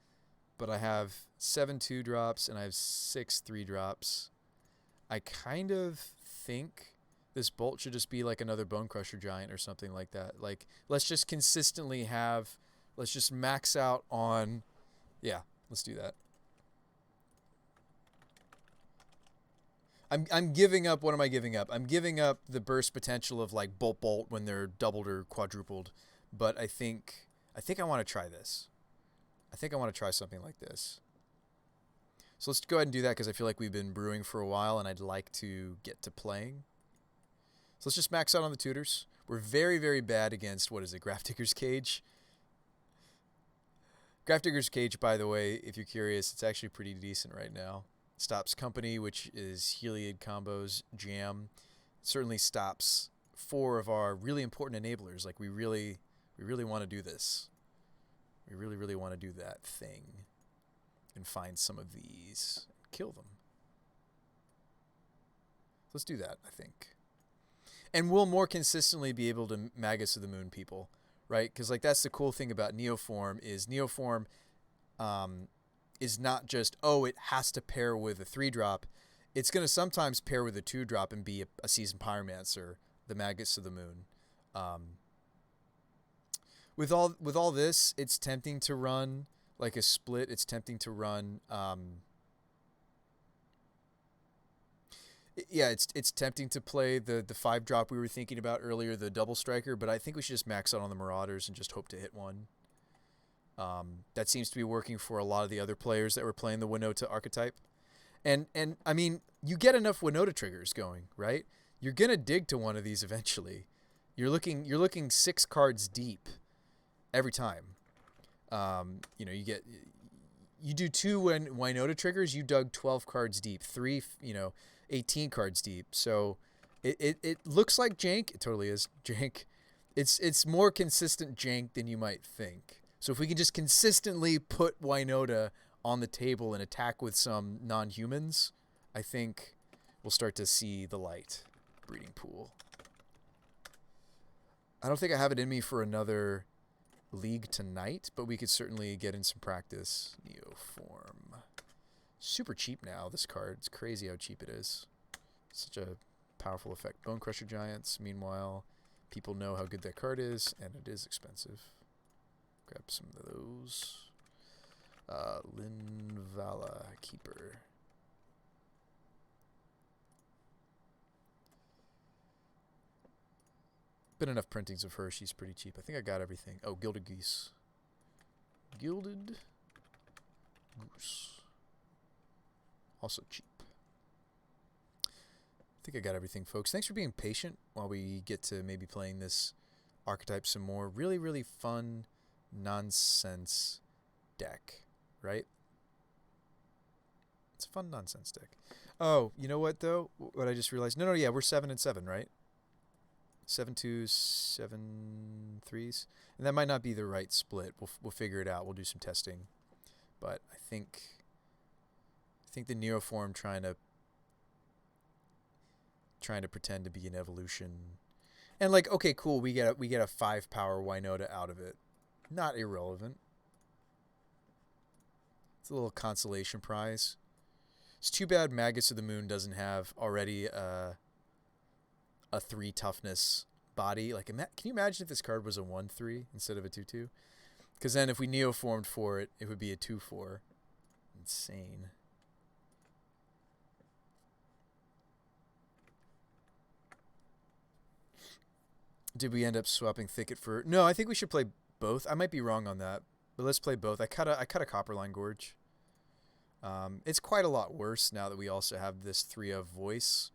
but I have 7 2 drops and I have 6 3 drops. I kind of think this Bolt should just be like another Bone Crusher Giant or something like that. Like, let's just consistently let's just max out on, yeah, let's do that. I'm giving up, what am I giving up? I'm giving up the burst potential of like Bolt when they're doubled or quadrupled, but I think I want to try this. I think I want to try something like this. So let's go ahead and do that because I feel like we've been brewing for a while and I'd like to get to playing. So let's just max out on the tutors. We're very bad against, what is it, Grafdigger's Cage? Grafdigger's Cage, by the way, if you're curious, it's actually pretty decent right now. Stops Company, which is Heliod combos, Jam. It certainly stops 4 of our really important enablers. Like, we really want to do this. We really want to do that thing. And find some of these, kill them. Let's do that, I think. And we'll more consistently be able to Magus of the Moon people, right? Because like that's the cool thing about Neoform is not just, oh, it has to pair with a 3-drop. It's going to sometimes pair with a 2-drop and be a Seasoned Pyromancer, the Magus of the Moon. with all this, it's tempting to run like a split. It's tempting to run. Yeah, it's tempting to play the 5 drop we were thinking about earlier, the double striker. But I think we should just max out on the Marauders and just hope to hit one. That seems to be working for a lot of the other players that were playing the Winota archetype. And I mean, you get enough Winota triggers going, right? You're gonna dig to one of these eventually. You're looking 6 cards deep every time. You do 2 Winota triggers, you dug 12 cards deep. 3, 18 cards deep. So it looks like jank. It totally is jank. It's more consistent jank than you might think. So if we can just consistently put Winota on the table and attack with some non-humans, I think we'll start to see the light. Breeding pool. I don't think I have it in me for another league tonight, but we could certainly get in some practice. Neoform. Super cheap now, this card. It's crazy how cheap it is. Such a powerful effect. Bone Crusher Giants. Meanwhile, people know how good that card is, and it is expensive. Grab some of those. Linvala Keeper. Been enough printings of her. She's pretty cheap. I think I got everything. Oh, Gilded Geese. Gilded Goose. Also cheap. I think I got everything, folks. Thanks for being patient while we get to maybe playing this archetype some more. Really, really fun nonsense deck, right? It's a fun nonsense deck. Oh, you know what, though? What I just realized? No, yeah, we're 7 and 7, right? 7 2s, 7 3s. And that might not be the right split. We'll figure it out. We'll do some testing. But I think the Neoform trying to pretend to be an evolution. And like, okay, cool, we get a 5-power Winota out of it. Not irrelevant. It's a little consolation prize. It's too bad Magus of the Moon doesn't have already a 3 toughness body. Like, can you imagine if this card was a 1/3 instead of a 2/2? Because then if we Neoformed for it, it would be a 2/4. Insane. Did we end up swapping Thicket for... No, I think we should play both. I might be wrong on that, but let's play both. I cut a Copperline Gorge. It's quite a lot worse now that we also have this 3 of voice.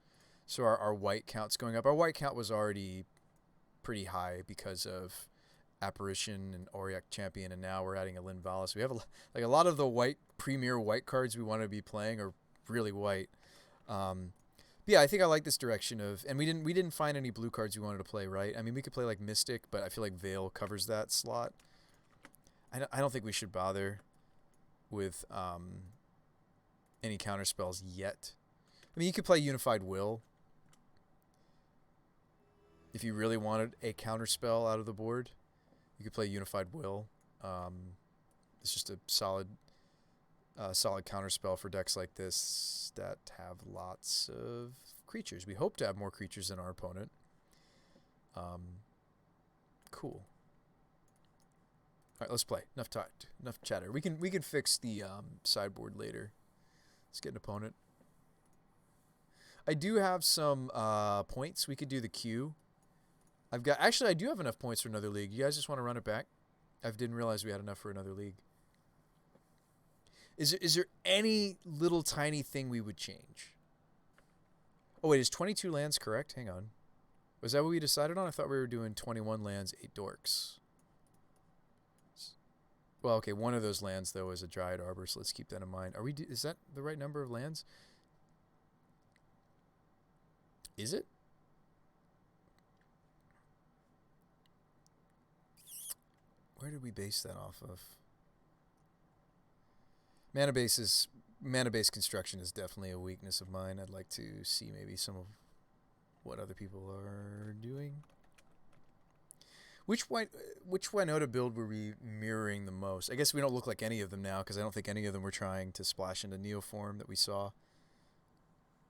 So our white count's going up. Our white count was already pretty high because of Apparition and Auric Champion, and now we're adding a Linvala. So we have a lot of the premier white cards we want to be playing are really white. But yeah, I think I like this direction of, and we didn't find any blue cards we wanted to play, right? I mean, we could play like Mystic, but I feel like Veil covers that slot. I don't think we should bother with any counter spells yet. I mean, you could play Unified Will if you really wanted a counter spell out of the board. You could play Unified Will. It's just a solid counter spell for decks like this that have lots of creatures. We hope to have more creatures than our opponent. Cool. All right, let's play. Enough talk. Enough chatter. We can fix the sideboard later. Let's get an opponent. I do have some points. We could do the queue. I do have enough points for another league. You guys just want to run it back? I didn't realize we had enough for another league. Is there any little tiny thing we would change? Oh wait, is 22 lands correct? Hang on. Was that what we decided on? I thought we were doing 21 lands, 8 dorks. Well, okay, one of those lands though is a Dryad Arbor, so let's keep that in mind. Is that the right number of lands? Is it? Where did we base that off of? Mana base construction is definitely a weakness of mine. I'd like to see maybe some of what other people are doing. Which Winota build were we mirroring the most? I guess we don't look like any of them now because I don't think any of them were trying to splash into Neoform that we saw.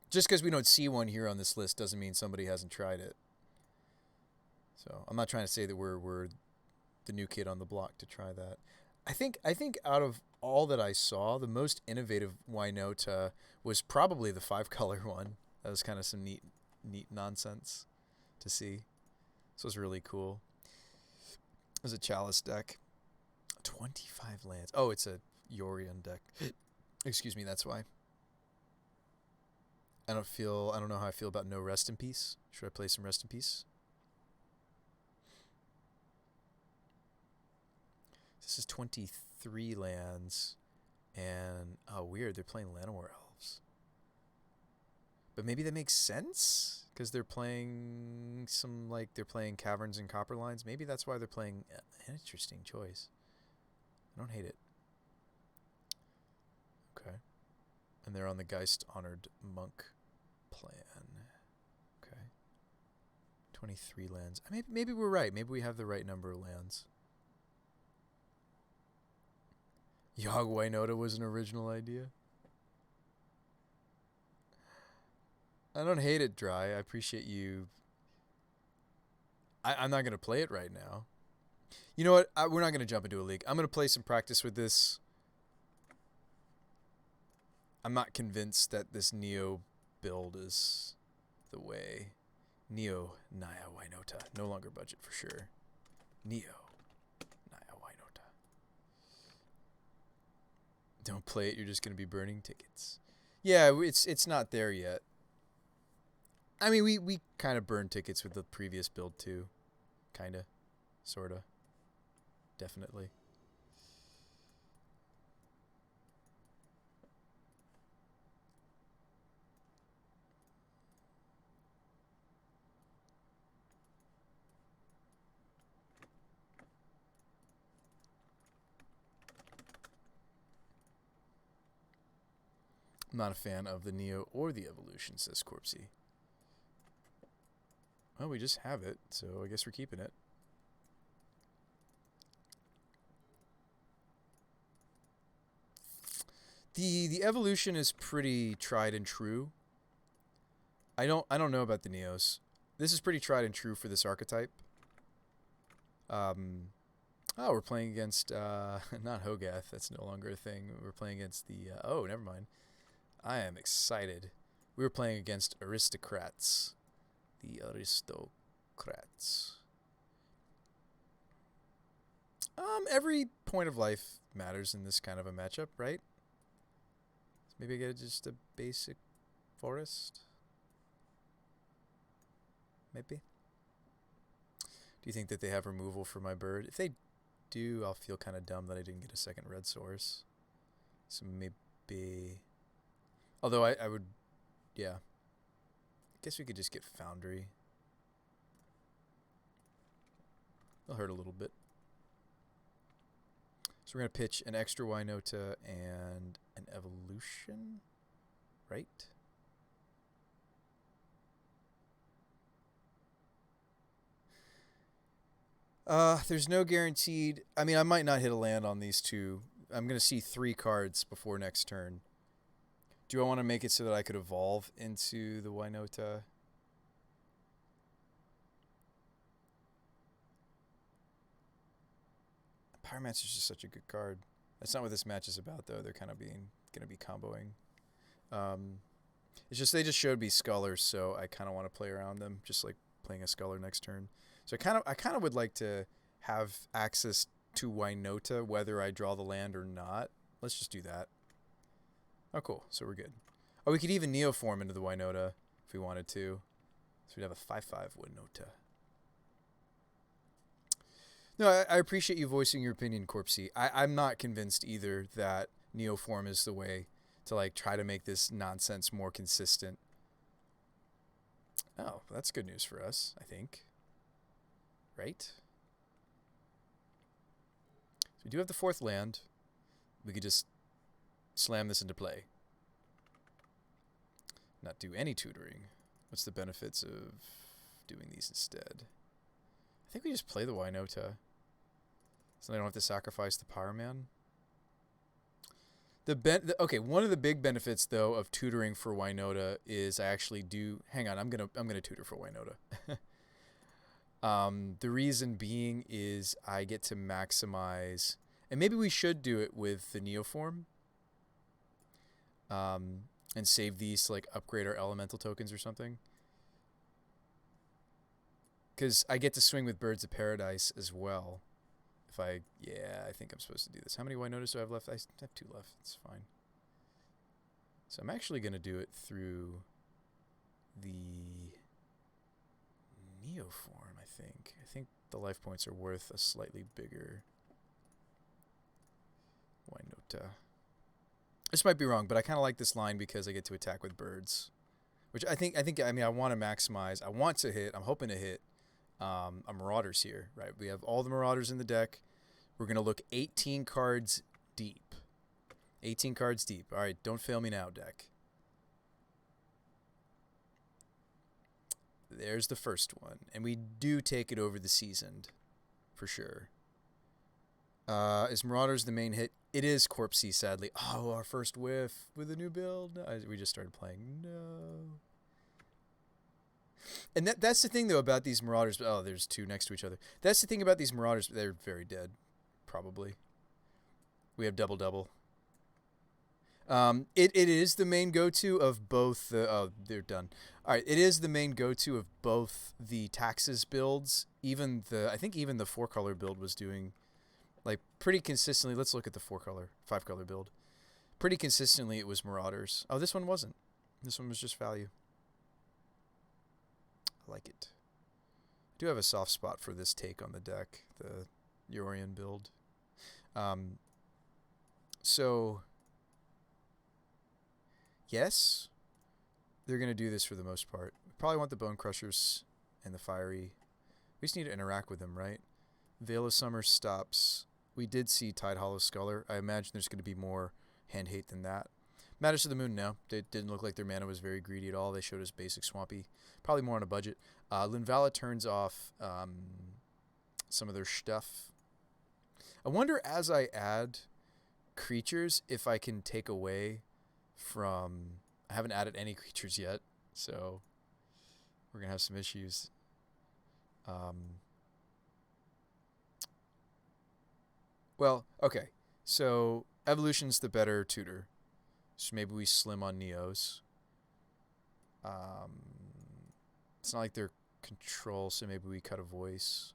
Just because we don't see one here on this list doesn't mean somebody hasn't tried it. So I'm not trying to say that we're the new kid on the block to try that. I think out of all that I saw, the most innovative Winota was probably the 5-color one. That was kind of some neat nonsense to see. This was really cool. It was a Chalice deck. 25 lands. Oh, it's a Yorion deck. Excuse me, that's why. I don't know how I feel about no Rest in Peace. Should I play some Rest in Peace? This is 23 lands, and oh, weird, they're playing Llanowar Elves. But maybe that makes sense because they're playing they're playing Caverns and Copperlines. Maybe that's why they're playing. An interesting choice. I don't hate it. Okay, and they're on the Geist Honored Monk plan. Okay, 23 lands. Maybe we're right. Maybe we have the right number of lands. Yogg Winota was an original idea. I don't hate it, Dry. I appreciate you. I'm not going to play it right now. You know what? We're not going to jump into a league. I'm going to play some practice with this. I'm not convinced that this Neo build is the way. Neo, Naya, Winota. No longer budget for sure. Neo. Don't play it, you're just going to be burning tickets. Yeah, it's not there yet. I mean, we kind of burned tickets with the previous build too. Kind of. Sort of. Definitely. I'm not a fan of the Neo or the Evolution, says Corpsey. Well, we just have it, so I guess we're keeping it. The Evolution is pretty tried and true. I don't know about the Neos. This is pretty tried and true for this archetype. Oh, we're playing against not Hogath. That's no longer a thing. We're playing against the oh, never mind. I am excited. We were playing against Aristocrats. The Aristocrats. Every point of life matters in this kind of a matchup, right? Maybe I get just a basic forest. Maybe. Do you think that they have removal for my bird? If they do, I'll feel kind of dumb that I didn't get a second red source. So maybe... Although I would... Yeah. I guess we could just get Foundry. It'll hurt a little bit. So we're going to pitch an extra Winota and an Evolution, right? There's no guaranteed... I mean, I might not hit a land on these two. I'm going to see 3 cards before next turn. Do I want to make it so that I could evolve into the Winota? Pyromancer's just such a good card. That's not what this match is about, though. They're kind of going to be comboing. It's just they just showed me Scullers, so I kind of want to play around them, just like playing a Sculler next turn. So I kind of would like to have access to Winota, whether I draw the land or not. Let's just do that. Oh, cool. So we're good. Oh, we could even Neoform into the Winota if we wanted to. So we'd have a 5/5 Winota. No, I appreciate you voicing your opinion, Corpsey. I'm not convinced either that Neoform is the way to like try to make this nonsense more consistent. Oh, that's good news for us, I think. Right? So we do have the 4th land. We could just slam this into play. Not do any tutoring. What's the benefits of doing these instead? I think we just play the Winota. So I don't have to sacrifice the Power Man. Okay, one of the big benefits though of tutoring for Winota is I actually do. Hang on, I'm gonna tutor for Winota. The reason being is I get to maximize, and maybe we should do it with the Neoform, and save these to like upgrade our elemental tokens or something. Because I get to swing with Birds of Paradise as well. I think I'm supposed to do this. How many Winotas do I have left? I have 2 left. It's fine. So I'm actually going to do it through the Neoform, I think. I think the life points are worth a slightly bigger Winota. This might be wrong, but I kind of like this line because I get to attack with birds. Which I want to maximize. I want to hit. I'm hoping to hit a Marauders here, right? We have all the Marauders in the deck. We're going to look 18 cards deep. 18 cards deep. All right, don't fail me now, deck. There's the first one. And we do take it over the Seasoned, for sure. Is Marauders the main hit? It is Corpsey, sadly. Oh, our first whiff with a new build. We just started playing. No. And that's the thing, though, about these Marauders. Oh, there's 2 next to each other. That's the thing about these Marauders. They're very dead, probably. We have double. It is the main go-to of both the... Oh, they're done. All right, it is the main go-to of both the Taxes builds. I think even the 4-color build was doing, like, pretty consistently. Let's look at the 4-color, 5-color build. Pretty consistently, it was Marauders. Oh, this one wasn't. This one was just value. I like it. I do have a soft spot for this take on the deck, the Yorion build. So, yes, they're going to do this for the most part. We probably want the Bone Crushers and the Fiery. We just need to interact with them, right? Veil of Summer stops. We did see Tide Hollow Sculler. I imagine there's going to be more hand hate than that. Matters of the Moon, no. They didn't look like their mana was very greedy at all. They showed us basic Swampy. Probably more on a budget. Linvala turns off some of their stuff. I wonder, as I add creatures, if I can take away from... I haven't added any creatures yet, so we're going to have some issues. Well, okay. So Evolution's the better tutor. So maybe we slim on Neos. It's not like they're control, so maybe we cut a voice.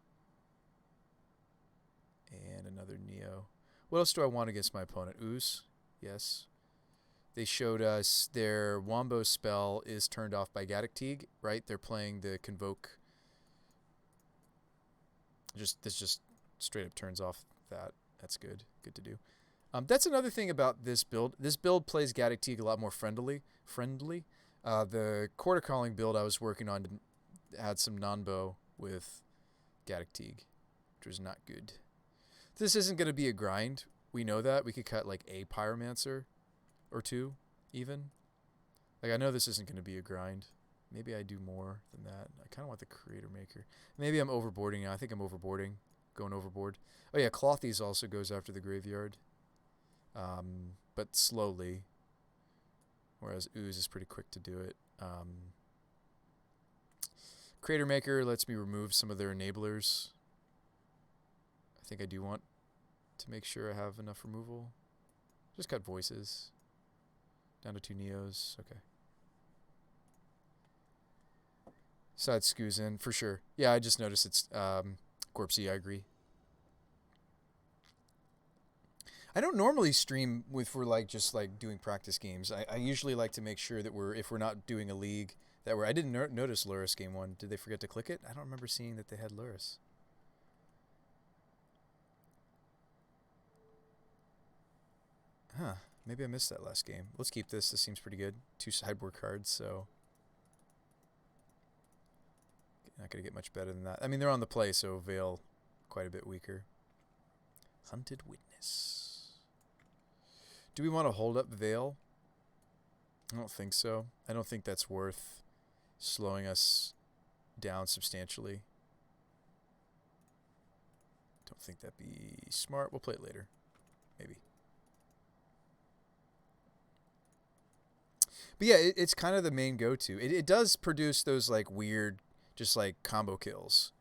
And another Neo. What else do I want against my opponent? Ooze? Yes. They showed us their Wombo spell is turned off by Gaddock Teague, right? They're playing the Convoke. This just straight up turns off that. That's good. Good to do. That's another thing about this build. This build plays Gaddock Teague a lot more friendly. The Quarter Calling build I was working on had some non-bow with Gaddock Teague, which was not good. This isn't going to be a grind. We know that. We could cut like a Pyromancer or 2 even. Like, I know this isn't going to be a grind. Maybe I do more than that. I kind of want the Creator Maker. Maybe I'm overboarding now. I think I'm overboarding. Going overboard. Oh yeah, Clothies also goes after the Graveyard. But slowly. Whereas Ooze is pretty quick to do it. Creator Maker lets me remove some of their enablers. I think I do want to make sure I have enough removal. Just cut voices. Down to 2 Neos. Okay. Side scoos in, for sure. Yeah, I just noticed it's Corpsey, I agree. I don't normally stream if we're like just like doing practice games. I usually like to make sure that if we're not doing a league, that I didn't notice Luris game 1. Did they forget to click it? I don't remember seeing that they had Luris. Huh. Maybe I missed that last game. Let's keep this. This seems pretty good. 2 sideboard cards, so not going to get much better than that. I mean, they're on the play, so Veil quite a bit weaker. Hunted Witness. Do we want to hold up Veil? I don't think so. I don't think that's worth slowing us down substantially. Don't think that'd be smart. We'll play it later. Maybe. But yeah, it's kind of the main go-to. It does produce those like weird, just like combo kills.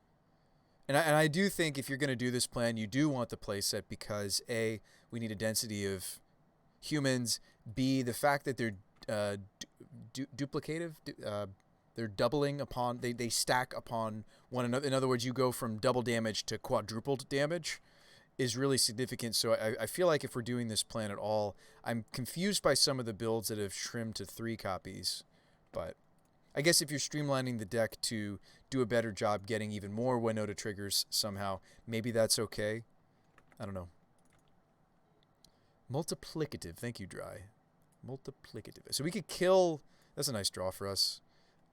And I do think if you're going to do this plan, you do want the playset because A, we need a density of humans. B, the fact that they're duplicative, they're doubling upon, they stack upon one another. In other words, you go from double damage to quadrupled damage is really significant. So I feel like if we're doing this plan at all, I'm confused by some of the builds that have trimmed to 3 copies. But I guess if you're streamlining the deck to do a better job getting even more Winota triggers somehow, maybe that's okay. I don't know. Multiplicative. Thank you, Dry. Multiplicative. So we could kill. That's a nice draw for us.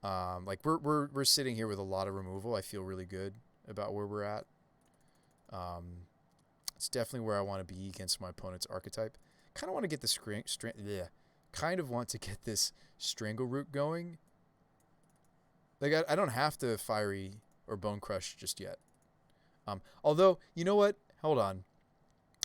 Like we're sitting here with a lot of removal. I feel really good about where we're at. It's definitely where I want to be against my opponent's archetype. Kind of want to get the kind of want to get this Strangleroot going. Like I don't have to Fiery or Bone Crush just yet. Although, you know what? Hold on.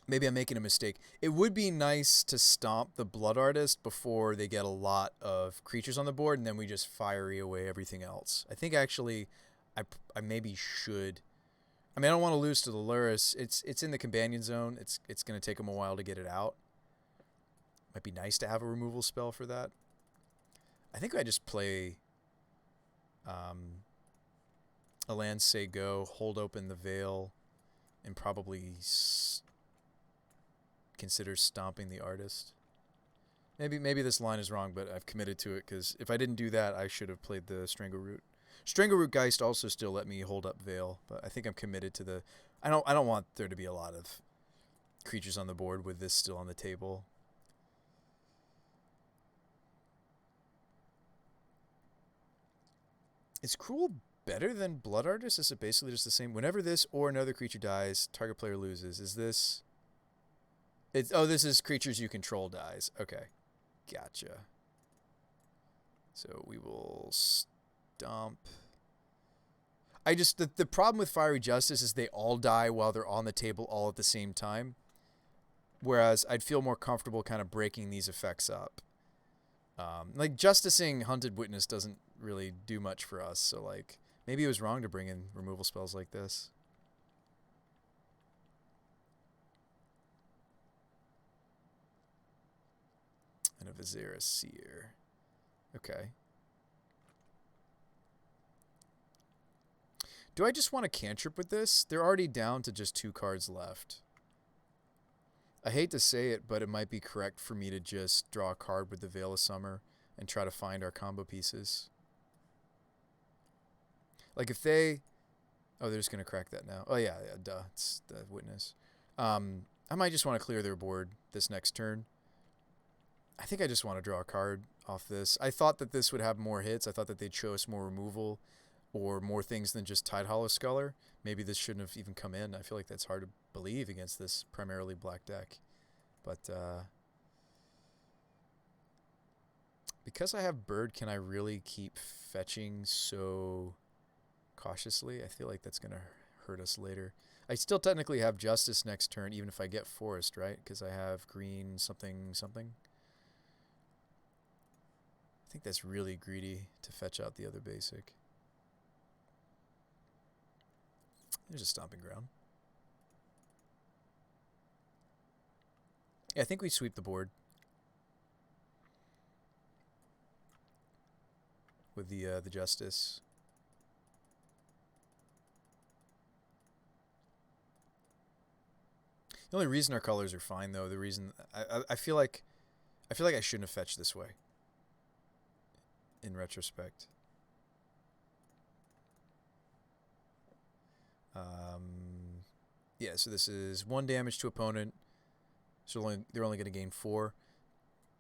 Maybe I'm making a mistake. It would be nice to stomp the Blood Artist before they get a lot of creatures on the board, and then we just Fiery away everything else. I think actually I maybe should. I mean, I don't want to lose to the Lurrus. It's in the Companion Zone. It's going to take them a while to get it out. Might be nice to have a removal spell for that. I think I just play a land, say go, hold open the Veil, and probably consider stomping the Artist. Maybe this line is wrong, but I've committed to it because if I didn't do that, I should have played the Strangleroot. Strangleroot Geist also still let me hold up Veil, but I think I'm committed to the. I don't want there to be a lot of creatures on the board with this still on the table. Is Cruel better than Blood Artist? Is it basically just the same? Whenever this or another creature dies, target player loses. Is this? This is creatures you control dies. Okay, gotcha. So we will stomp. The problem with Fiery Justice is they all die while they're on the table all at the same time. Whereas I'd feel more comfortable kind of breaking these effects up. Like Justicing Hunted Witness doesn't really do much for us, so like maybe it was wrong to bring in removal spells like this. And a Viserys Seer. Okay. Do I just want to cantrip with this? They're already down to just 2 cards left. I hate to say it, but it might be correct for me to just draw a card with the Veil of Summer and try to find our combo pieces. Like if they... Oh, they're just going to crack that now. Oh, yeah, duh. It's the Witness. I might just want to clear their board this next turn. I think I just want to draw a card off this. I thought that this would have more hits. I thought that they'd show us more removal or more things than just Tidehollow Sculler. Maybe this shouldn't have even come in. I feel like that's hard to believe against this primarily black deck. But because I have Bird, can I really keep fetching so cautiously? I feel like that's going to hurt us later. I still technically have Justice next turn, even if I get Forest, right? Because I have green something something. I think that's really greedy to fetch out the other basic. There's a Stomping Ground. Yeah, I think we sweep the board with the Justice. The only reason our colors are fine, though, the reason I feel like I shouldn't have fetched this way. In retrospect. Yeah, so this is 1 damage to opponent. So they're only going to gain 4.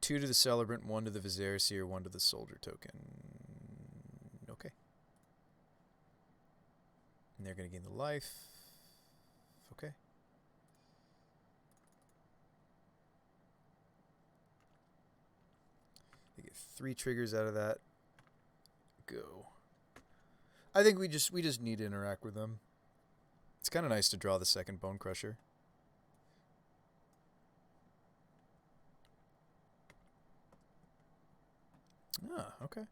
2 to the Celebrant, 1 to the Viserys Seer, 1 to the Soldier token. Okay. And they're going to gain the life. Okay. They get 3 triggers out of that. Go. I think we just need to interact with them. It's kind of nice to draw the second Bone Crusher. Ah, okay.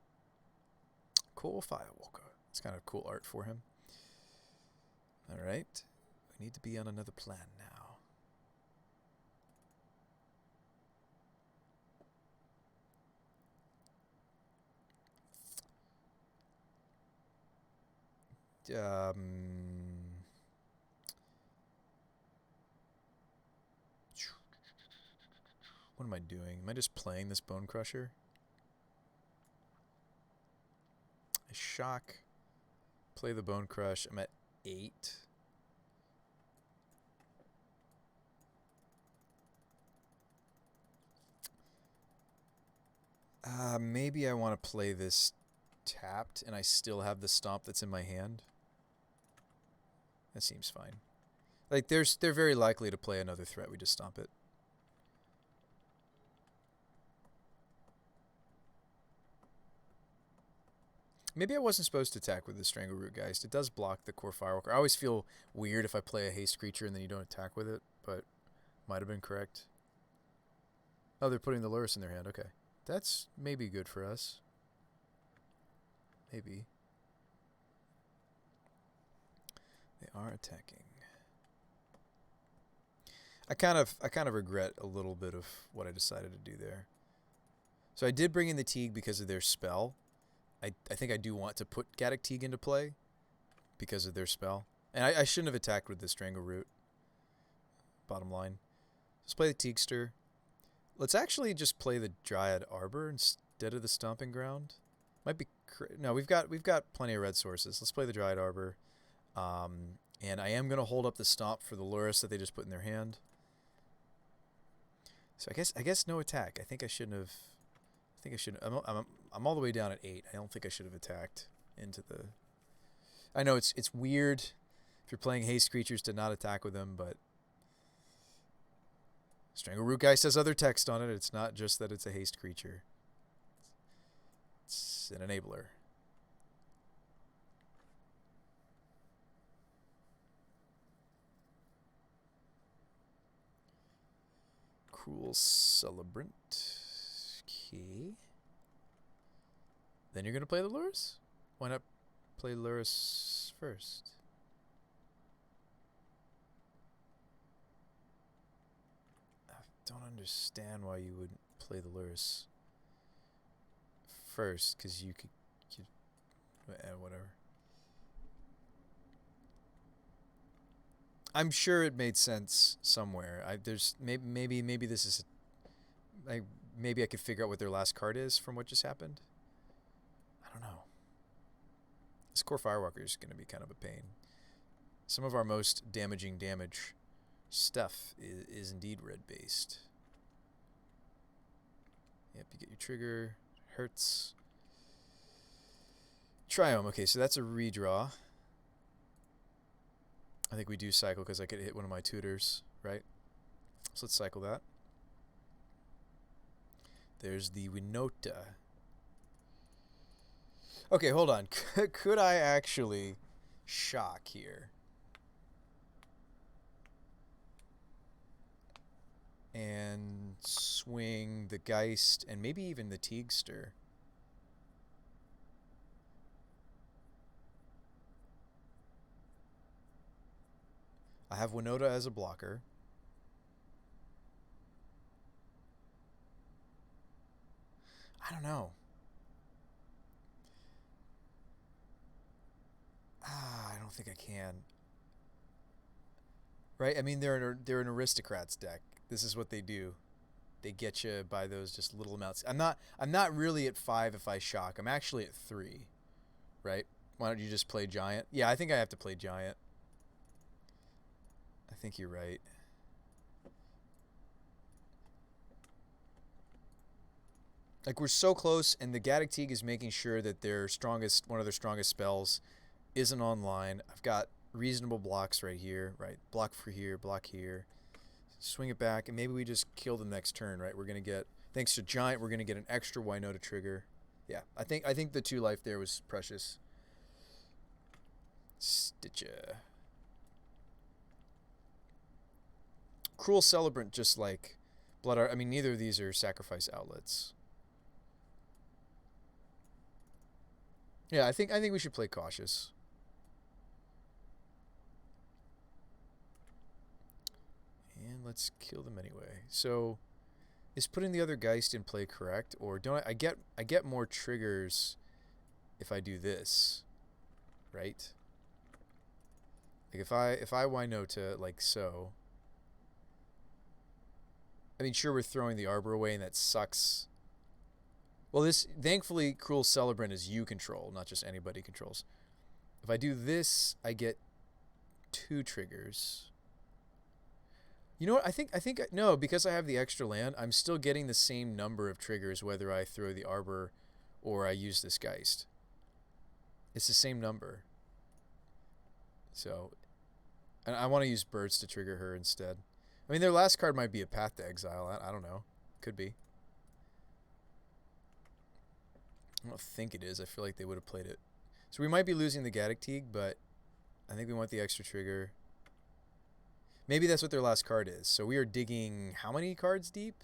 Cool Firewalker. It's kind of cool art for him. Alright. We need to be on another plan now. What am I doing? Am I just playing this Bone Crusher? I shock. Play the Bone Crush. I'm at 8. Maybe I want to play this tapped and I still have the stomp that's in my hand. That seems fine. Like, they're very likely to play another threat. We just stomp it. Maybe I wasn't supposed to attack with the Strangleroot Geist. It does block the core Firewalker. I always feel weird if I play a haste creature and then you don't attack with it, but might have been correct. Oh, they're putting the Lurrus in their hand. Okay. That's maybe good for us. Maybe. They are attacking. I kind of regret a little bit of what I decided to do there. So I did bring in the Teague because of their spell. I think I do want to put Gaddock Teague into play because of their spell. And I shouldn't have attacked with the Strangleroot. Bottom line. Let's play the Teagster. Let's actually just play the Dryad Arbor instead of the Stomping Ground. Might be no, we've got plenty of red sources. Let's play the Dryad Arbor. And I am going to hold up the Stomp for the Lurrus that they just put in their hand. So I guess no attack. I think I shouldn't have. I think I should. I'm all the way down at 8. I don't think I should have attacked into the. I know it's weird if you're playing haste creatures to not attack with them, but Strangleroot Geist has other text on it. It's not just that it's a haste creature. It's an enabler. Cruel Celebrant. Okay. Then you're going to play the Lurrus? Why not play Lurrus first? I don't understand why you wouldn't play the Lurrus first, because you could whatever. I'm sure it made sense somewhere. There's maybe this is maybe I could figure out what their last card is from what just happened. I don't know. This core Firewalker is going to be kind of a pain. Some of our most damaging damage stuff is indeed red based. Yep, you get your trigger. Hurts. Triome. Okay, so that's a redraw. I think we do cycle because I could hit one of my tutors, right? So let's cycle that. There's the Winota. Okay, hold on. Could I actually shock here? And swing the Geist and maybe even the Teagster. I have Winota as a blocker. I don't know. I don't think I can. Right? I mean, they're an aristocrats deck. This is what they do. They get you by those just little amounts. I'm not really at 5 if I shock. I'm actually at 3. Right? Why don't you just play Giant? Yeah, I think I have to play Giant. I think you're right. Like, we're so close, and the Gaddock Teague is making sure that one of their strongest spells isn't online. I've got reasonable blocks right here, right? Block for here, block here. Swing it back, and maybe we just kill them next turn, right? We're going to get, thanks to Giant, we're going to get an extra Winota trigger. Yeah, I think the 2 life there was precious. Stitcha. Cruel Celebrant, just like Blood Art. I mean, neither of these are sacrifice outlets. Yeah, I think we should play cautious. And let's kill them anyway. So, is putting the other Geist in play correct, or don't I get more triggers if I do this, right? Like if I Winota like so. I mean, sure, we're throwing the Arbor away, and that sucks. Well, this thankfully, Cruel Celebrant is you control, not just anybody controls. If I do this, I get 2 triggers. You know what? I think no, because I have the extra land, I'm still getting the same number of triggers whether I throw the Arbor or I use this Geist. It's the same number. So, and I want to use birds to trigger her instead. I mean, their last card might be a Path to Exile. I don't know. Could be. I don't think it is. I feel like they would have played it. So we might be losing the Gaddock Teeg, but I think we want the extra trigger. Maybe that's what their last card is. So we are digging how many cards deep?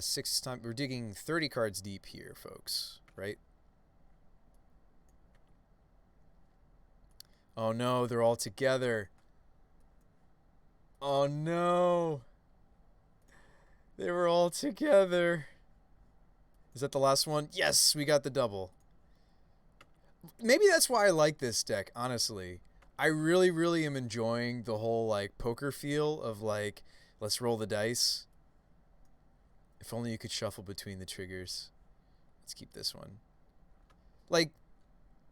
6 times. We're digging 30 cards deep here, folks. Right? Oh no, they're all together. Oh no. They were all together. Is that the last one? Yes, we got the double. Maybe that's why I like this deck, honestly. I really, really am enjoying the whole, like, poker feel of, like, let's roll the dice. If only you could shuffle between the triggers. Let's keep this one. Like,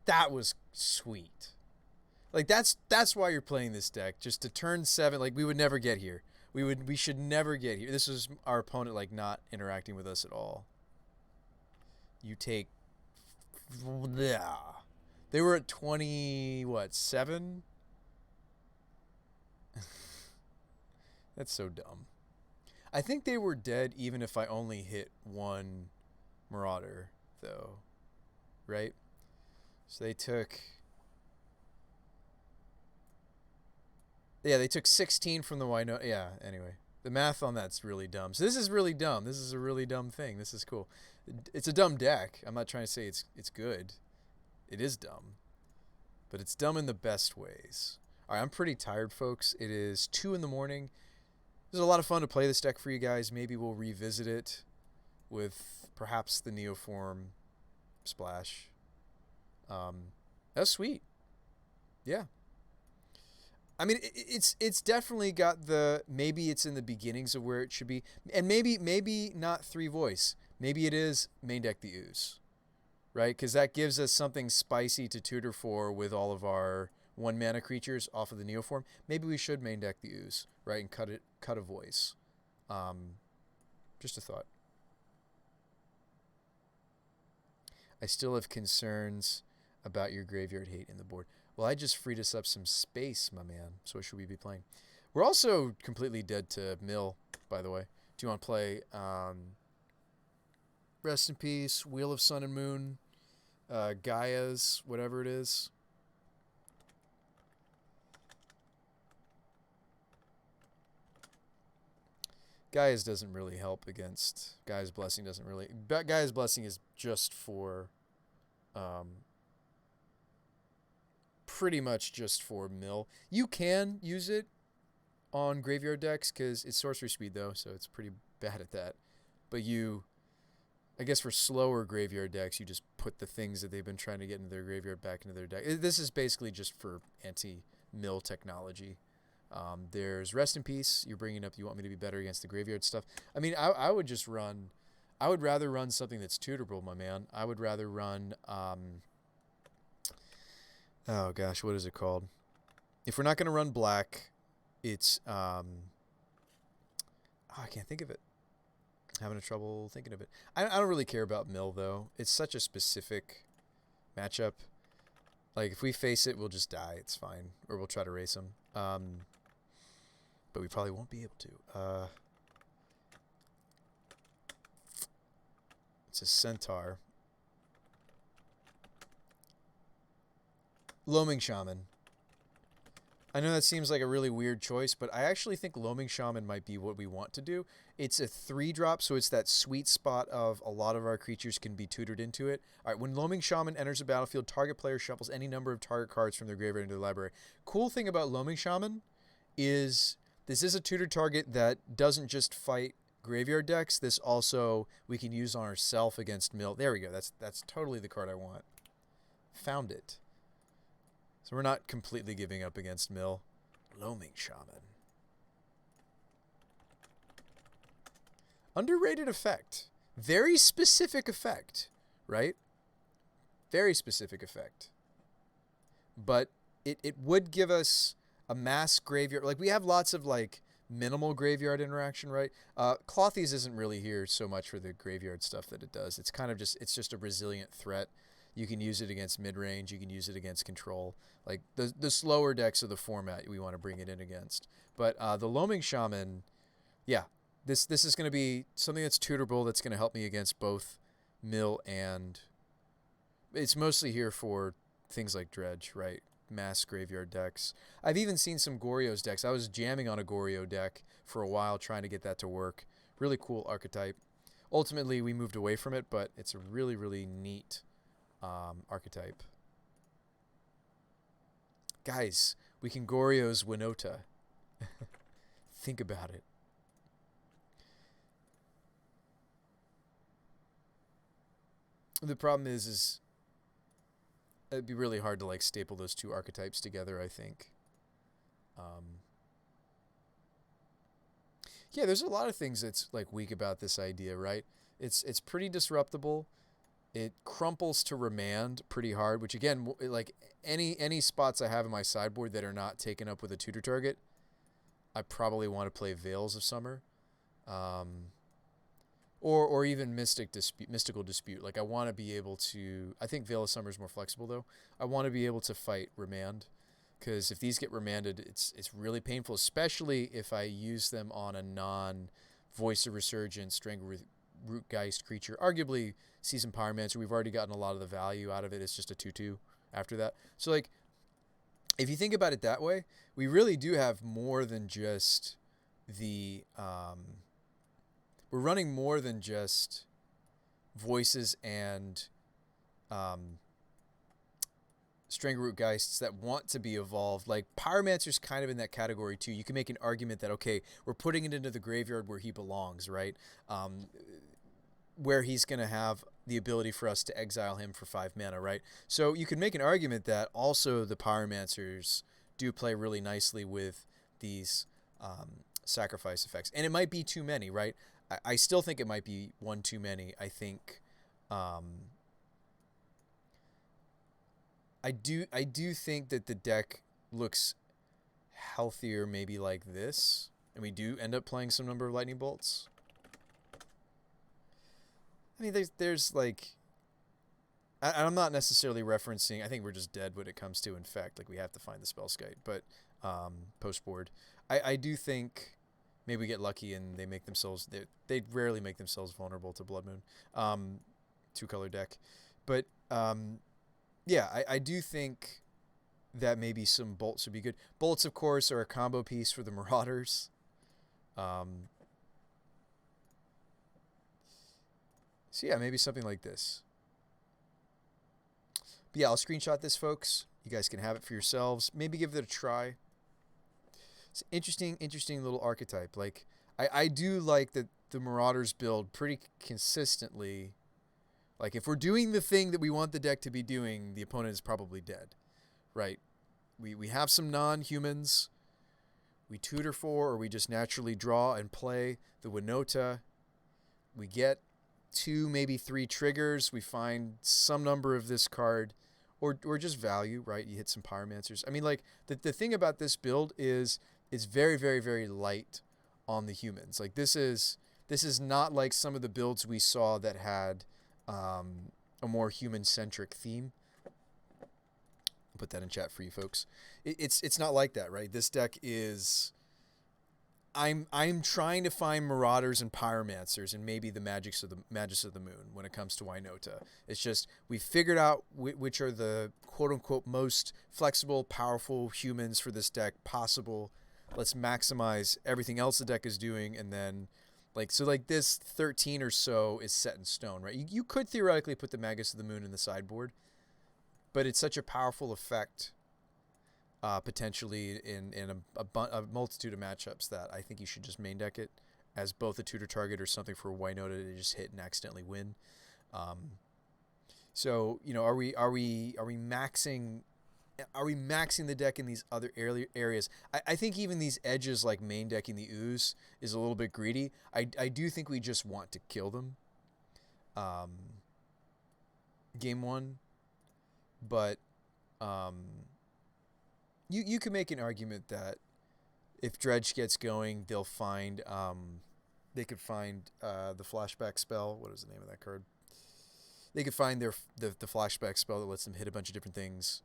that was sweet. Like, that's why you're playing this deck. Just to turn 7, like, we would never get here. We should never get here. This was our opponent, like, not interacting with us at all. You take... Yeah. They were at 20, what, 7? That's so dumb. I think they were dead even if I only hit 1 Marauder, though. Right? So they took... Yeah, they took 16 from the Winota. Yeah, anyway. The math on that's really dumb. So this is really dumb. This is a really dumb thing. This is cool. It's a dumb deck. I'm not trying to say it's good. It is dumb. But it's dumb in the best ways. All right, I'm pretty tired, folks. It is 2 in the morning. It was a lot of fun to play this deck for you guys. Maybe we'll revisit it with perhaps the Neoform Splash. That was sweet. Yeah. I mean, it's definitely got the, maybe it's in the beginnings of where it should be. And maybe not 3 voice. Maybe it is main deck the Ooze. Right? Because that gives us something spicy to tutor for with all of our 1 mana creatures off of the Neoform. Maybe we should main deck the Ooze, right? And cut a voice. Just a thought. I still have concerns about your graveyard hate in the board. Well, I just freed us up some space, my man. So what should we be playing? We're also completely dead to mill, by the way. Do you want to play Rest in Peace, Wheel of Sun and Moon, Gaia's, whatever it is? Gaia's doesn't really help against... Gaia's Blessing doesn't really... Gaia's Blessing is just for... pretty much just for mill. You can use it on graveyard decks because it's sorcery speed though, so it's pretty bad at that. But I guess for slower graveyard decks, you just put the things that they've been trying to get into their graveyard back into their deck. This is basically just for anti-mill technology. There's Rest in Peace. You're bringing up, you want me to be better against the graveyard stuff. I mean, I would just run... I would rather run something that's tutorable, my man. I would rather run... oh gosh, what is it called? If we're not going to run black, it's oh, I can't think of it. Having a trouble thinking of it. I don't really care about mill though. It's such a specific matchup. Like if we face it, we'll just die. It's fine, or we'll try to race them. But we probably won't be able to. It's a centaur. Loaming Shaman. I know that seems like a really weird choice, but I actually think Loaming Shaman might be what we want to do. It's a 3-drop, so it's that sweet spot of a lot of our creatures can be tutored into it. All right, when Loaming Shaman enters the battlefield, target player shuffles any number of target cards from their graveyard into the library. Cool thing about Loaming Shaman is This is a tutor target that doesn't just fight graveyard decks. This also we can use on ourselves against mill. There we go. That's totally the card I want. Found it. So we're not completely giving up against mill. Loaming Shaman. Underrated effect. Very specific effect, right? Very specific effect. But it would give us a mass graveyard. Like, we have lots of, like, minimal graveyard interaction, right? Clothies isn't really here so much for the graveyard stuff that it does. It's kind of just, it's just a resilient threat. You can use it against mid-range. You can use it against control. Like, the slower decks of the format we want to bring it in against. But the Loaming Shaman, yeah, this is going to be something that's tutorable, that's going to help me against both mill and... It's mostly here for things like Dredge, right? Mass graveyard decks. I've even seen some Goryo's decks. I was jamming on a Goryo deck for a while trying to get that to work. Really cool archetype. Ultimately, we moved away from it, but it's a really, really neat archetype. Guys, we can Goryo's Winota. Think about it. The problem is it'd be really hard to, like, staple those two archetypes together, I think. Yeah, there's a lot of things that's, like, weak about this idea, right? It's pretty disruptible. It crumples to remand pretty hard, which, again, like, any spots I have in my sideboard that are not taken up with a tutor target, I probably want to play Veils of Summer. Or even Mystical Dispute. Like, I want to be able to... I think Veil of Summer is more flexible, though. I want to be able to fight Remand. Because if these get remanded, it's really painful, especially if I use them on a non-Voice of Resurgence, Strangleroot creature. Arguably, Seasoned Pyromancer, we've already gotten a lot of the value out of it. It's just a 2/2 after that. So, like, if you think about it that way, we really do have more than just the... we're running more than just voices and Strangleroot Geists that want to be evolved. Like, Pyromancer's kind of in that category too. You can make an argument that, okay, we're putting it into the graveyard where he belongs, right? Where he's going to have the ability for us to exile him for 5 mana, right? So you can make an argument that also the Pyromancers do play really nicely with these sacrifice effects. And it might be too many, right? I still think it might be one too many. I think I do think that the deck looks healthier maybe like this. And we do end up playing some number of lightning bolts. I mean, there's like... I'm not necessarily referencing... I think we're just dead when it comes to Infect. Like, we have to find the Spellskite. But post-board. I do think... Maybe we get lucky and they make themselves... They rarely make themselves vulnerable to Blood Moon. 2-color deck. But, yeah, I do think that maybe some bolts would be good. Bolts, of course, are a combo piece for the Marauders. So, yeah, maybe something like this. But, yeah, I'll screenshot this, folks. You guys can have it for yourselves. Maybe give it a try. It's an interesting little archetype. Like, I do like that the Marauders build pretty consistently. Like, if we're doing the thing that we want the deck to be doing, the opponent is probably dead, right? We have some non-humans. We tutor for, or we just naturally draw and play the Winota. We get 2, maybe 3 triggers. We find some number of this card, or just value, right? You hit some Pyromancers. I mean, like, the thing about this build is it's very, very, very light on the humans. Like, this is not like some of the builds we saw that had a more human-centric theme. I'll put that in chat for you folks. It's not like that, right? This deck is... I'm trying to find Marauders and Pyromancers and maybe the Magus of the Moon when it comes to Winota. It's just we figured out which are the quote-unquote most flexible, powerful humans for this deck possible. Let's maximize everything else the deck is doing, and then like this 13 or so is set in stone, right? You could theoretically put the Magus of the Moon in the sideboard, but it's such a powerful effect potentially in a multitude of matchups that I think you should just main deck it as both a tutor target or something for Winota to just hit and accidentally win. So you know, are we maxing the deck in these other areas? I think even these edges like main decking the ooze is a little bit greedy. I do think we just want to kill them. Game one, but you can make an argument that if Dredge gets going, they'll find they could find the flashback spell. What is the name of that card? They could find the flashback spell that lets them hit a bunch of different things.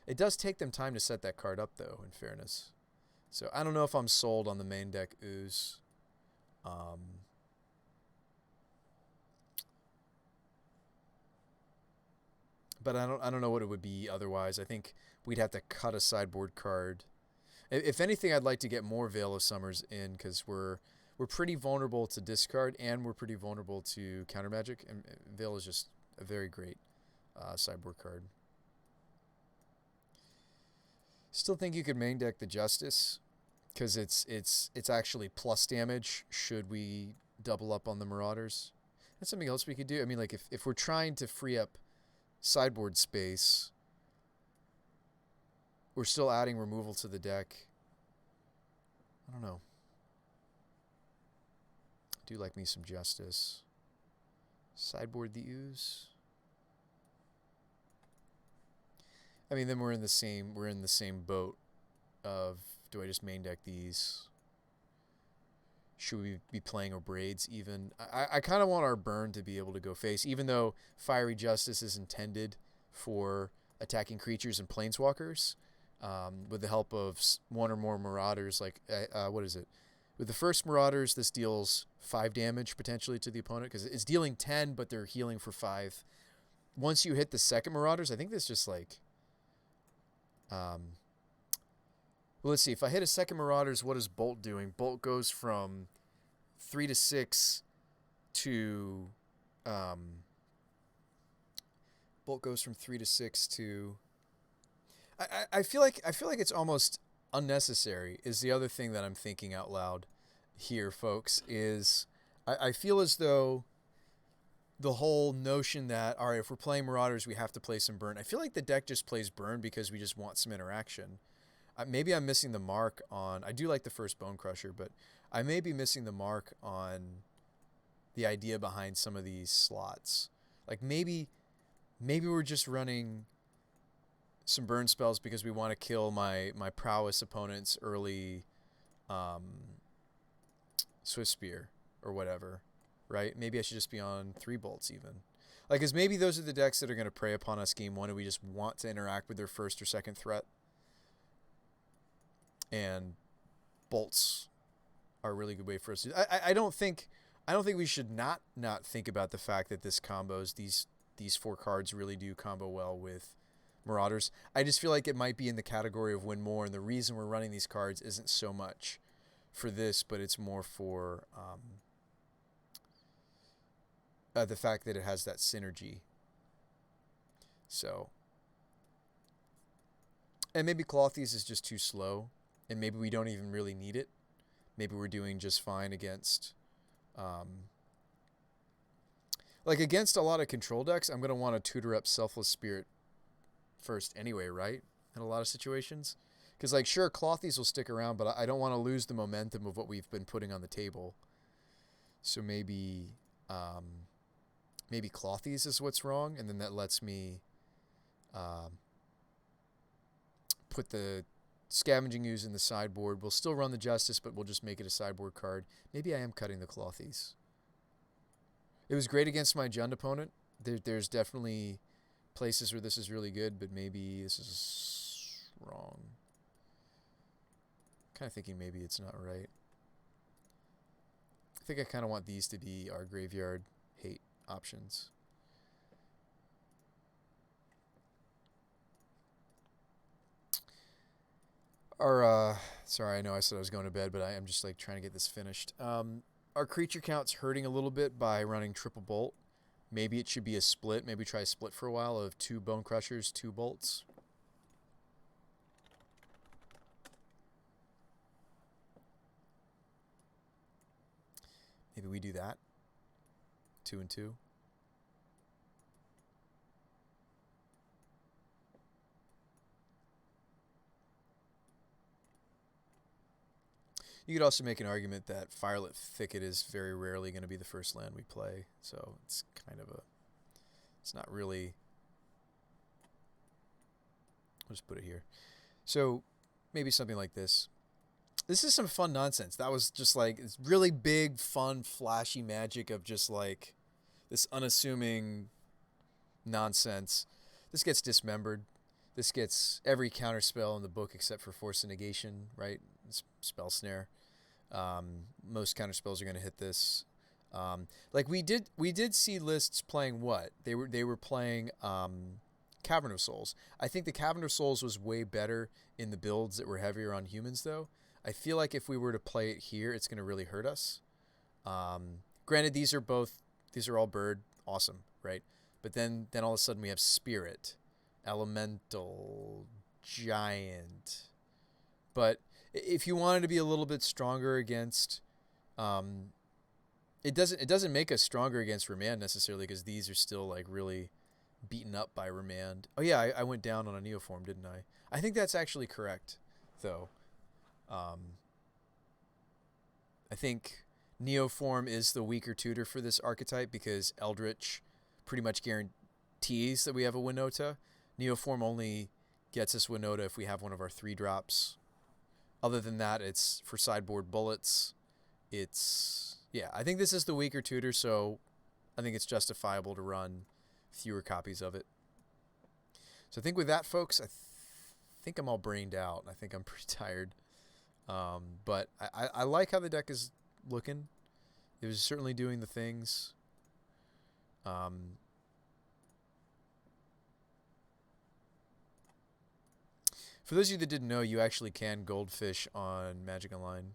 It does take them time to set that card up, though, in fairness. So I don't know if I'm sold on the main deck ooze. But I don't know what it would be otherwise. I think we'd have to cut a sideboard card. If anything, I'd like to get more Veil of Summers in because we're pretty vulnerable to discard and we're pretty vulnerable to counter magic. And Veil is just a very great sideboard card. Still think you could main deck the Justice because it's actually plus damage should we double up on the Marauders. That's something else we could do. I mean, like if we're trying to free up sideboard space, we're still adding removal to the deck. I don't know. I do like me some Justice. Sideboard the ooze. I mean, then we're in the same boat of do I just main deck these? Should we be playing Braids even? I kind of want our burn to be able to go face, even though Fiery Justice is intended for attacking creatures and planeswalkers with the help of one or more Marauders. Like, what is it? With the first Marauders, this deals 5 damage potentially to the opponent because it's dealing 10, but they're healing for 5. Once you hit the second Marauders, I think this just like... well, let's see. If I hit a second Marauders, what is Bolt doing? Bolt goes from 3 to 6 to... Bolt goes from 3 to 6 to... I feel like it's almost unnecessary is the other thing that I'm thinking out loud here, folks, is I feel as though the whole notion that, all right, if we're playing Marauders, we have to play some burn. I feel like the deck just plays burn because we just want some interaction. Maybe I'm missing the mark on... I do like the first Bone Crusher, but I may be missing the mark on the idea behind some of these slots. Like maybe we're just running some burn spells because we want to kill my prowess opponent's early Swift Spear or whatever, right? Maybe I should just be on 3 bolts even. Like, because maybe those are the decks that are going to prey upon us game 1 and we just want to interact with their first or second threat. And bolts are a really good way for us to... I don't think we should not think about the fact that this combos, these 4 cards really do combo well with Marauders. I just feel like it might be in the category of win more, and the reason we're running these cards isn't so much for this, but it's more for the fact that it has that synergy. So, and maybe Clothies is just too slow, and maybe we don't even really need it. Maybe we're doing just fine against... like against a lot of control decks, I'm going to want to tutor up Selfless Spirit first anyway, right? In a lot of situations. Because, like, sure, Clothies will stick around, but I don't want to lose the momentum of what we've been putting on the table. So maybe Clothies is what's wrong, and then that lets me put the Scavenging Ooze in the sideboard. We'll still run the Justice, but we'll just make it a sideboard card. Maybe I am cutting the Clothies. It was great against my Jund opponent. There's definitely places where this is really good, but maybe this is wrong. Kind of thinking maybe it's not right. I think I kind of want these to be our graveyard hate options. Sorry, I know I said I was going to bed, but I am just like trying to get this finished. Our creature count's hurting a little bit by running triple bolt. Maybe it should be a split. Maybe try a split for a while of 2 Bone Crushers, 2 bolts. Maybe we do that. 2 and 2. You could also make an argument that Firelit Thicket is very rarely going to be the first land we play, so it's kind of a... It's not really... I'll just put it here. So maybe something like this. This is some fun nonsense. That was just like it's really big, fun, flashy magic of just like this unassuming nonsense. This gets dismembered. This gets every counter spell in the book except for Force of Negation, right? Spell Snare. Most counter spells are going to hit this. Like we did see lists playing what? They were playing Cavern of Souls. I think the Cavern of Souls was way better in the builds that were heavier on humans, though. I feel like if we were to play it here, it's going to really hurt us. Granted, these are all bird, awesome, right? But then all of a sudden we have Spirit, Elemental, Giant. But if you wanted to be a little bit stronger against, it doesn't make us stronger against Remand necessarily because these are still like really beaten up by Remand. Oh yeah, I went down on a Neoform, didn't I? I think that's actually correct, though. I think Neoform is the weaker tutor for this archetype because Eldritch pretty much guarantees that we have a Winota. Neoform only gets us Winota if we have one of our 3-drops. Other than that, it's for sideboard bullets. Yeah, I think this is the weaker tutor, so I think it's justifiable to run fewer copies of it. So I think with that, folks, I think I'm all brained out. I think I'm pretty tired. But I like how the deck is looking. It was certainly doing the things. For those of you that didn't know, you actually can goldfish on Magic Online.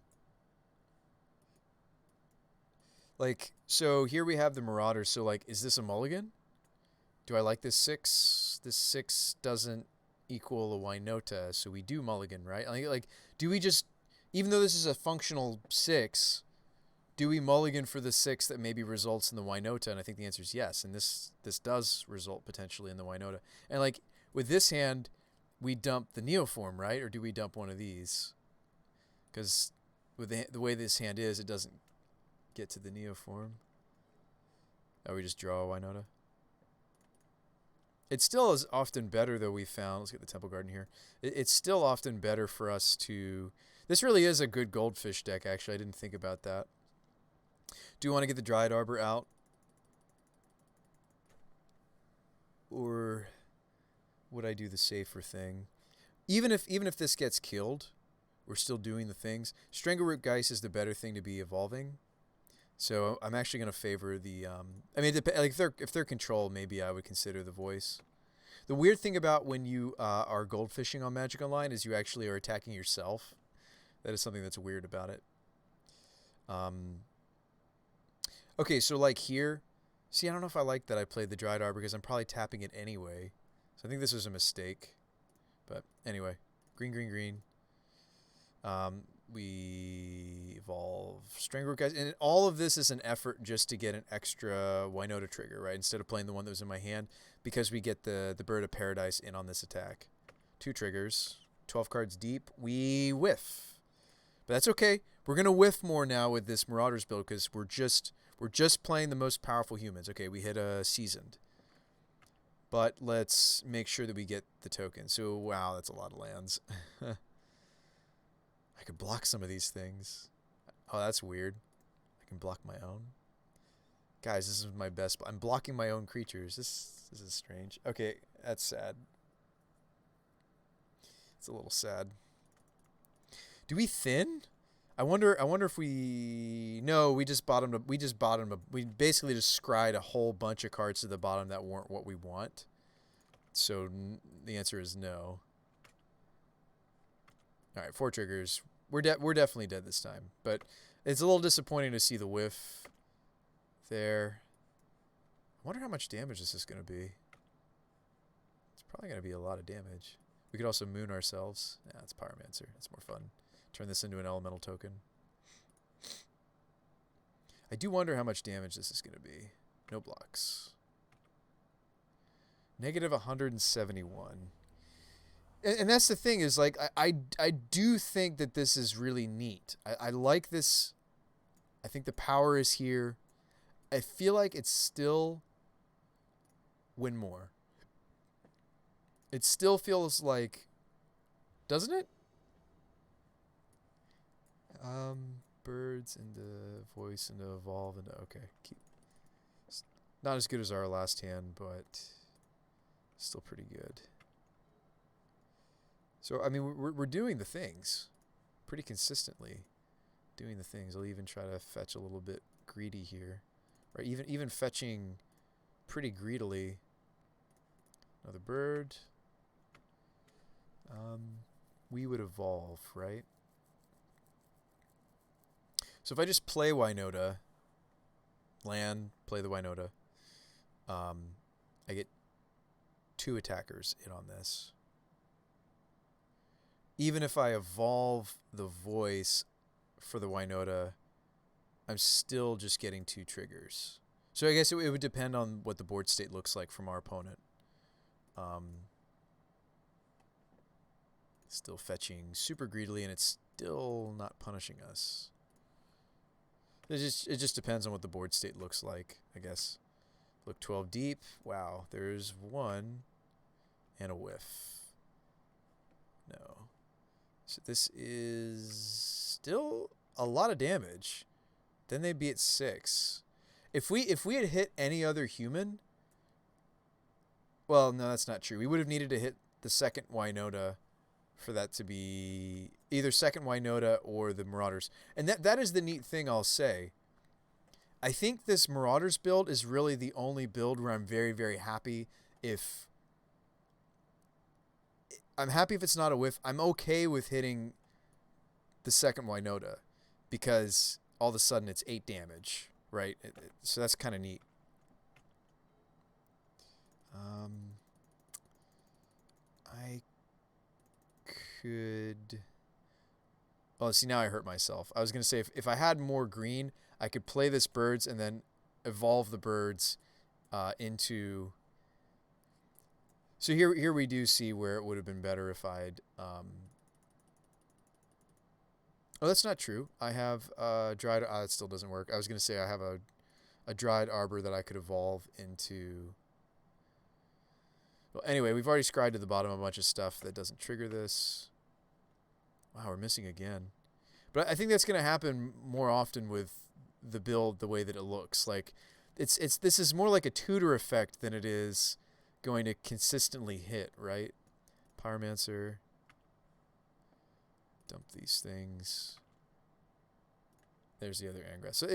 Like, so here we have the Marauders. So, like, is this a mulligan? Do I like this 6? This 6 doesn't equal a Winota, so we do mulligan, right? Like, do we just, even though this is a functional 6, do we mulligan for the 6 that maybe results in the Winota? And I think the answer is yes. And this does result potentially in the Winota. And like with this hand, we dump the Neoform, right? Or do we dump one of these? Because with the way this hand is, it doesn't get to the Neoform. Oh, we just draw a Winota. It still is often better, though, we found. Let's get the Temple Garden here. It's still often better for us to... This really is a good goldfish deck, actually. I didn't think about that. Do you want to get the Dryad Arbor out? Or would I do the safer thing? Even if this gets killed, we're still doing the things. Strangleroot Geist is the better thing to be evolving. So I'm actually going to favor the... I mean, like if they're control, maybe I would consider the voice. The weird thing about when you are goldfishing on Magic Online is you actually are attacking yourself. That is something that's weird about it. Okay, so like here... See, I don't know if I like that I played the Dryad Arbor because I'm probably tapping it anyway. So I think this was a mistake. But anyway, green, green, green. We evolve Strangleroot Geist. And all of this is an effort just to get an extra Winota trigger, right? Instead of playing the one that was in my hand, because we get the Bird of Paradise in on this attack. 2 triggers, 12 cards deep. We whiff. But that's okay. We're going to whiff more now with this Marauders build because we're just playing the most powerful humans. Okay, we hit a Seasoned. But let's make sure that we get the token. So, wow, that's a lot of lands. I could block some of these things. Oh, that's weird. I can block my own. Guys, this is my best. I'm blocking my own creatures. This is strange. Okay, that's sad. It's a little sad. Do we thin? I wonder if we... No, we just bottomed up. We basically just scried a whole bunch of cards to the bottom that weren't what we want. So the answer is no. All right, 4 triggers. We're definitely dead this time, but it's a little disappointing to see the whiff there. I wonder how much damage this is going to be. It's probably going to be a lot of damage. We could also moon ourselves. Yeah, it's Pyromancer. That's more fun. Turn this into an elemental token. I do wonder how much damage this is going to be. No blocks. Negative 171. And that's the thing is, like, I do think that this is really neat. I like this. I think the power is here. I feel like it's still win more. It still feels like, doesn't it? Birds into voice into evolve into, okay. Not as good as our last hand, but still pretty good. So, I mean, we're doing the things pretty consistently. Doing the things. I'll even try to fetch a little bit greedy here. Or even fetching pretty greedily. Another bird. We would evolve, right? So if I just play Winota, land, play the Winota, I get 2 attackers in on this. Even if I evolve the voice for the Winota, I'm still just getting 2 triggers. So I guess it would depend on what the board state looks like from our opponent. Still fetching super greedily, and it's still not punishing us. It just depends on what the board state looks like, I guess. Look 12 deep. Wow, there's 1 and a whiff. No. So this is still a lot of damage. Then they'd be at 6. If we had hit any other human, well, no, that's not true. We would have needed to hit the second Winota for that to be either second Winota or the Marauders. And that is the neat thing I'll say. I think this Marauders build is really the only build where I'm very, very happy if... I'm happy if it's not a whiff. I'm okay with hitting the second Winota because all of a sudden it's 8 damage, right? So that's kind of neat. I could... Oh, see, now I hurt myself. I was going to say, if I had more green, I could play this birds and then evolve the birds into... So here we do see where it would have been better if I'd... Oh, that's not true. I have dried... it still doesn't work. I was going to say I have a dried arbor that I could evolve into... Well, anyway, we've already scried to the bottom a bunch of stuff that doesn't trigger this. Wow, we're missing again. But I think that's going to happen more often with the build the way that it looks. Like, this is more like a tutor effect than it is going to consistently hit, right? Pyromancer. Dump these things. There's the other Angrass. So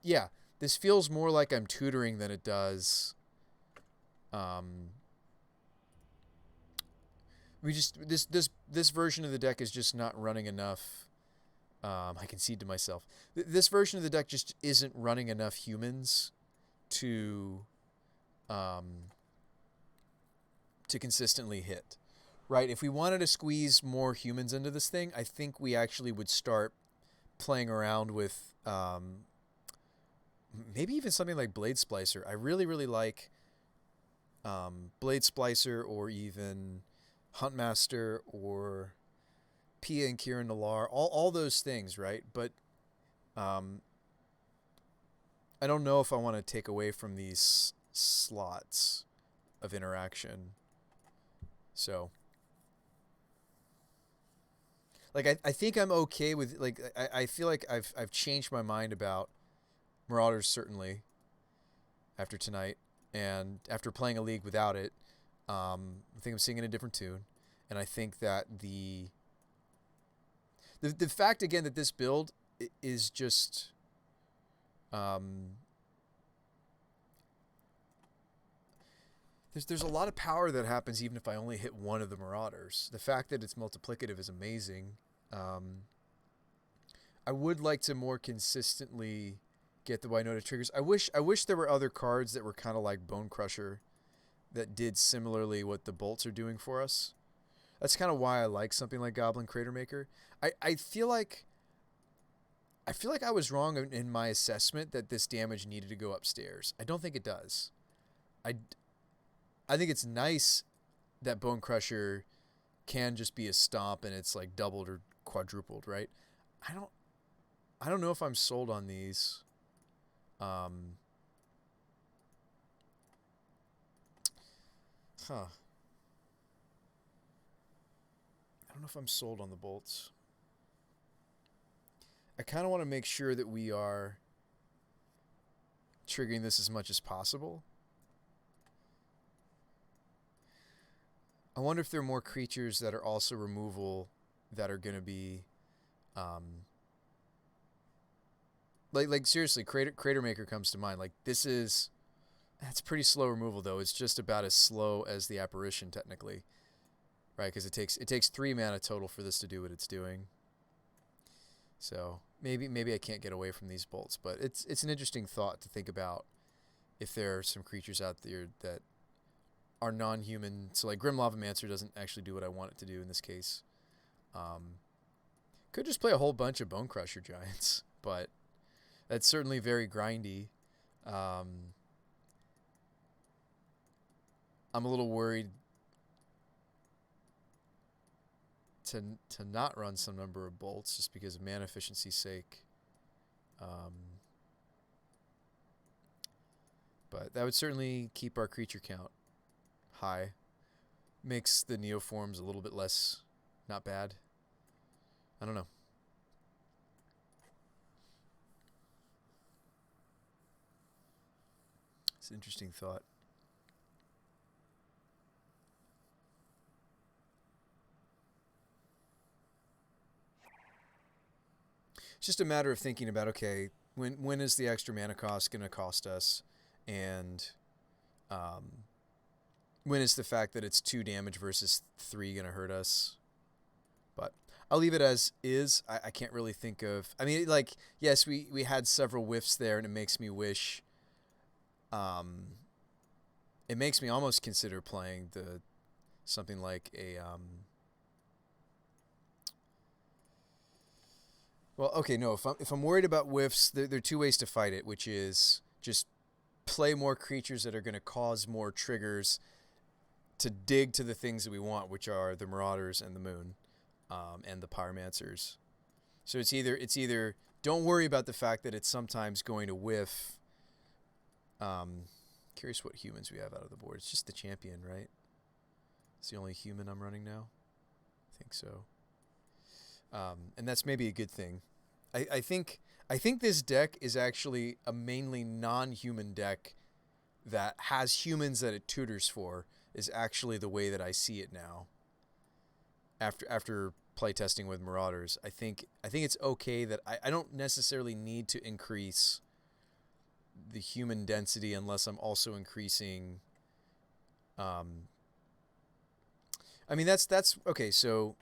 yeah, this feels more like I'm tutoring than it does. This version of the deck is just not running enough. I concede to myself. This version of the deck just isn't running enough humans to consistently hit. Right? If we wanted to squeeze more humans into this thing, I think we actually would start playing around with maybe even something like Blade Splicer. I really, really like Blade Splicer or even Huntmaster or Pia and Kieran Nalaar, all those things, right? But I don't know if I want to take away from these slots of interaction. So, like, I think I'm okay with, like, I feel like I've changed my mind about Marauders, certainly, after tonight. And after playing a league without it, I think I'm singing a different tune. And I think that the fact, again, that this build is just... There's a lot of power that happens even if I only hit one of the Marauders. The fact that it's multiplicative is amazing. I would like to more consistently get the Winota triggers. I wish there were other cards that were kind of like Bone Crusher that did similarly what the bolts are doing for us. That's kind of why I like something like Goblin Crater Maker. I feel like I feel like I was wrong in my assessment that this damage needed to go upstairs. I don't think it does. I, I think it's nice that Bone Crusher can just be a stomp and it's like doubled or quadrupled, right? I don't I don't know if I'm sold on these. Um, huh. I don't know if I'm sold on the bolts. I kind of want to make sure that we are triggering this as much as possible. I wonder if there are more creatures that are also removal that are going to be, um, like seriously, Crater Maker comes to mind. Like that's pretty slow removal though. It's just about as slow as the apparition technically, right? Because it takes 3 mana total for this to do what it's doing. So maybe I can't get away from these bolts, but it's an interesting thought to think about if there are some creatures out there that are non-human. So like Grim Lavamancer doesn't actually do what I want it to do in this case. Could just play a whole bunch of Bone Crusher Giants, but that's certainly very grindy. I'm a little worried to not run some number of bolts just because of mana efficiency's sake. But that would certainly keep our creature count high. Makes the Neoforms a little bit less not bad. I don't know. It's an interesting thought. It's just a matter of thinking about, okay, when is the extra mana cost going to cost us, and when is the fact that it's 2 damage versus 3 going to hurt us? But I'll leave it as is. I can't really think of. I mean, like, yes, we had several whiffs there, and it makes me wish. It makes me almost consider playing something like a. Well, okay, no. If I'm worried about whiffs, there are 2 ways to fight it, which is just play more creatures that are going to cause more triggers to dig to the things that we want, which are the Marauders and the Moon, and the Pyromancers. So it's either don't worry about the fact that it's sometimes going to whiff. Curious what humans we have out of the board. It's just the champion, right? It's the only human I'm running now. I think so. And that's maybe a good thing. I think this deck is actually a mainly non-human deck that has humans that it tutors for. Is actually the way that I see it now. After playtesting with Marauders, I think it's okay that I don't necessarily need to increase the human density unless I'm also increasing. I mean that's okay. So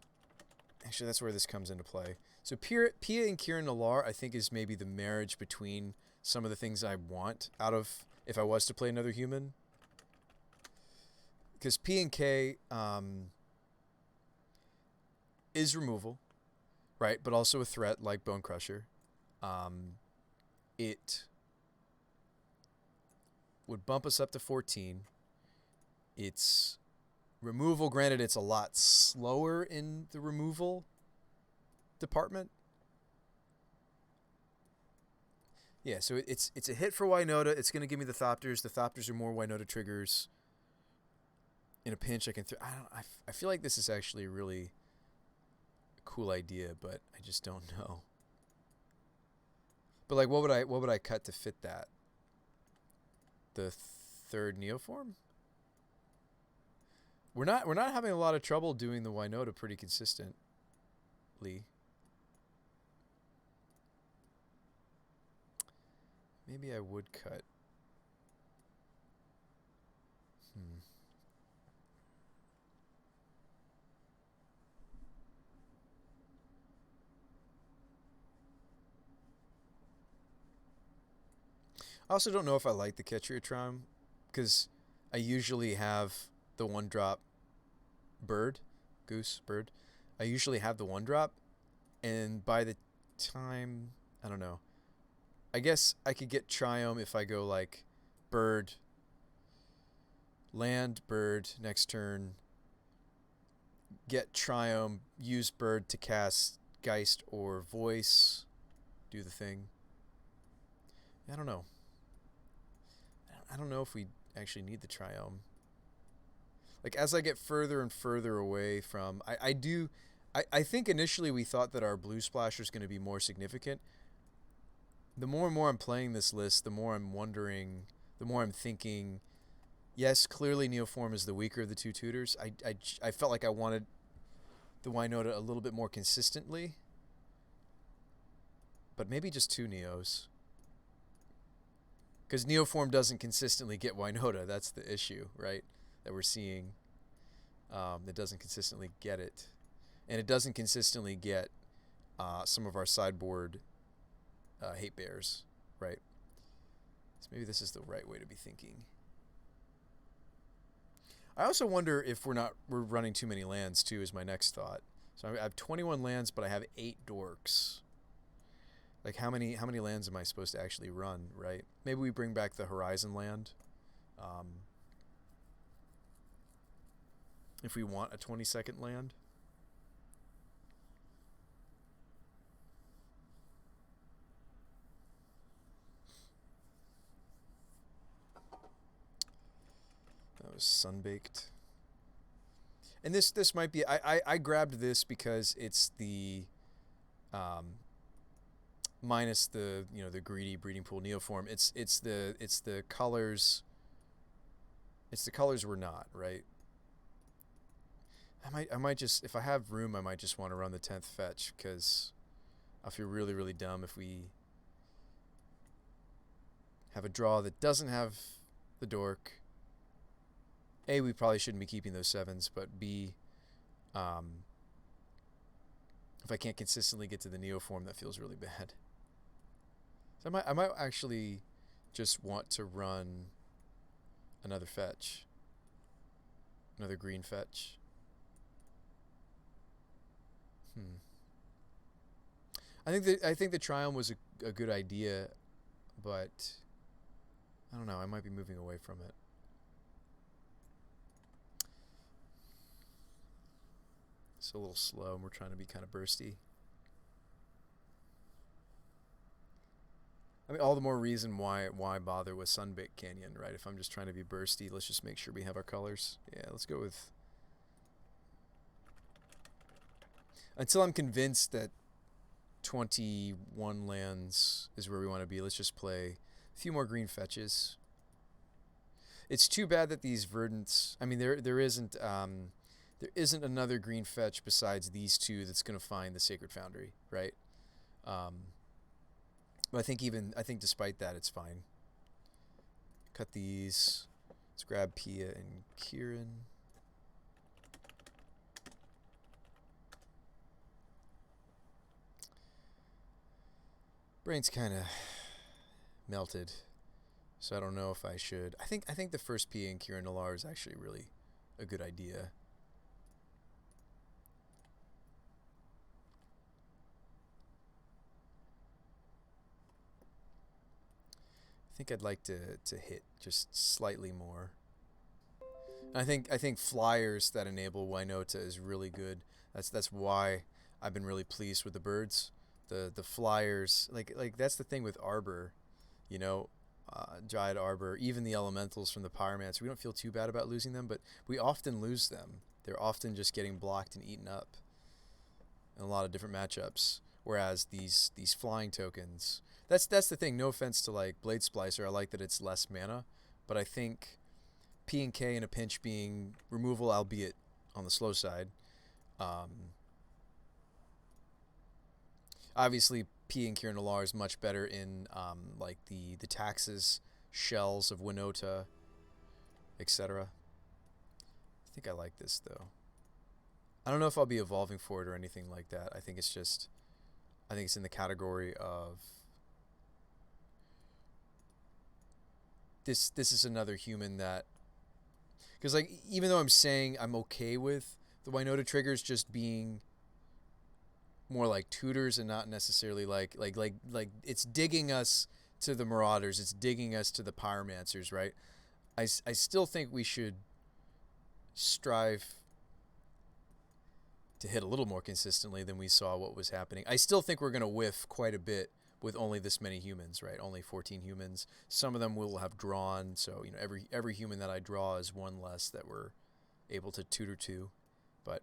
actually, that's where this comes into play. So Pia and Kieran Nalaar, I think, is maybe the marriage between some of the things I want out of if I was to play another human. Because P and K is removal, right? But also a threat like Bone Crusher. It would bump us up to 14. It's removal. Granted, it's a lot slower in the removal department. Yeah, so it's a hit for Winota. It's going to give me the Thopters. The Thopters are more Winota triggers. In a pinch, I can. I feel like this is actually a really cool idea, but I just don't know. But like, what would I cut to fit that? The 3rd Neoform. We're not having a lot of trouble doing the Winota pretty consistently. Maybe I would cut. I also don't know if I like the Ketria because I usually have the 1-drop goose bird. I usually have the 1-drop, and by the time I don't know. I guess I could get Triome if I go like bird, land, bird, next turn, get Triome, use bird to cast Geist or Voice, do the thing. I don't know. I don't know if we actually need the Triome. Like, as I get further and further away from... I think initially we thought that our blue splasher is going to be more significant. The more and more I'm playing this list, the more I'm wondering, the more I'm thinking, yes, clearly Neoform is the weaker of the two tutors. I felt like I wanted the Winota a little bit more consistently. But maybe just two Neos. Because Neoform doesn't consistently get Winota. That's the issue, right? That we're seeing. That doesn't consistently get it. And it doesn't consistently get some of our sideboard hate bears, right? So maybe this is the right way to be thinking. I also wonder if we're running too many lands too, is my next thought. So I have 21 lands, but I have 8 dorks. Like how many lands am I supposed to actually run, right? Maybe we bring back the Horizon land. If we want a 22nd land. That was Sunbaked. And this might be... I grabbed this because it's the... minus the the greedy breeding pool Neoform. It's the colors. It's the colors we're not, right? I might just, if I have room, I might just want to run the 10th fetch, because I'll feel really, really dumb if we have a draw that doesn't have the dork. A, we probably shouldn't be keeping those 7s, but B, if I can't consistently get to the Neoform, that feels really bad. So I might actually just want to run another fetch, another green fetch. I think the Triumph was a good idea, but I don't know. I might be moving away from it. It's a little slow, and we're trying to be kind of bursty. I mean, all the more reason why bother with Sunbaked Canyon, right? If I'm just trying to be bursty, let's just make sure we have our colors. Yeah, let's go with... Until I'm convinced that 21 lands is where we want to be, let's just play a few more green fetches. It's too bad that these verdants... I mean, there isn't another green fetch besides these two that's going to find the Sacred Foundry, right? But I think despite that, it's fine. Cut these. Let's grab Pia and Kieran. Brain's kind of melted, so I don't know if I should. I think the first Pia and Kieran Nalar is actually really a good idea. I think I'd like to hit just slightly more. I think flyers that enable Winota is really good. That's why I've been really pleased with the birds. The flyers, like that's the thing with Arbor, Dryad Arbor, even the elementals from the Pyromancer. We don't feel too bad about losing them, but we often lose them. They're often just getting blocked and eaten up in a lot of different matchups. Whereas these flying tokens, that's the thing. No offense to like Blade Splicer, I like that it's less mana, but I think P and K in a pinch being removal, albeit on the slow side. Obviously, P and Kieran Nalar is much better in like the taxes, shells of Winota, etc. I think I like this though. I don't know if I'll be evolving for it or anything like that. I think it's in the category of this is another human that, because like even though I'm saying I'm okay with the Winota triggers just being more like tutors and not necessarily like it's digging us to the Marauders. It's digging us to the Pyromancers, right? I still think we should strive to hit a little more consistently than we saw what was happening. I still think we're going to whiff quite a bit with only this many humans, right? Only 14 humans. Some of them will have drawn, so you know every human that I draw is one less that we're able to tutor to. But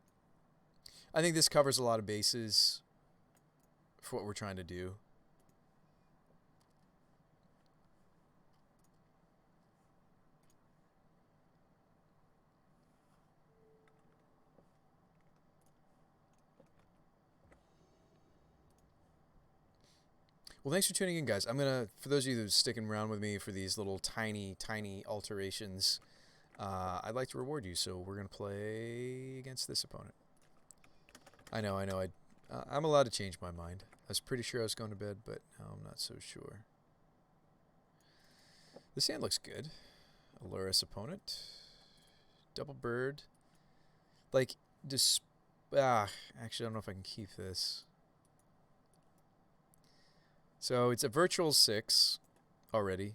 I think this covers a lot of bases for what we're trying to do. Well, thanks for tuning in, guys. I'm going to, for those of you that are sticking around with me for these little tiny alterations, I'd like to reward you. So we're going to play against this opponent. I know. I'm allowed to change my mind. I was pretty sure I was going to bed, but now I'm not so sure. This hand looks good. Alurus opponent. Double bird. Like, actually, I don't know if I can keep this. So it's a virtual 6 already.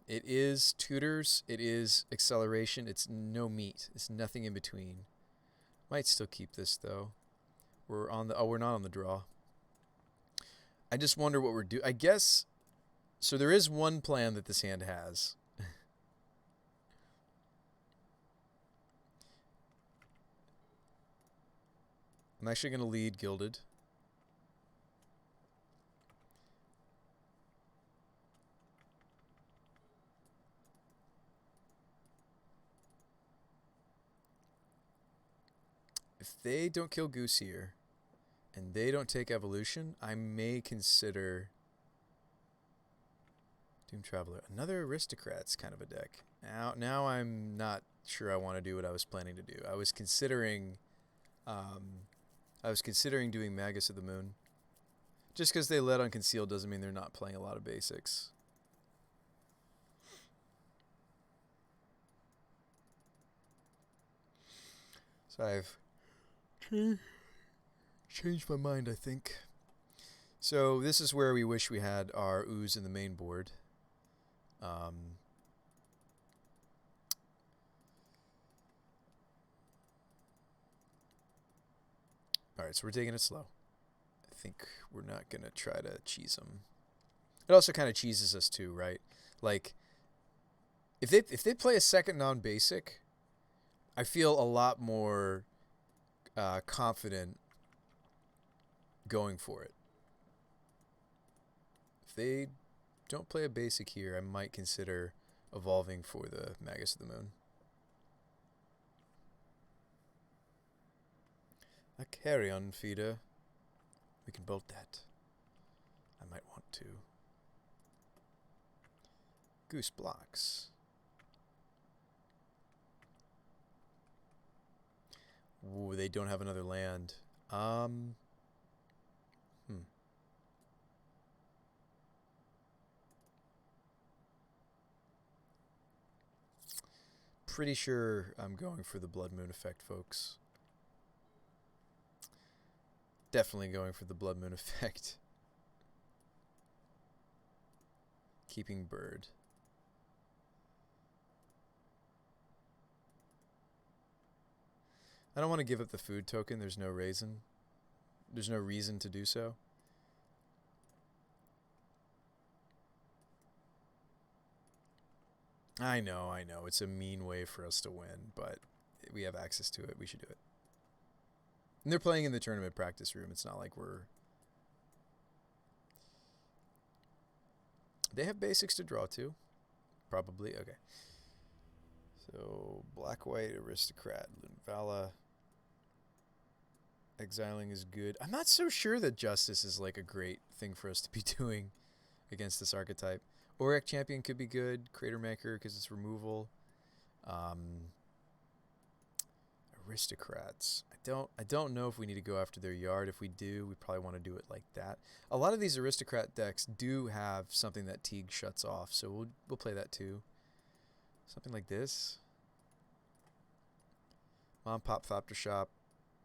It is tutors. It is acceleration. It's no meat. It's nothing in between. Might still keep this though. We're on the we're not on the draw. I just wonder what we're doing. I guess so. There is one plan that this hand has. I'm actually going to lead Gilded. If they don't kill Goose here, and they don't take evolution, I may consider Doom Traveler. Another Aristocrats kind of a deck. Now I'm not sure I want to do what I was planning to do. I was considering doing Magus of the Moon. Just because they led on Conceal doesn't mean they're not playing a lot of basics. So I've changed my mind, I think. So this is where we wish we had our ooze in the main board. Alright, so we're taking it slow. I think we're not going to try to cheese them. It also kind of cheeses us too, right? Like, if they play a second non-basic, I feel a lot more confident going for it. If they don't play a basic here, I might consider evolving for the Magus of the Moon. A carrion feeder. We can bolt that. I might want to. Goose blocks. Ooh, they don't have another land. Pretty sure I'm going for the Blood Moon effect, folks. Definitely going for the Blood Moon effect. Keeping bird. I don't want to give up the food token. There's no reason. There's no reason to do so. I know. It's a mean way for us to win, but we have access to it. We should do it. And they're playing in the tournament practice room. It's not like we're... They have basics to draw to. Probably. Okay. So, black-white, aristocrat, Lunvala. Exiling is good. I'm not so sure that justice is like a great thing for us to be doing against this archetype. Auric Champion could be good. Crater Maker because it's removal. Aristocrats. I don't know if we need to go after their yard. If we do, we probably want to do it like that. A lot of these aristocrat decks do have something that Teague shuts off, so we'll play that too. Something like this. Mom Pop Thopter Shop.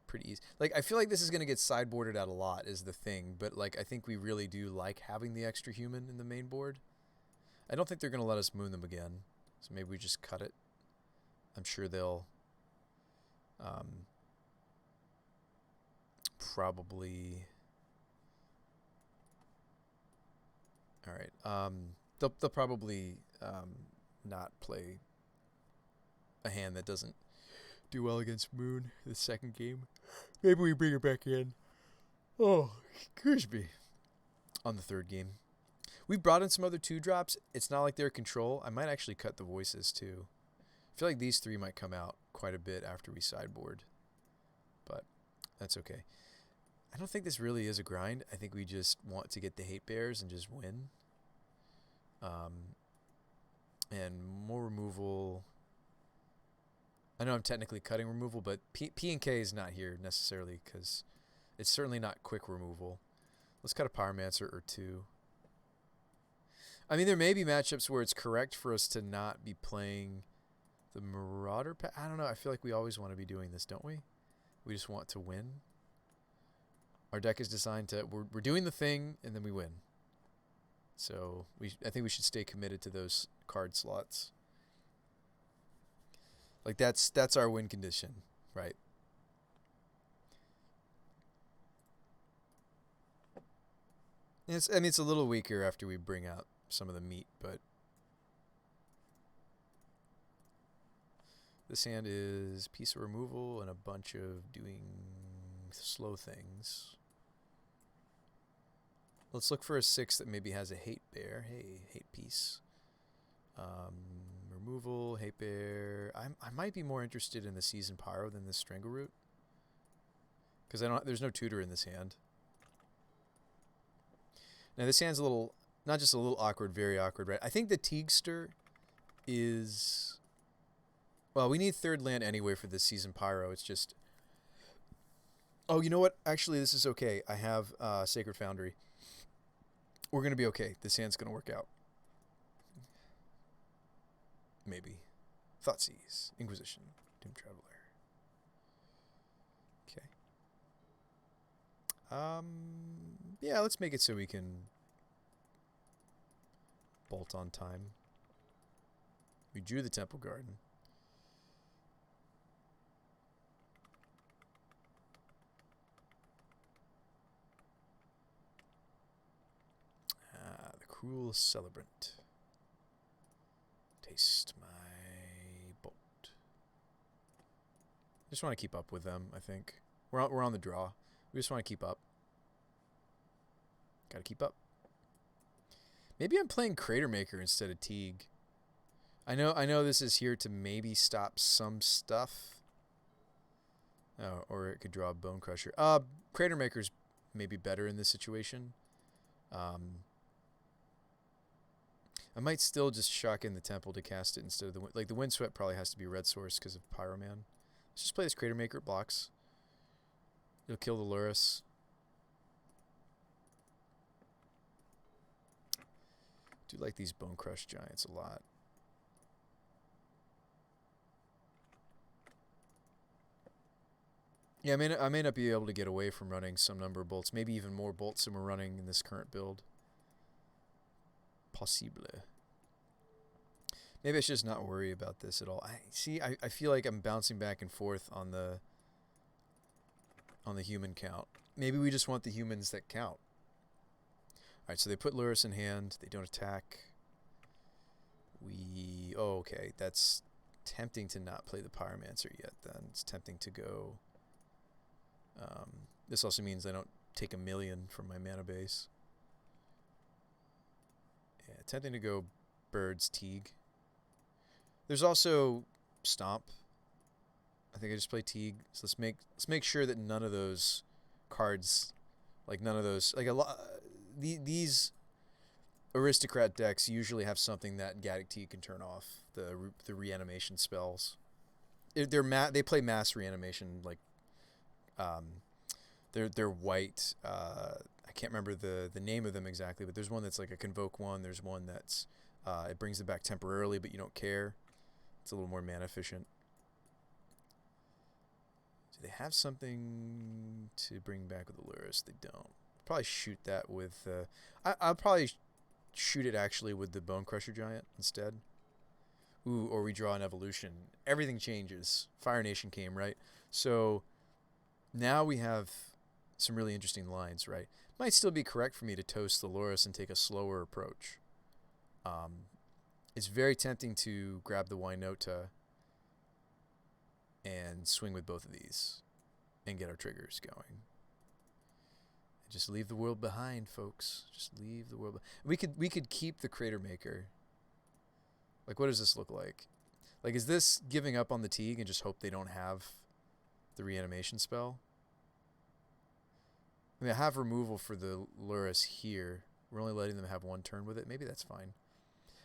pretty easy. Like, I feel like this is going to get sideboarded out a lot is the thing, but like I think we really do like having the extra human in the main board. I don't think they're going to let us moon them again, so maybe we just cut it. I'm sure they'll probably... All right. They'll probably not play a hand that doesn't do well against Moon the second game. Maybe we bring it back in. Oh, excuse me. On the third game. We've brought in some other 2-drops. It's not like they're control. I might actually cut the voices too. I feel like these 3 might come out quite a bit after we sideboard. But that's okay. I don't think this really is a grind. I think we just want to get the hate bears and just win. And more removal. I know I'm technically cutting removal, but P and K is not here necessarily because it's certainly not quick removal. Let's cut a Pyromancer or 2. I mean, there may be matchups where it's correct for us to not be playing the Marauder pack. I don't know. I feel like we always want to be doing this, don't we? We just want to win. Our deck is designed to... We're doing the thing, and then we win. So I think we should stay committed to those card slots. Like, that's our win condition, right? It's a little weaker after we bring out some of the meat, but this hand is piece of removal and a bunch of doing slow things. Let's look for a 6 that maybe has a hate bear. Hey, hate piece. Removal, hate bear. I might be more interested in the Season Pyro than this Strangleroot, because there's no tutor in this hand. Now this hand's a little, not just a little awkward, very awkward, right? I think the Teagster is, well, we need 3rd land anyway for this Season Pyro. It's just, oh, you know what? Actually, this is okay. I have Sacred Foundry. We're going to be okay. This hand's going to work out. Maybe. Thoughtseize. Inquisition. Doom Traveler. Okay. Yeah, let's make it so we can bolt on time. We drew the Temple Garden. The Cruel Celebrant. Taste my bolt. Just want to keep up with them, I think. We're on the draw. We just want to keep up. Gotta keep up. Maybe I'm playing Crater Maker instead of Teague. I know this is here to maybe stop some stuff. Oh, or it could draw a Bone Crusher. Crater Maker's maybe better in this situation. I might still just shock in the Temple to cast it instead of the... Like, the Windswept probably has to be red source because of Pyroman. Let's just play this Crater Maker. It blocks. It'll kill the Lurrus. Do like these Bone Crush Giants a lot. Yeah, I may not be able to get away from running some number of bolts. Maybe even more bolts than we're running in this current build. Possible. Maybe I should just not worry about this at all. I feel like I'm bouncing back and forth on the human count. Maybe we just want the humans that count. Alright, so they put Lurrus in hand. They don't attack. Oh, okay. That's tempting to not play the Pyromancer yet, then. It's tempting to go... this also means I don't take 1,000,000 from my mana base. Yeah, tempting to go Birds Teague. There's also Stomp. I think I just play Teague. So let's make sure that none of those cards, like none of those, like a lot... These aristocrat decks usually have something that Gaddock Teague can turn off, the reanimation spells. They play mass reanimation, like they're white. I can't remember the name of them exactly, but there's one that's like a Convoke one. There's one that's it brings it back temporarily, but you don't care. It's a little more mana efficient. Do they have something to bring back with the Lurus? They don't. Probably shoot that with... I'll probably shoot it actually with the Bone Crusher Giant instead. Ooh, or we draw an evolution. Everything changes. Fire Nation came, right? So now we have some really interesting lines, right? Might still be correct for me to toast the Lurus and take a slower approach. It's very tempting to grab the Winota and swing with both of these and get our triggers going. Just leave the world behind, folks. Just leave the world behind. We could keep the Crater Maker. Like, what does this look like? Like, is this giving up on the Teague and just hope they don't have the reanimation spell? I mean, I have removal for the Lurus here. We're only letting them have one turn with it. Maybe that's fine.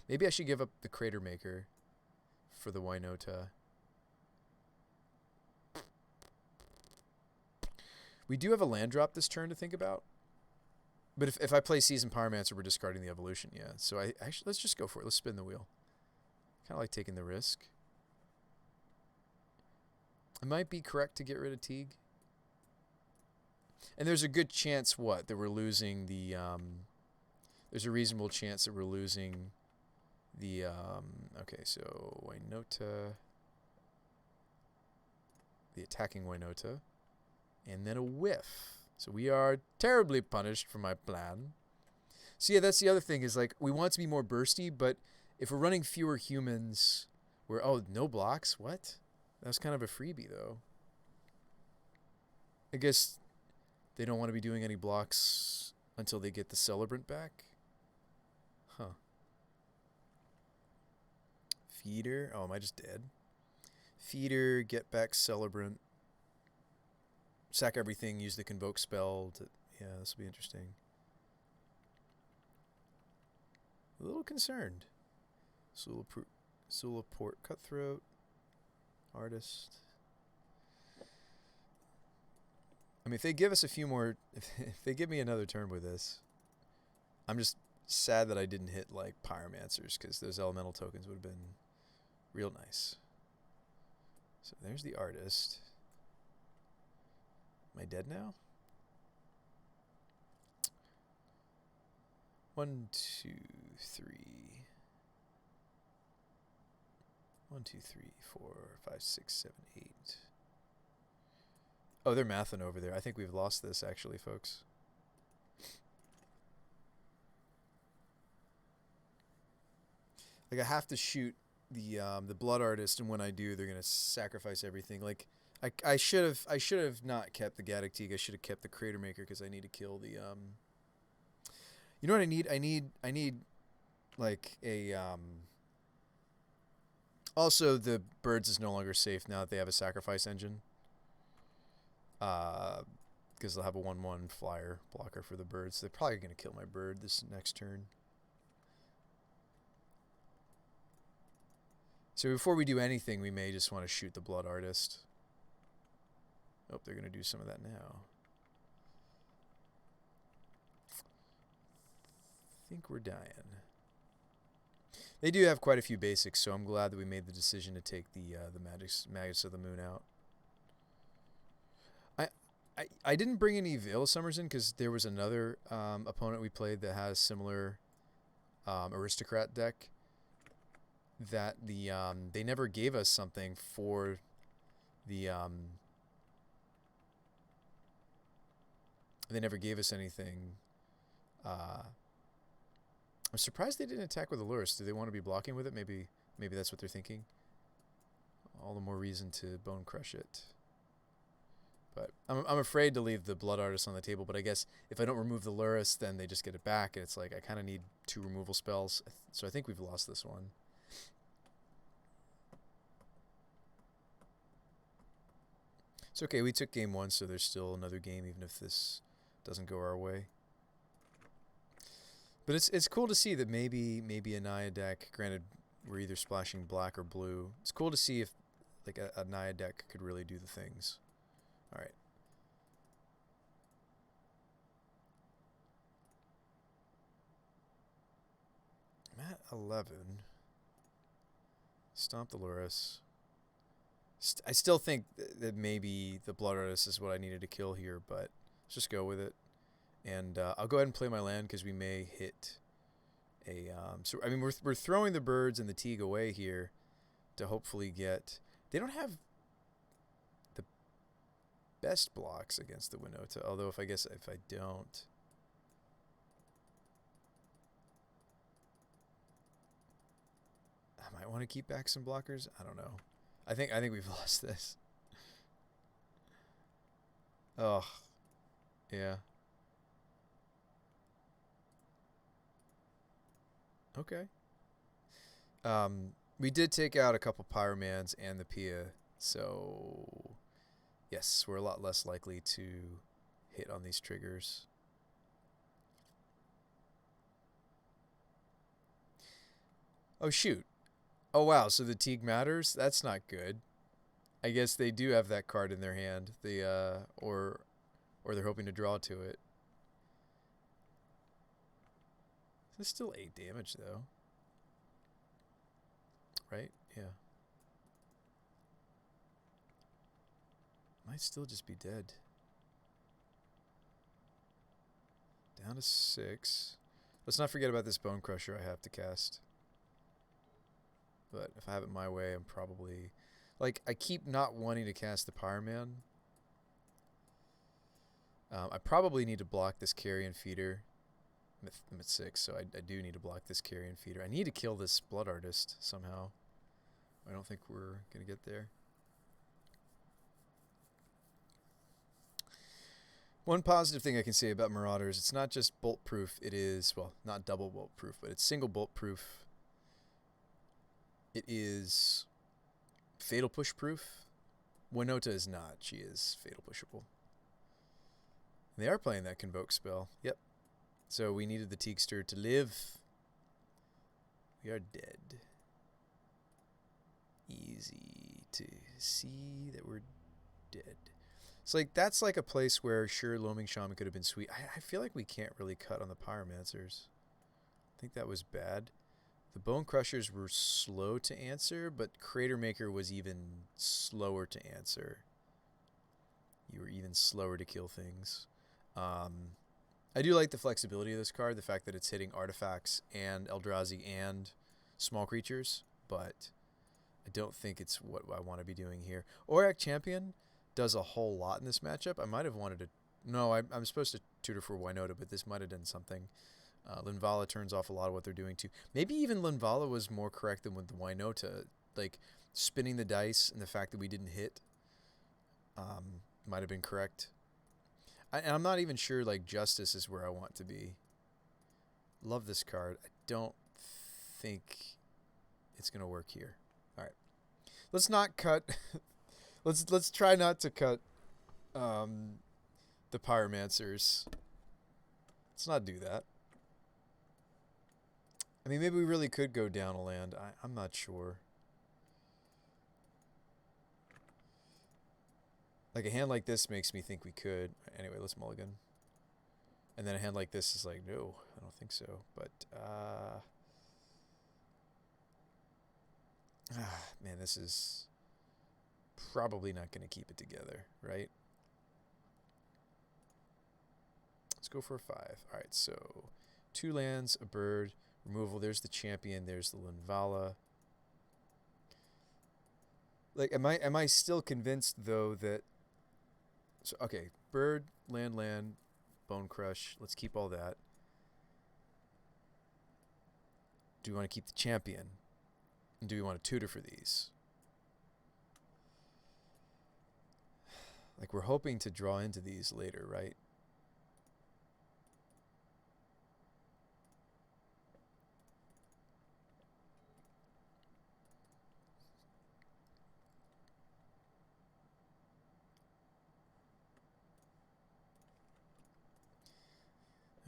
Maybe I should give up the Crater Maker for the Winota. We do have a land drop this turn to think about. But if I play Seasoned Pyromancer, we're discarding the evolution, yeah. So actually, let's just go for it. Let's spin the wheel. Kind of like taking the risk. It might be correct to get rid of Teague. And there's a good chance, what? That we're losing the... there's a reasonable chance that we're losing the... okay, so Winota. The attacking Winota. And then a whiff. So we are terribly punished for my plan. So yeah, that's the other thing is like we want to be more bursty, but if we're running fewer humans, we're no blocks. What? That was kind of a freebie though. I guess they don't want to be doing any blocks until they get the Celebrant back. Huh. Feeder. Oh, am I just dead? Feeder, get back Celebrant. Sack everything, use the Convoke spell. Yeah, this will be interesting. A little concerned. Sulaport Cutthroat. Artist. I mean, if they give us a few more... If they give me another turn with this, I'm just sad that I didn't hit, like, Pyromancers, because those elemental tokens would have been real nice. So there's the Artist. Am I dead now? 1, 2, 3. 1, 2, 3, 4, 5, 6, 7, 8. Oh, they're mathing over there. I think we've lost this, actually, folks. Like, I have to shoot the Blood Artist, and when I do, they're gonna sacrifice everything. Like, I should have not kept the Gaddock Teague. I should have kept the Crater Maker because I need to kill the You know what I need? I need like a also the Birds is no longer safe now that they have a sacrifice engine. Because they'll have a 1/1 flyer blocker for the Birds. They're probably gonna kill my bird this next turn. So before we do anything, we may just want to shoot the Blood Artist. Oh, they're going to do some of that now. I think we're dying. They do have quite a few basics, so I'm glad that we made the decision to take the Magus of the Moon out. I didn't bring any Veil Summers in because there was another opponent we played that has similar Aristocrat deck. That they never gave us something for the they never gave us anything. I'm surprised they didn't attack with the Lurus. Do they want to be blocking with it? Maybe that's what they're thinking. All the more reason to Bone Crush it. But I'm afraid to leave the Blood Artist on the table. But I guess if I don't remove the Lurus, then they just get it back, and it's like I kind of need 2 removal spells. So I think we've lost this one. It's okay, we took game 1, so there's still another game, even if this doesn't go our way. But it's cool to see that maybe a Naya deck, granted we're either splashing black or blue, it's cool to see if like a Naya deck could really do the things. Alright. I'm at 11. Stomp the Lurus. I still think that maybe the Blood Artist is what I needed to kill here, but let's just go with it. And I'll go ahead and play my land because we may hit a... so, I mean, we're throwing the birds and the Teague away here to hopefully get... They don't have the best blocks against the Winota, although if I don't... I might want to keep back some blockers. I don't know. I think we've lost this. Oh, yeah. Okay. We did take out a couple Pyromans and the Pia, so yes, we're a lot less likely to hit on these triggers. Oh shoot. Oh wow, so the Teague matters? That's not good. I guess they do have that card in their hand. Or they're hoping to draw to it. It's still 8 damage though. Right? Yeah. Might still just be dead. Down to 6. Let's not forget about this Bone Crusher I have to cast. But if I have it my way, I'm probably... Like, I keep not wanting to cast the Pyroman. I probably need to block this Carrion Feeder. I'm at 6, so I do need to block this Carrion Feeder. I need to kill this Blood Artist somehow. I don't think we're going to get there. One positive thing I can say about Marauders, it's not just bolt proof, it is, well, not double bolt proof, but it's single bolt proof. It is fatal push proof. Winota is not, she is fatal pushable. They are playing that Convoke spell, yep. So we needed the Teagster to live. We are dead. Easy to see that we're dead. It's like, that's like a place where sure Loaming Shaman could have been sweet. I feel like we can't really cut on the Pyromancers. I think that was bad. The Bone Crushers were slow to answer, but Crater Maker was even slower to answer. You were even slower to kill things. I do like the flexibility of this card, the fact that it's hitting artifacts and Eldrazi and small creatures, but I don't think it's what I want to be doing here. Auric Champion does a whole lot in this matchup. I might have wanted to... No, I'm supposed to tutor for Winota, but this might have done something. Linvala turns off a lot of what they're doing too. Maybe even Linvala was more correct than with the Winota. Like, spinning the dice and the fact that we didn't hit might have been correct. And I'm not even sure, like, Justice is where I want to be. Love this card. I don't think it's going to work here. All right. Let's not cut... let's try not to cut the Pyromancers. Let's not do that. I mean, maybe we really could go down a land. I'm not sure. Like, a hand like this makes me think we could. Anyway, let's mulligan. And then a hand like this is like, no, I don't think so. But, man, this is probably not going to keep it together, right? Let's go for a 5. All right, so 2 lands, a bird, removal. There's the champion. There's the Linvala. Like, am I still convinced though that? So okay, bird, land, bone crush. Let's keep all that. Do we want to keep the champion? And do we want to tutor for these? Like, we're hoping to draw into these later, right?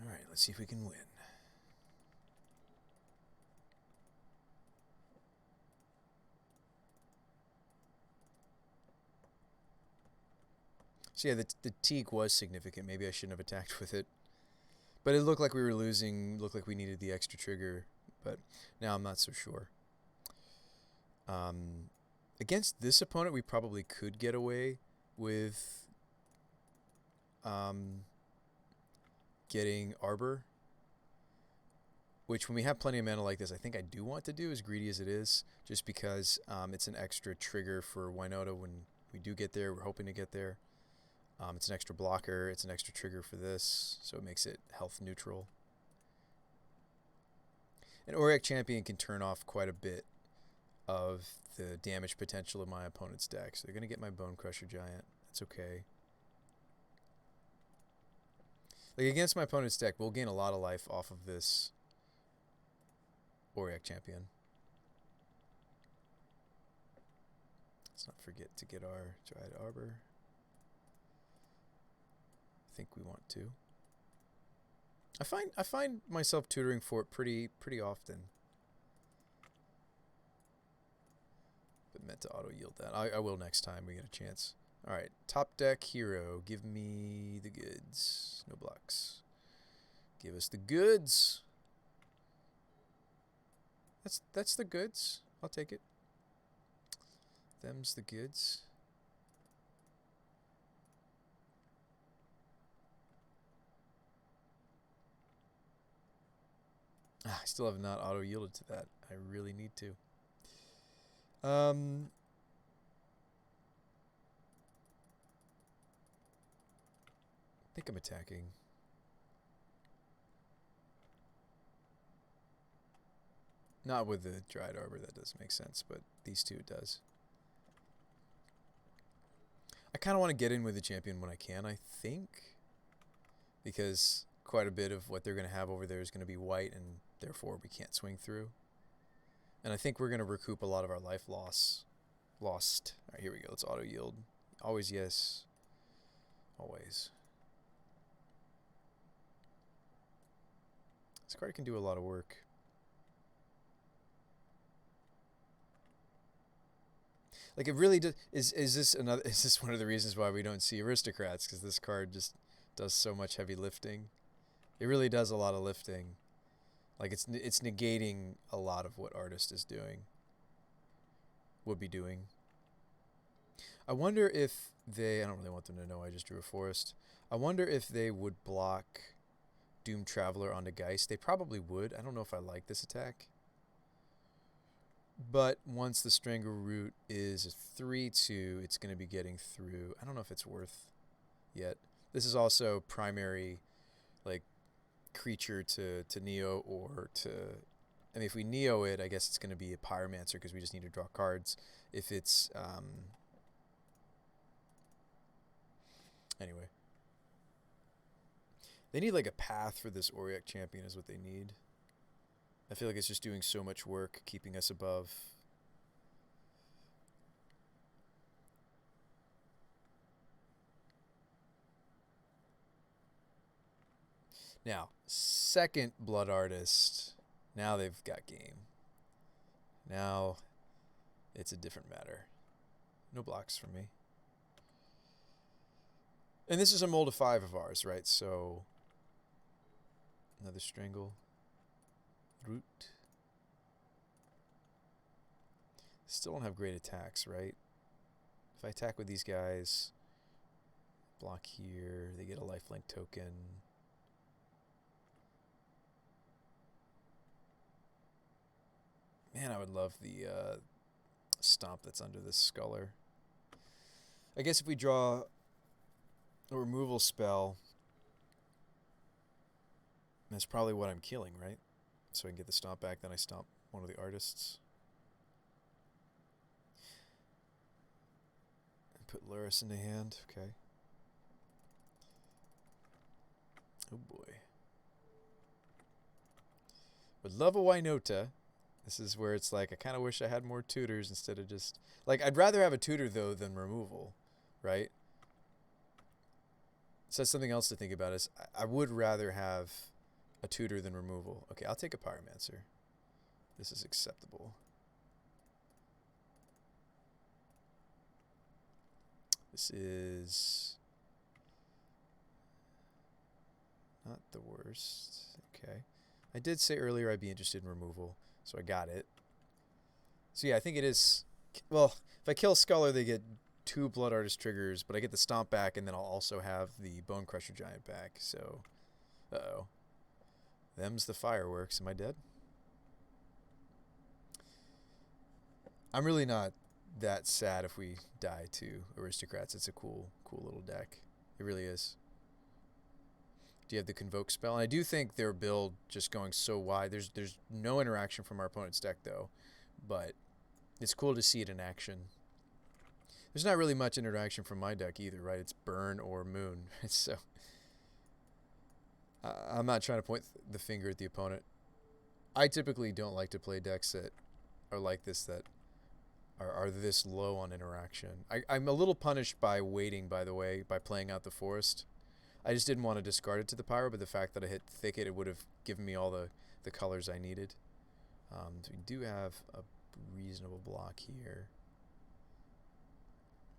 All right, let's see if we can win. So yeah, the Teague was significant. Maybe I shouldn't have attacked with it. But it looked like we were losing, looked like we needed the extra trigger. But now I'm not so sure. Against this opponent, we probably could get away with getting Arbor, which when we have plenty of mana like this, I think I do want to do, as greedy as it is, just because it's an extra trigger for Winota when we do get there. We're hoping to get there. It's an extra blocker. It's an extra trigger for this, so it makes it health neutral. An Auric Champion can turn off quite a bit of the damage potential of my opponent's deck. So they're going to get my Bone Crusher Giant. That's okay. Like, against my opponent's deck, we'll gain a lot of life off of this Auric Champion. Let's not forget to get our Dryad Arbor. I think we want to. I find myself tutoring for it pretty often. But meant to auto yield that. I will next time we get a chance. Alright, top deck hero. Give me the goods. No blocks. Give us the goods. That's the goods. I'll take it. Them's the goods. I still have not auto yielded to that. I really need to. I think I'm attacking. Not with the Dryad Arbor, that doesn't make sense, but these two it does. I kind of want to get in with the champion when I can, I think, because quite a bit of what they're going to have over there is going to be white, and therefore we can't swing through. And I think we're going to recoup a lot of our life lost. All right, here we go. Let's auto yield. Always yes. Always. This card can do a lot of work. Like, it really does. Is this one of the reasons why we don't see aristocrats? Because this card just does so much heavy lifting. It really does a lot of lifting. Like, it's negating a lot of what Artist is doing. Would be doing. I wonder if they... I don't really want them to know I just drew a forest. I wonder if they would block Doom Traveler onto Geist. They probably would. I don't know if I like this attack. But once the Strangle Root is a 3/2, it's going to be getting through. I don't know if it's worth yet. This is also primary, like, creature to Neo or to... I mean, if we Neo it, I guess it's going to be a Pyromancer because we just need to draw cards. If it's... Anyway. They need, like, a path for this Auric Champion is what they need. I feel like it's just doing so much work, keeping us above. Now, second Blood Artist. Now they've got game. Now it's a different matter. No blocks for me. And this is a mold of 5 of ours, right? So, another Strangle. Root. Still don't have great attacks, right? If I attack with these guys, block here, they get a lifelink token. Man, I would love the stomp that's under this Sculler. I guess if we draw a removal spell, that's probably what I'm killing, right? So I can get the stomp back, then I stomp one of the artists. And put Luris into hand, okay. Oh boy. Would love a Winota. This is where it's like, I kind of wish I had more tutors instead of just... Like, I'd rather have a tutor, though, than removal, right? So that's something else to think about is I would rather have a tutor than removal. Okay, I'll take a Pyromancer. This is acceptable. This is not the worst. Okay. I did say earlier I'd be interested in removal, so I got it. So yeah, I think it is Well, if I kill Scholar, they get 2 Blood Artist triggers, but I get the Stomp back, and then I'll also have the Bone Crusher Giant back. So, uh-oh. Them's the fireworks. Am I dead? I'm really not that sad if we die to Aristocrats. It's a cool little deck. It really is. Do you have the Convoke spell? And I do think their build just going so wide. There's no interaction from our opponent's deck, though. But it's cool to see it in action. There's not really much interaction from my deck either, right? It's Burn or Moon. So I'm not trying to point the finger at the opponent. I typically don't like to play decks that are like this, that are this low on interaction. I'm a little punished by waiting, by the way, by playing out the Forest. I just didn't want to discard it to the Pyro, but the fact that I hit Thicket, it would have given me all the colors I needed. So we do have a reasonable block here.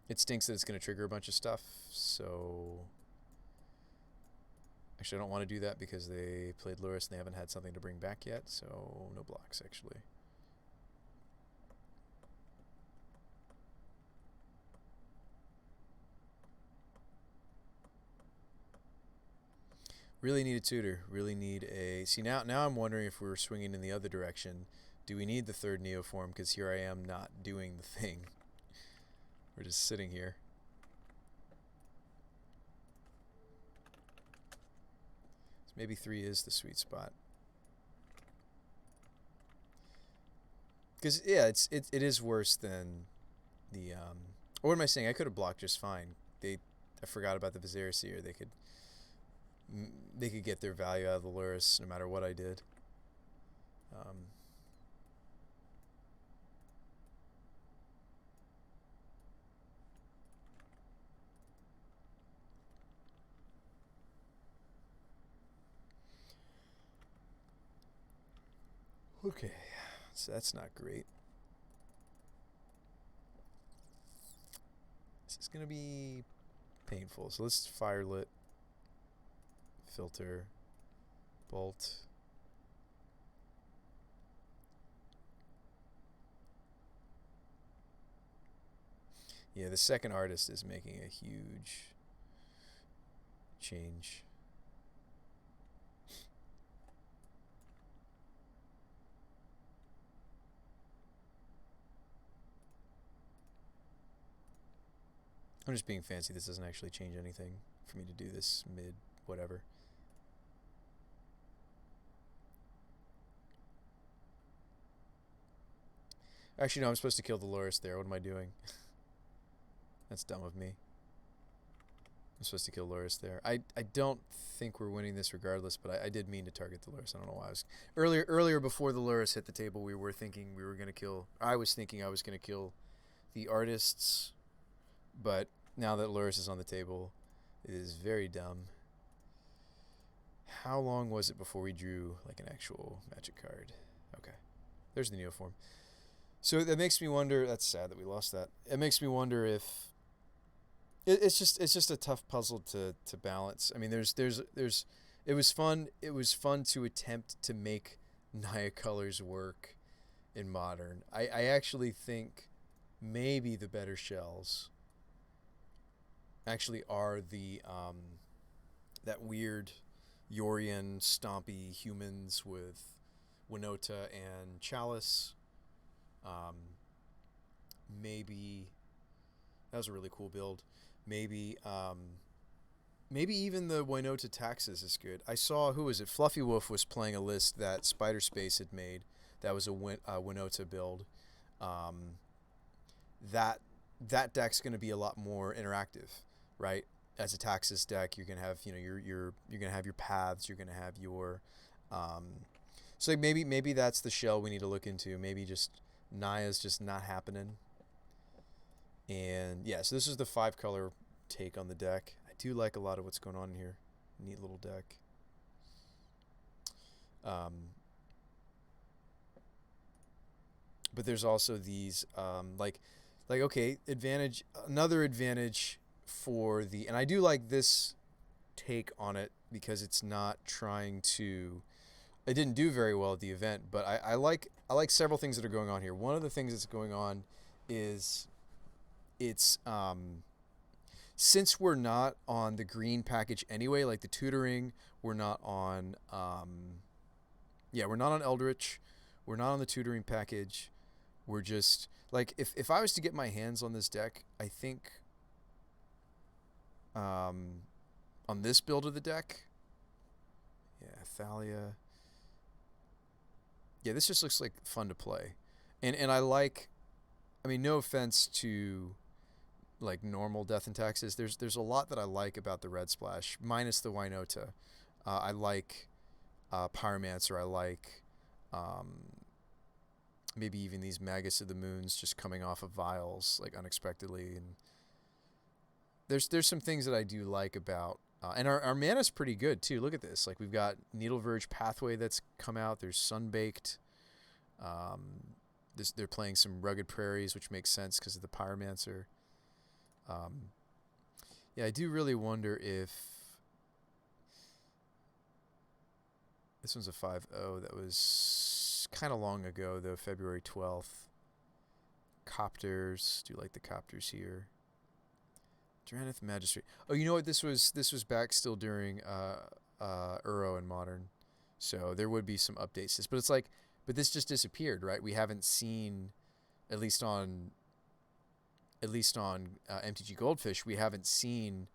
It stinks that it's going to trigger a bunch of stuff, so... Actually, I don't want to do that because they played Lurrus and they haven't had something to bring back yet, so no blocks, actually. Really need a tutor. Really need a... See, now I'm wondering if we're swinging in the other direction. Do we need the 3rd Neoform? Because here I am not doing the thing. We're just sitting here. So maybe 3 is the sweet spot. Because, yeah, it is worse than the... Or what am I saying? I could have blocked just fine. I forgot about the Vizier Seer. They could get their value out of the Lurrus no matter what I did. Okay, so that's not great. This is going to be painful. So let's Firelit, Filter, Bolt. Yeah, the second artist is making a huge change. I'm just being fancy. This doesn't actually change anything for me to do this mid whatever. Actually, no, I'm supposed to kill the Lurrus there. What am I doing? That's dumb of me. I'm supposed to kill Lurrus there. I don't think we're winning this regardless, but I did mean to target the Lurrus. I don't know why. Earlier before the Lurrus hit the table, we were thinking we were going to kill... I was thinking I was going to kill the artists, but now that Lurrus is on the table, it is very dumb. How long was it before we drew like an actual Magic card? Okay. There's the Neoform. So that makes me wonder... That's sad that we lost that. It makes me wonder if... It's just a tough puzzle to balance. I mean, it was fun to attempt to make Naya colors work in Modern. I actually think maybe the better shells actually are the that weird Yorian stompy humans with Winota and Chalice. Maybe that was a really cool build. Maybe even the Winota Taxes is good. I saw, who was it? Fluffy Wolf was playing a list that Spider Space had made. That was a Winota build. That deck's going to be a lot more interactive, right? As a Taxes deck, you're going to have you're going to have your paths. You're going to have your so maybe that's the shell we need to look into. Maybe just Naya's just not happening. And yeah, so this is the 5-color take on the deck. I do like a lot of what's going on here. Neat little deck. But there's also these like okay, another advantage for the, and I do like this take on it because it's not trying to... It didn't do very well at the event, but I like several things that are going on here. One of the things that's going on is it's since we're not on the green package anyway, like the tutoring, we're not on yeah, we're not on Eldritch, we're not on the tutoring package. We're just like if I was to get my hands on this deck, I think on this build of the deck, yeah, Thalia. Yeah, this just looks like fun to play. And I like, I mean, no offense to like normal Death and Taxes. There's a lot that I like about the Red Splash, minus the Winota. I like Pyromancer. I like um, maybe even these Magus of the Moons just coming off of vials like unexpectedly. And there's some things that I do like about. And our mana's pretty good too. Look at this. Like we've got Needle Verge Pathway that's come out. There's Sunbaked. They're playing some Rugged Prairies, which makes sense because of the Pyromancer. Yeah, I do really wonder if this one's a 5-0. That was kind of long ago, though, February 12th. Copters. Do you like the Copters here? Dranith Magistrate. Oh, you know what? This was back still during Uro and Modern, so there would be some updates to this. But it's like, but this just disappeared, right? We haven't seen, at least on MTG Goldfish, we haven't seen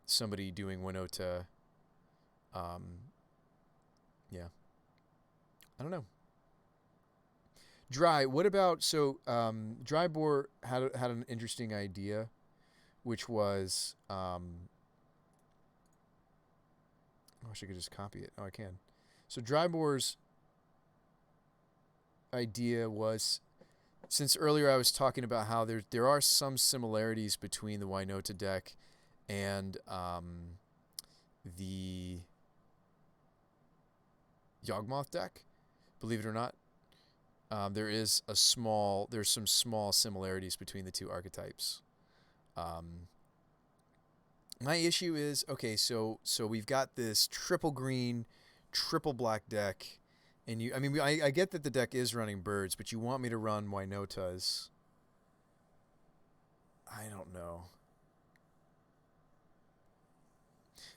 somebody doing Winota. Yeah, I don't know. Dry. What about Drybor had an interesting idea, which was I wish I could just copy it. Oh, I can. So Drybor's idea was, since earlier I was talking about how there are some similarities between the Winota deck and the Yawgmoth deck, believe it or not, there's some small similarities between the two archetypes. My issue is, okay, so we've got this triple green, triple black deck, and I get that the deck is running birds, but you want me to run Winotas. I don't know.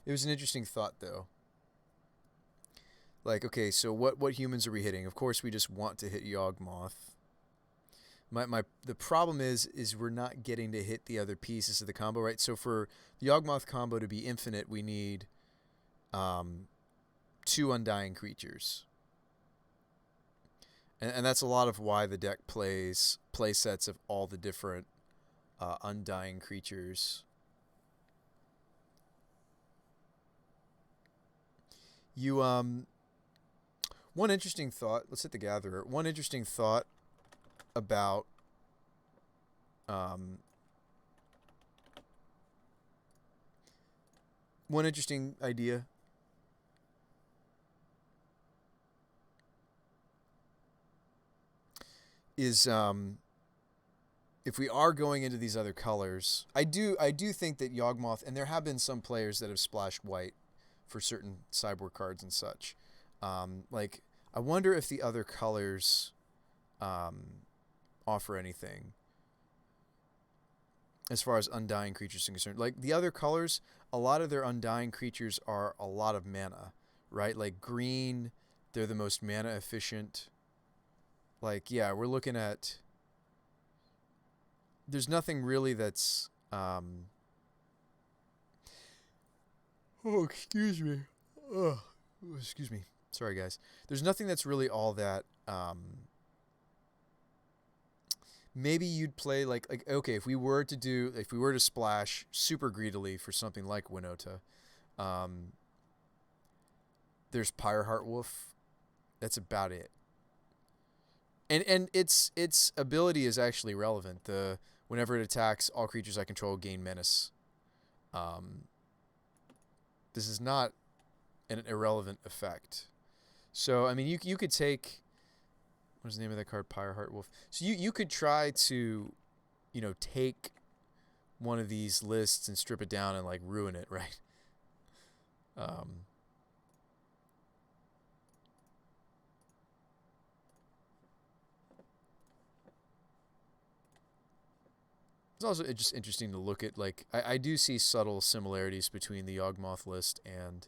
It was an interesting thought, though. Like, okay, so what humans are we hitting? Of course, we just want to hit Yawgmoth. The problem is we're not getting to hit the other pieces of the combo, right? So for the Yawgmoth combo to be infinite, we need 2 Undying creatures. And that's a lot of why the deck plays play sets of all the different Undying creatures. You one interesting thought. Let's hit the Gatherer. One interesting thought about one interesting idea is if we are going into these other colors, I do think that Yawgmoth, and there have been some players that have splashed white for certain sideboard cards and such. Like, I wonder if the other colors offer anything as far as Undying creatures are concerned. Like, the other colors, a lot of their Undying creatures are a lot of mana, right? Like, green, they're the most mana efficient. Like, yeah, we're looking at... There's nothing really that's... Oh, excuse me. Oh, excuse me. Sorry, guys. There's nothing that's really all that... maybe you'd play like okay, if we were to splash super greedily for something like Winota, there's Pyreheart Wolf. That's about it. And its ability is actually relevant. Whenever it attacks, all creatures I control gain menace. This is not an irrelevant effect. So I mean, you could take, what's the name of that card? Pyreheart Wolf. So you could try to, take one of these lists and strip it down and like ruin it, right? also just interesting to look at. Like, I do see subtle similarities between the Yawgmoth list and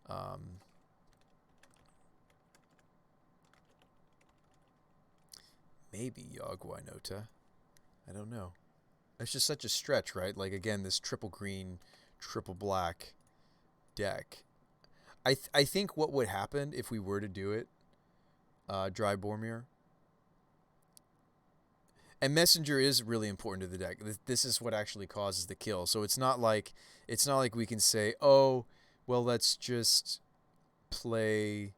um, maybe Winota. I don't know. It's just such a stretch, right? Like, again, this triple green, triple black deck. I think what would happen if we were to do it, Dry Boromir, and Messenger is really important to the deck. This is what actually causes the kill. So it's not like we can say, oh, well, let's just play.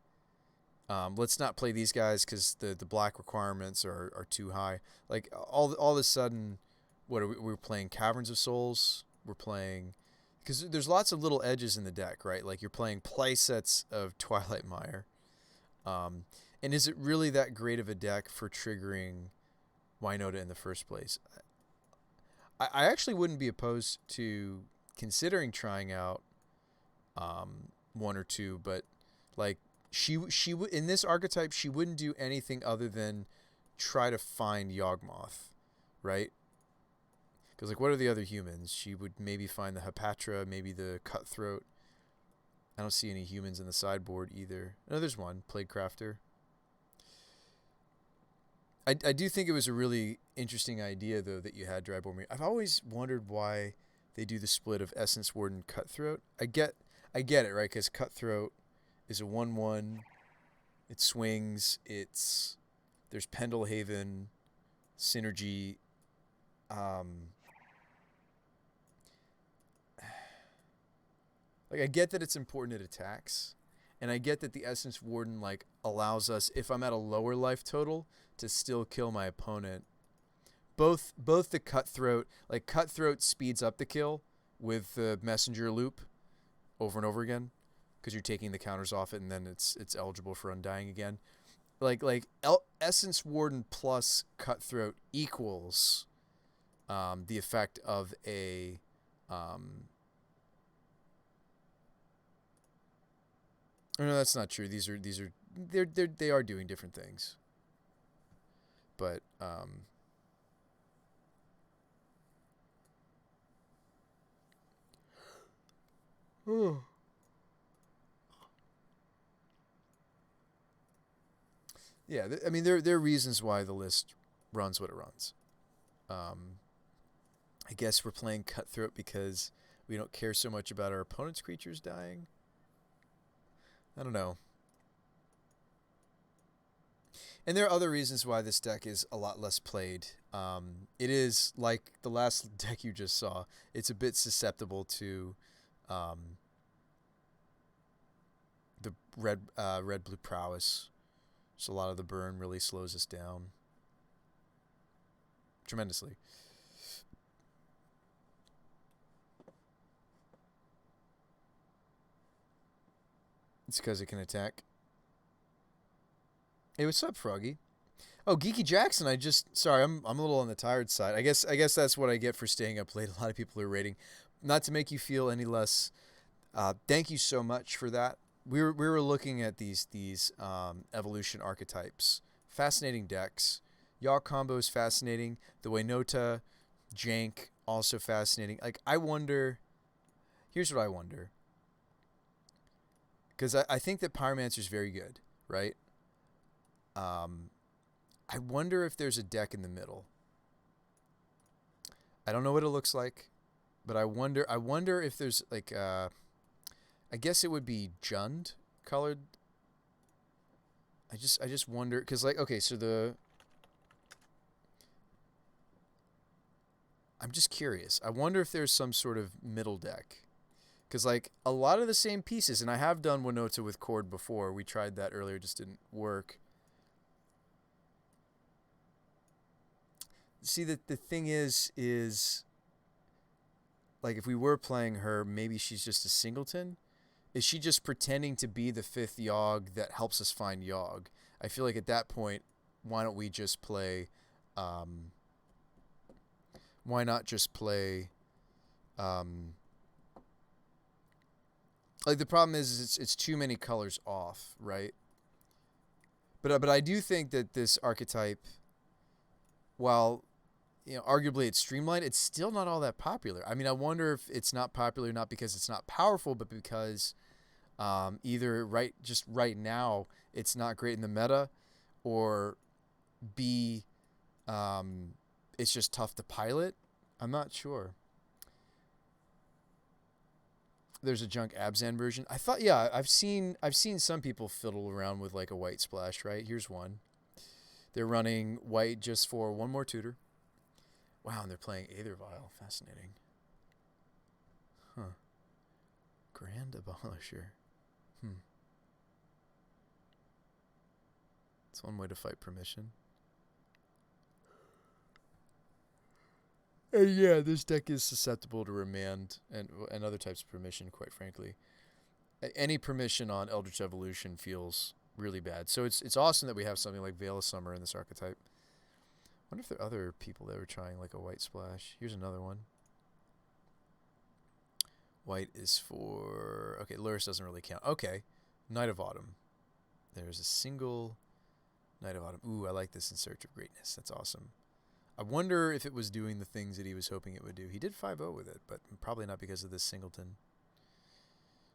Let's not play these guys because the black requirements are too high. Like all of a sudden, what are we? We're playing Caverns of Souls. We're playing because there's lots of little edges in the deck, right? Like you're playing play sets of Twilight Mire. Um, and is it really that great of a deck for triggering Winota in the first place? I actually wouldn't be opposed to considering trying out one or two, but like she would in this archetype she wouldn't do anything other than try to find Yawgmoth, right? Because like what are the other humans? She would maybe find the Hepatra, maybe the Cutthroat. I don't see any humans in the sideboard either. No, there's one, Plaguecrafter. I do think it was a really interesting idea, though, that you had Dry Boromir. I've always wondered why they do the split of Essence Warden Cutthroat. I get it, right? Because Cutthroat is a 1/1. It swings. There's Pendlehaven, synergy. Like I get that it's important it attacks, and I get that the Essence Warden like allows us, if I'm at a lower life total, to still kill my opponent. Both the Cutthroat, like Cutthroat speeds up the kill with the Messenger loop over and over again because you're taking the counters off it and then it's eligible for undying again. Essence Warden plus Cutthroat equals the effect of a no, that's not true. They are doing different things. But yeah, I mean there are reasons why the list runs what it runs. I guess we're playing Cutthroat because we don't care so much about our opponent's creatures dying. I don't know. And there are other reasons why this deck is a lot less played. It is like the last deck you just saw. It's a bit susceptible to the red blue prowess. So a lot of the burn really slows us down tremendously. It's because it can attack. Hey, what's up, Froggy? Oh, Geeky Jackson. Sorry, I'm a little on the tired side. I guess that's what I get for staying up late. A lot of people are rating. Not to make you feel any less. Thank you so much for that. We were looking at these evolution archetypes. Fascinating decks. Yaw combo is fascinating. The Winota jank also fascinating. Like I wonder. Here's what I wonder. Because I think that Pyromancer is very good, right? I wonder if there's a deck in the middle. I don't know what it looks like, but I wonder if there's like I guess it would be Jund colored. I just wonder because like okay, so I'm just curious. I wonder if there's some sort of middle deck. Because, like, a lot of the same pieces, and I have done Winota with Cord before. We tried that earlier, just didn't work. See, the thing is, like, if we were playing her, maybe she's just a singleton. Is she just pretending to be the fifth Yogg that helps us find Yogg? I feel like at that point, why don't we just play, why not just play, like the problem is it's too many colors off, right? But I do think that this archetype, while arguably it's streamlined. It's still not all that popular. I mean, I wonder if it's not popular not because it's not powerful, but because either just right now it's not great in the meta, or B, it's just tough to pilot. I'm not sure. There's a junk Abzan version. I thought, yeah, I've seen some people fiddle around with like a white splash, right? Here's one. They're running white just for one more tutor. Wow, and they're playing Aether Vial. Fascinating. Huh. Grand Abolisher. It's one way to fight permission. And yeah, this deck is susceptible to remand and other types of permission, quite frankly. Any permission on Eldritch Evolution feels really bad. So it's awesome that we have something like Veil of Summer in this archetype. I wonder if there are other people that were trying like a white splash. Here's another one. White is for... Okay, Luris doesn't really count. Okay, Night of Autumn. There's a single Night of Autumn. Ooh, I like this In Search of Greatness. That's awesome. I wonder if it was doing the things that he was hoping it would do. He did 5-0 with it, but probably not because of this singleton.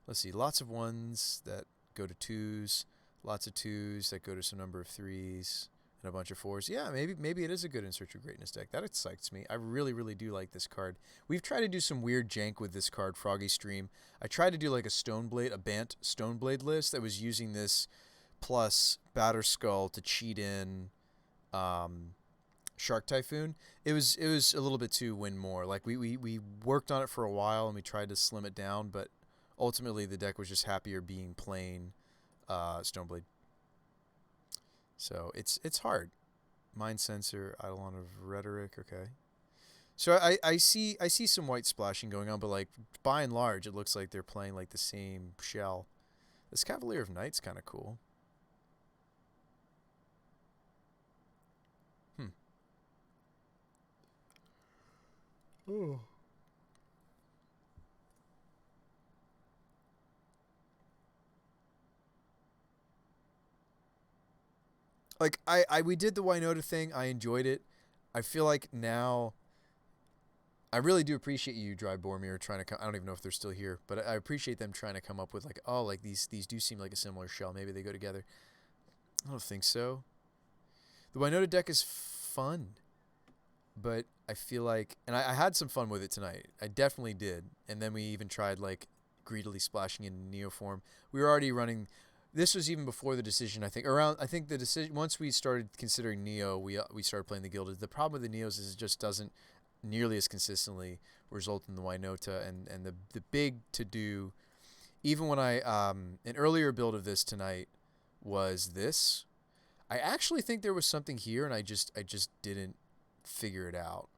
Let's see. Lots of ones that go to 2s. Lots of 2s that go to some number of 3s. And a bunch of 4s. Yeah, maybe it is a good In Search of Greatness deck. That excites me. I really, really do like this card. We've tried to do some weird jank with this card, Froggy Stream. I tried to do like a Bant Stoneblade list that was using this plus Batterskull to cheat in Shark Typhoon. It was a little bit too win more. Like we worked on it for a while and we tried to slim it down, but ultimately the deck was just happier being plain Stoneblade. So it's hard. Mind Sensor, Eidolon of Rhetoric, okay. So I see some white splashing going on, but like by and large it looks like they're playing like the same shell. This Cavalier of Night's kind of cool. Oh. Like we did the Winota thing. I enjoyed it. I feel like now I really do appreciate you, Dry Boromir, trying to come. I don't even know if they're still here, but I appreciate them trying to come up with like, oh, like these do seem like a similar shell. Maybe they go together. I don't think so. The Winota deck is fun, but I feel like, and I had some fun with it tonight. I definitely did. And then we even tried like greedily splashing in Neo form. We were already running. This was even before the decision. I think the decision, once we started considering Neo, we started playing the Gilded. The problem with the Neos is it just doesn't nearly as consistently result in the Winota, and the big to do. Even when an earlier build of this tonight was this. I actually think there was something here, and I just didn't figure it out.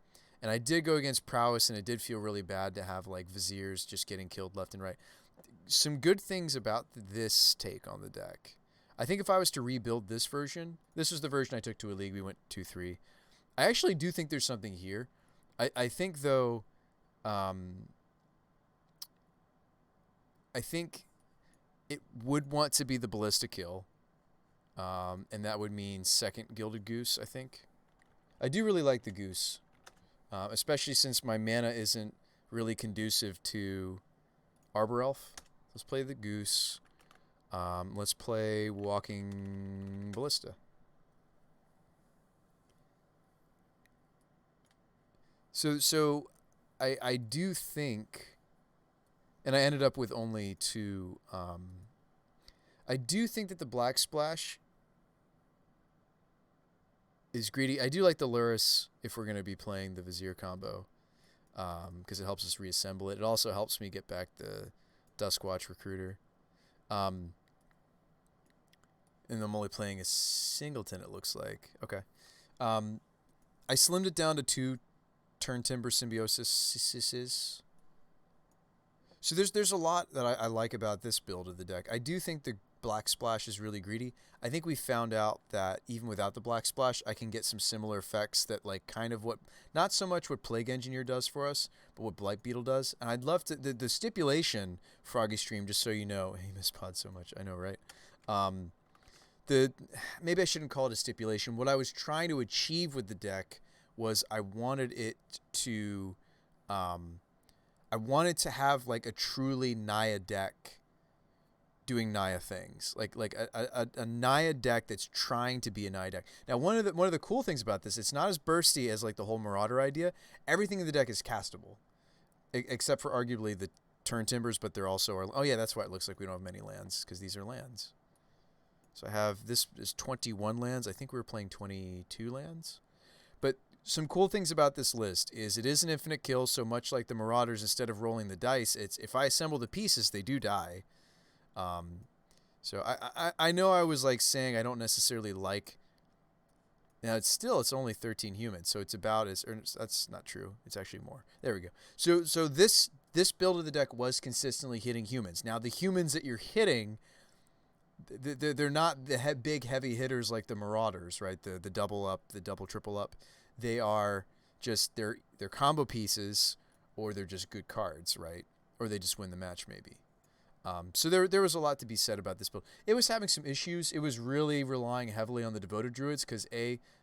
And I did go against Prowess, and it did feel really bad to have like Viziers just getting killed left and right. Some good things about this take on the deck. I think if I was to rebuild this version, this was the version I took to a league. We went 2-3. I actually do think there's something here. I think, though, I think it would want to be the Ballista kill. And that would mean second Gilded Goose, I think. I do really like the Goose. Especially since my mana isn't really conducive to Arbor Elf. Let's play the Goose. Let's play Walking Ballista. So I do think, and I ended up with only 2. I do think that the Black Splash is greedy. I do like the Luris if we're going to be playing the Vizier combo, because it helps us reassemble it. It also helps me get back the Duskwatch Recruiter. And I'm only playing a singleton, it looks like. Okay. I slimmed it down to 2 Turn Timber Symbiosis. So there's a lot that I like about this build of the deck. I do think the Black Splash is really greedy. I think we found out that even without the Black Splash, I can get some similar effects that like kind of what, not so much what Plague Engineer does for us, but what Blight Beetle does. And I'd love to, the stipulation, Froggy Stream, just so you know, hey, miss Pod so much, I know, right? Maybe I shouldn't call it a stipulation. What I was trying to achieve with the deck was I wanted it to, um, I wanted to have like a truly Naya deck doing Naya things, like a Naya deck that's trying to be a Naya deck. Now, one of the cool things about this, it's not as bursty as like the whole Marauder idea. Everything in the deck is castable, except for arguably the turn timbers, but they're also oh yeah, that's why it looks like we don't have many lands, because these are lands. So I have this is 21 lands. I think we were playing 22 lands. But some cool things about this list is it is an infinite kill, so much like the Marauders, instead of rolling the dice, it's if I assemble the pieces, they do die. Um, so I know I was like saying I don't necessarily like. Now it's only 13 humans, so it's about as that's not true. It's actually more. There we go. So this build of the deck was consistently hitting humans. Now the humans that you're hitting, they're not the big heavy hitters like the Marauders, right? The double up, the double triple up. They are just they're combo pieces, or they're just good cards, right? Or they just win the match maybe. So there was a lot to be said about this build. It was having some issues. It was really relying heavily on the devoted druids because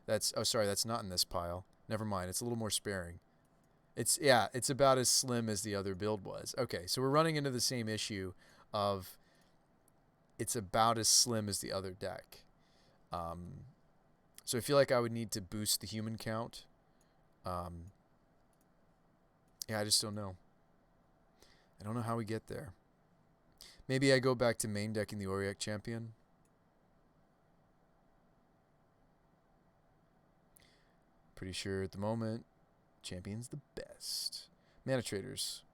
that's not in this pile. Never mind. It's a little more sparing. It's about as slim as the other build was. Okay, so we're running into the same issue of it's about as slim as the other deck. So I feel like I would need to boost the human count. I just don't know. I don't know how we get there. Maybe I go back to main decking the Auric Champion. Pretty sure at the moment, Champion's the best. Mana Traders.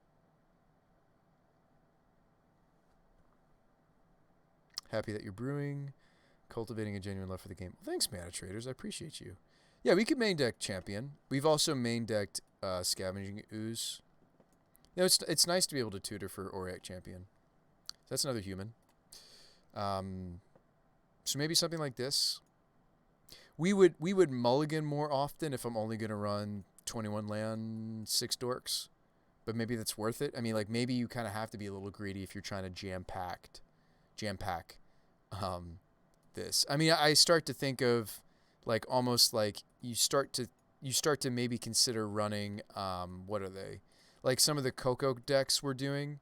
Happy that you're brewing. Cultivating a genuine love for the game. Well, thanks, Mana Traders. I appreciate you. Yeah, we could main deck Champion. We've also main decked Scavenging Ooze. You know, it's nice to be able to tutor for Auric Champion. That's another human. So maybe something like this. We would mulligan more often if I'm only going to run 21 land, 6 dorks. But maybe that's worth it. I mean, like maybe you kind of have to be a little greedy if you're trying to jam pack this. I mean, I start to think of like almost like you start to maybe consider running what are they? Like some of the Coco decks we're doing.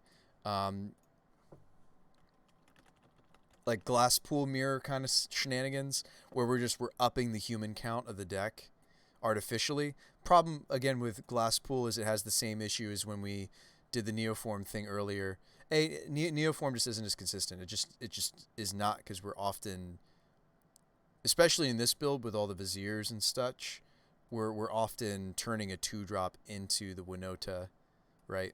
Like glass pool mirror kind of shenanigans where we're upping the human count of the deck artificially. Problem again with glass pool is it has the same issue as when we did the neoform thing earlier. Neoform just isn't as consistent. It just is not, because we're often, especially in this build with all the viziers and such, we're often turning a 2-drop into the Winota, right?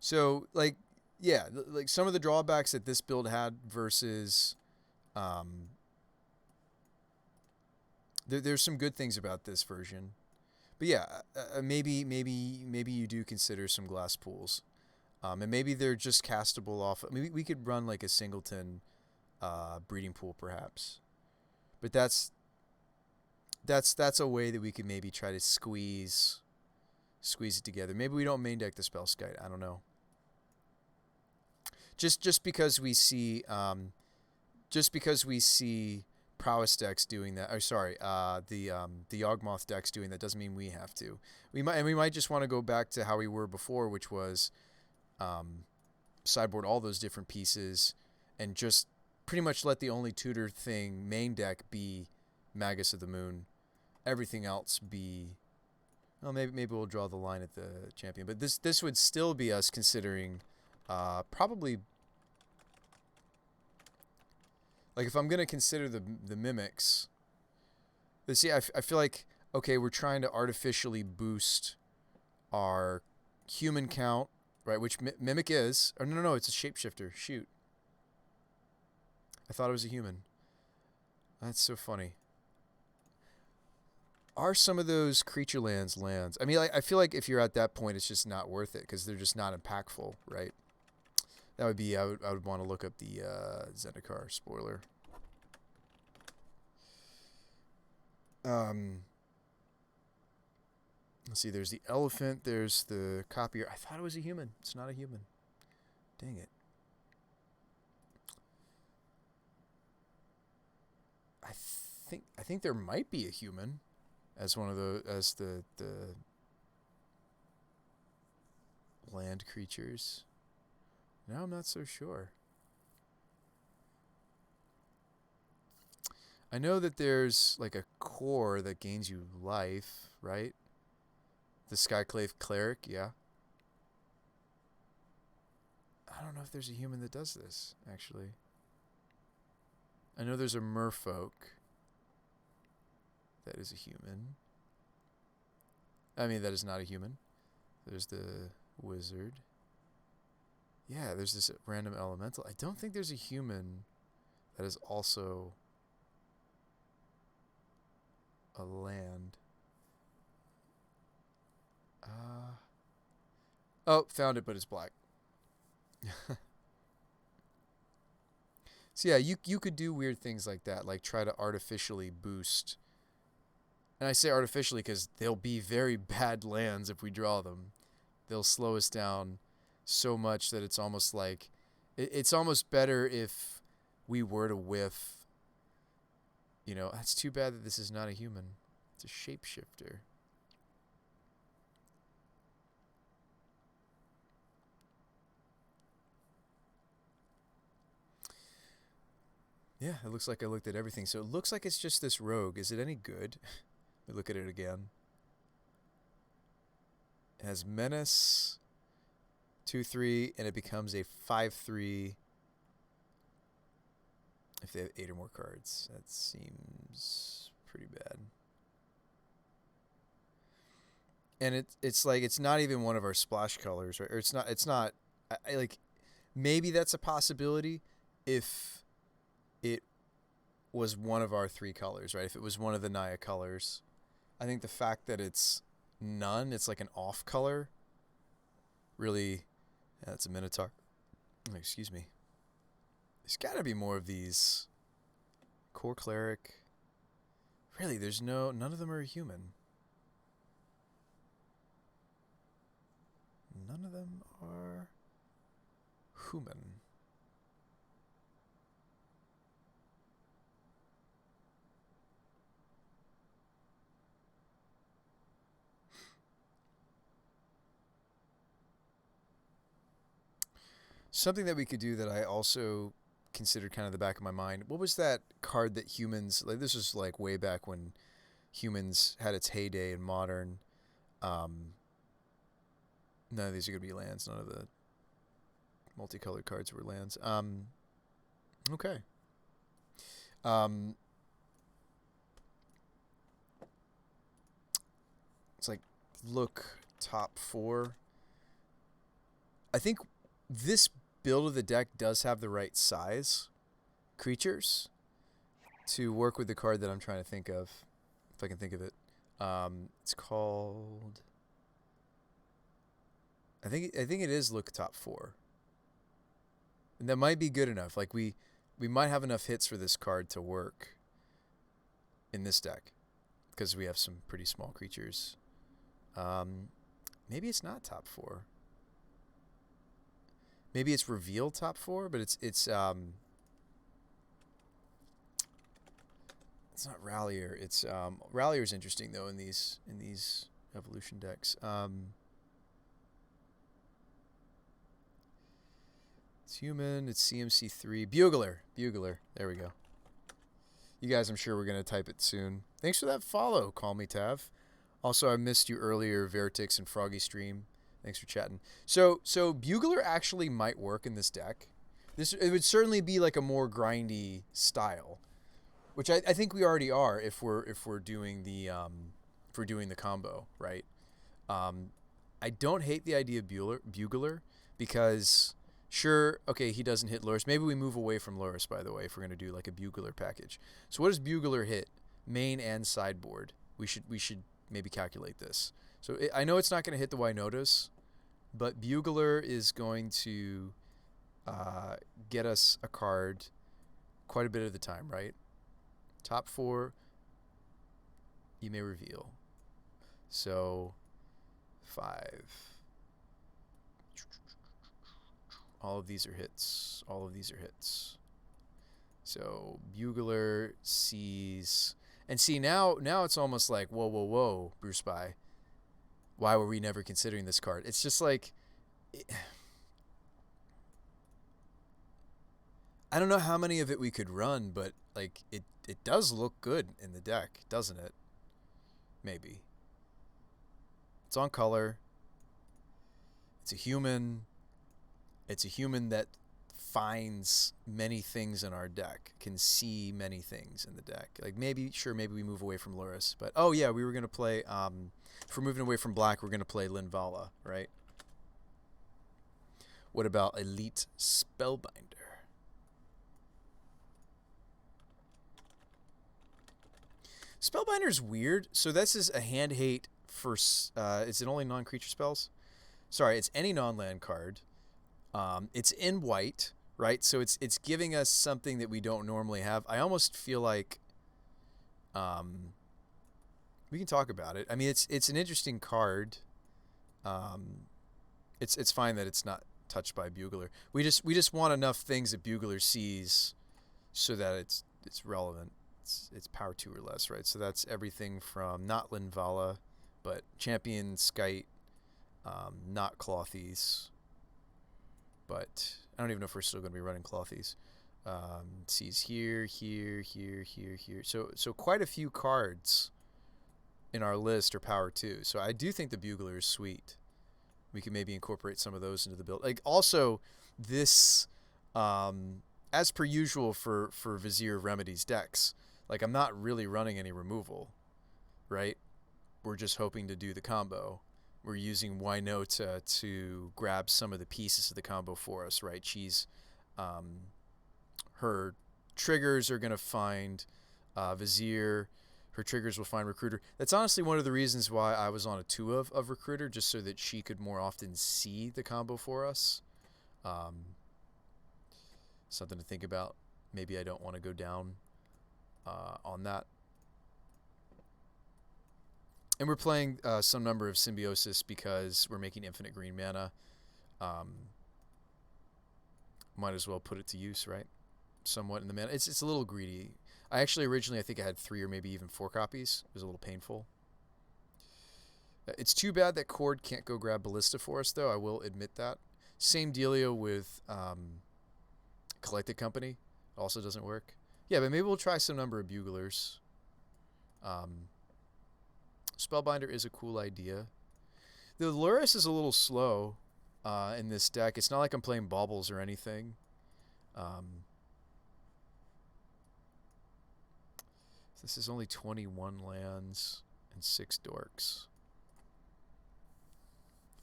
So like, yeah, like some of the drawbacks that this build had versus, there's some good things about this version, but yeah, maybe you do consider some glass pools, and maybe they're just castable off. Maybe we could run like a singleton, breeding pool perhaps, but that's a way that we could maybe try to squeeze it together. Maybe we don't main deck the Spellskite. I don't know. Just because we see prowess decks doing that. Oh, sorry, the Yawgmoth decks doing that doesn't mean we have to. We might just want to go back to how we were before, which was sideboard all those different pieces and just pretty much let the only tutor thing main deck be Magus of the Moon. Everything else be. Well, maybe we'll draw the line at the champion, but this would still be us considering. Probably, like if I'm gonna consider the mimics, but see, I feel like okay, we're trying to artificially boost our human count, right? Which mimic is, or no, it's a shapeshifter. Shoot, I thought it was a human. That's so funny. Are some of those creature lands? I mean, I feel like if you're at that point, it's just not worth it because they're just not impactful, right? That would be, I would want to look up the Zendikar spoiler. Let's see, there's the elephant, there's the copier. I thought it was a human. It's not a human. Dang it. I think there might be a human as one of the land creatures. No, I'm not so sure. I know that there's like a core that gains you life, right? The Skyclave Cleric, yeah. I don't know if there's a human that does this, actually. I know there's a merfolk that is a human. I mean, that is not a human. There's the wizard. Yeah, there's this random elemental. I don't think there's a human that is also a land. Oh, found it, but it's black. So yeah, you could do weird things like that, like try to artificially boost. And I say artificially because they'll be very bad lands if we draw them. They'll slow us down so much that it's almost like it's almost better if we were to whiff. You know, that's too bad that this is not a human. It's a shapeshifter. Yeah, it looks like I looked at everything. So it looks like it's just this rogue. Is it any good? Let me look at it again. It has menace, 2/3, and it becomes a 5/3 if they have 8 or more cards. That seems pretty bad. And it's like it's not even one of our splash colors, right? Or it's not. I like maybe that's a possibility if it was one of our 3 colors, right? If it was one of the Naya colors. I think the fact that it's none, it's like an off color, really, yeah, that's a Minotaur. Oh, excuse me. There's got to be more of these. Core Cleric. Really, there's none of them are a human. None of them are human. Something that we could do that I also considered kind of the back of my mind. What was that card that humans, like this was like way back when humans had its heyday in modern. None of these are going to be lands. None of the multicolored cards were lands. Okay. It's like look top 4. I think this build of the deck does have the right size creatures to work with the card that I'm trying to think of, if I can think of it. It's called. I think it is look top 4, and that might be good enough. Like we might have enough hits for this card to work in this deck because we have some pretty small creatures. Maybe it's not top 4. Maybe it's revealed top 4, but it's not Rallier. It's Rallier is interesting though in these evolution decks. It's human. It's CMC3. Bugler. There we go. You guys, I'm sure we're gonna type it soon. Thanks for that follow. Call me Tav. Also, I missed you earlier, Vertix and Froggy Stream. Thanks for chatting. So Bugler actually might work in this deck. It would certainly be like a more grindy style, which I think we already are if we're doing the combo, right? I don't hate the idea of Bugler because sure, okay, he doesn't hit Lurrus. Maybe we move away from Lurrus, by the way, if we're gonna do like a Bugler package. So what does Bugler hit? Main and sideboard. We should maybe calculate this. So I know it's not going to hit the Winotas, but Bugler is going to get us a card quite a bit of the time, right? Top 4, you may reveal. So 5. All of these are hits. So Bugler sees, and see now it's almost like whoa, Bruce By. Why were we never considering this card? It's just like, I don't know how many of it we could run, but like it does look good in the deck, doesn't it? Maybe. It's on color. It's a human. It's a human that finds many things in our deck, can see many things in the deck. Like maybe, sure, maybe we move away from Luris, but oh yeah, we were gonna play. If we're moving away from black, we're gonna play Linvala, right? What about Elite Spellbinder? Spellbinder's weird. So this is a hand hate for. Is it only non-creature spells? Sorry, it's any non-land card. It's in white, right? So it's giving us something that we don't normally have. I almost feel like we can talk about it. I mean, it's an interesting card. It's fine that it's not touched by Bugler. We just want enough things that Bugler sees so that it's relevant. It's power 2 or less, right? So that's everything from not Linvala, but Champion Skite, not Clothies, but I don't even know if we're still going to be running Clothies. Sees here. So quite a few cards in our list are power 2. So I do think the Bugler is sweet. We can maybe incorporate some of those into the build. Like also this, as per usual for Vizier Remedies decks, like I'm not really running any removal, right? We're just hoping to do the combo. We're using Winota to grab some of the pieces of the combo for us, right? She's, her triggers are going to find Vizier. Her triggers will find Recruiter. That's honestly one of the reasons why I was on a 2 of Recruiter, just so that she could more often see the combo for us. Something to think about. Maybe I don't want to go down on that. And we're playing some number of Symbiosis because we're making infinite green mana. Might as well put it to use, right? Somewhat in the mana. It's a little greedy. I actually originally I think I had 3 or maybe even 4 copies. It was a little painful. It's too bad that Cord can't go grab Ballista for us, though. I will admit that. Same dealio with Collected Company. Also doesn't work. Yeah, but maybe we'll try some number of Buglers. Spellbinder is a cool idea. The Luris is a little slow in this deck. It's not like I'm playing Baubles or anything. This is only 21 lands and 6 dorks.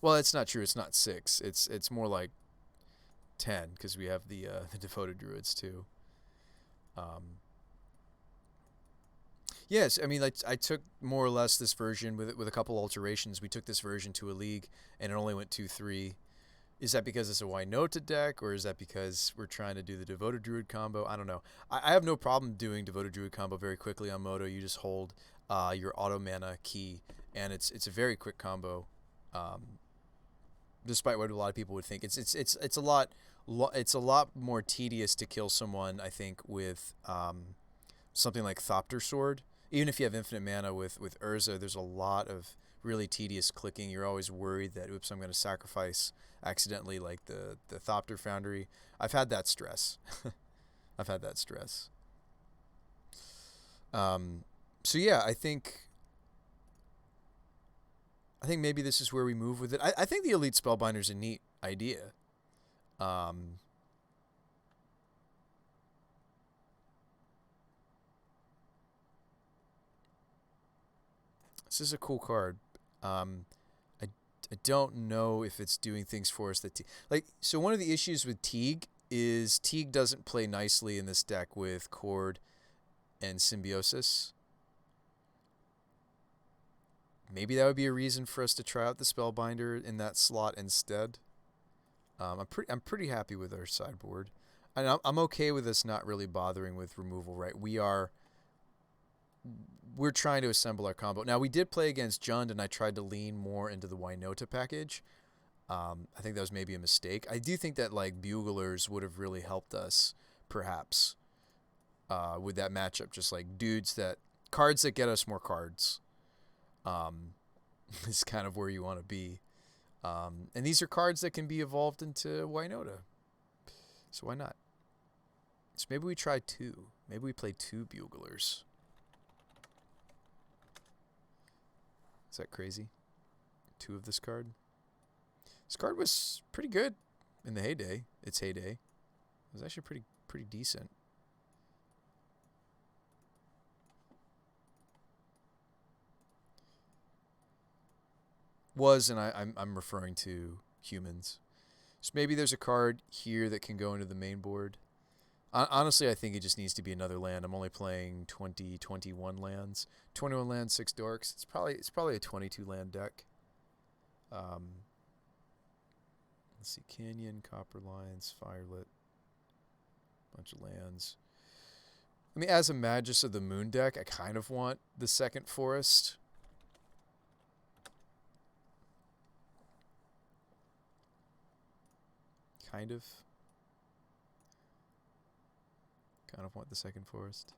Well, it's not true. It's not 6. It's more like 10 because we have the Devoted Druids too. Yes, I mean, like I took more or less this version with a couple alterations. We took this version to a league, and it only went 2/3. Is that because it's a Winota deck, or is that because we're trying to do the Devoted Druid combo? I don't know. I have no problem doing Devoted Druid combo very quickly on Moto. You just hold your auto mana key, and it's a very quick combo. Despite what a lot of people would think, it's a lot more tedious to kill someone, I think, with something like Thopter Sword. Even if you have infinite mana with Urza, there's a lot of really tedious clicking. You're always worried that, oops, I'm going to sacrifice accidentally like the Thopter Foundry. I've had that stress. I've had that stress. So yeah, I think maybe this is where we move with it. I think the Elite Spellbinder is a neat idea. This is a cool card. I don't know if it's doing things for us that so one of the issues with Teague is Teague doesn't play nicely in this deck with Cord and Symbiosis. Maybe that would be a reason for us to try out the Spellbinder in that slot instead. I'm pretty happy with our sideboard. And I'm okay with us not really bothering with removal, right? We're trying to assemble our combo. Now, we did play against Jund, and I tried to lean more into the Winota package. I think that was maybe a mistake. I do think that like Buglers would have really helped us, perhaps. with that matchup. Just like dudes that cards that get us more cards is kind of where you want to be. And these are cards that can be evolved into Winota. So why not? So maybe we try two. Maybe we play two Buglers. Is that crazy? Two of this card? This card was pretty good in the heyday. Its heyday. It was actually pretty decent. Was, and I'm referring to humans. So maybe there's a card here that can go into the main board. Honestly, I think it just needs to be another land. I'm only playing 21 lands. 21 lands, 6 dorks. It's probably a 22 land deck. Let's see, Canyon, Copper Lines, Firelit, bunch of lands. I mean, as a Magus of the Moon deck, I kind of want the second forest. Kind of want the second forest.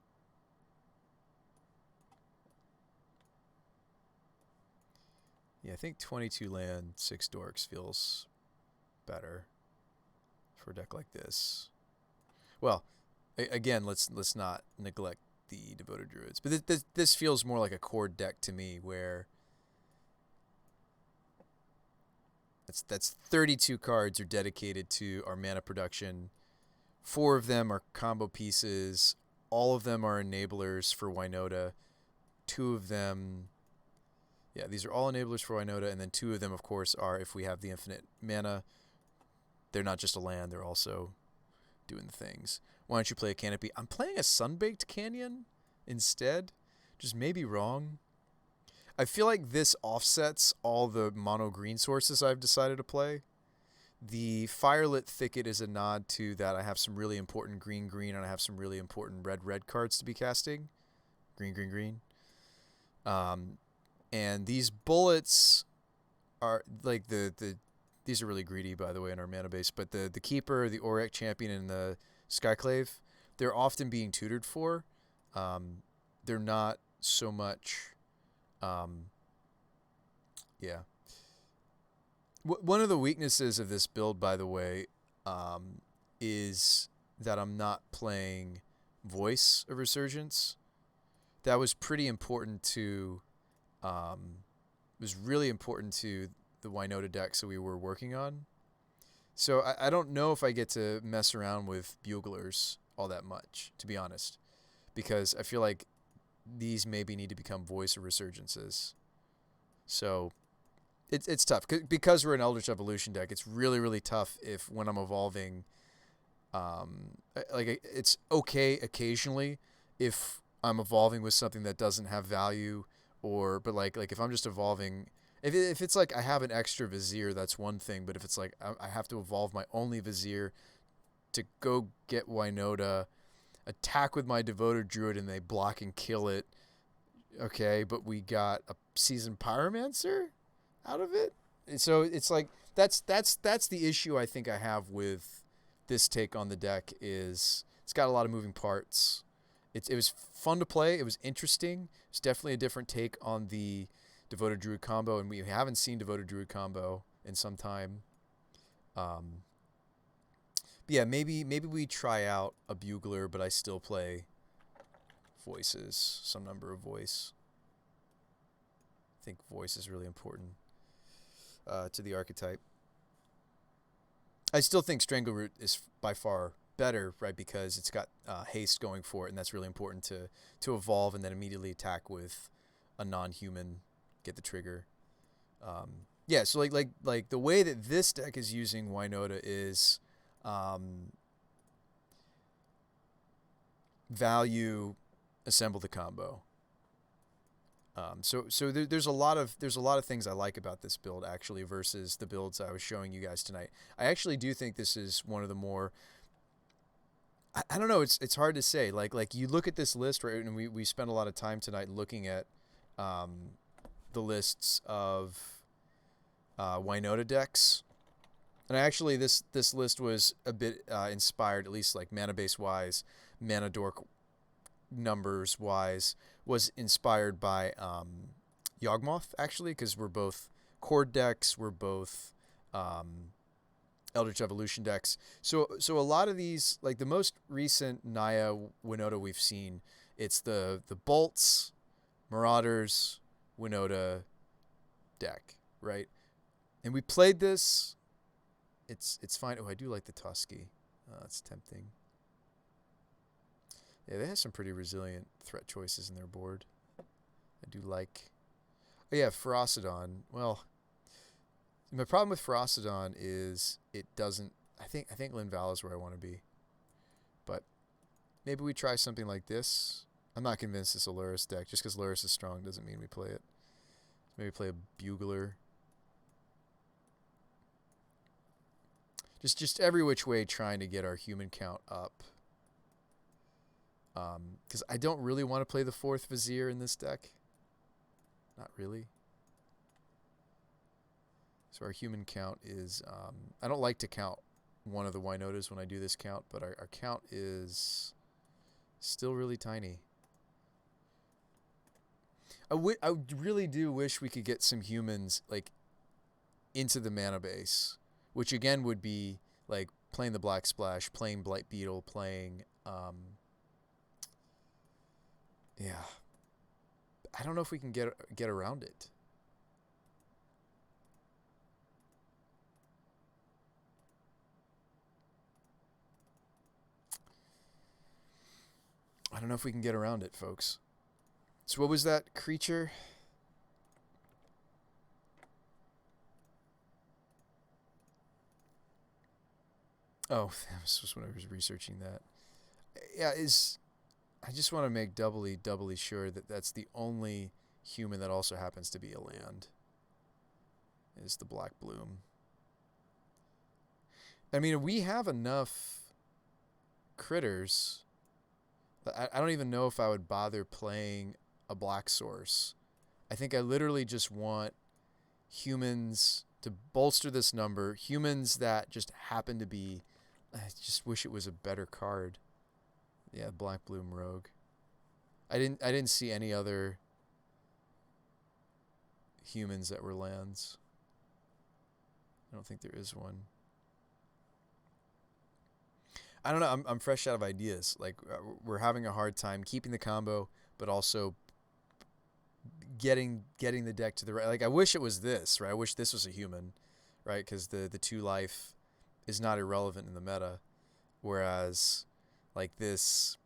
Yeah, I think 22 land, 6 dorks feels better for a deck like this. Well, again, let's not neglect the Devoted Druids, but this feels more like a core deck to me, where that's 32 cards are dedicated to our mana production. 4 of them are combo pieces. All of them are enablers for Winota. 2 of them, yeah, these are all enablers for Winota, and then 2 of them, of course, are if we have the infinite mana. They're not just a land; they're also doing the things. Why don't you play a Canopy? I'm playing a Sunbaked Canyon instead. Just maybe wrong. I feel like this offsets all the mono green sources I've decided to play. The Firelit Thicket is a nod to that I have some really important green and I have some really important red cards to be casting. Green. And these bullets are like these are really greedy, by the way, in our mana base, but the Keeper, the Auric Champion, and the Skyclave, they're often being tutored for. They're not so much yeah. One of the weaknesses of this build, by the way, is that I'm not playing Voice of Resurgence. That was pretty important to, was really important to the Winota decks that we were working on. So I don't know if I get to mess around with Buglers all that much, to be honest, because I feel like these maybe need to become Voice of Resurgences. So it's tough because we're an Eldritch Evolution deck. It's really tough if when I'm evolving, like it's okay occasionally if I'm evolving with something that doesn't have value, but like if I'm just evolving, if it's like I have an extra Vizier, that's one thing. But if it's like I have to evolve my only Vizier to go get Winota, attack with my Devoted Druid, and they block and kill it. Okay, but we got a Seasoned Pyromancer out of it. And so it's like that's the issue I think I have with this take on the deck. Is it's got a lot of moving parts. It was fun to play. It was interesting. It's definitely a different take on the Devoted Druid combo, and we haven't seen Devoted Druid combo in some time. But yeah, maybe we try out a Bugler, but I still play Voices, some number of Voice. I think Voice is really important to the archetype. I still think Strangleroot is by far better, right? Because it's got haste going for it, and that's really important to evolve and then immediately attack with a non-human, get the trigger. Yeah, so like the way that this deck is using Winota is value, assemble the combo. So there's a lot of things I like about this build actually versus the builds I was showing you guys tonight. I actually do think this is one of the more, I don't know, it's hard to say. Like you look at this list, right, and we spent a lot of time tonight looking at the lists of Winota decks. And actually this list was a bit inspired, at least like mana base wise, Mana Dork numbers wise was inspired by Yawgmoth actually, because we're both Chord decks, we're both um, Eldritch Evolution decks. So a lot of these, like the most recent Naya Winota we've seen, it's the Bolts, Marauders, Winota deck, right? And we played this. It's fine. Oh, I do like the Tusky. It's tempting. Yeah, they have some pretty resilient threat choices in their board. I do like. Oh yeah, Ferocidon. Well, my problem with Ferocidon is it doesn't. I think Linval is where I want to be, but maybe we try something like this. I'm not convinced this Aluris deck. Just because Aluris is strong doesn't mean we play it. Maybe play a Bugler. Just every which way trying to get our human count up. Because I don't really want to play the fourth Vizier in this deck. Not really. So our human count is... I don't like to count one of the Winotas when I do this count, but our count is still really tiny. I really do wish we could get some humans like into the mana base, which again would be like playing the Black Splash, playing Blight Beetle, playing... yeah. I don't know if we can get around it. I don't know if we can get around it, folks. So what was that creature? Oh, this was when I was researching that. Yeah, I just want to make doubly sure that that's the only human that also happens to be a land. Is the Black Bloom. I mean, we have enough critters. I don't even know if I would bother playing a black source. I think I literally just want humans to bolster this number. Humans that just happen to be... I just wish it was a better card. Yeah, Black Bloom Rogue. I didn't see any other humans that were lands. I don't think there is one. I don't know. I'm fresh out of ideas. Like we're having a hard time keeping the combo, but also getting the deck to the right. Like I wish it was this, right? I wish this was a human, right? Because the 2 life is not irrelevant in the meta, whereas like this.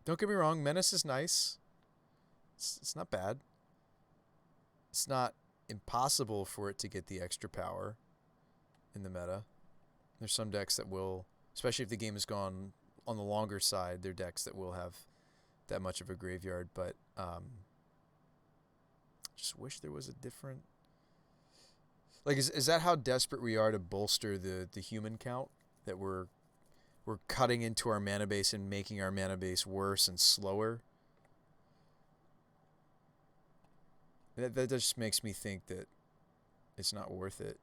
Don't get me wrong, Menace is nice. It's not bad. It's not impossible for it to get the extra power in the meta. There's some decks that will, especially if the game has gone on the longer side, there are decks that will have that much of a graveyard, but just wish there was a different... Like, is that how desperate we are to bolster the human count? That we're cutting into our mana base and making our mana base worse and slower? That just makes me think that it's not worth it.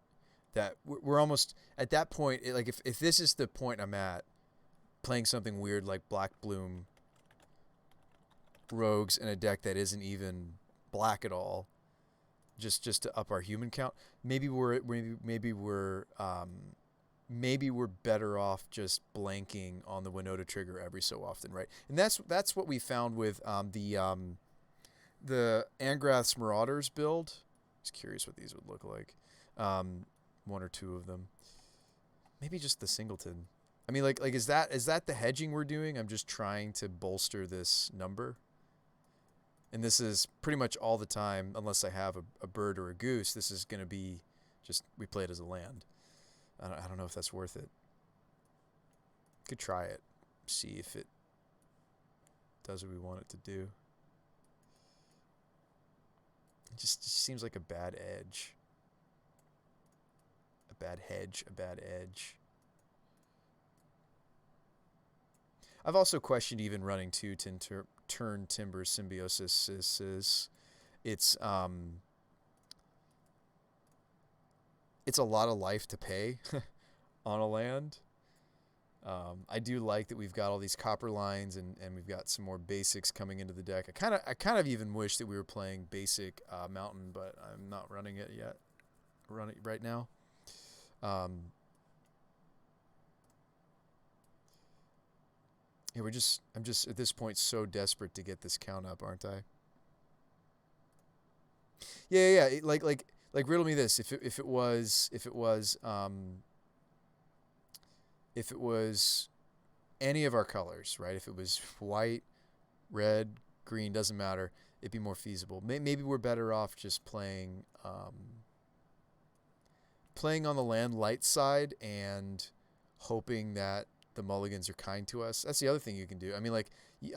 That we're almost at that point. Like if this is the point I'm at, playing something weird like Black Bloom Rogues in a deck that isn't even black at all, just to up our human count. Maybe we're better off just blanking on the Winota trigger every so often, right? And that's what we found with the Angrath's Marauders build. Just curious what these would look like. One or two of them. Maybe just the Singleton. I mean, like is that the hedging we're doing? I'm just trying to bolster this number. And this is pretty much all the time, unless I have a bird or a goose, this is going to be just, we play it as a land. I don't know if that's worth it. Could try it. See if it does what we want it to do. It just seems like a bad edge. A bad hedge, a bad edge. I've also questioned even running 2 turn Timber Symbiosis. It's a lot of life to pay on a land. I do like that we've got all these copper lines and we've got some more basics coming into the deck. I kind of even wish that we were playing basic mountain, but I'm not running it yet. Run it right now. Yeah, I'm just at this point so desperate to get this count up, aren't I? Yeah. Like riddle me this. If it was any of our colors, right? If it was white, red, green, doesn't matter. It'd be more feasible. Maybe we're better off just playing on the land light side and hoping that the mulligans are kind to us. That's the other thing you can do. I mean, like,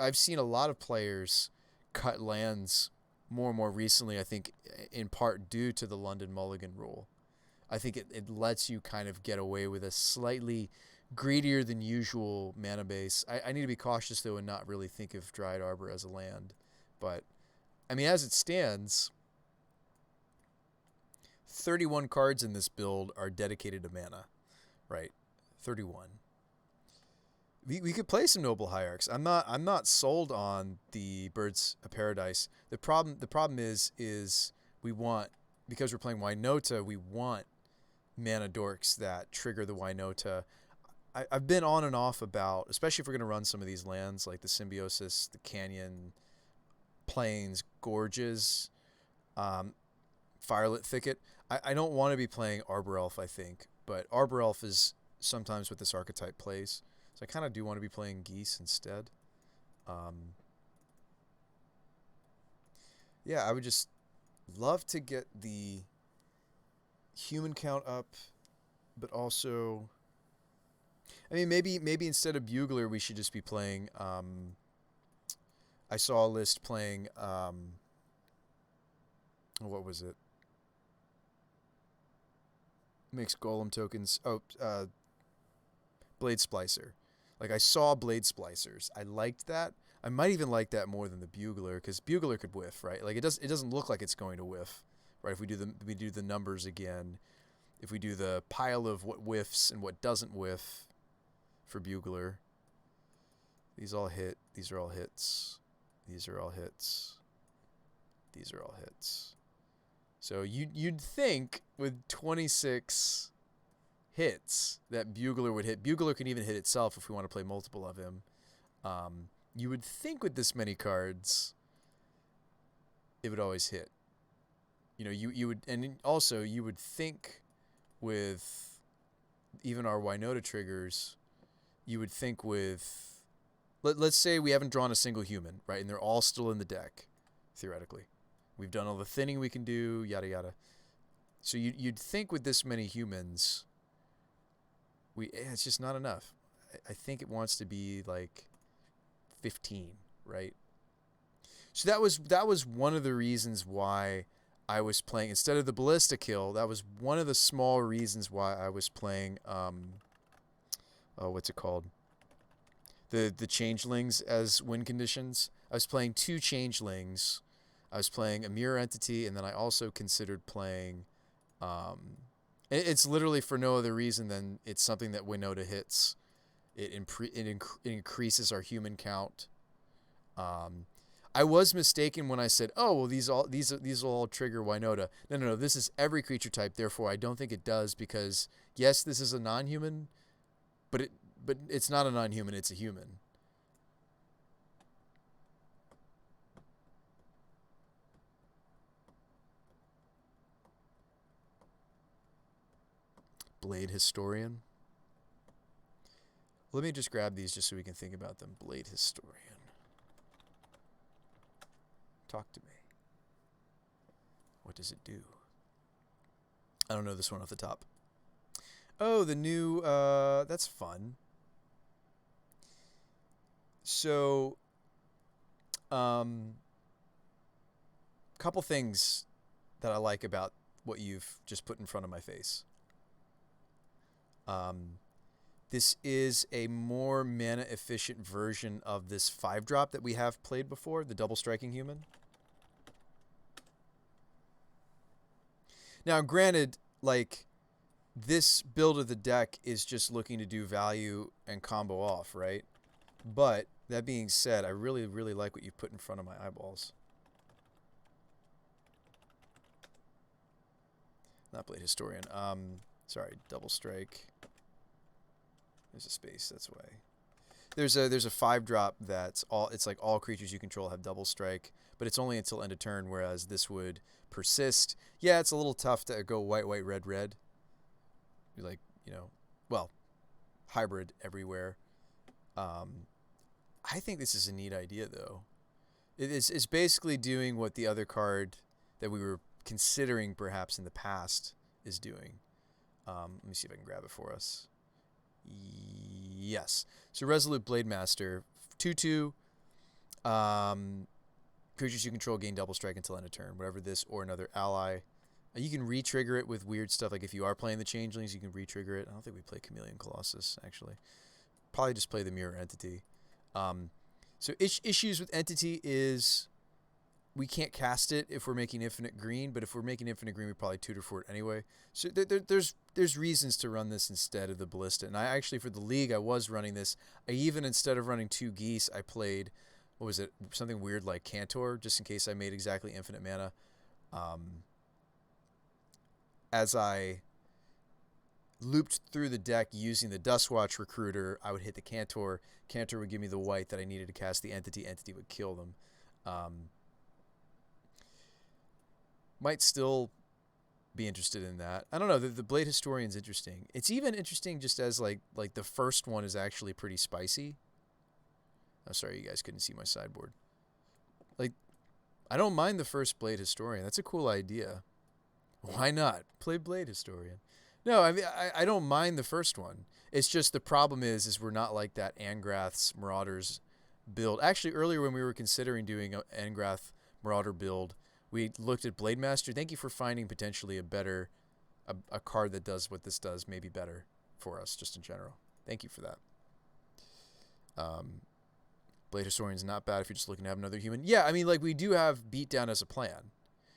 I've seen a lot of players cut lands more and more recently, I think, in part due to the London mulligan rule. I think it lets you kind of get away with a slightly greedier than usual mana base. I need to be cautious, though, and not really think of Dryad Arbor as a land. But, I mean, as it stands, 31 cards in this build are dedicated to mana, right? 31. We could play some Noble Hierarchs. I'm not sold on the Birds of Paradise. The problem is we want, because we're playing Winota, we want mana dorks that trigger the Winota. I've been on and off about, especially if we're gonna run some of these lands like the Symbiosis, the Canyon, Plains, Gorges, Firelit Thicket. I don't want to be playing Arbor Elf, I think, but Arbor Elf is sometimes what this archetype plays. So I kind of do want to be playing Geese instead. Yeah, I would just love to get the human count up, but also, I mean, maybe instead of Bugler, we should just be playing. I saw a list playing. What was it? Makes golem tokens. Oh, Blade Splicer. Like, I saw Blade Splicers. I liked that. I might even like that more than the Bugler, because Bugler could whiff, right? Like, it doesn't look like it's going to whiff, right? If we do the numbers again, if we do the pile of what whiffs and what doesn't whiff for Bugler, these all hit. These are all hits. These are all hits. These are all hits. So you'd think with 26 hits that Bugler would hit. Bugler can even hit itself if we want to play multiple of him. You would think with this many cards, it would always hit. You know, you would, and also you would think with even our Winota triggers, you would think with, let's say we haven't drawn a single human, right? And they're all still in the deck, theoretically. We've done all the thinning we can do, yada yada. So you'd think with this many humans, it's just not enough. I think it wants to be like 15, right? So that was one of the reasons why I was playing, instead of the Ballista kill, that was one of the small reasons why I was playing what's it called? The changelings as win conditions. I was playing 2 changelings. I was playing a mirror entity, and then I also considered playing it's literally for no other reason than it's something that Winota hits. It increases our human count. I was mistaken when I said, "Oh, well, these will all trigger Winota." No. This is every creature type. Therefore, I don't think it does, because yes, this is a non-human, but it's not a non-human. It's a human. Blade Historian. Let me just grab these just so we can think about them. Blade Historian. Talk to me. What does it do? I don't know this one off the top. Oh, the new, that's fun. So, couple things that I like about what you've just put in front of my face. This is a more mana efficient version of this 5-drop that we have played before, the double striking human. Now, granted, like, this build of the deck is just looking to do value and combo off, right? But that being said, I really, really like what you put in front of my eyeballs. Not Blade Historian. Sorry, Double Strike. There's a space, that's why. There's a 5-drop that's all. It's like all creatures you control have Double Strike, but it's only until end of turn. Whereas this would persist. Yeah, it's a little tough to go white, white, red, red. Like, you know, well, hybrid everywhere. I think this is a neat idea though. It's basically doing what the other card that we were considering perhaps in the past is doing. Let me see if I can grab it for us. Yes. So Resolute Blade Master, 2/2. Creatures you control gain double strike until end of turn. Whatever this or another ally. You can re-trigger it with weird stuff. Like if you are playing the Changelings, you can re-trigger it. I don't think we play Chameleon Colossus, actually. Probably just play the Mirror Entity. So issues with Entity is we can't cast it if we're making Infinite Green, but if we're making Infinite Green, we probably tutor for it anyway. So there's reasons to run this instead of the Ballista. And I actually, for the League, I was running this. I even, instead of running 2 Geese, I played, what was it, something weird like Cantor, just in case I made exactly infinite mana. As I looped through the deck using the Duskwatch Recruiter, I would hit the Cantor. Cantor would give me the white that I needed to cast the Entity. Entity would kill them. Might still be interested in that. I don't know. The Blade Historian's interesting. It's even interesting just as like the first one is actually pretty spicy. Oh, sorry, you guys couldn't see my sideboard. Like, I don't mind the first Blade Historian. That's a cool idea. Why not? Play Blade Historian. No, I mean, I don't mind the first one. It's just the problem is we're not like that Angrath's Marauders build. Actually, earlier when we were considering doing an Angrath Marauder build, we looked at Blade Master. Thank you for finding potentially a card that does what this does, maybe better for us, just in general. Thank you for that. Blade Historian's not bad if you're just looking to have another human. Yeah, I mean, like, we do have Beatdown as a plan.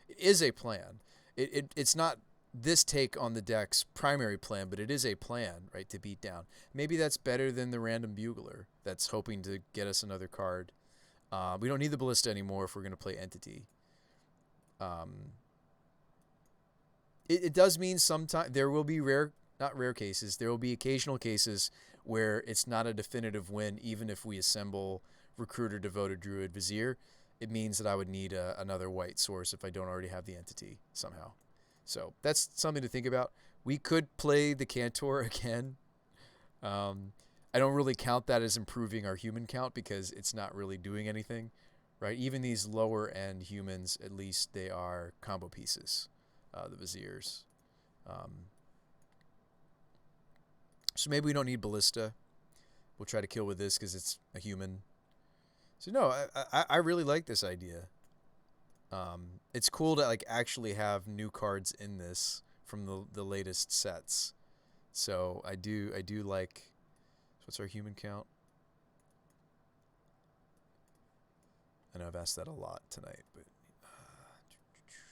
It is a plan. It's not this take on the deck's primary plan, but it is a plan, right, to beat down. Maybe that's better than the Random Bugler that's hoping to get us another card. We don't need the Ballista anymore if we're going to play Entity. It does mean sometimes there will be not rare cases, there will be occasional cases where it's not a definitive win, even if we assemble Recruiter, Devoted Druid, Vizier. It means that I would need another white source if I don't already have the Entity somehow. So that's something to think about. We could play the Cantor again. I don't really count that as improving our human count because it's not really doing anything, right? Even these lower end humans, at least they are combo pieces, the Viziers. So maybe we don't need Ballista. We'll try to kill with this because it's a human. So no, I really like this idea. It's cool to like actually have new cards in this from the latest sets. So I do like. So what's our human count? I know I've asked that a lot tonight, but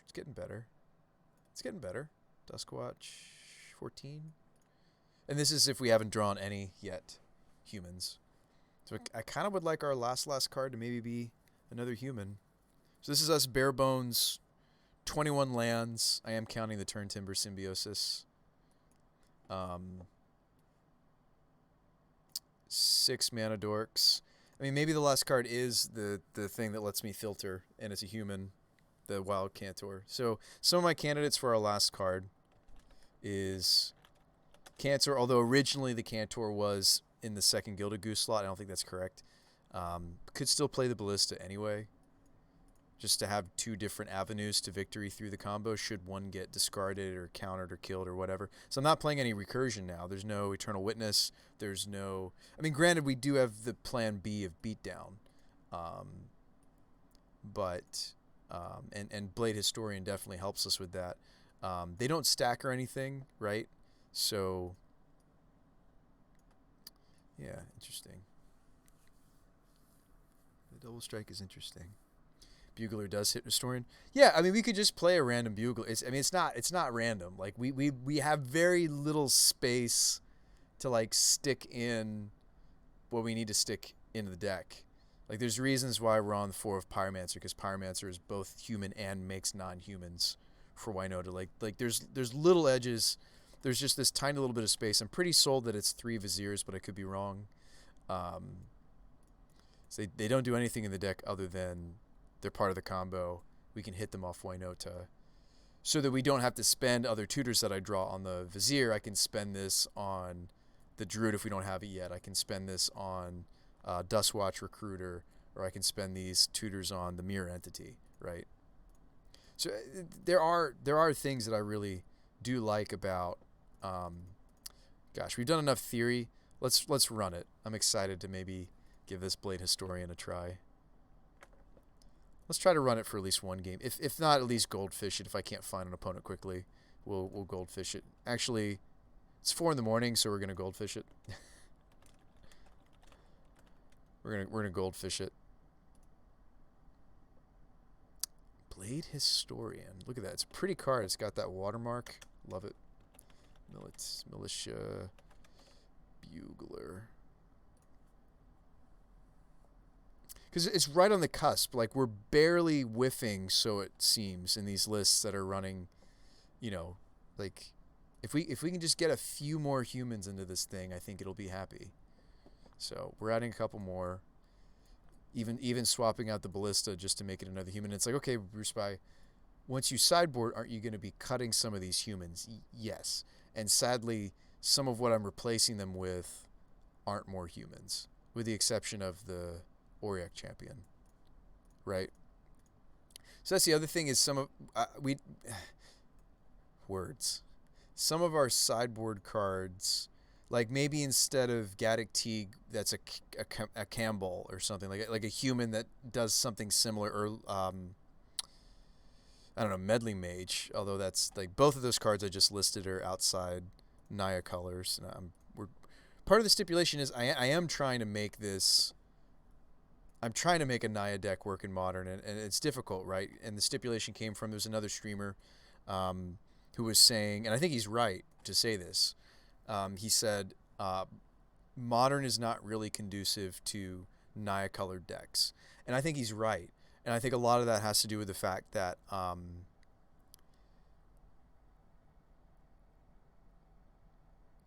it's getting better. It's getting better. Duskwatch 14. And this is if we haven't drawn any yet humans. So I kind of would like our last card to maybe be another human. So this is us bare bones, 21 lands. I am counting the Turn Timber Symbiosis. 6 mana dorks. I mean, maybe the last card is the thing that lets me filter, and it's a human, the Wild Cantor. So some of my candidates for our last card is Cantor, although originally the Cantor was in the second Gilded Goose slot. I don't think that's correct. Could still play the Ballista anyway, just to have 2 different avenues to victory through the combo should one get discarded or countered or killed or whatever. So I'm not playing any recursion now. There's no Eternal Witness. There's no... I mean, granted, we do have the plan B of Beatdown. And Blade Historian definitely helps us with that. They don't stack or anything, right? So... yeah, interesting. The double strike is interesting. Bugler does hit Historian. Yeah, I mean we could just play a random Bugler. It's not random. Like we have very little space to like stick in what we need to stick into the deck. Like there's reasons why we're on the 4 of Pyromancer, because Pyromancer is both human and makes non-humans for Winota. Like there's little edges. There's just this tiny little bit of space. I'm pretty sold that it's 3 Viziers, but I could be wrong. So they don't do anything in the deck other than they're part of the combo. We can hit them off Winota. So that we don't have to spend other tutors that I draw on the Vizier. I can spend this on the Druid if we don't have it yet. I can spend this on Dustwatch Recruiter, or I can spend these tutors on the Mirror Entity, right? So there are things that I really do like about. Gosh, we've done enough theory. Let's run it. I'm excited to maybe give this Blade Historian a try. Let's try to run it for at least one game. If not, at least goldfish it. If I can't find an opponent quickly, we'll goldfish it. Actually, it's 4 in the morning, so we're gonna goldfish it. we're gonna goldfish it. Blade Historian. Look at that. It's a pretty card. It's got that watermark. Love it. Militia Bugler. Because it's right on the cusp. Like, we're barely whiffing, so it seems, in these lists that are running, you know, like, if we can just get a few more humans into this thing, I think it'll be happy. So we're adding a couple more. Even swapping out the Ballista just to make it another human. It's like, okay, Bruce Spy, once you sideboard, aren't you going to be cutting some of these humans? Yes. And sadly, some of what I'm replacing them with aren't more humans, with the exception of the Auric Champion, right? So that's the other thing is some of words. Some of our sideboard cards, like maybe instead of Gaddock Teague, that's a Campbell or something, like a human that does something similar, or I don't know, Meddling Mage, although that's like both of those cards I just listed are outside Naya colors. And we're part of the stipulation is I am trying to make this. I'm trying to make a Naya deck work in Modern, and it's difficult, right? And the stipulation came from, there's another streamer who was saying, and I think he's right to say this, he said, Modern is not really conducive to Naya-colored decks. And I think he's right. And I think a lot of that has to do with the fact that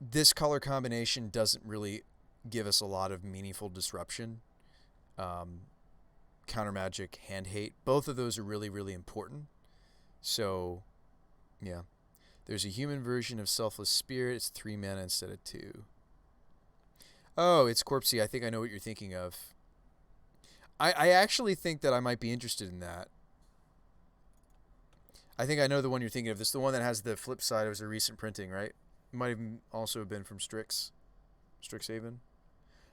this color combination doesn't really give us a lot of meaningful disruption. Counter magic, hand hate, both of those are really, really important. So, yeah. There's a human version of Selfless Spirit. It's 3 mana instead of 2. Oh, it's Corpsey. I think I know what you're thinking of. I actually think that I might be interested in that. I think I know the one you're thinking of. This is the one that has the flip side. It was a recent printing, right? It might have also been from Strixhaven.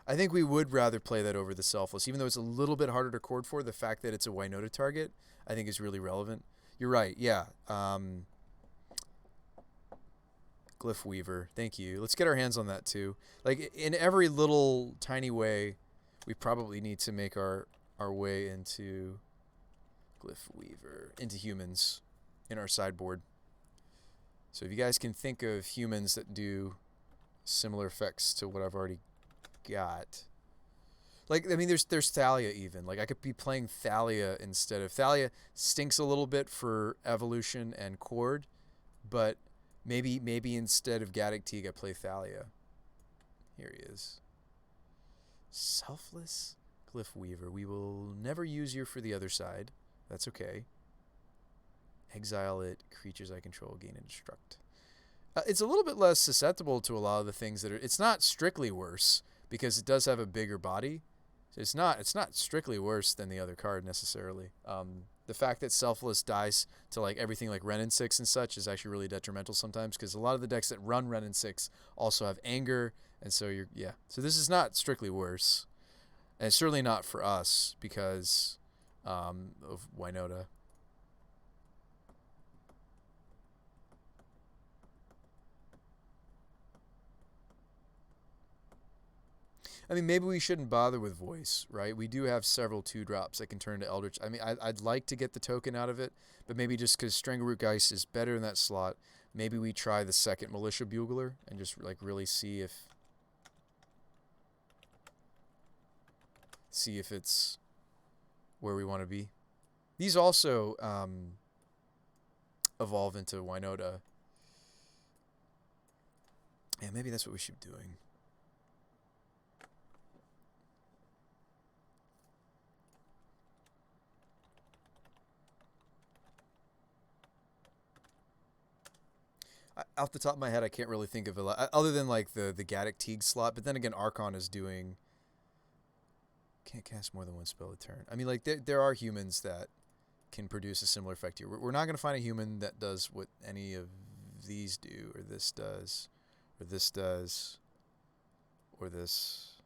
I think we would rather play that over the Selfless. Even though it's a little bit harder to chord for, the fact that it's a Winota target, I think is really relevant. You're right, yeah. Glyph Weaver, thank you. Let's get our hands on that too. Like, in every little tiny way, we probably need to make our way into Glyph Weaver, into humans in our sideboard. So if you guys can think of humans that do similar effects to what I've already got. Like, I mean, there's Thalia even. Like, I could be playing Thalia instead of... Thalia stinks a little bit for evolution and chord, but maybe instead of Gaddock Teague, I play Thalia. Here he is. Selfless Glyph Weaver. We will never use you for the other side. That's okay. Exile it. Creatures I control gain and destruct. It's a little bit less susceptible to a lot of the things that are... It's not strictly worse, because it does have a bigger body. So it's not strictly worse than the other card necessarily. The fact that Selfless dies to like everything like Ren and 6 and such is actually really detrimental sometimes, because a lot of the decks that run Ren and 6 also have Anger, and so So this is not strictly worse, and it's certainly not for us because of Winota. I mean, maybe we shouldn't bother with voice, right? We do have several 2-drops that can turn to Eldritch. I mean, I'd like to get the token out of it, but maybe just because Strangleroot Geist is better in that slot, maybe we try the second Militia Bugler and just like really see if it's where we want to be. These also evolve into Winota. Yeah, maybe that's what we should be doing. Off the top of my head, I can't really think of a lot other than like the Gaddock Teague slot. But then again, Archon is doing can't cast more than one spell a turn. I mean, like there are humans that can produce a similar effect here. We're not going to find a human that does what any of these do, or this does, or this does, or this.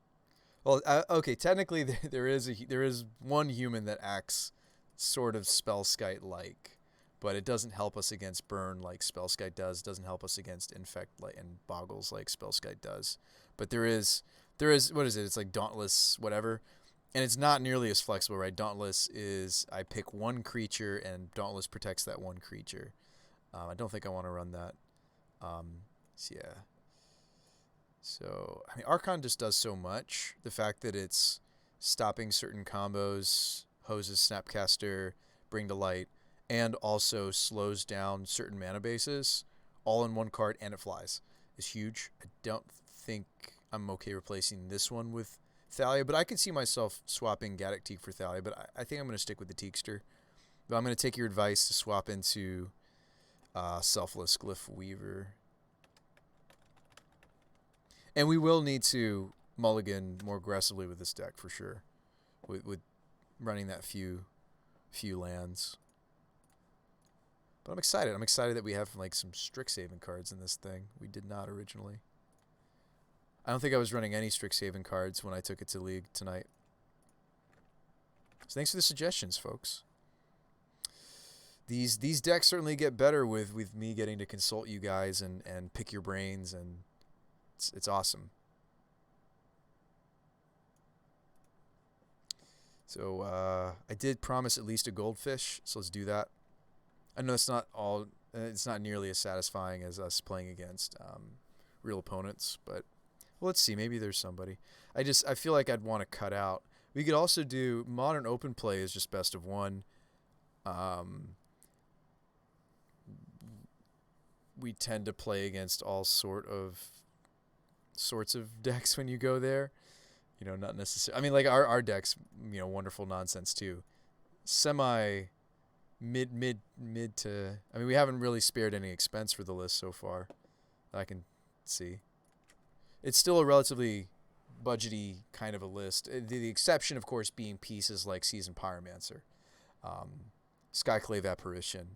Well, okay, technically there is one human that acts sort of Spellskite like, but it doesn't help us against burn like Spellskite does. Doesn't help us against infect like and boggles like Spellskite does. But there is what is it? It's like Dauntless whatever. And it's not nearly as flexible, right? Dauntless is I pick one creature and Dauntless protects that one creature. I don't think I want to run that. So yeah. So, I mean, Archon just does so much. The fact that it's stopping certain combos, Hoses, Snapcaster, Bring to Light, and also slows down certain mana bases, all in one card, and it flies, is huge. I don't think I'm okay replacing this one with Thalia, but I could see myself swapping Gaddock Teague for Thalia, but I think I'm going to stick with the Teakster. But I'm going to take your advice to swap into Selfless Glyph Weaver. And we will need to mulligan more aggressively with this deck for sure, with running that few lands. But I'm excited. I'm excited that we have like some Strixhaven cards in this thing. We did not originally. I don't think I was running any Strixhaven cards when I took it to League tonight. So thanks for the suggestions, folks. These decks certainly get better with me getting to consult you guys and pick your brains, and it's awesome. So I did promise at least a goldfish, so let's do that. I know it's not nearly as satisfying as us playing against real opponents, but well, let's see. Maybe there's somebody. I feel like I'd want to cut out. We could also do modern open play is just best of one. We tend to play against all sorts of decks when you go there. You know, not necessarily. I mean, like our decks, you know, wonderful nonsense too. Semi mid to. I mean, we haven't really spared any expense for the list so far. I can see. It's still a relatively budgety kind of a list. The exception, of course, being pieces like Seasoned Pyromancer, Skyclave Apparition,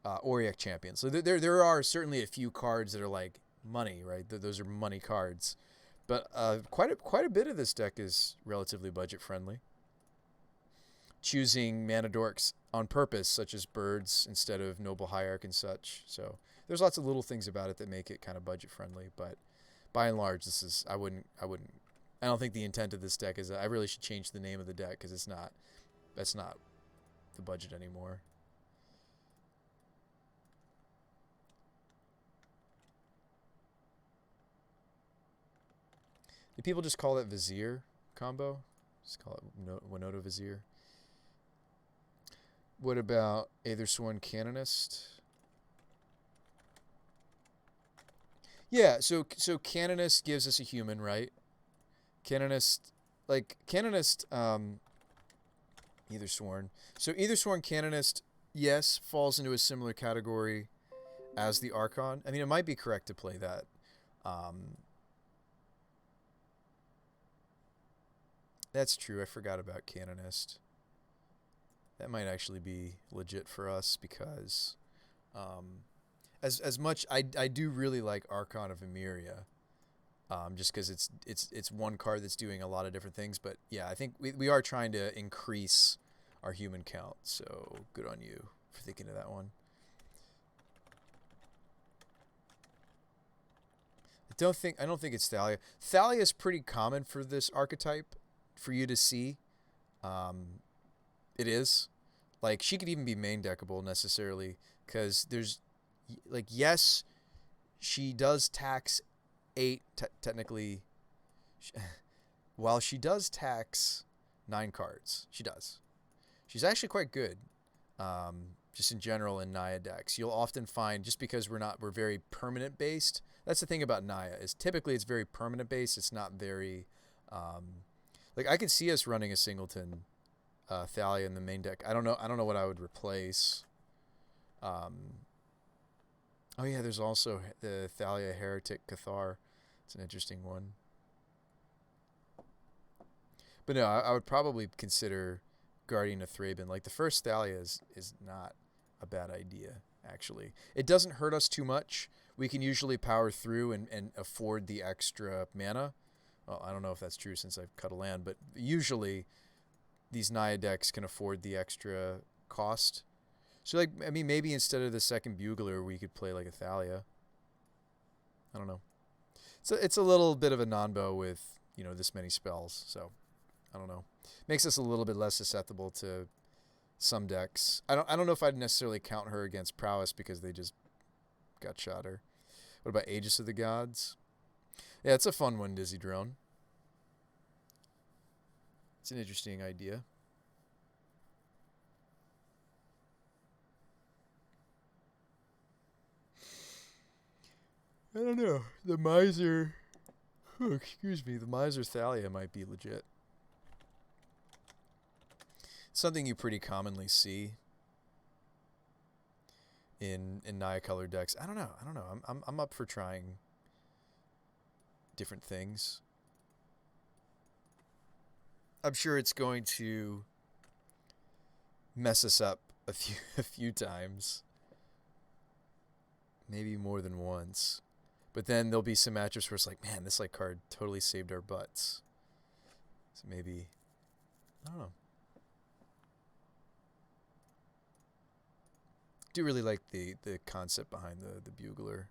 Auric Champion. So there are certainly a few cards that are like money, right? Those are money cards. But quite a bit of this deck is relatively budget friendly. Choosing mana dorks on purpose, such as birds instead of Noble Hierarch and such. So there's lots of little things about it that make it kind of budget friendly, but by and large, I don't think the intent of this deck is I really should change the name of the deck because that's not the budget anymore. Do people just call that Vizier combo? Just call it Winota Vizier. What about Aethersworn Canonist? Yeah, so Canonist gives us a human, right? Canonist, Aethersworn. So Aethersworn Canonist, yes, falls into a similar category as the Archon. I mean, it might be correct to play that. That's true. I forgot about Canonist. That might actually be legit for us because as much I do really like Archon of Emeria, just because it's one card that's doing a lot of different things. But yeah, I think we are trying to increase our human count. So good on you for thinking of that one. I don't think it's Thalia. Thalia is pretty common for this archetype for you to see. Um, it is. Like she could even be main deckable necessarily because there's like yes, she does tax 8 technically. While she does tax 9 cards, she does. She's actually quite good. Just in general in Naya decks, you'll often find just because we're very permanent based. That's the thing about Naya is typically it's very permanent based. It's not very like I could see us running a singleton Thalia in the main deck. I don't know. I don't know what I would replace. Um, oh yeah, there's also the Thalia Heretic Cathar. It's an interesting one. But no, I would probably consider Guardian of Thraben. Like the first Thalia is not a bad idea, actually. It doesn't hurt us too much. We can usually power through and afford the extra mana. Well, I don't know if that's true since I've cut a land, but usually these Naya decks can afford the extra cost. So, like, I mean, maybe instead of the second Bugler, we could play like a Thalia. I don't know. It's a little bit of a non-bow with, you know, this many spells, so I don't know. Makes us a little bit less susceptible to some decks. I don't know if I'd necessarily count her against prowess because they just got shot her. What about Aegis of the Gods? Yeah, it's a fun one, Dizzy Drone. It's an interesting idea. I don't know. The Miser... Oh, excuse me. The Miser Thalia might be legit. Something you pretty commonly see in Naya color decks. I don't know. I'm up for trying different things. I'm sure it's going to mess us up a few times. Maybe more than once. But then there'll be some matchups where it's like, man, this like card totally saved our butts. So maybe, I don't know. Do really like the concept behind the Bugler.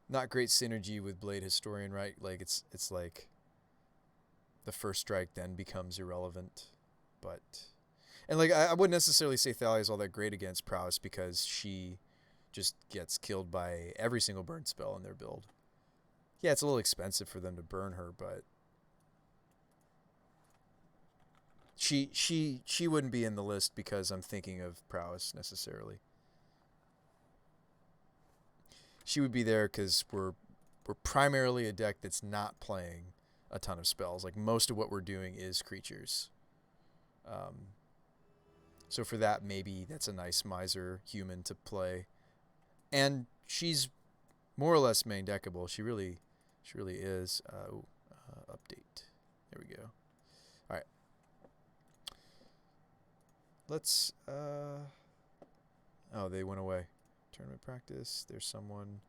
Not great synergy with Blade Historian, right? Like it's like the first strike then becomes irrelevant. But and like I wouldn't necessarily say Thalia is all that great against prowess because she just gets killed by every single burn spell in their build. Yeah, it's a little expensive for them to burn her, but she wouldn't be in the list because I'm thinking of prowess necessarily. She would be there because we're primarily a deck that's not playing a ton of spells. Like most of what we're doing is creatures. So for that, maybe that's a nice Miser human to play. And she's more or less main deckable. She really is. Update. There we go. All right. Let's. Oh, they went away. Tournament practice. There's someone.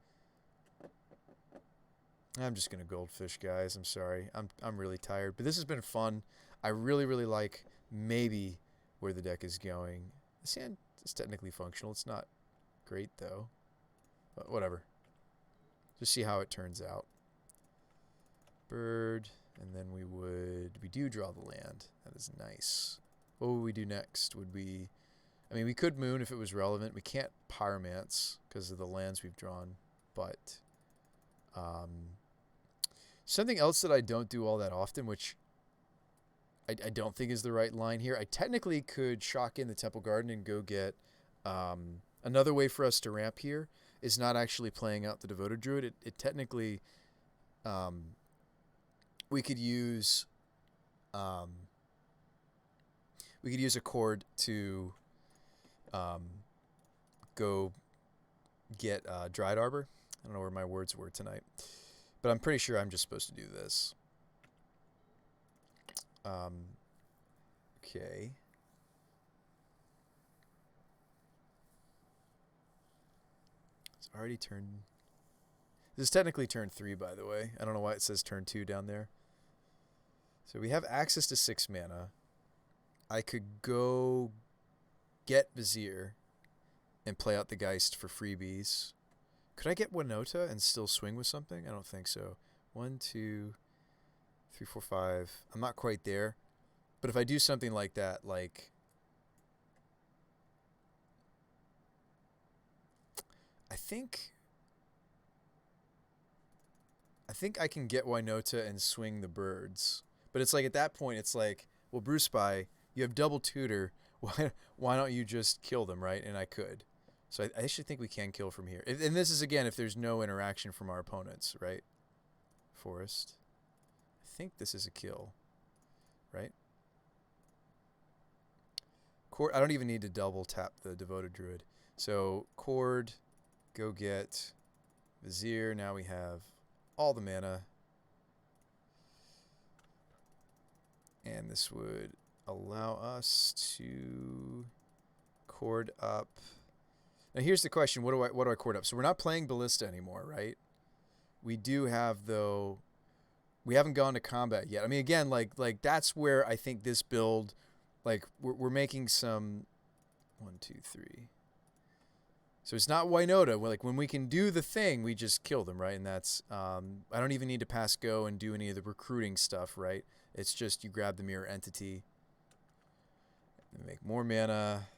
I'm just gonna goldfish, guys. I'm sorry. I'm really tired, but this has been fun. I really like maybe where the deck is going. The sand is technically functional. It's not great though. But whatever. Just see how it turns out. Bird, and then we do draw the land. That is nice. What would we do next? Would we... I mean, we could moon if it was relevant. We can't pyromance because of the lands we've drawn. But something else that I don't do all that often, which I don't think is the right line here. I technically could shock in the Temple Garden and go get... another way for us to ramp here is not actually playing out the Devoted Druid. It technically... we could use... we could use a chord to go get Dried Arbor. I don't know where my words were tonight. But I'm pretty sure I'm just supposed to do this. Okay. It's already turn... This is technically turn 3, by the way. I don't know why it says turn 2 down there. So we have access to 6 mana. I could go get Vizier and play out the Geist for freebies. Could I get Winota and still swing with something? I don't think so. 1, 2, 3, 4, 5. I'm not quite there. But if I do something like that, like... I think I can get Winota and swing the birds. But it's like at that point, it's like, well, Bruce Spy, you have double tutor. Why don't you just kill them, right? And I could. So I actually think we can kill from here. And this is, again, if there's no interaction from our opponents, right? Forest. I think this is a kill, right? Cord, I don't even need to double tap the Devoted Druid. So, Cord, go get Vizier. Now we have all the mana. And this would allow us to cord up. Now here's the question, what do I cord up? So we're not playing Ballista anymore, right? We do have, though, we haven't gone to combat yet. I mean, again, like that's where I think this build, like we're making some 1, 2, 3. So it's not Winota. Like when we can do the thing, we just kill them, right? And that's I don't even need to pass go and do any of the recruiting stuff, right? It's just you grab the mirror entity, and make more mana.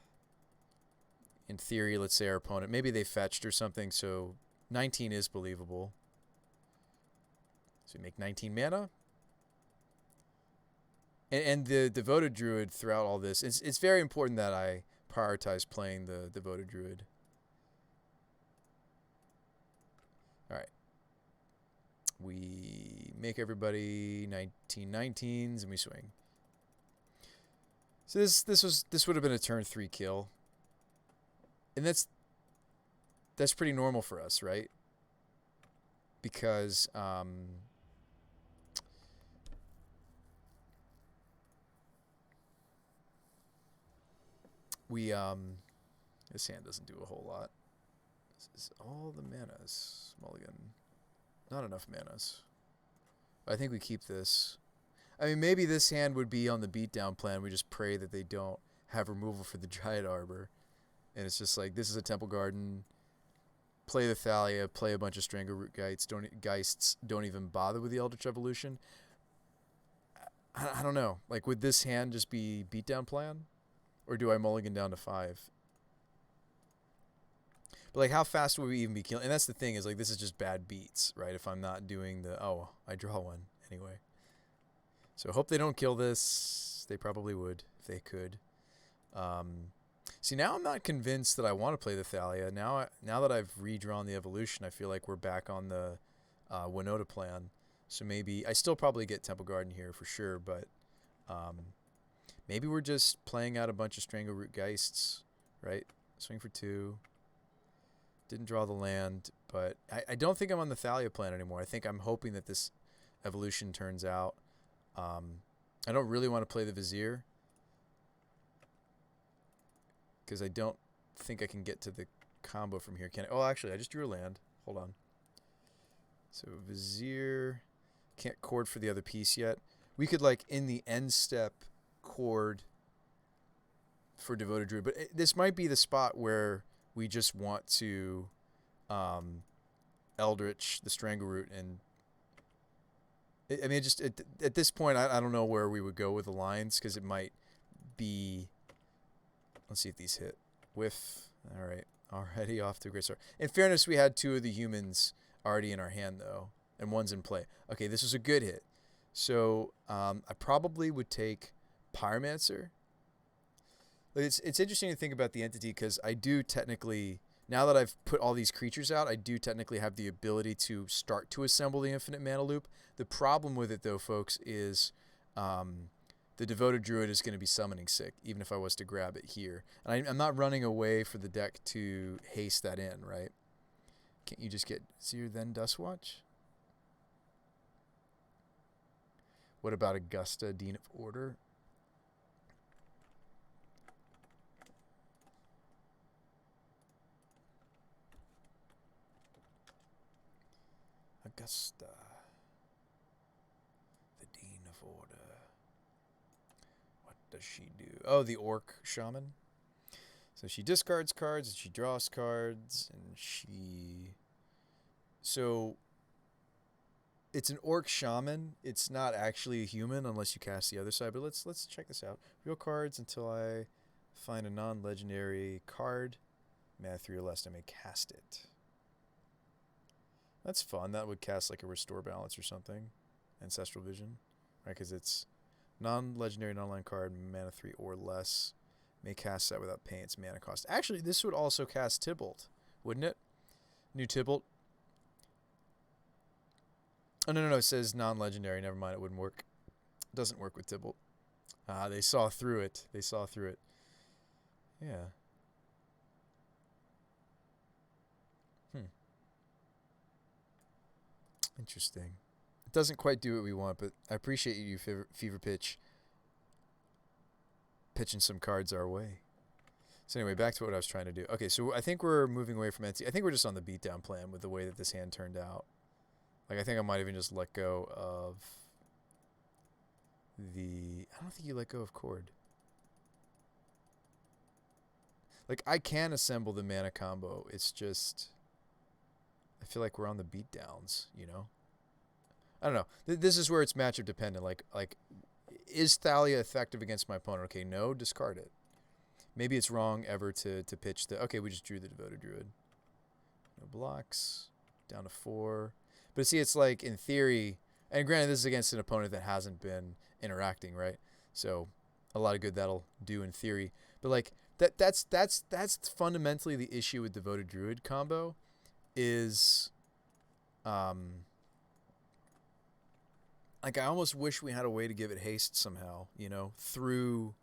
In theory, let's say our opponent, maybe they fetched or something, so 19 is believable. So we make 19 mana. And the Devoted Druid throughout all this, it's very important that I prioritize playing the Devoted Druid. All right. We make everybody 19/19s and we swing. So this would have been a turn 3 kill. And that's pretty normal for us, right? Because we this hand doesn't do a whole lot. This is all the manas. Mulligan. Not enough manas. I think we keep this. I mean, maybe this hand would be on the beatdown plan. We just pray that they don't have removal for the Dryad Arbor. And it's just like, this is a Temple Garden. Play the Thalia, play a bunch of Strangleroot Geists. Don't even bother with the Eldritch Evolution. I don't know. Like, would this hand just be beatdown plan? Or do I mulligan down to 5? But, like, how fast would we even be killing? And that's the thing, is, like, this is just bad beats, right? If I'm not doing the... Oh, I draw one anyway. So, hope they don't kill this. They probably would, if they could. See, now I'm not convinced that I want to play the Thalia. Now that I've redrawn the evolution, I feel like we're back on the Winota plan. So maybe... I still probably get Temple Garden here for sure, but maybe we're just playing out a bunch of Strangleroot Geists, right? Swing for 2. Didn't draw the land, but I don't think I'm on the Thalia plan anymore. I think I'm hoping that this evolution turns out. I don't really want to play the Vizier, because I don't think I can get to the combo from here. Can I? Oh, actually, I just drew a land. Hold on. So Vizier, can't cord for the other piece yet. We could, like, in the end step, cord for Devoted Druid, but this might be the spot where we just want to Eldritch the Strangleroot, and I mean, just at this point, I don't know where we would go with the lines, because it might be... Let's see if these hit. Whiff. All right. Already off to a great start. In fairness, we had 2 of the humans already in our hand, though, and 1's in play. Okay, this was a good hit. So I probably would take Pyromancer. It's interesting to think about the entity, because I do technically, now that I've put all these creatures out, I do technically have the ability to start to assemble the infinite mana loop. The problem with it, though, folks, is the Devoted Druid is going to be summoning sick, even if I was to grab it here. And I'm not running away for the deck to haste that in, right? Can't you just get Seer, then Dustwatch? What about Augusta, Dean of Order? Augusta, the Dean of Order. What does she do? Oh, the Orc Shaman. So she discards cards and she draws cards and she So it's an orc shaman. It's not actually a human unless you cast the other side. But let's check this out. Real cards until I find a non-legendary card. Mana 3 or less, I may cast it. That's fun. That would cast like a Restore Balance or something. Ancestral Vision. Right, because it's non-legendary, non-land card, mana 3 or less. May cast that without paying its mana cost. Actually, this would also cast Tybalt, wouldn't it? New Tybalt. Oh, no. It says non-legendary. Never mind, it wouldn't work. It doesn't work with Tybalt. They saw through it. Yeah. Interesting. It doesn't quite do what we want, but I appreciate you, Fever Pitch, pitching some cards our way. So anyway, back to what I was trying to do. Okay, so I think we're moving away from NC. I think we're just on the beatdown plan with the way that this hand turned out. Like, I think I might even just let go of the... I don't think you let go of Cord. Like, I can assemble the mana combo. It's just... I feel like we're on the beatdowns, you know? I don't know. This is where it's matchup dependent. Like, is Thalia effective against my opponent? Okay, no, discard it. Maybe it's wrong ever to pitch the... Okay, we just drew the Devoted Druid. No blocks. Down to 4. But see, it's like, in theory... And granted, this is against an opponent that hasn't been interacting, right? So, a lot of good that'll do in theory. But, like, that's fundamentally the issue with Devoted Druid combo. Is... like, I almost wish we had a way to give it haste somehow, you know, through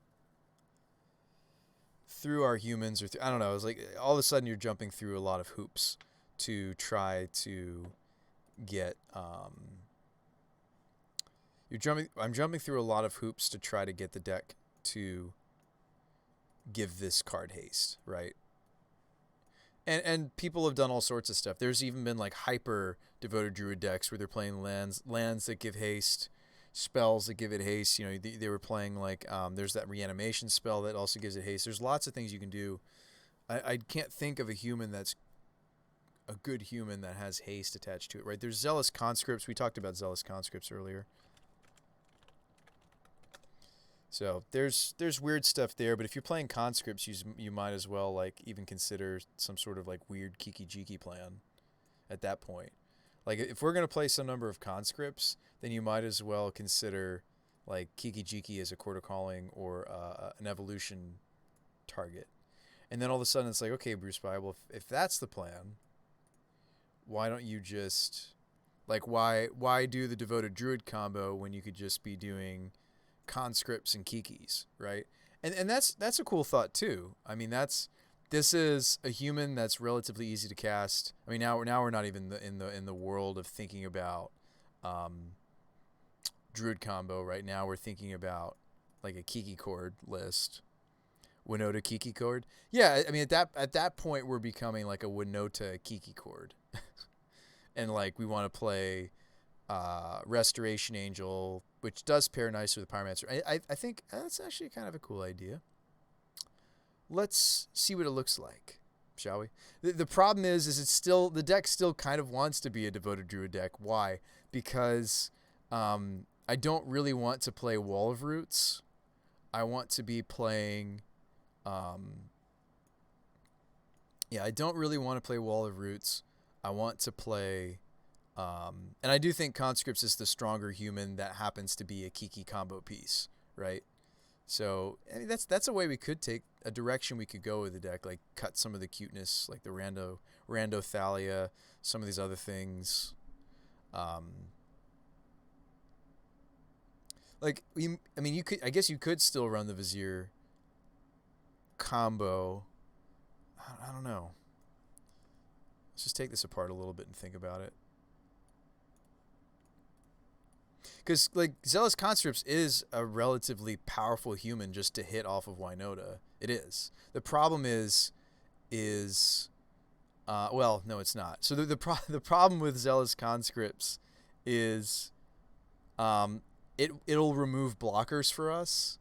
our humans, or I don't know. It's like all of a sudden you're jumping through a lot of hoops to try to get I'm jumping through a lot of hoops to try to get the deck to give this card haste, right? And people have done all sorts of stuff. There's even been like hyper Devoted Druid decks where they're playing lands that give haste, spells that give it haste. You know, they were playing like there's that reanimation spell that also gives it haste. There's lots of things you can do. I can't think of a human that's a good human that has haste attached to it, right? There's Zealous Conscripts. We talked about Zealous Conscripts earlier. So there's weird stuff there, but if you're playing conscripts, you might as well like even consider some sort of like weird Kiki Jiki plan at that point. Like if we're gonna play some number of conscripts, then you might as well consider like Kiki Jiki as a Quarter Calling or an evolution target. And then all of a sudden it's like, okay, Bruce Bible, if that's the plan, why don't you just like why do the Devoted Druid combo when you could just be doing conscripts and kikis, right? And that's a cool thought too. I mean, this is a human that's relatively easy to cast. I mean, now we're not even in the world of thinking about druid combo. Right now we're thinking about like a Kiki chord list. Winota Kiki chord. Yeah, I mean at that point we're becoming like a Winota Kiki chord. And like we want to play Restoration Angel, which does pair nicely with Pyromancer. I think that's actually kind of a cool idea. Let's see what it looks like, shall we? The problem is it's still, the deck still kind of wants to be a Devoted Druid deck. Why? Because I don't really want to play Wall of Roots. I want to be playing... yeah, I don't really want to play Wall of Roots. I want to play... and I do think Conscripts is the stronger human that happens to be a Kiki combo piece, right? So I mean, that's a way we could take, a direction we could go with the deck, like cut some of the cuteness, like the Rando Thalia, some of these other things. Like I mean, I guess you could still run the Vizier combo. I don't know. Let's just take this apart a little bit and think about it. Because, like, Zealous Conscripts is a relatively powerful human just to hit off of Winota. It is. The problem is well, no, it's not. So the problem with Zealous Conscripts is it'll remove blockers for us.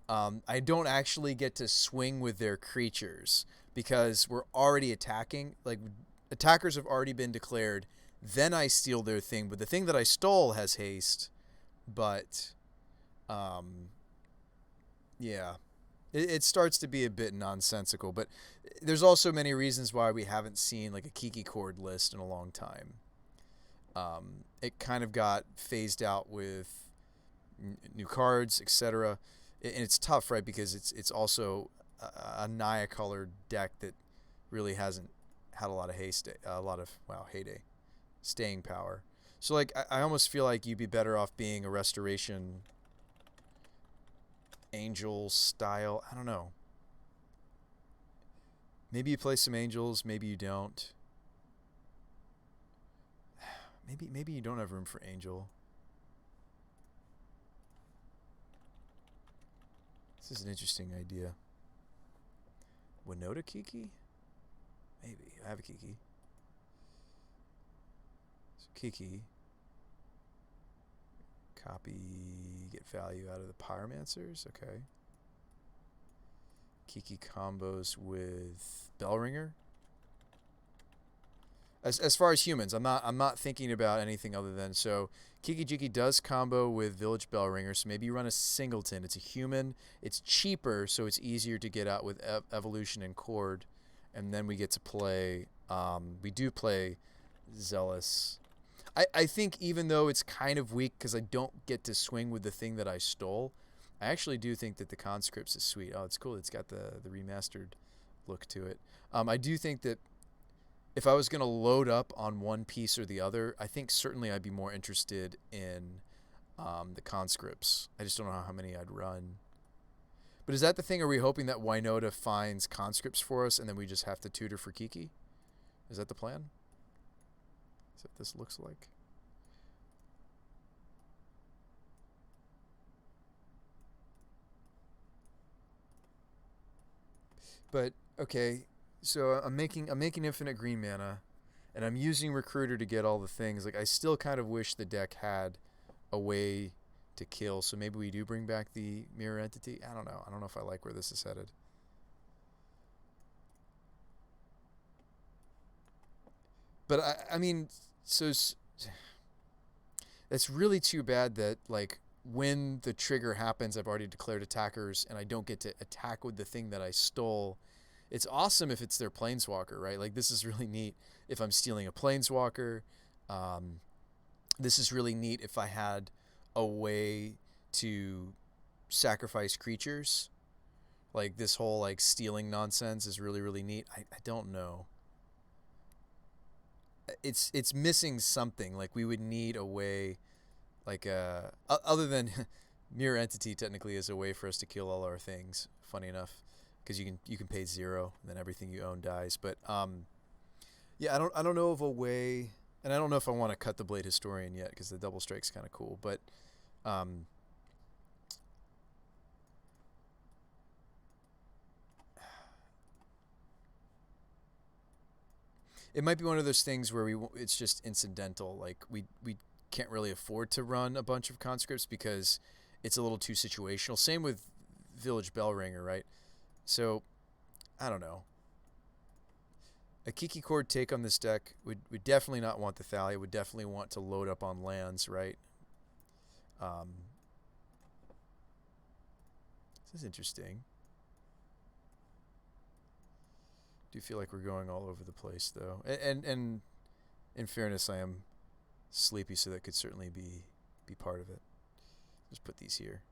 I don't actually get to swing with their creatures because we're already attacking. Like, attackers have already been declared. Then I steal their thing, but the thing that I stole has haste. But, um, yeah, it starts to be a bit nonsensical. But there's also many reasons why we haven't seen like a Kiki Chord list in a long time. It kind of got phased out with new cards, etc. And it's tough, right? Because it's also a Naya colored deck that really hasn't had a lot of haste, a lot of heyday, staying power. So like I almost feel like you'd be better off being a restoration angel style. I don't know. Maybe you play some angels, maybe you don't. Maybe you don't have room for angel. This is an interesting idea. Winota Kiki? Maybe. I have a Kiki. So Kiki. Copy, get value out of the Pyromancers. Okay. Kiki combos with Bellringer. As far as humans, I'm not thinking about anything other than so Kiki Jiki does combo with Village Bellringer, so maybe you run a singleton. It's a human, it's cheaper, so it's easier to get out with Evolution and Chord, and then we get to play. We do play Zealous. I think even though it's kind of weak because I don't get to swing with the thing that I stole, I actually do think that the Conscripts is sweet. Oh, it's cool. It's got the remastered look to it. I do think that if I was going to load up on one piece or the other, I think certainly I'd be more interested in the Conscripts. I just don't know how many I'd run. But is that the thing? Are we hoping that Winota finds Conscripts for us and then we just have to tutor for Kiki? Is that the plan? Is that what this looks like? But okay, so I'm making infinite green mana, and I'm using Recruiter to get all the things. Like I still kind of wish the deck had a way to kill. So maybe we do bring back the Mirror Entity. I don't know. I don't know if I like where this is headed. But I mean, so it's really too bad that like when the trigger happens, I've already declared attackers, and I don't get to attack with the thing that I stole. It's awesome if it's their planeswalker, right? Like this is really neat if I'm stealing a planeswalker. This is really neat if I had a way to sacrifice creatures. Like this whole like stealing nonsense is really, really neat. I don't know. It's missing something. Like we would need a way, like other than Mirror Entity technically is a way for us to kill all our things. Funny enough, because you can pay 0, and then everything you own dies. But yeah, I don't know of a way, and I don't know if I want to cut the Blade Historian yet because the double strike's kind of cool. But it might be one of those things where it's just incidental. Like we can't really afford to run a bunch of conscripts because it's a little too situational. Same with Village Bellringer, right? So I don't know. A Kiki Chord take on this deck would definitely not want the Thalia. Would definitely want to load up on lands, right? This is interesting. Do feel like we're going all over the place though, and in fairness, I am sleepy, so that could certainly be part of it. Just put these here.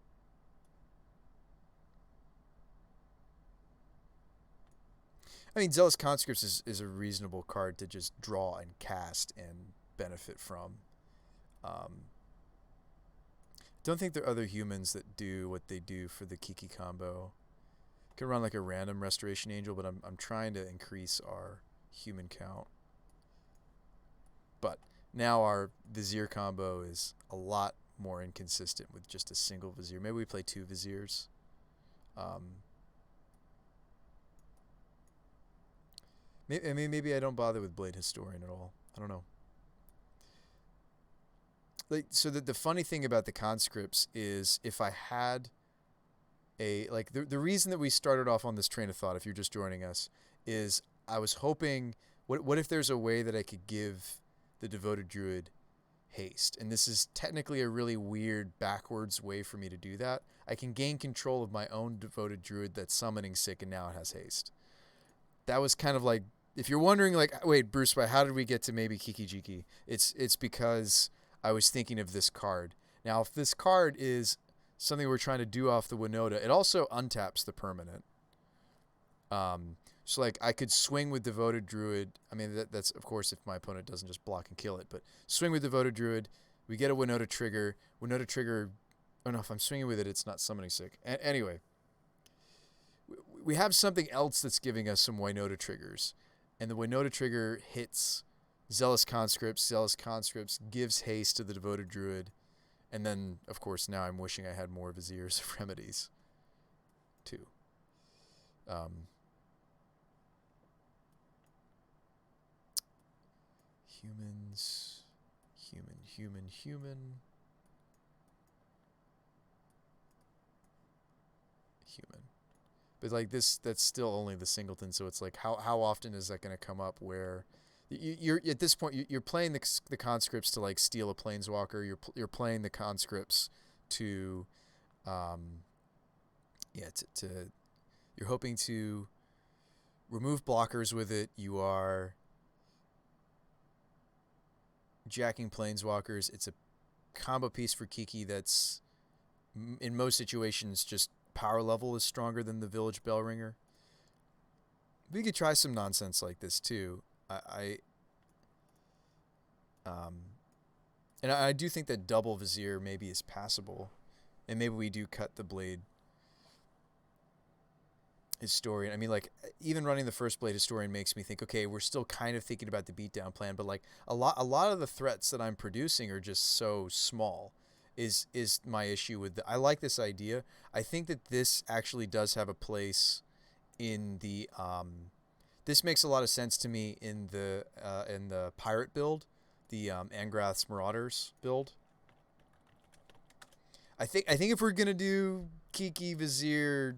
I mean, Zealous Conscripts is a reasonable card to just draw and cast and benefit from. Don't think there are other humans that do what they do for the Kiki combo. Can run like a random Restoration Angel, but I'm trying to increase our human count. But now our Vizier combo is a lot more inconsistent with just a single Vizier. Maybe we play 2 Viziers. Maybe I don't bother with Blade Historian at all. I don't know. Like, so the funny thing about the conscripts is if I had the reason that we started off on this train of thought, if you're just joining us, is I was hoping What if there's a way that I could give the Devoted Druid haste? And this is technically a really weird backwards way for me to do that. I can gain control of my own Devoted Druid that's summoning sick and now it has haste. That was kind of like, if you're wondering, like, wait, Bruce, how did we get to maybe Kiki Jiki? It's because I was thinking of this card. Now, if this card is something we're trying to do off the Winota, it also untaps the permanent. So like I could swing with Devoted Druid. I mean, that's of course if my opponent doesn't just block and kill it, but swing with Devoted Druid. We get a Winota trigger. Winota trigger. Oh no, if I'm swinging with it, it's not summoning sick. Anyway, we have something else that's giving us some Winota triggers, and the Winota trigger hits Zealous Conscripts. Zealous Conscripts gives haste to the Devoted Druid, and then of course now I'm wishing I had more Viziers of Remedies, too. Humans, human. But like this, that's still only the singleton. So it's like, how often is that going to come up where you're at this point, you're playing the conscripts to like steal a planeswalker. You're playing the conscripts to, you're hoping to remove blockers with it. You are jacking planeswalkers. It's a combo piece for Kiki that's in most situations just power level is stronger than the Village Bellringer. We could try some nonsense like this too. And I do think that double Vizier maybe is passable, and maybe we do cut the Blade Historian. I mean, like, even running the first Blade Historian makes me think, okay, we're still kind of thinking about the beatdown plan, but like a lot of the threats that I'm producing are just so small. Is my issue with I like this idea. I think that this actually does have a place in the this makes a lot of sense to me in the pirate build, the Angrath's Marauders build. I think if we're gonna do Kiki Vizier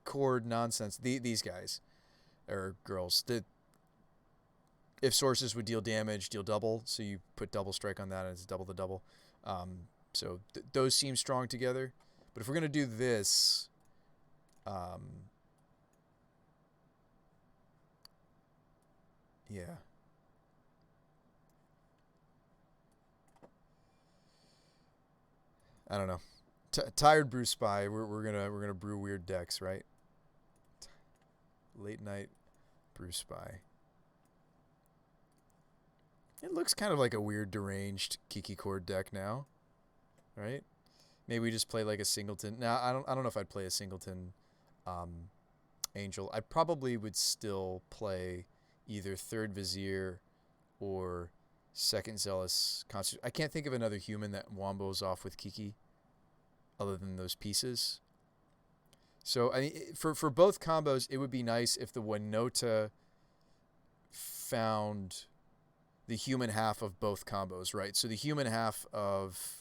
Cord nonsense, these guys or girls, if sources would deal damage, deal double, so you put double strike on that and it's double the double. So those seem strong together. But if we're going to do this, yeah. I don't know. Tired Brew Spy, we're gonna brew weird decks, right? Late night Brew Spy. It looks kind of like a weird deranged Kiki Cord deck now. Right? Maybe we just play like a singleton. Now I don't know if I'd play a singleton Angel. I probably would still play either third Vizier or second Zealous Conscript. I can't think of another human that wombos off with Kiki other than those pieces. So I mean, for both combos, it would be nice if the Winota found the human half of both combos, right? So the human half of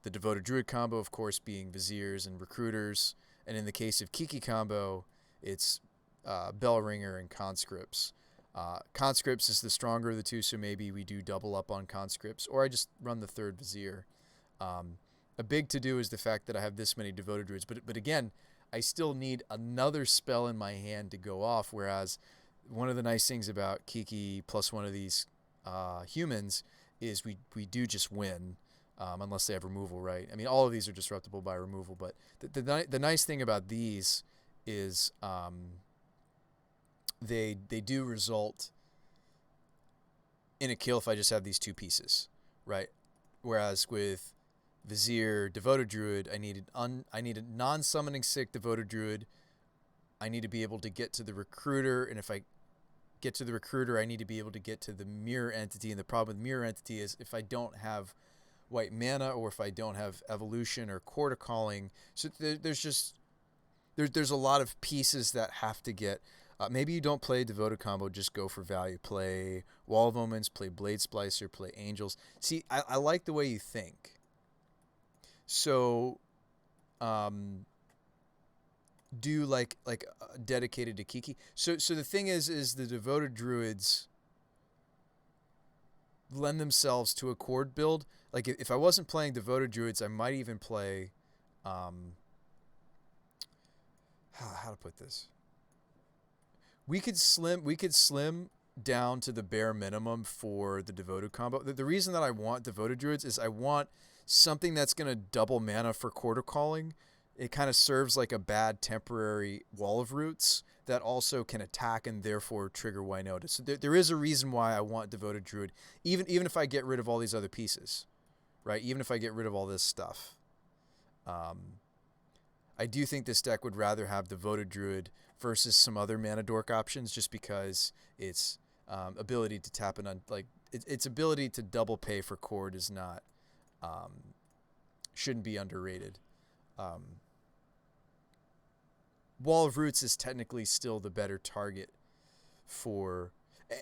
the Devoted Druid combo, of course, being Viziers and Recruiters. And in the case of Kiki combo, it's Bellringer and Conscripts. Conscripts is the stronger of the two, so maybe we do double up on Conscripts. Or I just run the third Vizier. A big to-do is the fact that I have this many Devoted Druids. But again, I still need another spell in my hand to go off, whereas one of the nice things about Kiki plus one of these humans is we do just win. Unless they have removal, right? I mean, all of these are disruptible by removal, but the nice thing about these is they do result in a kill if I just have these two pieces, right? Whereas with Vizier, Devoted Druid, I need a non-summoning sick Devoted Druid. I need to be able to get to the Recruiter, and if I get to the Recruiter, I need to be able to get to the Mirror Entity, and the problem with Mirror Entity is if I don't have white mana or if I don't have Evolution or Quarter Calling, so there's a lot of pieces that have to get. Maybe you don't play Devoted combo, just go for value. Play Wall of Omens, play Blade Splicer, play Angels. See, I like the way you think. So, do like dedicated to Kiki. So the thing is the devoted druids lend themselves to a chord build. Like if I wasn't playing devoted druids, I might even play um how to put this. We could slim down to the bare minimum for the devoted combo. The reason that I want devoted druids is I want something that's going to double mana for quarter calling. It kind of serves like a bad temporary wall of roots that also can attack and therefore trigger Winota. So there is a reason why I want devoted druid, even if I get rid of all these other pieces, right? Even if I get rid of all this stuff. Um, I do think this deck would rather have devoted druid versus some other mana dork options, just because its ability to tap it on its ability to double pay for cord is not shouldn't be underrated. Um, Wall of Roots is technically still the better target for,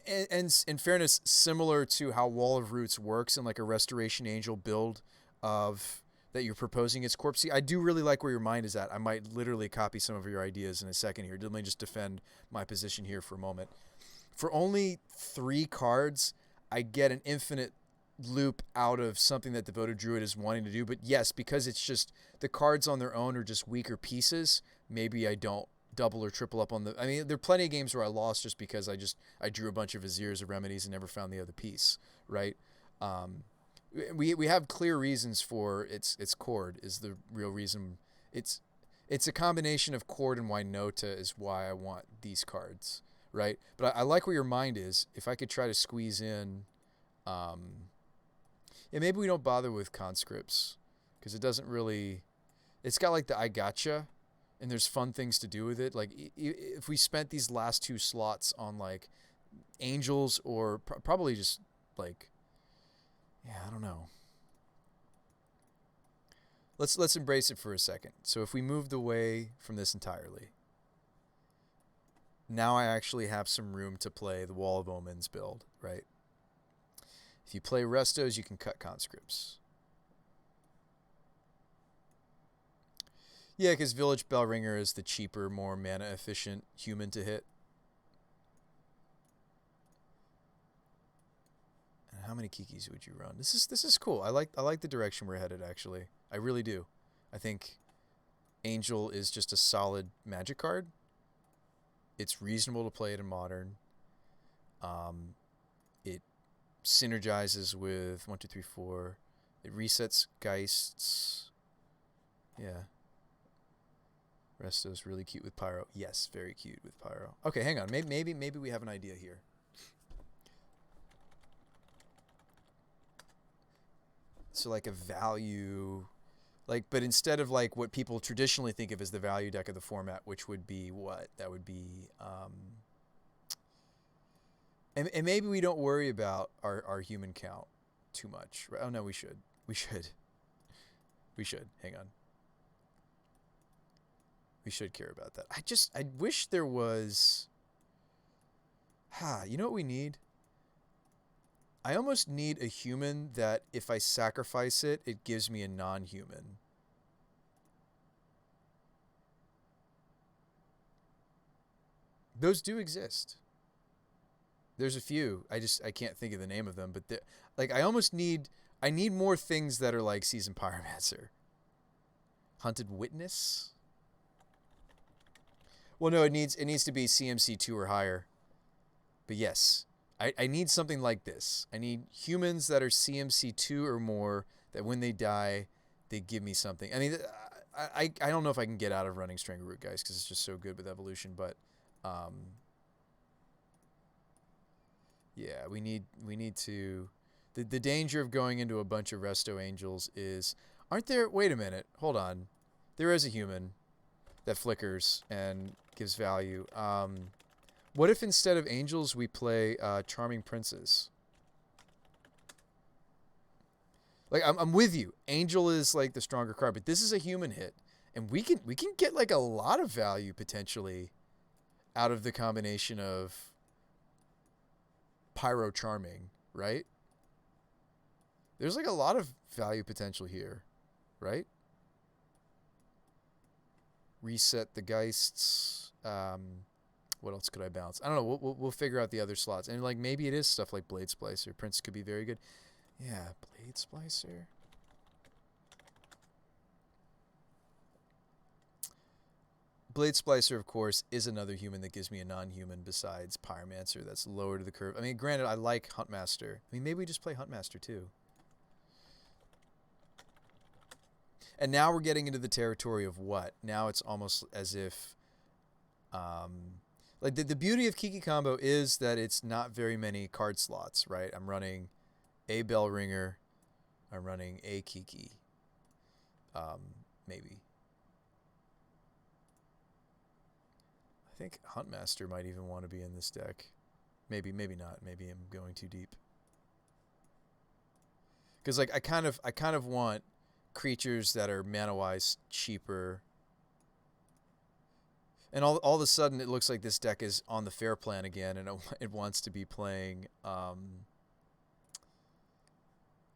and in fairness, similar to how Wall of Roots works in like a Restoration Angel build of that you're proposing its corpsey. I do really like where your mind is at. I might literally copy some of your ideas in a second here. Let me just defend my position here for a moment. For only 3 cards, I get an infinite loop out of something that Devoted Druid is wanting to do. But yes, because it's just the cards on their own are just weaker pieces, maybe I don't double or triple up on the. I mean, there are plenty of games where I lost just because I drew a bunch of Viziers of Remedies and never found the other piece, right? Um, we have clear reasons for its chord is the real reason. It's a combination of chord and Winota is why I want these cards, right? But I like where your mind is. If I could try to squeeze in, yeah, maybe we don't bother with conscripts because it doesn't really. It's got like the I gotcha, and there's fun things to do with it. Like if we spent these last 2 slots on like angels or probably just like. Yeah, I don't know. Let's embrace it for a second. So if we moved away from this entirely, now I actually have some room to play the Wall of Omens build, right? If you play Restos, you can cut conscripts. Yeah, because Village Bellringer is the cheaper, more mana efficient human to hit. How many Kikis would you run? This is cool. I like the direction we're headed, actually. I really do. I think Angel is just a solid magic card. It's reasonable to play it in Modern. It synergizes with 1, 2, 3, 4. It resets Geists. Yeah. Resto's really cute with Pyro. Yes, very cute with Pyro. Okay, hang on. Maybe we have an idea here. So like a value, like, but instead of like what people traditionally think of as the value deck of the format, which would be what? That would be, and maybe we don't worry about our human count too much. Right? Oh no, we should. We should. We should. Hang on. We should care about that. I wish there was, you know what we need? I almost need a human that if I sacrifice it, it gives me a non-human. Those do exist. There's a few. I can't think of the name of them, but like I need more things that are like Seasoned Pyromancer. Hunted Witness? Well, no, it needs to be CMC 2 or higher. But yes, I need something like this. I need humans that are CMC 2 or more that when they die, they give me something. I mean, I don't know if I can get out of running Strangleroot, guys, because it's just so good with evolution. But yeah, we need to. The danger of going into a bunch of Resto Angels is, aren't there? Wait a minute, hold on. There is a human that flickers and gives value. What if instead of angels we play charming princes? Like I'm with you. Angel is like the stronger card, but this is a human hit, and we can get like a lot of value potentially out of the combination of pyro charming, right? There's like a lot of value potential here, right? reset the Geists. What else could I bounce? I don't know. We'll figure out the other slots. And like maybe it is stuff like Blade Splicer. Prince could be very good. Yeah, Blade Splicer. Blade Splicer, of course, is another human that gives me a non-human besides Pyromancer that's lower to the curve. I mean, granted, I like Huntmaster. I mean, maybe we just play Huntmaster too. And now we're getting into the territory of what? Now it's almost as if... like the beauty of Kiki Combo is that it's not very many card slots, right? I'm running a Bell Ringer. I'm running a Kiki. Maybe. I think Huntmaster might even want to be in this deck. Maybe not. Maybe I'm going too deep. Because like I kind of want creatures that are mana-wise cheaper. And all of a sudden, it looks like this deck is on the fair plan again, and it wants to be playing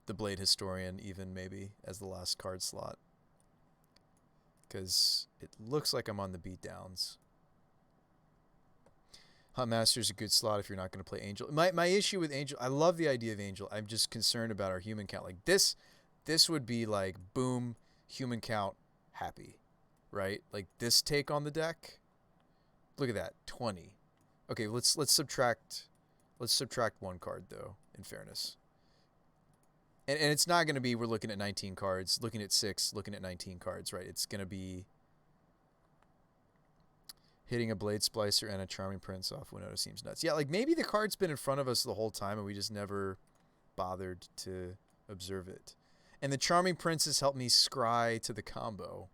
the Blade Historian even maybe as the last card slot. Because it looks like I'm on the beatdowns. Huntmaster's a good slot if you're not going to play Angel. My issue with Angel, I love the idea of Angel. I'm just concerned about our human count. Like this would be like, boom, human count, happy, right? Like this take on the deck. Look at that, 20. Okay, let's subtract one card though, in fairness. And it's not going to be we're looking at 19 cards, looking at 6, looking at 19 cards, right? It's going to be hitting a Blade Splicer and a Charming Prince off Winota seems nuts. Yeah, like maybe the card's been in front of us the whole time and we just never bothered to observe it. And the Charming Prince has helped me scry to the combo.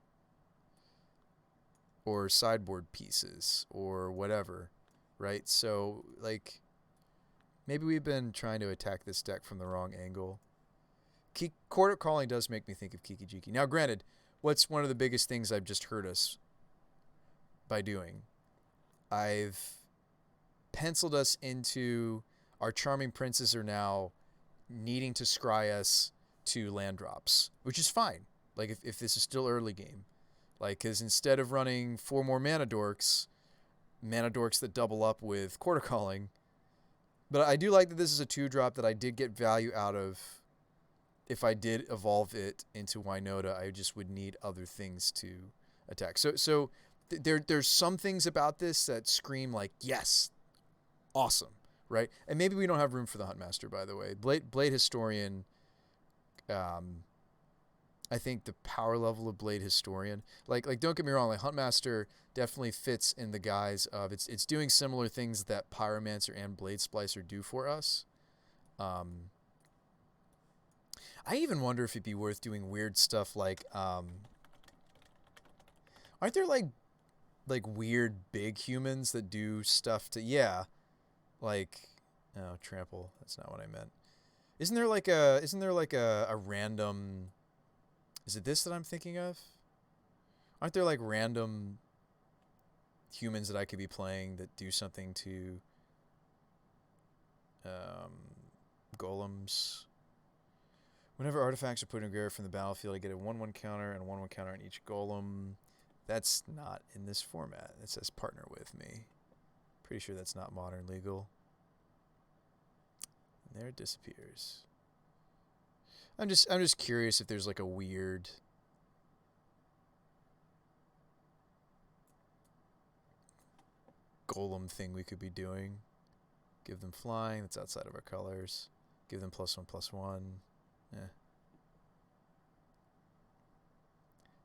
Or sideboard pieces or whatever, right? So, like, maybe we've been trying to attack this deck from the wrong angle. Court of Calling does make me think of Kiki Jiki. Now, granted, what's one of the biggest things I've just hurt us by doing? I've penciled us into our Charming Princes are now needing to scry us to land drops, which is fine. Like, if this is still early game. Like, because instead of running 4 more mana dorks that double up with Quarter Calling, but I do like that this is a 2-drop that I did get value out of. If I did evolve it into Winota, I just would need other things to attack. So there's some things about this that scream like, yes, awesome, right? And maybe we don't have room for the Huntmaster, by the way. Blade Historian, I think the power level of Blade Historian, like don't get me wrong, like Huntmaster definitely fits in the guise of it's doing similar things that Pyromancer and Blade Splicer do for us. I even wonder if it'd be worth doing weird stuff like, aren't there like weird big humans that do stuff to, yeah, like, no, trample, that's not what I meant. Isn't there like a random, is it this that I'm thinking of? Aren't there like random humans that I could be playing that do something to golems? Whenever artifacts are put in graveyard from the battlefield, I get a 1/1 counter and a 1/1 counter on each golem. That's not in this format. It says partner with me. Pretty sure that's not modern legal. And there it disappears. I'm just curious if there's like a weird golem thing we could be doing. Give them flying. That's outside of our colors. Give them +1/+1. Yeah.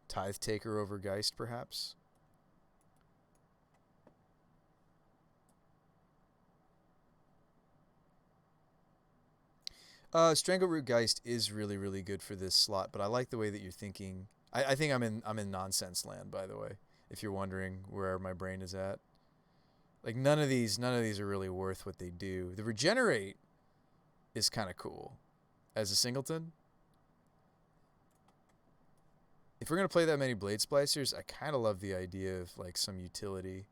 Tithe Taker over Geist, perhaps? Strangleroot Geist is really, really good for this slot, but I like the way that you're thinking. I think I'm in nonsense land, by the way, if you're wondering where my brain is at. Like none of these are really worth what they do. The Regenerate is kind of cool as a singleton. If we're going to play that many Blade Splicers, I kind of love the idea of like some utility.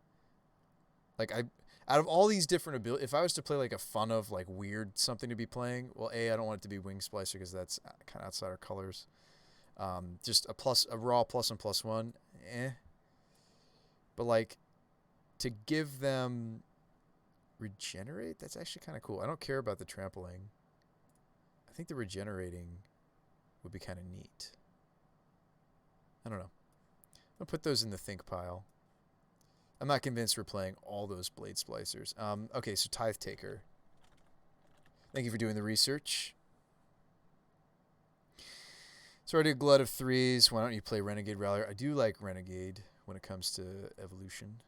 Like out of all these different abilities, if I was to play like a fun of like weird something to be playing, well, I don't want it to be Wing Splicer because that's kind of outside our colors. Just a raw +1/+1, eh. But like to give them regenerate, that's actually kind of cool. I don't care about the trampling. I think the regenerating would be kind of neat. I don't know. I'll put those in the think pile. I'm not convinced we're playing all those Blade Splicers. Okay, so Tithe Taker. Thank you for doing the research. So already a glut of threes. Why don't you play Renegade Rallier? I do like Renegade when it comes to evolution.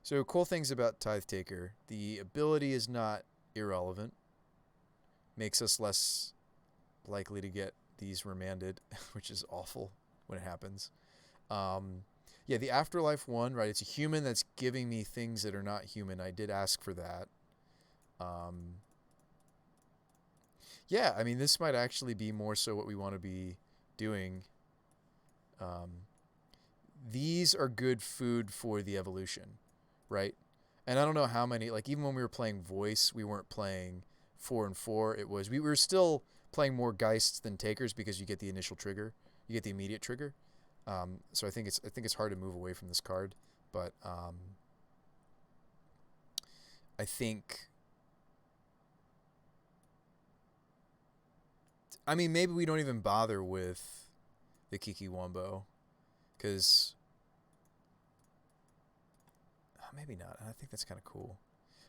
So cool things about Tithe Taker. The ability is not irrelevant. Makes us less likely to get these remanded, which is awful when it happens. Yeah, the Afterlife one, right? It's a human that's giving me things that are not human. I did ask for that. Yeah, I mean, this might actually be more so what we want to be doing. These are good food for the evolution, right? And I don't know how many, like even when we were playing voice, we weren't playing 4 and 4. We were still playing more Geists than Takers because you get the initial trigger, you get the immediate trigger. So I think it's hard to move away from this card, but I think, I mean, maybe we don't even bother with the Kiki Wombo, because maybe not. I think that's kind of cool,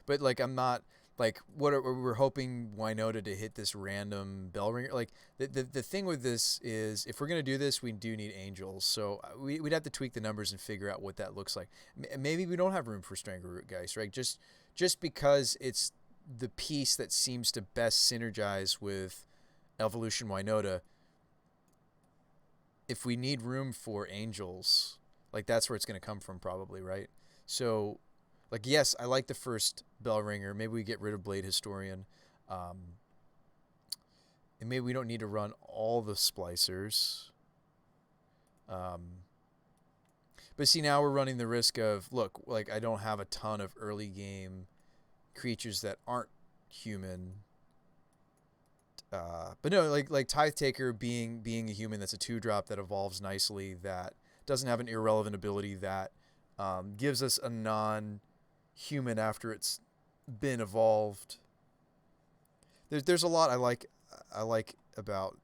but like I'm not like we're hoping Winota to hit this random bell ringer. Like the thing with this is if we're gonna do this, we do need angels. So we'd have to tweak the numbers and figure out what that looks like. Maybe we don't have room for Strangleroot Geist, right? Just because it's the piece that seems to best synergize with Evolution Winota. If we need room for angels, like that's where it's going to come from probably, right? So, like, yes, I like the first bell ringer. Maybe we get rid of Blade Historian. And maybe we don't need to run all the splicers. But see, now we're running the risk of, look, like I don't have a ton of early game creatures that aren't human. But no, like Tithe Taker being a human that's a 2-drop that evolves nicely, that doesn't have an irrelevant ability, that gives us a non-human after it's been evolved. There's a lot I like about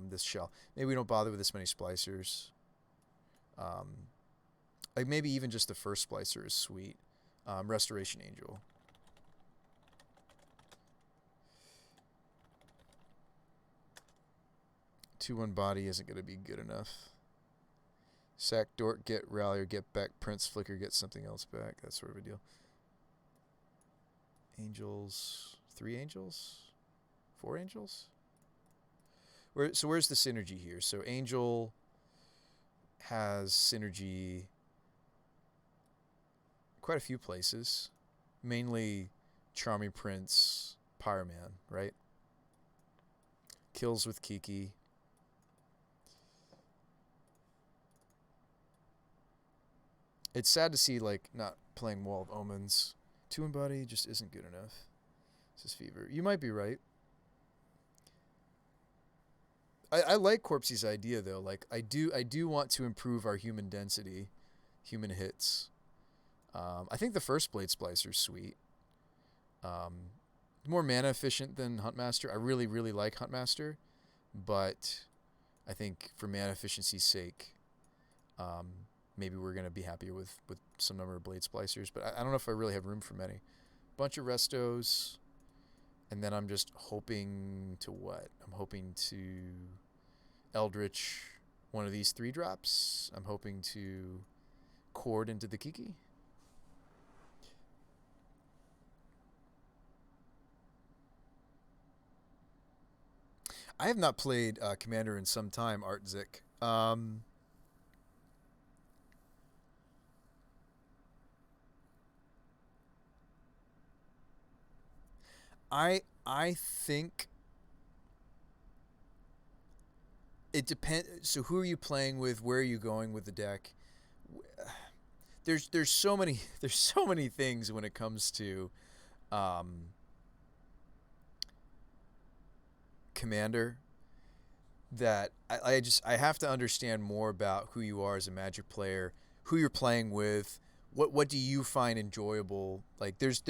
this shell. Maybe we don't bother with this many splicers. Like maybe even just the first splicer is sweet. Restoration Angel. 2/1 body isn't going to be good enough. Sack Dork, get Rallier, get back Prince Flicker, get something else back. That sort of a deal. Angels. 3 angels? 4 angels? So where's the synergy here? So Angel has synergy quite a few places. Mainly Charming Prince, Pyroman, right? Kills with Kiki. It's sad to see, like, not playing Wall of Omens. 2 in body just isn't good enough. This is Fever. You might be right. I like Corpsey's idea, though. Like, I do want to improve our human density, human hits. I think the first Blade Splicer is sweet. More mana efficient than Huntmaster. I really, really like Huntmaster, but I think for mana efficiency's sake, maybe we're going to be happier with some number of Blade Splicers, but I don't know if I really have room for many. Bunch of Restos, and then I'm just hoping to what? I'm hoping to Eldritch one of these 3-drops. I'm hoping to Cord into the Kiki. I have not played Commander in some time, Artzik. I think it depends. So who are you playing with? Where are you going with the deck? There's so many things when it comes to Commander that I have to understand more about who you are as a Magic player, who you're playing with, what do you find enjoyable? Like there's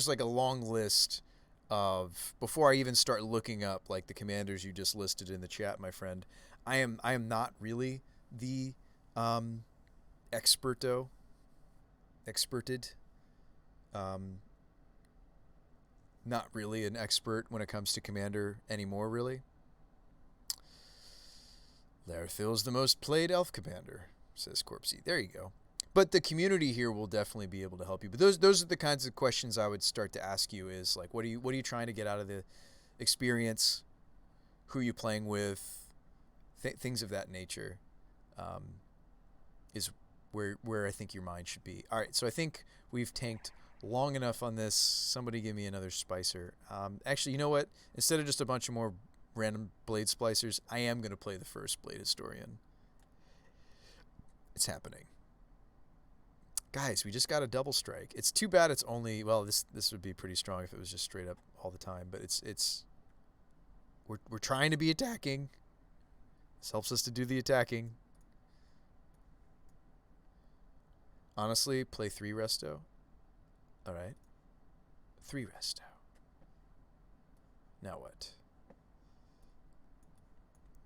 like a long list of, before I even start looking up like the commanders you just listed in the chat, my friend. I am not really the um, experto experted. Um, Not really an expert when it comes to commander anymore, really. Larethil's the most played elf commander, says Corpsey. There you go. But the community here will definitely be able to help you. But those are the kinds of questions I would start to ask you, is like, what are you trying to get out of the experience? Who are you playing with? Things of that nature, um, is where I think your mind should be. All right, so I think we've tanked long enough on this. Somebody give me another spicer. Actually, you know what? Instead of just a bunch of more random blade splicers, I am going to play the first blade historian. It's happening. Guys, we just got a double strike. It's too bad it's only, well, this would be pretty strong if it was just straight up all the time, but we're trying to be attacking. This helps us to do the attacking. Honestly, play 3 resto. All right. 3 resto. Now what?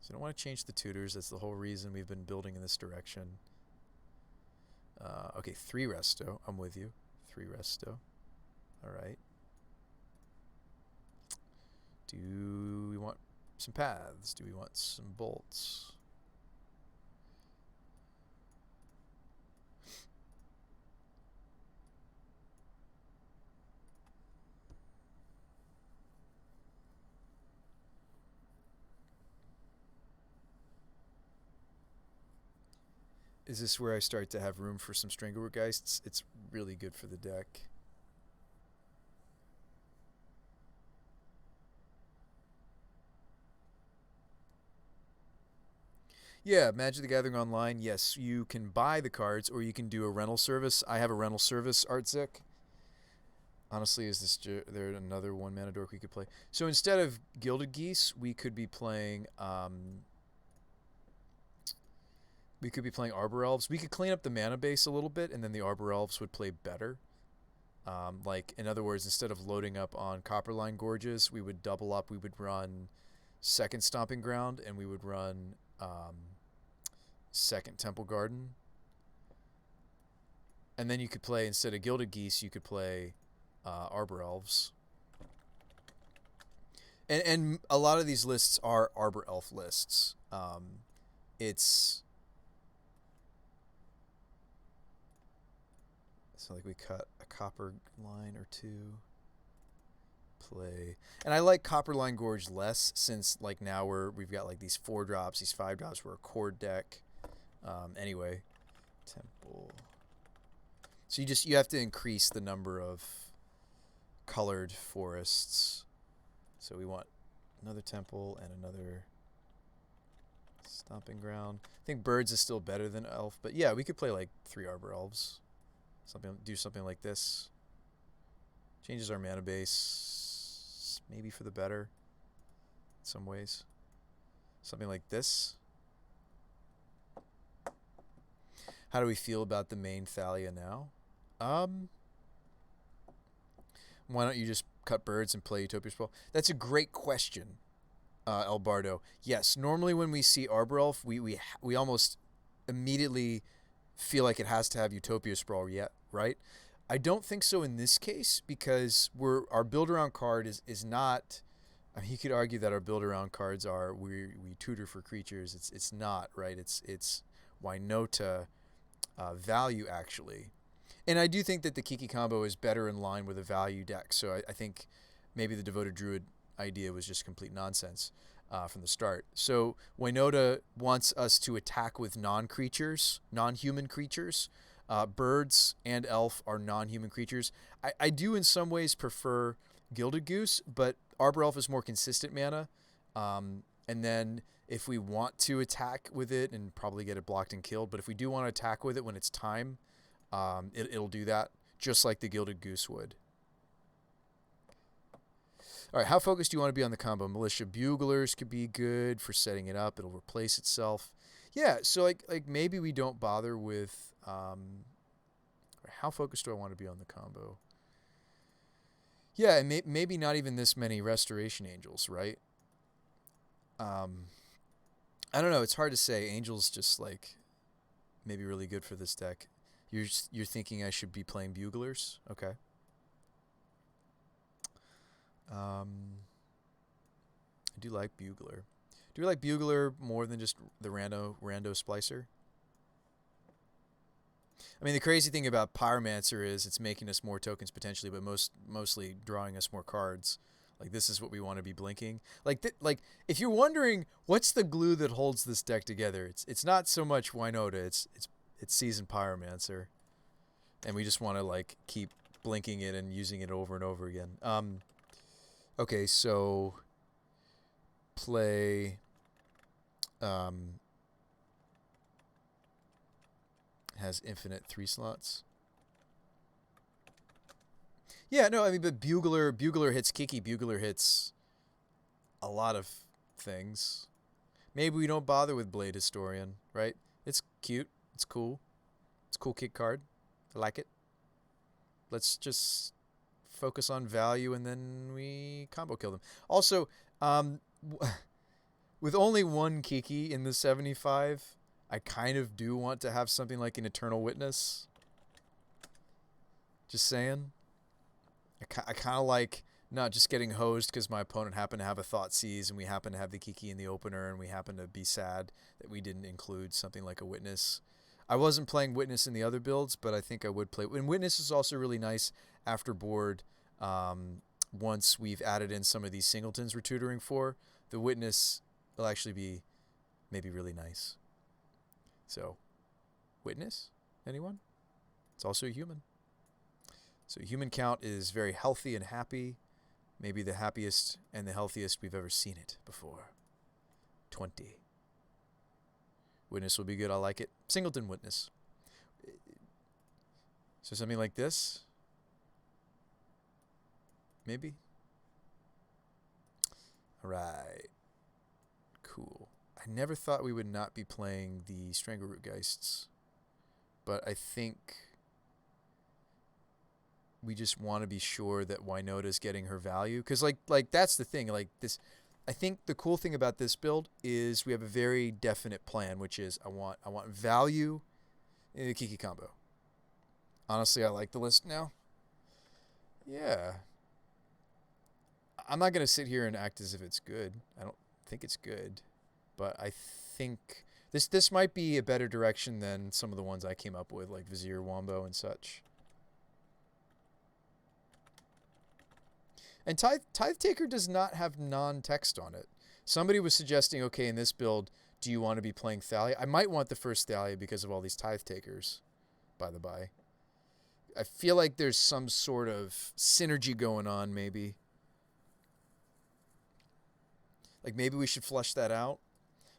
So I don't want to change the tutors. That's the whole reason we've been building in this direction. Okay, 3 resto. I'm with you. 3 resto. All right. Do we want some paths? Do we want some bolts? Is this where I start to have room for some Strangleworgeists? It's really good for the deck. Yeah, Magic the Gathering Online, yes, you can buy the cards or you can do a rental service. I have a rental service, Artzik. Honestly, is this there another 1 mana dork we could play? So instead of Gilded Geese, we could be playing Arbor Elves. We could clean up the mana base a little bit, and then the Arbor Elves would play better. Like, in other words, instead of loading up on Copperline Gorges, we would double up. We would run second Stomping Ground, and we would run second Temple Garden. And then you could play, instead of Gilded Geese, you could play Arbor Elves. And a lot of these lists are Arbor Elf lists. It's... So like we cut a copper line or 2. Play. And I like Copperline Gorge less, since like now we've got like these 4 drops, these 5 drops. We're a core deck. Anyway, Temple. So you have to increase the number of colored forests. So we want another temple and another Stomping Ground. I think birds is still better than elf, but yeah, we could play like 3 Arbor Elves. Do something like this. Changes our mana base, maybe for the better in some ways. Something like this. How do we feel about the main Thalia now? Why don't you just cut birds and play Utopia Sprawl? That's a great question, El Bardo. Yes, normally when we see Arbor Elf, we almost immediately feel like it has to have Utopia Sprawl yet, right? I don't think so in this case, because our build around card is not. I mean, you could argue that our build around cards are we tutor for creatures. It's not, right. It's Winota value, actually. And I do think that the Kiki combo is better in line with a value deck. So I think maybe the Devoted Druid idea was just complete nonsense from the start. So Winota wants us to attack with non-creatures, non-human creatures. Birds and elf are non-human creatures. I do in some ways prefer Gilded Goose, but Arbor Elf is more consistent mana. And then if we want to attack with it, and probably get it blocked and killed, but if we do want to attack with it when it's time, it'll do that, just like the Gilded Goose would. All right, how focused do you want to be on the combo? Militia Buglers could be good for setting it up. It'll replace itself. Yeah, so like maybe we don't bother with How focused do I want to be on the combo? Yeah, and maybe not even this many Restoration Angels, right? I don't know. It's hard to say. Angels just like maybe really good for this deck. You're thinking I should be playing Buglers? Okay. I do like Bugler. Do you like Bugler more than just the rando splicer? I mean, the crazy thing about Pyromancer is it's making us more tokens potentially, but mostly drawing us more cards. Like this is what we want to be blinking. Like if you're wondering what's the glue that holds this deck together, it's not so much Winota, it's Seasoned Pyromancer, and we just want to like keep blinking it and using it over and over again. Okay, so play. Has infinite 3 slots. Yeah, no, I mean, but Bugler hits Kiki. Bugler hits a lot of things. Maybe we don't bother with Blade Historian, right? It's cute. It's cool. It's a cool kick card. I like it. Let's just focus on value and then we combo kill them. Also, with only one Kiki in the 75, I kind of do want to have something like an Eternal Witness. Just saying. I kind of like not just getting hosed because my opponent happened to have a Thought Seize and we happen to have the Kiki in the opener and we happen to be sad that we didn't include something like a Witness. I wasn't playing Witness in the other builds, but I think I would play. And Witness is also really nice after board. Once we've added in some of these singletons we're tutoring for, the Witness will actually be maybe really nice. So, Witness? Anyone? It's also a human. So human count is very healthy and happy. Maybe the happiest and the healthiest we've ever seen it before. 20. Witness will be good. I like it. Singleton Witness. So something like this? Maybe? Alright. Cool. I never thought we would not be playing the Strangleroot Geists. But I think we just want to be sure that Winota's getting her value. Because like that's the thing. Like this, I think the cool thing about this build is we have a very definite plan, which is I want value in the Kiki combo. Honestly, I like the list now. Yeah. I'm not going to sit here and act as if it's good. I don't think it's good. But I think this might be a better direction than some of the ones I came up with, like Vizier, Wombo, and such. And Tithe Taker does not have non-text on it. Somebody was suggesting, okay, in this build, do you want to be playing Thalia? I might want the first Thalia because of all these Tithe Takers, by the by. I feel like there's some sort of synergy going on, maybe. Like, maybe we should flush that out.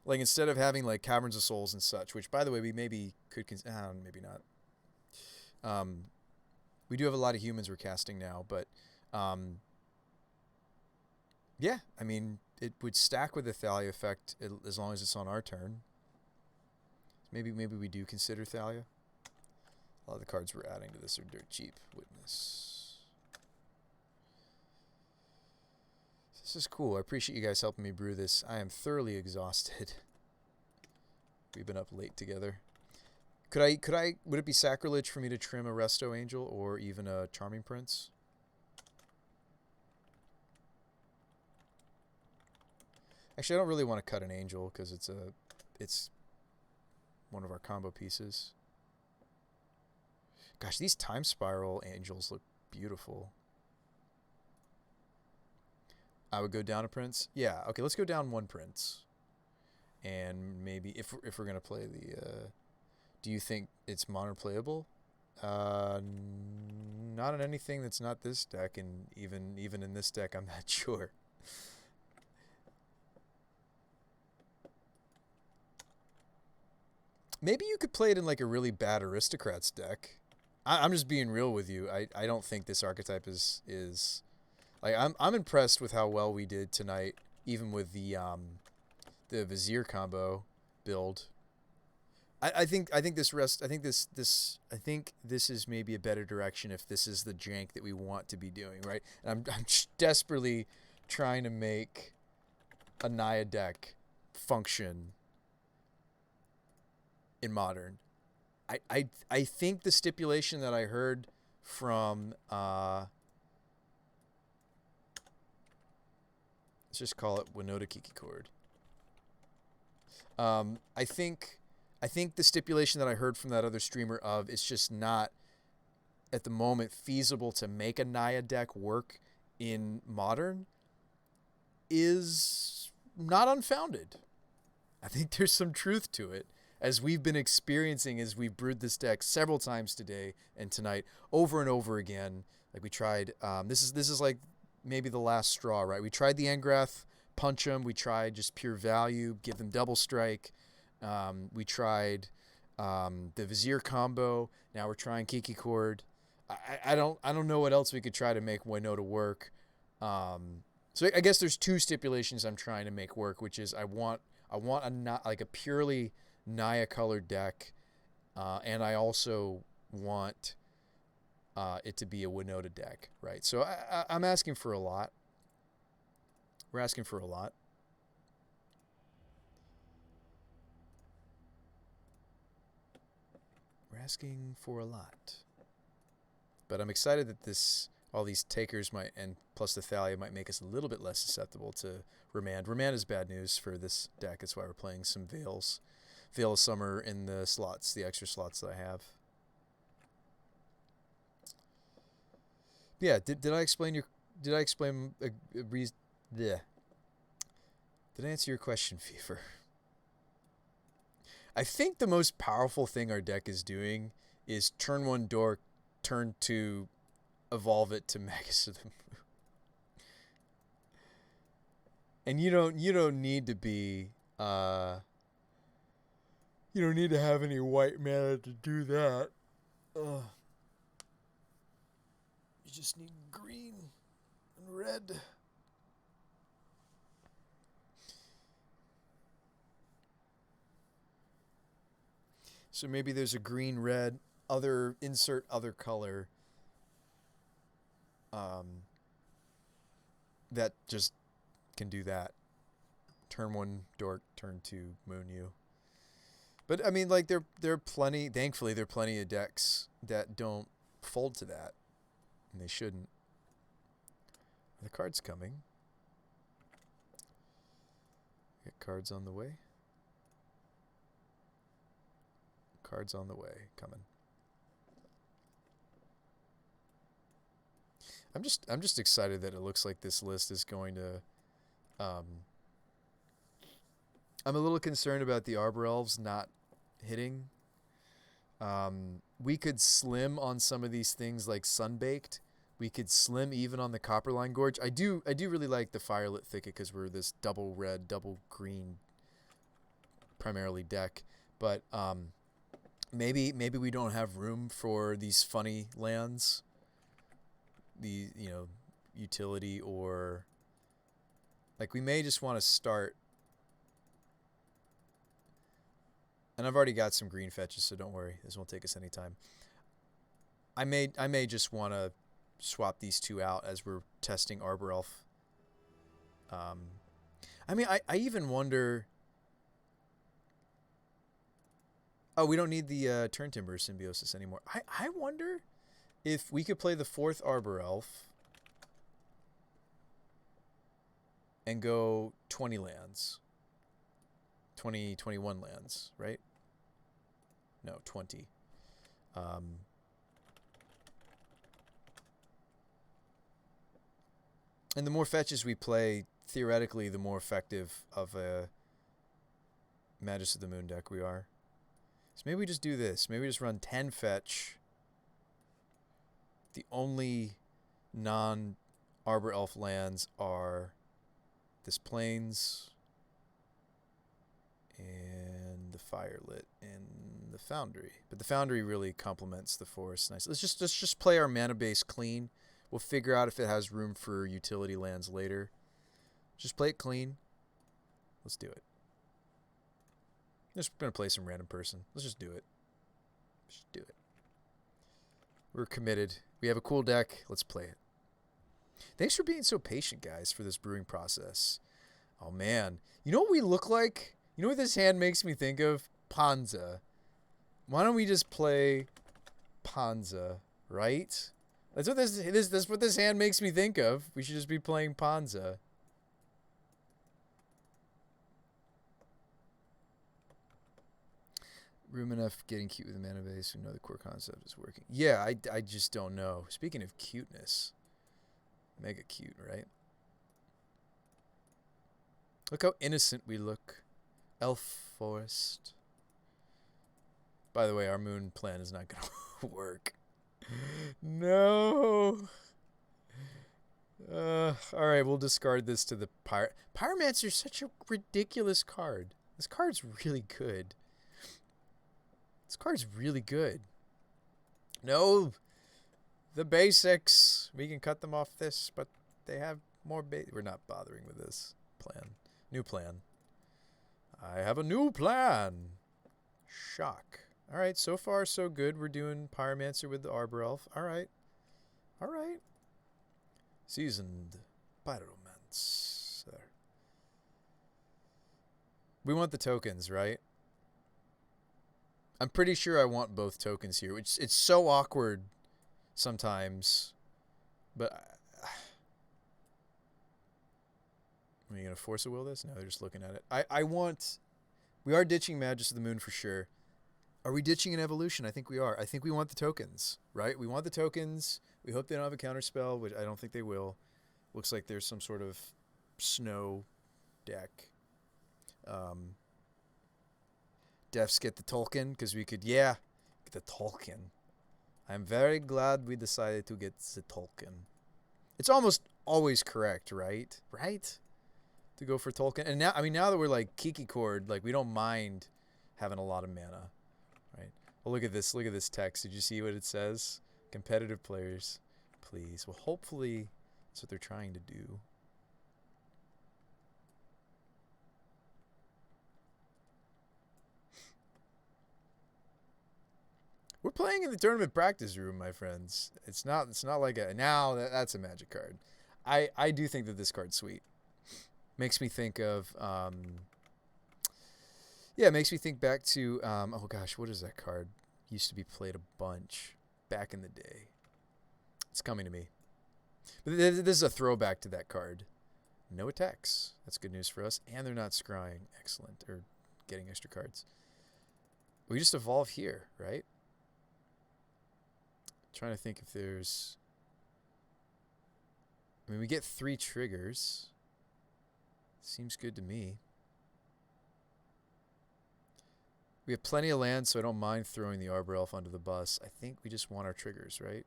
Like, instead of having, like, Caverns of Souls and such, which, by the way, we maybe could... maybe not. We do have a lot of humans we're casting now, but... yeah, I mean, it would stack with the Thalia effect as long as it's on our turn. Maybe we do consider Thalia. A lot of the cards we're adding to this are dirt cheap. Witness. This is cool. I appreciate you guys helping me brew this. I am thoroughly exhausted. We've been up late together. Would it be sacrilege for me to trim a Resto Angel or even a Charming Prince? Actually, I don't really want to cut an Angel because it's one of our combo pieces. Gosh, these Time Spiral Angels look beautiful. I would go down a Prince. Yeah, okay, let's go down one Prince. And maybe if we're gonna play the, do you think it's modern playable? Not on anything that's not this deck, and even in this deck, I'm not sure. Maybe you could play it in like a really bad Aristocrats deck. I'm just being real with you. I don't think this archetype is like I'm impressed with how well we did tonight, even with the Vizier combo build. I think this rest I think this I think this is maybe a better direction if this is the jank that we want to be doing, right? And I'm desperately trying to make a Naya deck function in modern. I think the stipulation that I heard from let's just call it Winota Kiki Chord. I think the stipulation that I heard from that other streamer of it's just not at the moment feasible to make a Naya deck work in modern is not unfounded. I think there's some truth to it, as we've been experiencing as we've brewed this deck several times today and tonight, over and over again. Like we tried, this is like maybe the last straw, right? We tried the Engrath, punch them. We tried just pure value, give them double strike. We tried the Vizier combo. Now we're trying Kiki Chord. I don't know what else we could try to make Winota work. So I guess there's two stipulations I'm trying to make work, which is I want a purely Naya colored deck, and I also want it to be a Winota deck, right? So I'm asking for a lot. We're asking for a lot. We're asking for a lot. But I'm excited that all these takers might, and plus the Thalia, might make us a little bit less susceptible to Remand. Remand is bad news for this deck. That's why we're playing some Veils. Veil of Summer in the slots, the extra slots that I have. Yeah, did I explain a reason? Yeah. Did I answer your question, Fever? I think the most powerful thing our deck is doing is turn 1 Dork, turn 2 evolve it to Magus of the Moon. And you don't need to be you don't need to have any white mana to do that. You just need green and red. So maybe there's a green, red, insert other color. That just can do that. Turn 1 Dork, turn 2 Moon you. But I mean, like there are plenty. Thankfully, there are plenty of decks that don't fold to that, and they shouldn't. The card's coming. Get cards on the way. Cards on the way, coming. I'm just excited that it looks like this list is going to. I'm a little concerned about the Arbor Elves not hitting. We could slim on some of these things like Sunbaked. We could slim even on the Copperline Gorge. I do really like the Firelit Thicket because we're this double red, double green, primarily deck. But maybe we don't have room for these funny lands. The utility, or like we may just want to start. And I've already got some green fetches, so don't worry. This won't take us any time. I may just want to swap these two out as we're testing Arbor Elf. I mean, I even wonder. Oh, we don't need the Turn Timber Symbiosis anymore. I wonder if we could play the 4th Arbor Elf and go 20 lands. 21 lands, right? No, 20. And the more fetches we play, theoretically, the more effective of a Magus of the Moon deck we are. So maybe we just do this. Maybe we just run 10 fetch. The only non-Arbor Elf lands are this Plains and the Firelit and the Foundry. But the Foundry really complements the forest nicely. Let's just play our mana base clean. We'll figure out if it has room for utility lands later. Just play it clean. Let's do it. Just gonna play some random person. Let's just do it. Just do it. We're committed. We have a cool deck. Let's play it. Thanks for being so patient, guys, for this brewing process. Oh, man. You know what we look like? You know what this hand makes me think of? Panza. Why don't we just play Panza, right? That's what this hand makes me think of. We should just be playing Panza. Room enough getting cute with the mana base. We know the core concept is working. Yeah, I just don't know. Speaking of cuteness. Mega cute, right? Look how innocent we look. Elf Forest. By the way, our moon plan is not going to work. No. Alright, we'll discard this to the Pyromancer's such a ridiculous card. This card's really good. This card's really good. No. The basics. We can cut them off this, but they have more we're not bothering with this plan. New plan. I have a new plan. Shock. Alright, so far so good. We're doing Pyromancer with the Arbor Elf. Alright. Alright. Seasoned Pyromancer. We want the tokens, right? I'm pretty sure I want both tokens here, which it's so awkward sometimes. But are you going to force a will this? No, they're just looking at it. I want... We are ditching Magus of the Moon for sure. Are we ditching an evolution? I think we are. I think we want the tokens, right? We want the tokens. We hope they don't have a counterspell, which I don't think they will. Looks like there's some sort of snow deck. Defs get the Tolkien, because we could, yeah, get the Tolkien. I'm very glad we decided to get the Tolkien. It's almost always correct, right? Right? To go for Tolkien. And now, I mean, now that we're like Kiki Chord, like we don't mind having a lot of mana, right? Well, look at this. Look at this text. Did you see what it says? Competitive players, please. Well, hopefully that's what they're trying to do. We're playing in the tournament practice room, my friends. It's not like a now that's a Magic card. I do think that this card's sweet. Makes me think of yeah, it makes me think back to oh gosh, what is that card? Used to be played a bunch back in the day. It's coming to me. But this is a throwback to that card. No attacks. That's good news for us. And they're not scrying. Excellent. Or getting extra cards. We just evolve here, right? Trying to think if there's... I mean, we get 3 triggers. Seems good to me. We have plenty of land, so I don't mind throwing the Arbor Elf onto the bus. I think we just want our triggers, right?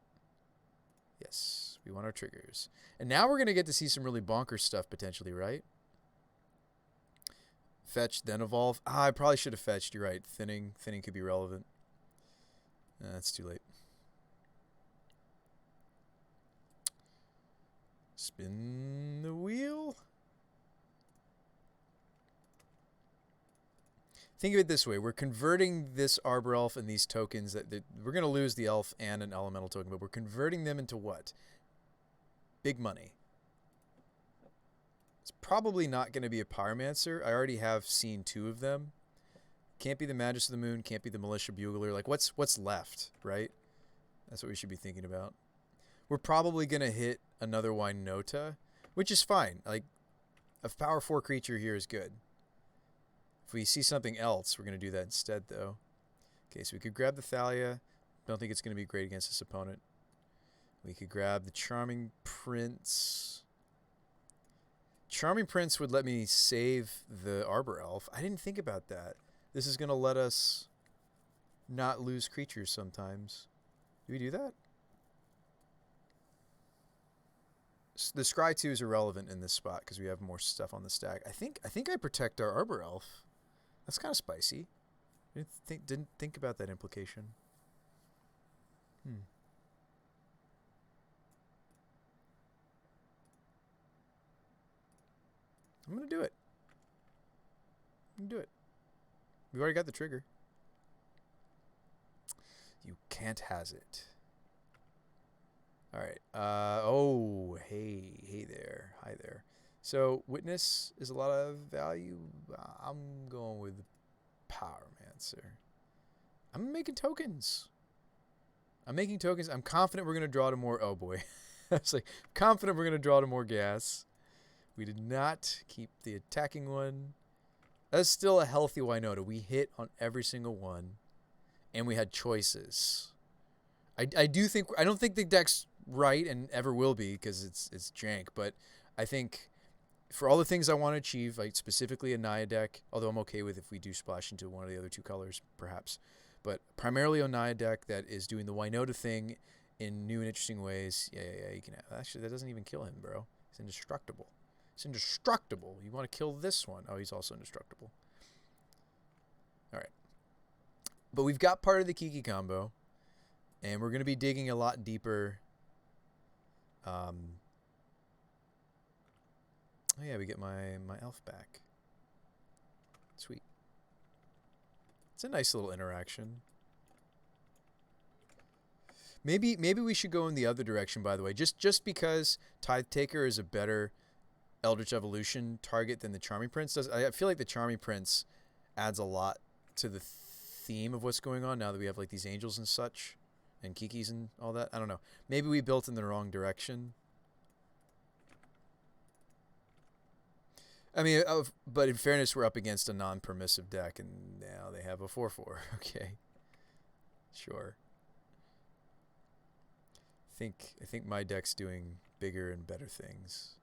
Yes, we want our triggers. And now we're going to get to see some really bonkers stuff, potentially, right? Fetch, then evolve. Ah, I probably should have fetched, you're right. Thinning could be relevant. That's too late. Spin the wheel. Think of it this way. We're converting this Arbor Elf and these tokens. That we're going to lose the Elf and an Elemental token, but we're converting them into what? Big money. It's probably not going to be a Pyromancer. I already have seen 2 of them. Can't be the Magus of the Moon. Can't be the Militia Bugler. Like, what's left, right? That's what we should be thinking about. We're probably going to hit another Winota, which is fine. Like, a power 4 creature here is good. If we see something else, we're going to do that instead, though. Okay, so we could grab the Thalia. Don't think it's going to be great against this opponent. We could grab the Charming Prince. Charming Prince would let me save the Arbor Elf. I didn't think about that. This is going to let us not lose creatures sometimes. Do we do that? The Scry 2 is irrelevant in this spot because we have more stuff on the stack. I think I protect our Arbor Elf. That's kind of spicy. Didn't think about that implication. I'm gonna do it. I'm gonna do it. We've already got the trigger. You can't has it. All right. Oh, hey there. Hi there. So witness is a lot of value. I'm going with Pyromancer. I'm making tokens. I'm confident we're going to draw to more... Oh, boy. I was like, confident we're going to draw to more gas. We did not keep the attacking one. That's still a healthy Winota. We hit on every single one. And we had choices. I don't think the deck's right and ever will be because it's jank. But I think for all the things I want to achieve, like specifically a Naya deck, although I'm okay with if we do splash into one of the other two colors, perhaps. But primarily a Naya deck that is doing the Winota thing in new and interesting ways. Yeah. You can actually, that doesn't even kill him, bro. He's indestructible. It's indestructible. You want to kill this one? Oh, he's also indestructible. All right. But we've got part of the Kiki combo, and we're going to be digging a lot deeper. Oh yeah, we get my elf back. Sweet. It's a nice little interaction. Maybe we should go in the other direction, by the way. Just because Tithe Taker is a better Eldritch Evolution target than the Charming Prince does. I feel like the Charming Prince adds a lot to the theme of what's going on now that we have like these angels and such and Kikis and all that. I don't know. Maybe we built in the wrong direction. I mean, but in fairness, we're up against a non-permissive deck, and now they have a 4/4. Okay, sure. I think my deck's doing bigger and better things.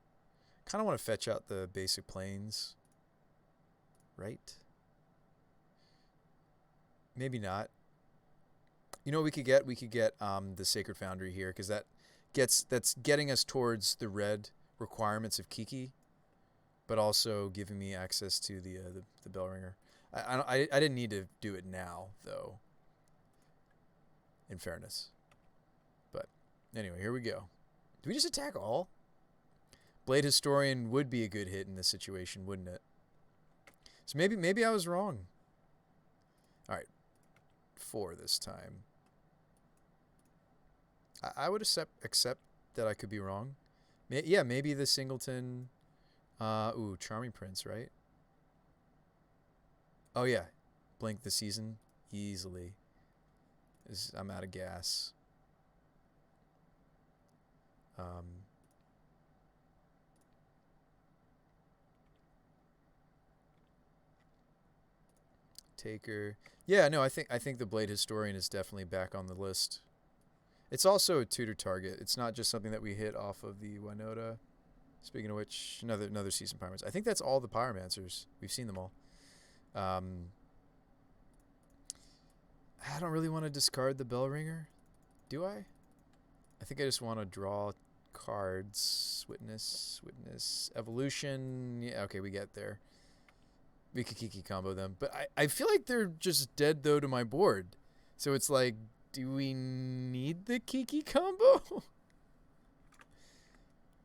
Kind of want to fetch out the basic planes, right? Maybe not. You know what we could get? We could get the Sacred Foundry here because that's getting us towards the red requirements of Kiki, but also giving me access to the bell ringer. I didn't need to do it now though. In fairness, but anyway, here we go. Do we just attack all? Blade Historian would be a good hit in this situation, wouldn't it? So maybe I was wrong. All right, 4 this time. I would accept that I could be wrong. Yeah, maybe the Singleton. Ooh, Charming Prince, right? Oh yeah, blink the season easily. I'm out of gas. Taker. Yeah, no, I think the Blade Historian is definitely back on the list. It's also a tutor target. It's not just something that we hit off of the Winota. Speaking of which, another season Pyromancer. I think that's all the Pyromancers. We've seen them all. I don't really want to discard the Bell Ringer, do I? I think I just want to draw cards. Witness, Evolution. Yeah, okay, we get there. We could Kiki combo them. But I feel like they're just dead, though, to my board. So it's like, do we need the Kiki combo?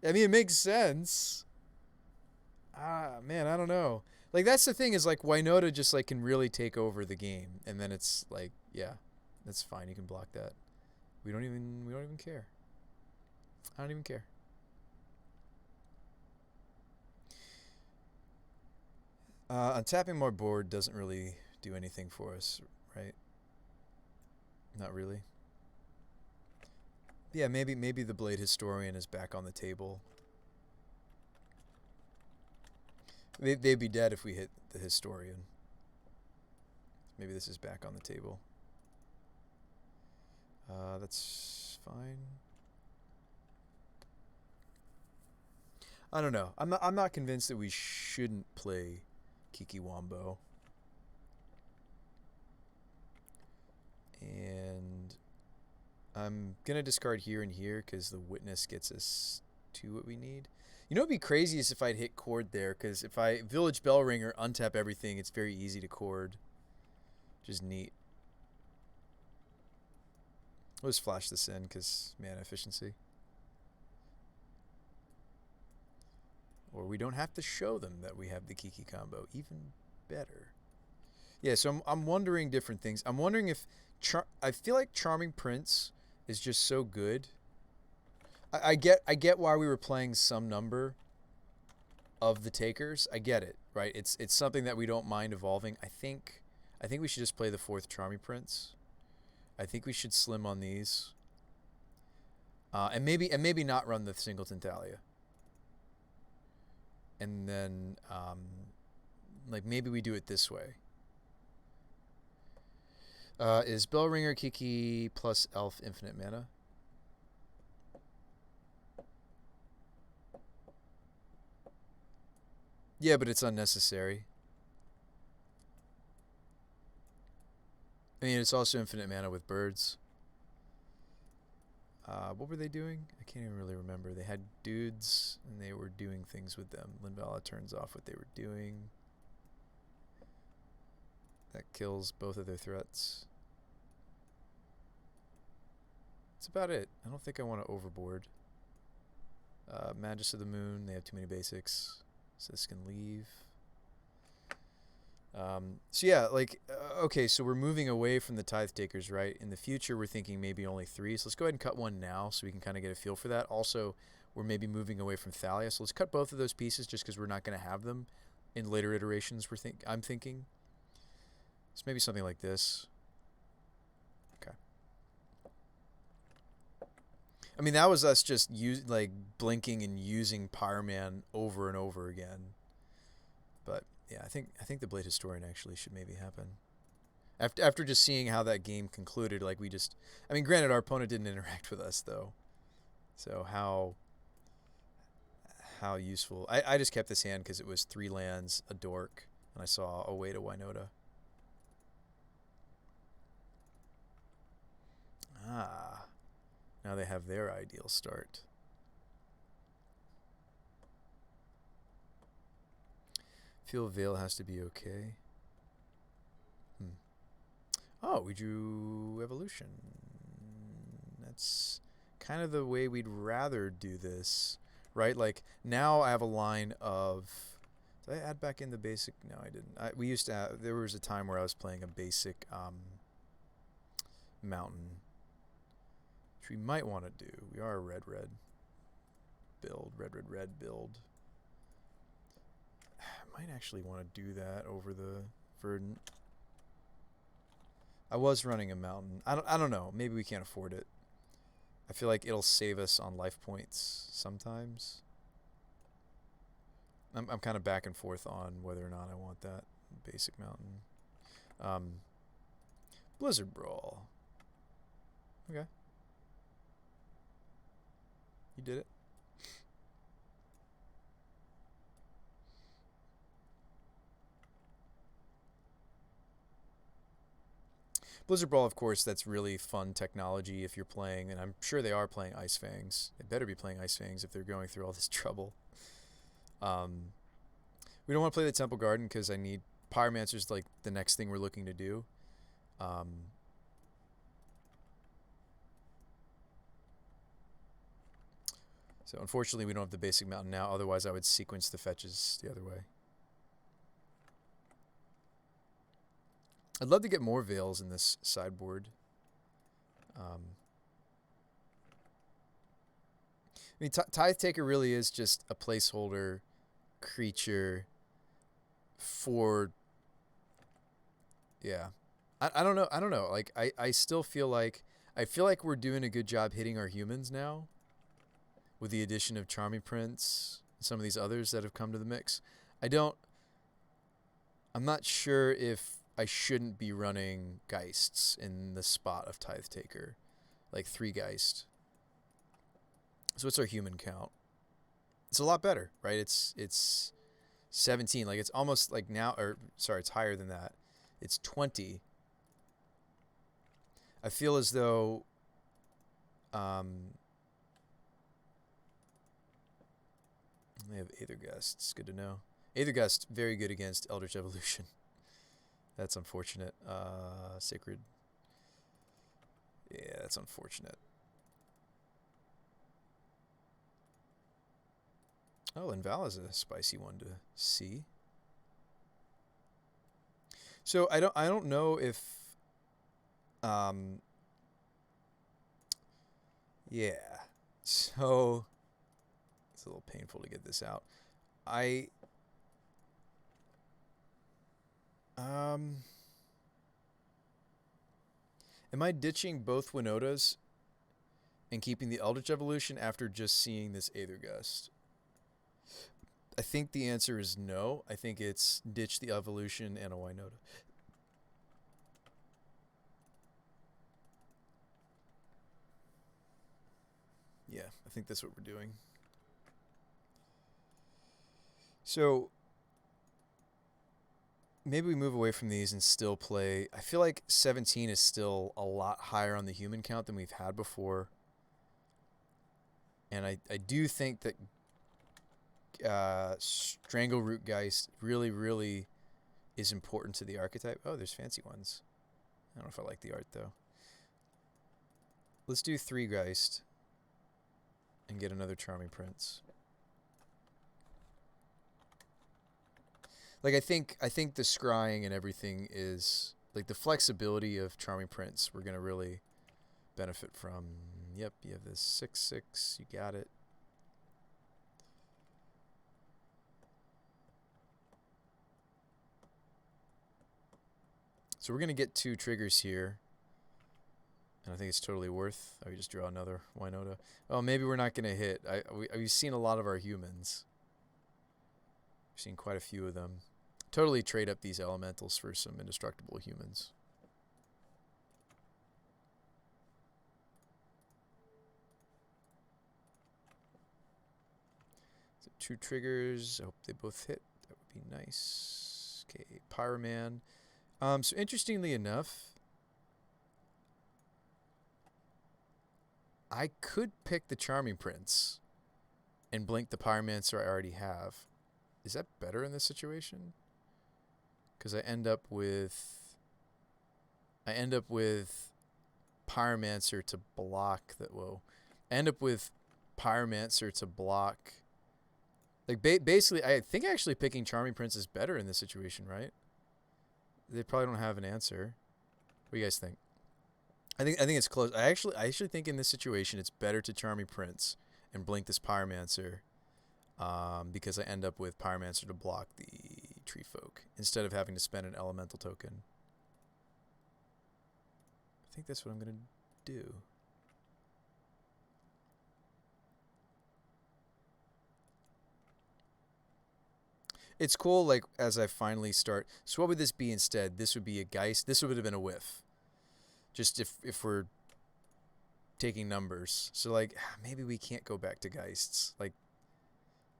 I mean, it makes sense. Man, I don't know. Like, that's the thing is, like, Winota just, like, can really take over the game. And then it's like, yeah, that's fine. You can block that. We don't even care. I don't even care. Untapping more board doesn't really do anything for us, right? Not really. Yeah, maybe the Blade Historian is back on the table. They'd be dead if we hit the Historian. Maybe this is back on the table. That's fine. I don't know. I'm not convinced that we shouldn't play Kiki Wombo. And I'm going to discard here and here because the Witness gets us to what we need. You know what would be crazy is if I'd hit Chord there, because if I Village Bell Ringer, untap everything, it's very easy to Chord. Which is neat. We'll just flash this in because mana efficiency. Or we don't have to show them that we have the Kiki combo. Even better. Yeah, so I'm wondering different things. I'm wondering if I feel like Charming Prince is just so good. I get why we were playing some number of the takers. I get it, right? It's something that we don't mind evolving. I think we should just play the fourth Charming Prince. I think we should slim on these. And maybe not run the Singleton Thalia. And then like maybe we do it this way. Is Bellringer Kiki plus Elf infinite mana? Yeah, but it's unnecessary. I mean, it's also infinite mana with birds. What were they doing? I can't even really remember. They had dudes, and they were doing things with them. Linvala turns off what they were doing. That kills both of their threats. That's about it. I don't think I want to overboard. Magus of the Moon, they have too many basics. So this can leave. So yeah, like, okay, so we're moving away from the Tithe Takers, right? In the future, we're thinking maybe only 3. So let's go ahead and cut one now so we can kind of get a feel for that. Also, we're maybe moving away from Thalia. So let's cut both of those pieces just because we're not going to have them in later iterations, I'm thinking. So maybe something like this. Okay. I mean, that was us just like blinking and using Pyroman over and over again. But yeah, I think the Blade Historian actually should maybe happen. After just seeing how that game concluded, like I mean, granted, our opponent didn't interact with us though, so how useful. I just kept this hand because it was 3 lands, a dork, and I saw a way to Winota. Ah, now they have their ideal start. Feel Veil has to be okay. Oh, we drew Evolution. That's kind of the way we'd rather do this, right? Like, now I have a line of... Did I add back in the basic? No, I didn't. We used to have... There was a time where I was playing a basic mountain, which we might want to do. We are a red-red build. Red-red-red build. I might actually want to do that over the Verdant. I was running a mountain. I don't know. Maybe we can't afford it. I feel like it'll save us on life points sometimes. I'm kind of back and forth on whether or not I want that basic mountain. Blizzard Brawl. Okay. You did it. Blizzard Brawl, of course, that's really fun technology if you're playing, and I'm sure they are playing Ice Fangs. They better be playing Ice Fangs if they're going through all this trouble. We don't want to play the Temple Garden because I need Pyromancer's like the next thing we're looking to do. So unfortunately, we don't have the basic mountain now. Otherwise, I would sequence the fetches the other way. I'd love to get more Veils in this sideboard. I mean, Tithe Taker really is just a placeholder creature for... Yeah. I don't know. I don't know. Like, I still feel like... I feel like we're doing a good job hitting our humans now with the addition of Charming Prince and some of these others that have come to the mix. I'm not sure if I shouldn't be running Geists in the spot of Tithe Taker. Like 3 Geist. So what's our human count? It's a lot better, right? It's 17. Like, it's almost like now, or sorry, it's higher than that. It's 20. I feel as though they have Aethergust. It's good to know. Aethergust, very good against Eldritch Evolution. That's unfortunate. Sacred. Yeah, that's unfortunate. Oh, Linvala's a spicy one to see. So I don't know if um yeah. So it's a little painful to get this out. I um am I ditching both Winotas and keeping the Eldritch Evolution after just seeing this Aether Gust? I think the answer is no. I think it's ditch the evolution and a Winota. Yeah, I think that's what we're doing. So maybe we move away from these and still play. I feel like 17 is still a lot higher on the human count than we've had before. And I do think that Strangleroot Geist really, really is important to the archetype. Oh, there's fancy ones. I don't know if I like the art, though. Let's do 3 Geist and get another Charming Prince. Like I think the scrying and everything is like the flexibility of Charming Prince we're gonna really benefit from. Yep, you have this 6/6, you got it. So we're gonna get 2 triggers here. And I think it's totally worth. Oh, we just draw another Winota. Oh, maybe we're not gonna hit. We've seen a lot of our humans. We've seen quite a few of them. Totally trade up these elementals for some indestructible humans. So 2 triggers. I hope they both hit. That would be nice. Okay, Pyroman. So interestingly enough, I could pick the Charming Prince and blink the Pyromancer I already have. Is that better in this situation? Because I end up with Pyromancer to block that. Whoa, I end up with Pyromancer to block. Like basically, I think actually picking Charming Prince is better in this situation, right? They probably don't have an answer. What do you guys think? I think it's close. I actually think in this situation it's better to Charming Prince and blink this Pyromancer, because I end up with Pyromancer to block the Tree Folk instead of having to spend an elemental token. I think that's what I'm gonna do. It's cool, like, as I finally start. So what would this be instead? This would be a Geist. This would have been a whiff. Just if we're taking numbers. So, like, maybe we can't go back to Geists. Like,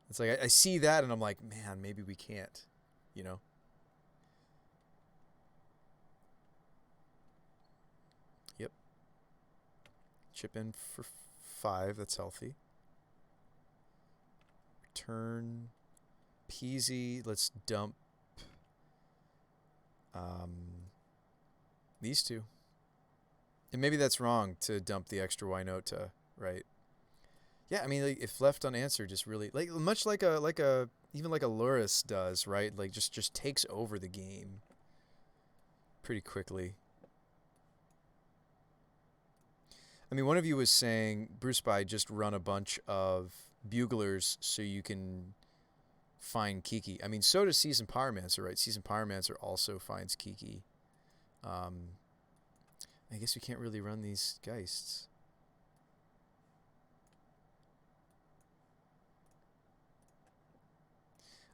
it's like I see that and I'm like, man, maybe we can't. You know? Yep. Chip in for 5. That's healthy. Return. Peasy. Let's dump these 2. And maybe that's wrong to dump the extra Winota, right? Yeah, I mean, like, if left unanswered, just really like much like a even like a Luris does, right? Like just takes over the game pretty quickly. I mean, one of you was saying, Bruce By, just run a bunch of buglers so you can find Kiki. I mean, so does Season Pyromancer, right? Season Pyromancer also finds Kiki. I guess we can't really run these Geists.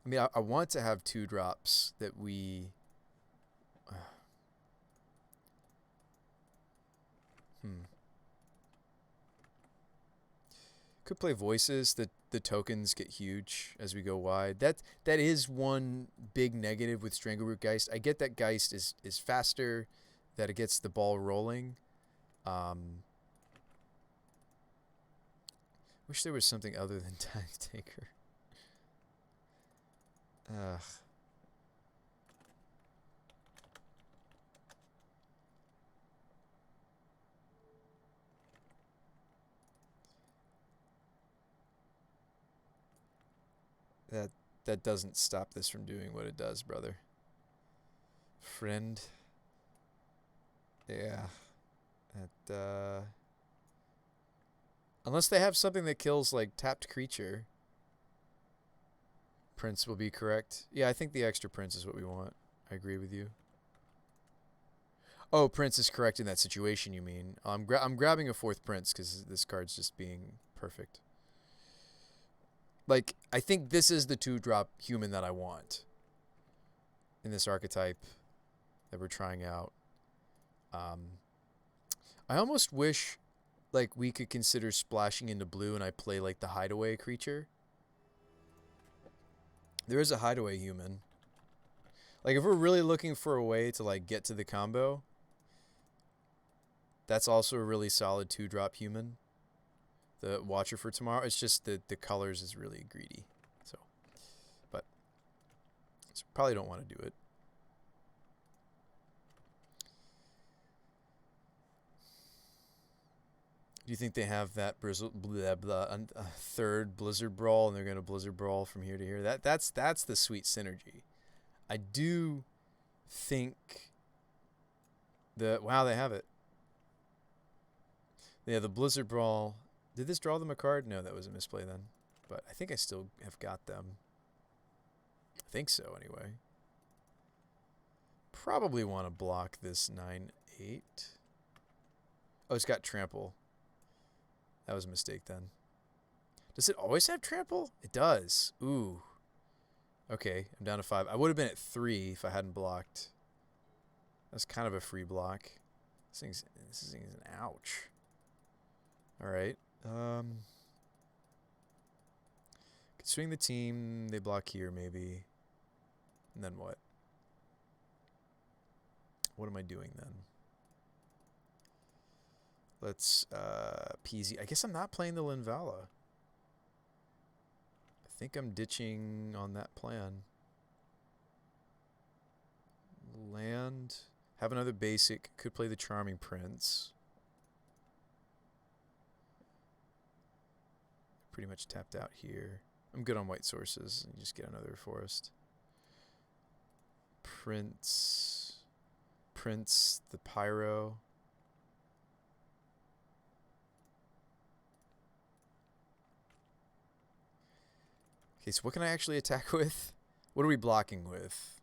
I mean, I want to have 2 drops that we... Could play Voices. The tokens get huge as we go wide. That is one big negative with Strangleroot Geist. I get that Geist is faster, that it gets the ball rolling. Wish there was something other than Time Taker. Ugh. That doesn't stop this from doing what it does, brother. Friend. Yeah. Unless they have something that kills, like, tapped creature. Prince will be correct. Yeah, I think the extra Prince is what we want. I agree with you. Oh, Prince is correct in that situation, you mean. I'm grabbing a 4th Prince because this card's just being perfect. Like, I think this is the 2-drop human that I want in this archetype that we're trying out. I almost wish, like, we could consider splashing into blue and I play, like, the hideaway creature. There is a hideaway human. Like, if we're really looking for a way to, like, get to the combo, that's also a really solid 2-drop human. The Watcher for Tomorrow. It's just that the colors is really greedy. So probably don't want to do it. Do you think they have that third Blizzard Brawl and they're going to Blizzard Brawl from here to here? That's the sweet synergy. I do think wow, they have it. Yeah, the Blizzard Brawl. Did this draw them a card? No, that was a misplay then. But I think I still have got them. I think so, anyway. Probably want to block this 9/8. Oh, it's got Trample. That was a mistake then. Does it always have Trample? It does. Ooh. Okay, I'm down to 5. I would have been at 3 if I hadn't blocked. That's kind of a free block. This thing's an ouch. Alright. Could swing the team. They block here, maybe. And then what? What am I doing then? Let's PZ. I guess I'm not playing the Linvala. I think I'm ditching on that plan. Land. Have another basic. Could play the Charming Prince. Pretty much tapped out here. I'm good on white sources. And just get another forest. Prince, the Pyro. Okay, so what can I actually attack with? What are we blocking with?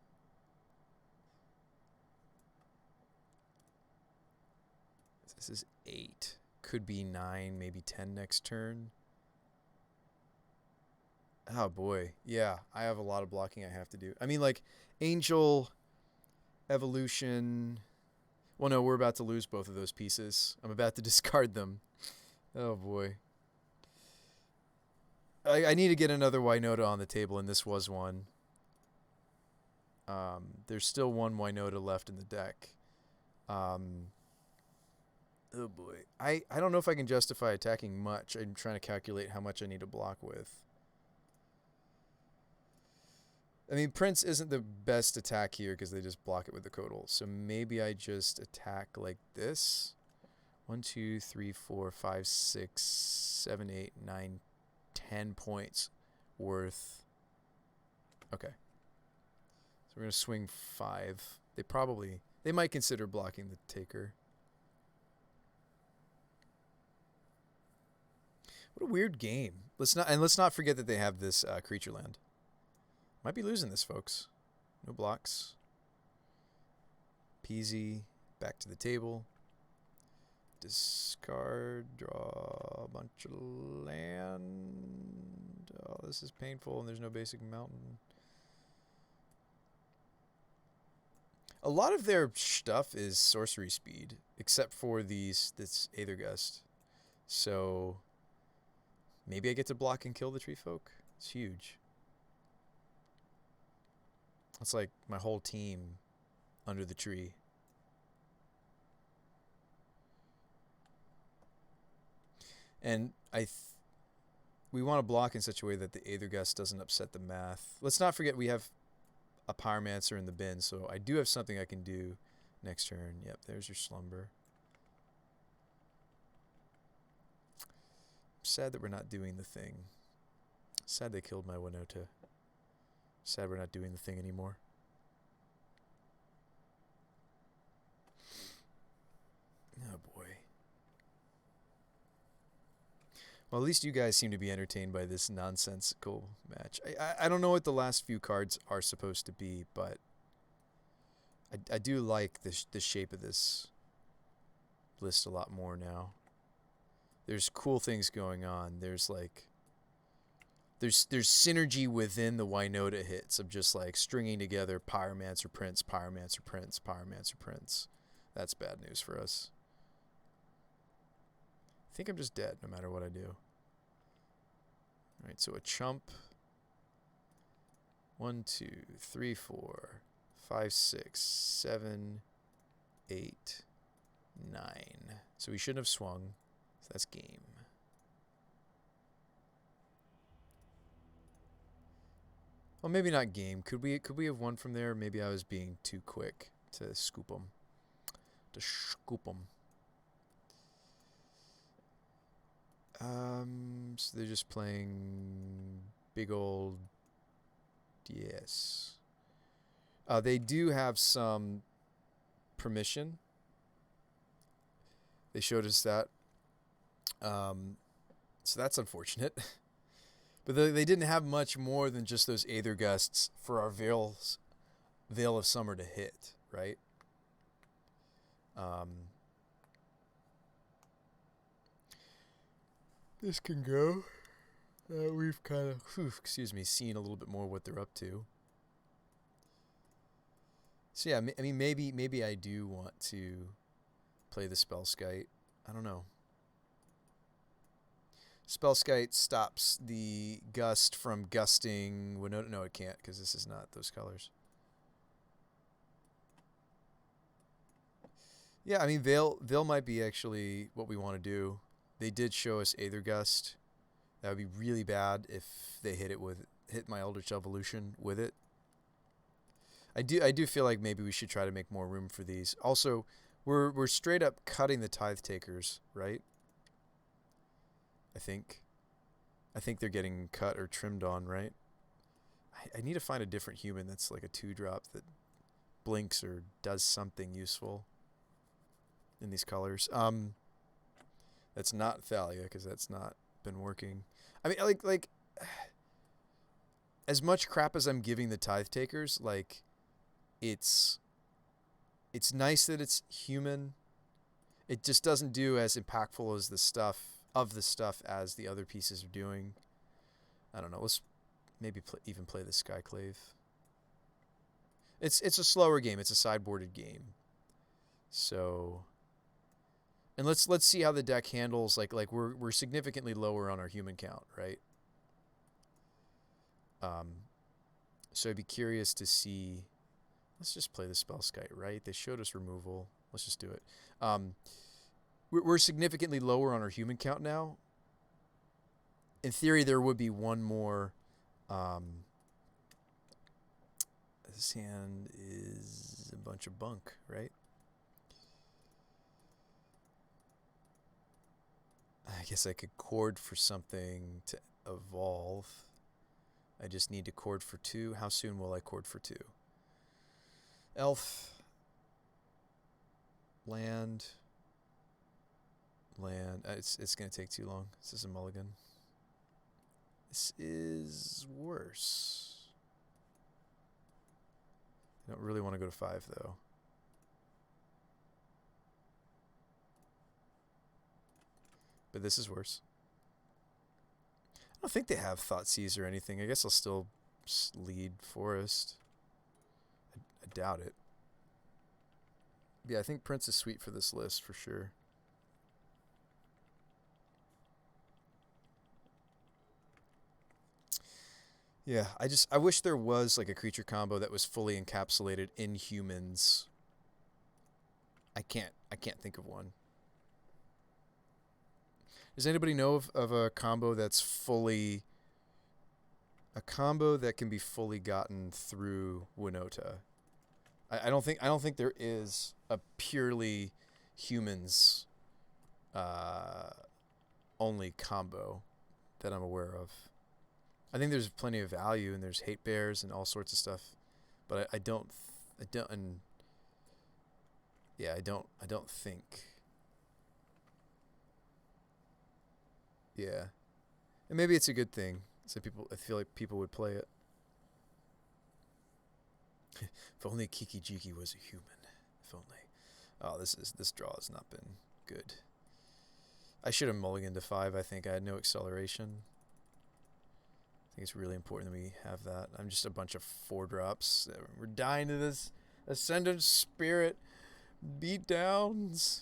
This is 8. Could be 9, maybe 10 next turn. Oh boy. Yeah, I have a lot of blocking I have to do. I mean, like, Angel, Evolution. Well, no, we're about to lose both of those pieces. I'm about to discard them. Oh boy. I need to get another Winota on the table, and this was one. There's still one Winota left in the deck. Oh boy. I don't know if I can justify attacking much. I'm trying to calculate how much I need to block with. I mean, Prince isn't the best attack here because they just block it with the Codal. So maybe I just attack like this. 1, 2, 3, 4, 5, 6, 7, 8, 9, 10 points worth. Okay. So we're going to swing 5. They might consider blocking the Taker. What a weird game. Let's not forget that they have this creature land. Might be losing this, folks. No blocks. Peasy. Back to the table. Discard. Draw a bunch of land. Oh, this is painful, and there's no basic mountain. A lot of their stuff is sorcery speed, except for this Aethergust. So maybe I get to block and kill the tree folk. It's huge. It's like my whole team under the tree. And we want to block in such a way that the Aethergust doesn't upset the math. Let's not forget we have a Pyromancer in the bin, so I do have something I can do next turn. Yep, there's your Slumber. Sad that we're not doing the thing. Sad they killed my Winota. Sad we're not doing the thing anymore. Well, at least you guys seem to be entertained by this nonsensical match. I don't know what the last few cards are supposed to be, but I do like the shape of this list a lot more now. There's cool things going on. There's like there's synergy within the Winota hits of just like stringing together Pyromancer Prince, Pyromancer Prince, Pyromancer Prince. That's bad news for us. I think I'm just dead no matter what I do. Alright, so a chump. 1, 2, 3, 4, 5, 6, 7, 8, 9. So we shouldn't have swung. So that's game. Well, maybe not game. Could we have won from there? Maybe I was being too quick to scoop them. So they're just playing big old. Yes. They do have some permission. They showed us that. So that's unfortunate. But they didn't have much more than just those Aether Gusts for our Veil of Summer to hit, right? This can go. We've kind of, seen a little bit more what they're up to. So yeah, I mean, maybe I do want to play the Spellskite. I don't know. Spellskite stops the gust from gusting. No, it can't because this is not those colors. Yeah, I mean, Veil might be actually what we want to do. They did show us Aether Gust. That would be really bad if they hit my Eldritch Evolution with it. I do feel like maybe we should try to make more room for these. Also, we're straight up cutting the Tithe Takers, right? I think they're getting cut or trimmed on, right? I need to find a different human that's like a 2-drop that blinks or does something useful in these colors. That's not Thalia because that's not been working. I mean, like as much crap as I'm giving the Tithe Takers, like it's nice that it's human. It just doesn't do as impactful as the stuff as the other pieces are doing. I don't know. Let's maybe even play the Skyclave. It's a slower game. It's a sideboarded game. So, and let's see how the deck handles. Like we're significantly lower on our human count, right? So I'd be curious to see. Let's just play the Spellskite, right? They showed us removal. Let's just do it. We're significantly lower on our human count now. In theory, there would be one more. This hand is a bunch of bunk, right? I guess I could chord for something to evolve. I just need to chord for 2. How soon will I chord for 2? Elf. Land. It's going to take too long. This is a mulligan. This is worse. I don't really want to go to 5, though. But this is worse. I don't think they have Thoughtseize or anything. I guess I'll still lead Forest. I doubt it. Yeah, I think Prince is sweet for this list for sure. Yeah, I wish there was like a creature combo that was fully encapsulated in humans. I can't think of one. Does anybody know of a combo that's fully a combo that can be fully gotten through Winota? I don't think there is a purely humans only combo that I'm aware of. I think there's plenty of value and there's hate bears and all sorts of stuff, but I don't think. Yeah. And maybe it's a good thing. So people, I feel like people would play it. If only Kiki Jiki was a human. If only. Oh, this draw has not been good. I should have mulliganed to 5. I think I had no acceleration. I think it's really important that we have that. I'm just a bunch of 4 drops. We're dying to this Ascendant Spirit beatdowns.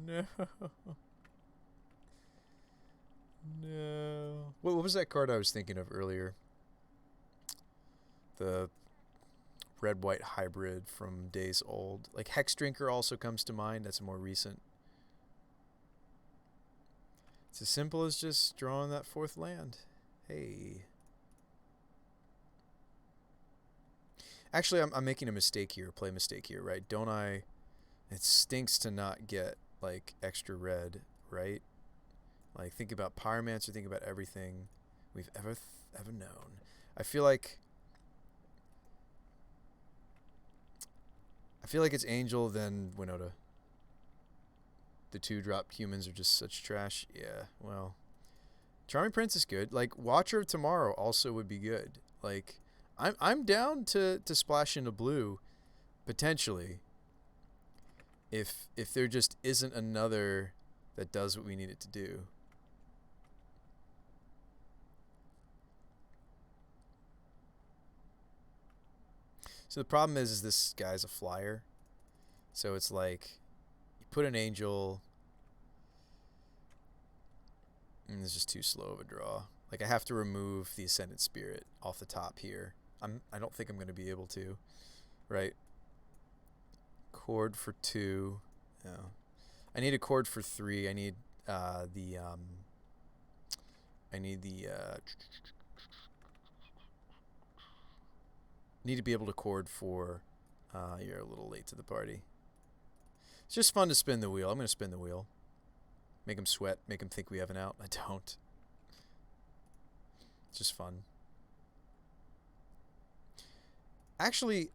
No. No. What was that card I was thinking of earlier? The red-white hybrid from days old. Like Hex Drinker also comes to mind. That's more recent. It's as simple as just drawing that 4th land. Hey. Actually, I'm making a mistake here. Play mistake here, right? Don't I? It stinks to not get like extra red, right? Like think about Pyromancer, think about everything we've ever known. I feel like it's Angel then Winota. The 2-drop humans are just such trash. Yeah, well, Charming Prince is good. Like Watcher of Tomorrow also would be good. Like I'm down to splash into blue potentially. If there just isn't another that does what we need it to do. So the problem is this guy's a flyer. So it's like you put an Angel and it's just too slow of a draw. Like I have to remove the Ascendant Spirit off the top here. I don't think I'm going to be able to. Right? Chord for 2. No. I need a chord for 3. I need the need to be able to chord for you're a little late to the party. It's just fun to spin the wheel. I'm going to spin the wheel. Make him sweat. Make him think we have an out. I don't. It's just fun. Actually,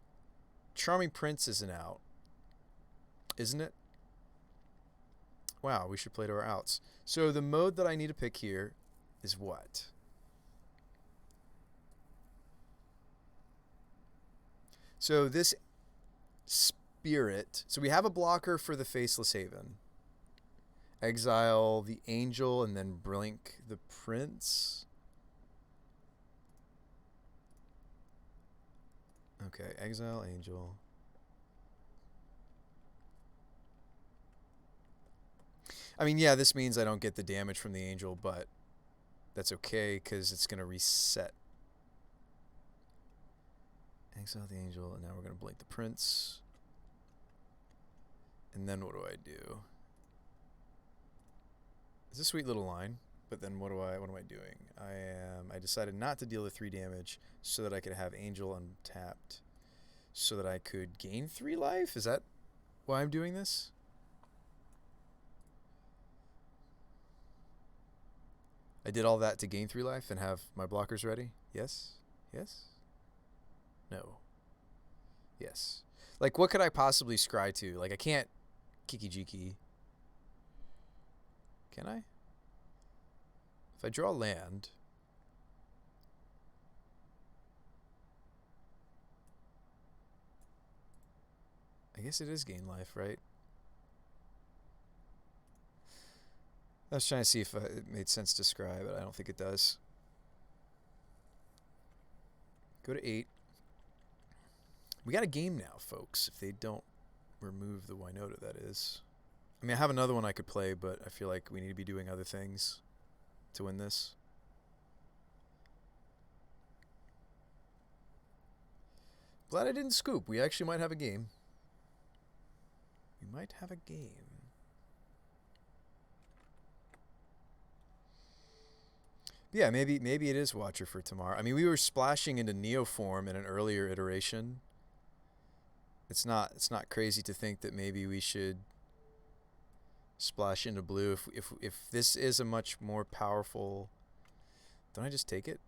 Charming Prince isn't out. Isn't it? Wow, we should play to our outs. So the mode that I need to pick here is what? So this Spirit. So we have a blocker for the Faceless Haven. Exile the Angel and then blink the Prince. Okay, exile Angel. I mean, yeah, this means I don't get the damage from the Angel, but that's okay because it's going to reset. Exile the Angel, and now we're going to blink the Prince. And then what do I do? It's a sweet little line, but then what am I doing? I decided not to deal the 3 damage so that I could have Angel untapped so that I could gain 3 life? Is that why I'm doing this? I did all that to gain 3 life and have my blockers ready? Yes? Yes? No. Yes. Like, what could I possibly scry to? Like, I can't Kiki Jiki. Can I? If I draw land... I guess it is gain life, right? I was trying to see if it made sense to scry, but I don't think it does. Go to 8. We got a game now, folks, if they don't remove the Winota, that is. I mean, I have another one I could play, but I feel like we need to be doing other things to win this. Glad I didn't scoop. We actually might have a game. We might have a game. Yeah, maybe it is Watcher for tomorrow. I mean, we were splashing into Neoform in an earlier iteration. It's not crazy to think that maybe we should splash into blue if this is a much more powerful. Don't I just take it?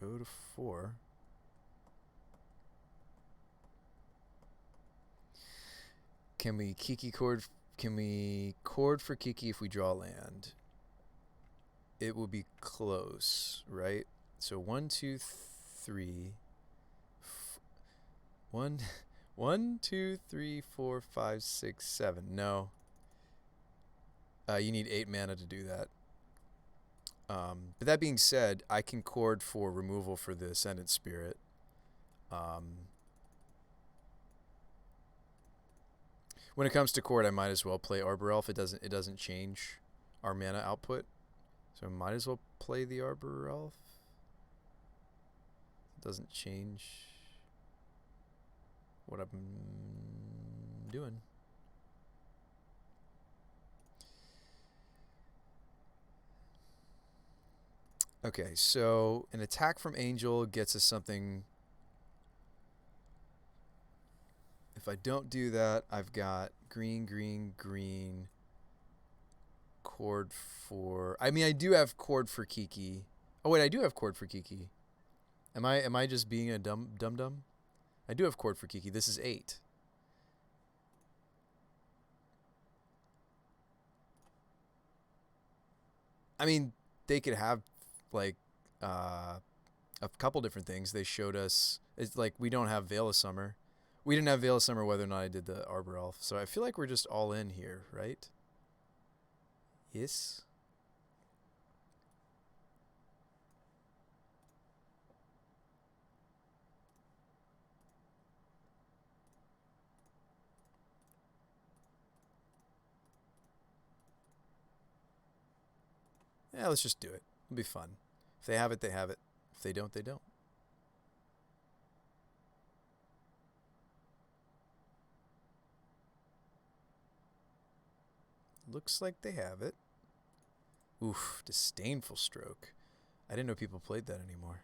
go to 4. Can we Kiki chord? Can we chord for Kiki if we draw land? It will be close, right? So 1, 2, 3. 1, 1, 2, 3, 4, 5, 6, 7. No. You need 8 mana to do that. But that being said, I can chord for removal for the Ascendant Spirit. When it comes to chord, I might as well play Arbor Elf. It doesn't change our mana output, so I might as well play the Arbor Elf. It doesn't change what I'm doing. Okay, so an attack from Angel gets us something. If I don't do that, I've got green, green, green. Chord for... I mean, I do have chord for Kiki. Oh, wait, I do have chord for Kiki. Am I just being a dum-dum? I do have chord for Kiki. This is 8. I mean, they could have, like, a couple different things. They showed us... It's like, we don't have Veil of Summer. We didn't have Veil of Summer whether or not I did the Arbor Elf. So I feel like we're just all in here, right? Yes. Yeah, let's just do it. It'll be fun. If they have it, they have it. If they don't, they don't. Looks like they have it. Oof, Disdainful Stroke. I didn't know people played that anymore.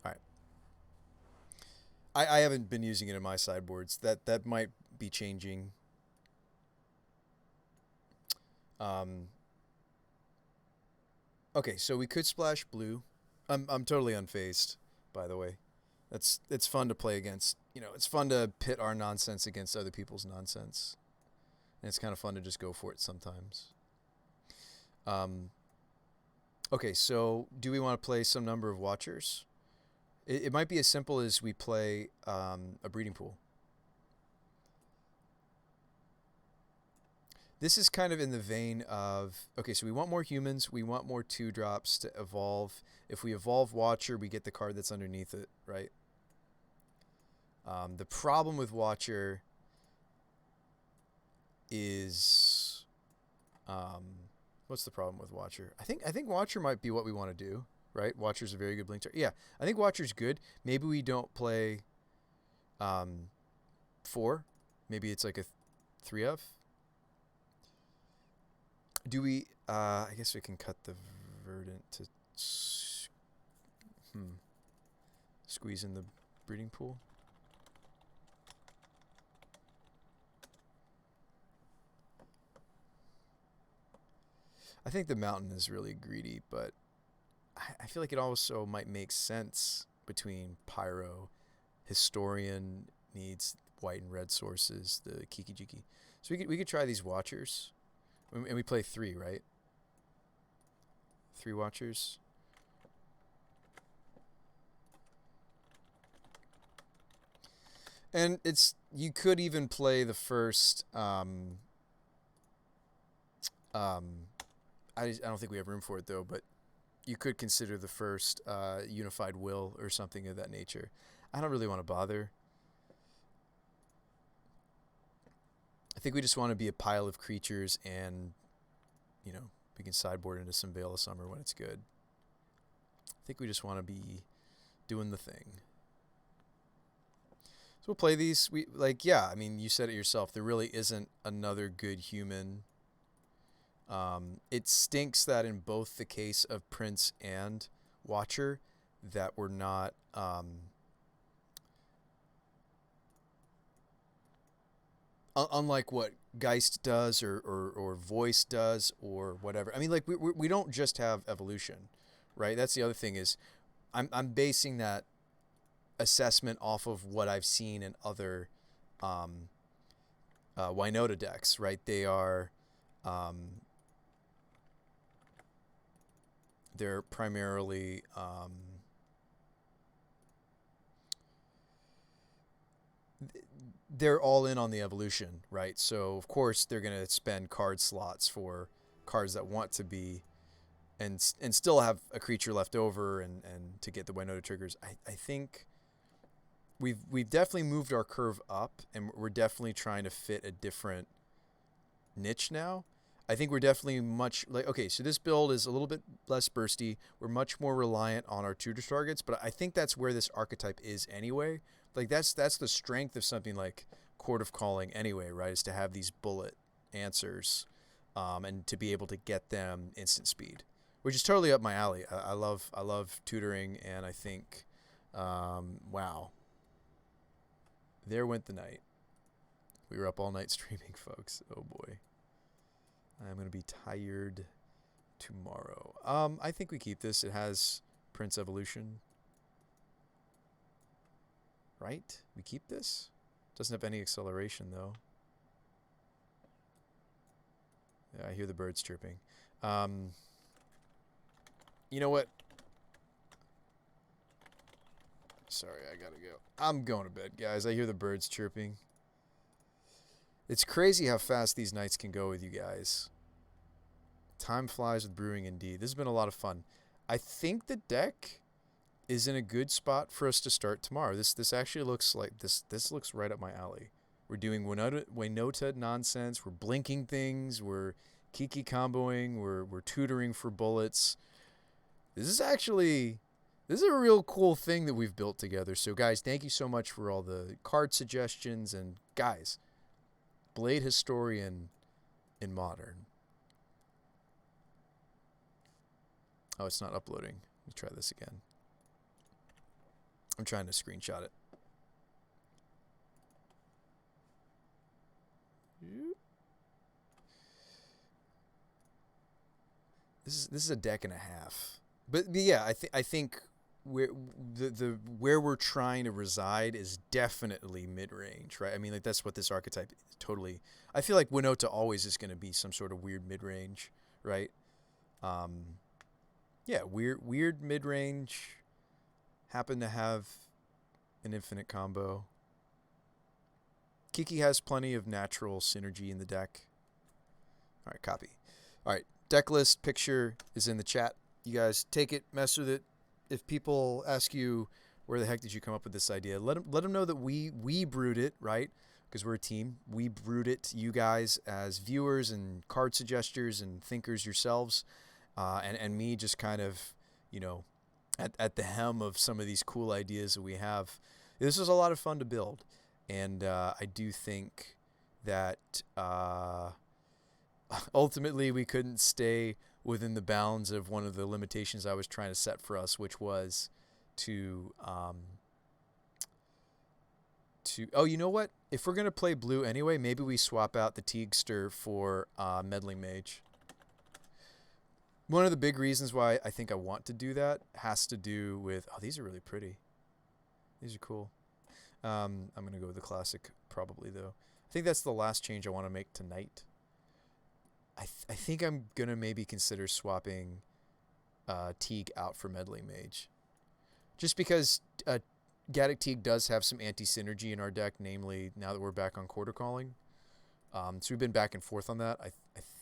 Alright. I haven't been using it in my sideboards. That might be changing. Okay, so we could splash blue. I'm totally unfazed, by the way. It's fun to play against. You know, it's fun to pit our nonsense against other people's nonsense. And it's kind of fun to just go for it sometimes. Okay, so do we want to play some number of Watchers? It might be as simple as we play a Breeding Pool. This is kind of in the vein of, okay, so we want more humans. We want more 2-drops to evolve. If we evolve Watcher, we get the card that's underneath it, right? The problem with Watcher is... what's the problem with Watcher? I think Watcher might be what we want to do, right? Watcher's a very good blink. Yeah, I think Watcher's good. Maybe we don't play 4. Maybe it's like a 3 of. Do we... I guess we can cut the Verdant to... Squeeze in the Breeding Pool. I think the Mountain is really greedy, but I feel like it also might make sense between Pyro. Historian needs white and red sources, the Kiki Jiki. So we could try these Watchers. And we play 3, right? 3 Watchers. And it's... You could even play the first... I don't think we have room for it, though, but you could consider the first Unified Will or something of that nature. I don't really want to bother. I think we just want to be a pile of creatures and, you know, we can sideboard into some Veil of Summer when it's good. I think we just want to be doing the thing. So we'll play these. Yeah, I mean, you said it yourself. There really isn't another good human. It stinks that in both the case of Prince and Watcher that we're not unlike what Geist does or Voice does or whatever. I mean, like we don't just have evolution, right? That's the other thing is I'm basing that assessment off of what I've seen in other um, Winota decks, right? Um, they're primarily they're all in on the evolution, right? So of course they're gonna spend card slots for cards that want to be and still have a creature left over and to get the Winota triggers. I think we've definitely moved our curve up and we're definitely trying to fit a different niche now. I think we're definitely much like okay, so this build is a little bit less bursty. We're much more reliant on our tutor targets, but I think that's where this archetype is anyway. Like that's the strength of something like Court of Calling anyway, right? Is to have these bullet answers, and to be able to get them instant speed, which is totally up my alley. I love tutoring, and I think, wow, there went the night. We were up all night streaming, folks. Oh boy. I'm going to be tired tomorrow. I think we keep this. It has Prince Evolution. Right? We keep this? Doesn't have any acceleration, though. Yeah, I hear the birds chirping. You know what? Sorry, I gotta go. I'm going to bed, guys. I hear the birds chirping. It's crazy how fast these nights can go with you guys. Time flies with brewing indeed. This has been a lot of fun. I think the deck is in a good spot for us to start tomorrow. This actually looks like this looks right up my alley. We're doing Winota nonsense. We're blinking things. We're Kiki comboing. We're tutoring for bullets. This is a real cool thing that we've built together. So guys, thank you so much for all the card suggestions, and guys, Blade Historian in Modern. Oh, it's not uploading. Let me try this again. I'm trying to screenshot it. This is a deck and a half. But yeah, I think where we're trying to reside is definitely mid range, right? I mean, like that's what this archetype is totally. I feel like Winota always is going to be some sort of weird mid range, right? Yeah, weird mid range. Happen to have an infinite combo. Kiki has plenty of natural synergy in the deck. All right, copy. All right, deck list picture is in the chat. You guys take it, mess with it. If people ask you where the heck did you come up with this idea, let them know that we brewed it, right? Because we're a team. We brewed it. You guys as viewers and card suggesters and thinkers yourselves, and me just kind of, you know, at the helm of some of these cool ideas that we have. This was a lot of fun to build, and I do think that ultimately we couldn't stay within the bounds of one of the limitations I was trying to set for us, which was to oh, you know what? If we're gonna play blue anyway, maybe we swap out the Teagster for Meddling Mage. One of the big reasons why I think I want to do that has to do with, oh, these are really pretty. These are cool. I'm going to go with the classic probably, though. I think that's the last change I want to make tonight. I think I'm going to maybe consider swapping Teague out for Meddling Mage. Just because Gaddock Teague does have some anti-synergy in our deck, namely now that we're back on Quarter Calling. So we've been back and forth on that. I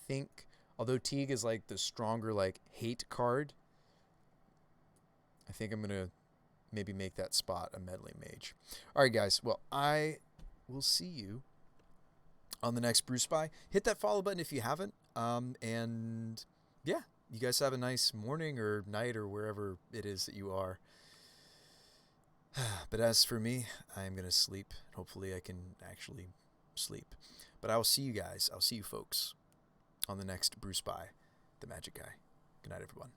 think... Although Teague is like the stronger like hate card, I think I'm going to maybe make that spot a Meddling Mage. All right, guys. Well, I will see you on the next Brew Spy. Hit that follow button if you haven't. And yeah, you guys have a nice morning or night or wherever it is that you are. But as for me, I am going to sleep. Hopefully I can actually sleep. But I will see you guys. I'll see you folks on the next Brew Spy, the Magic Guy. Good night, everyone.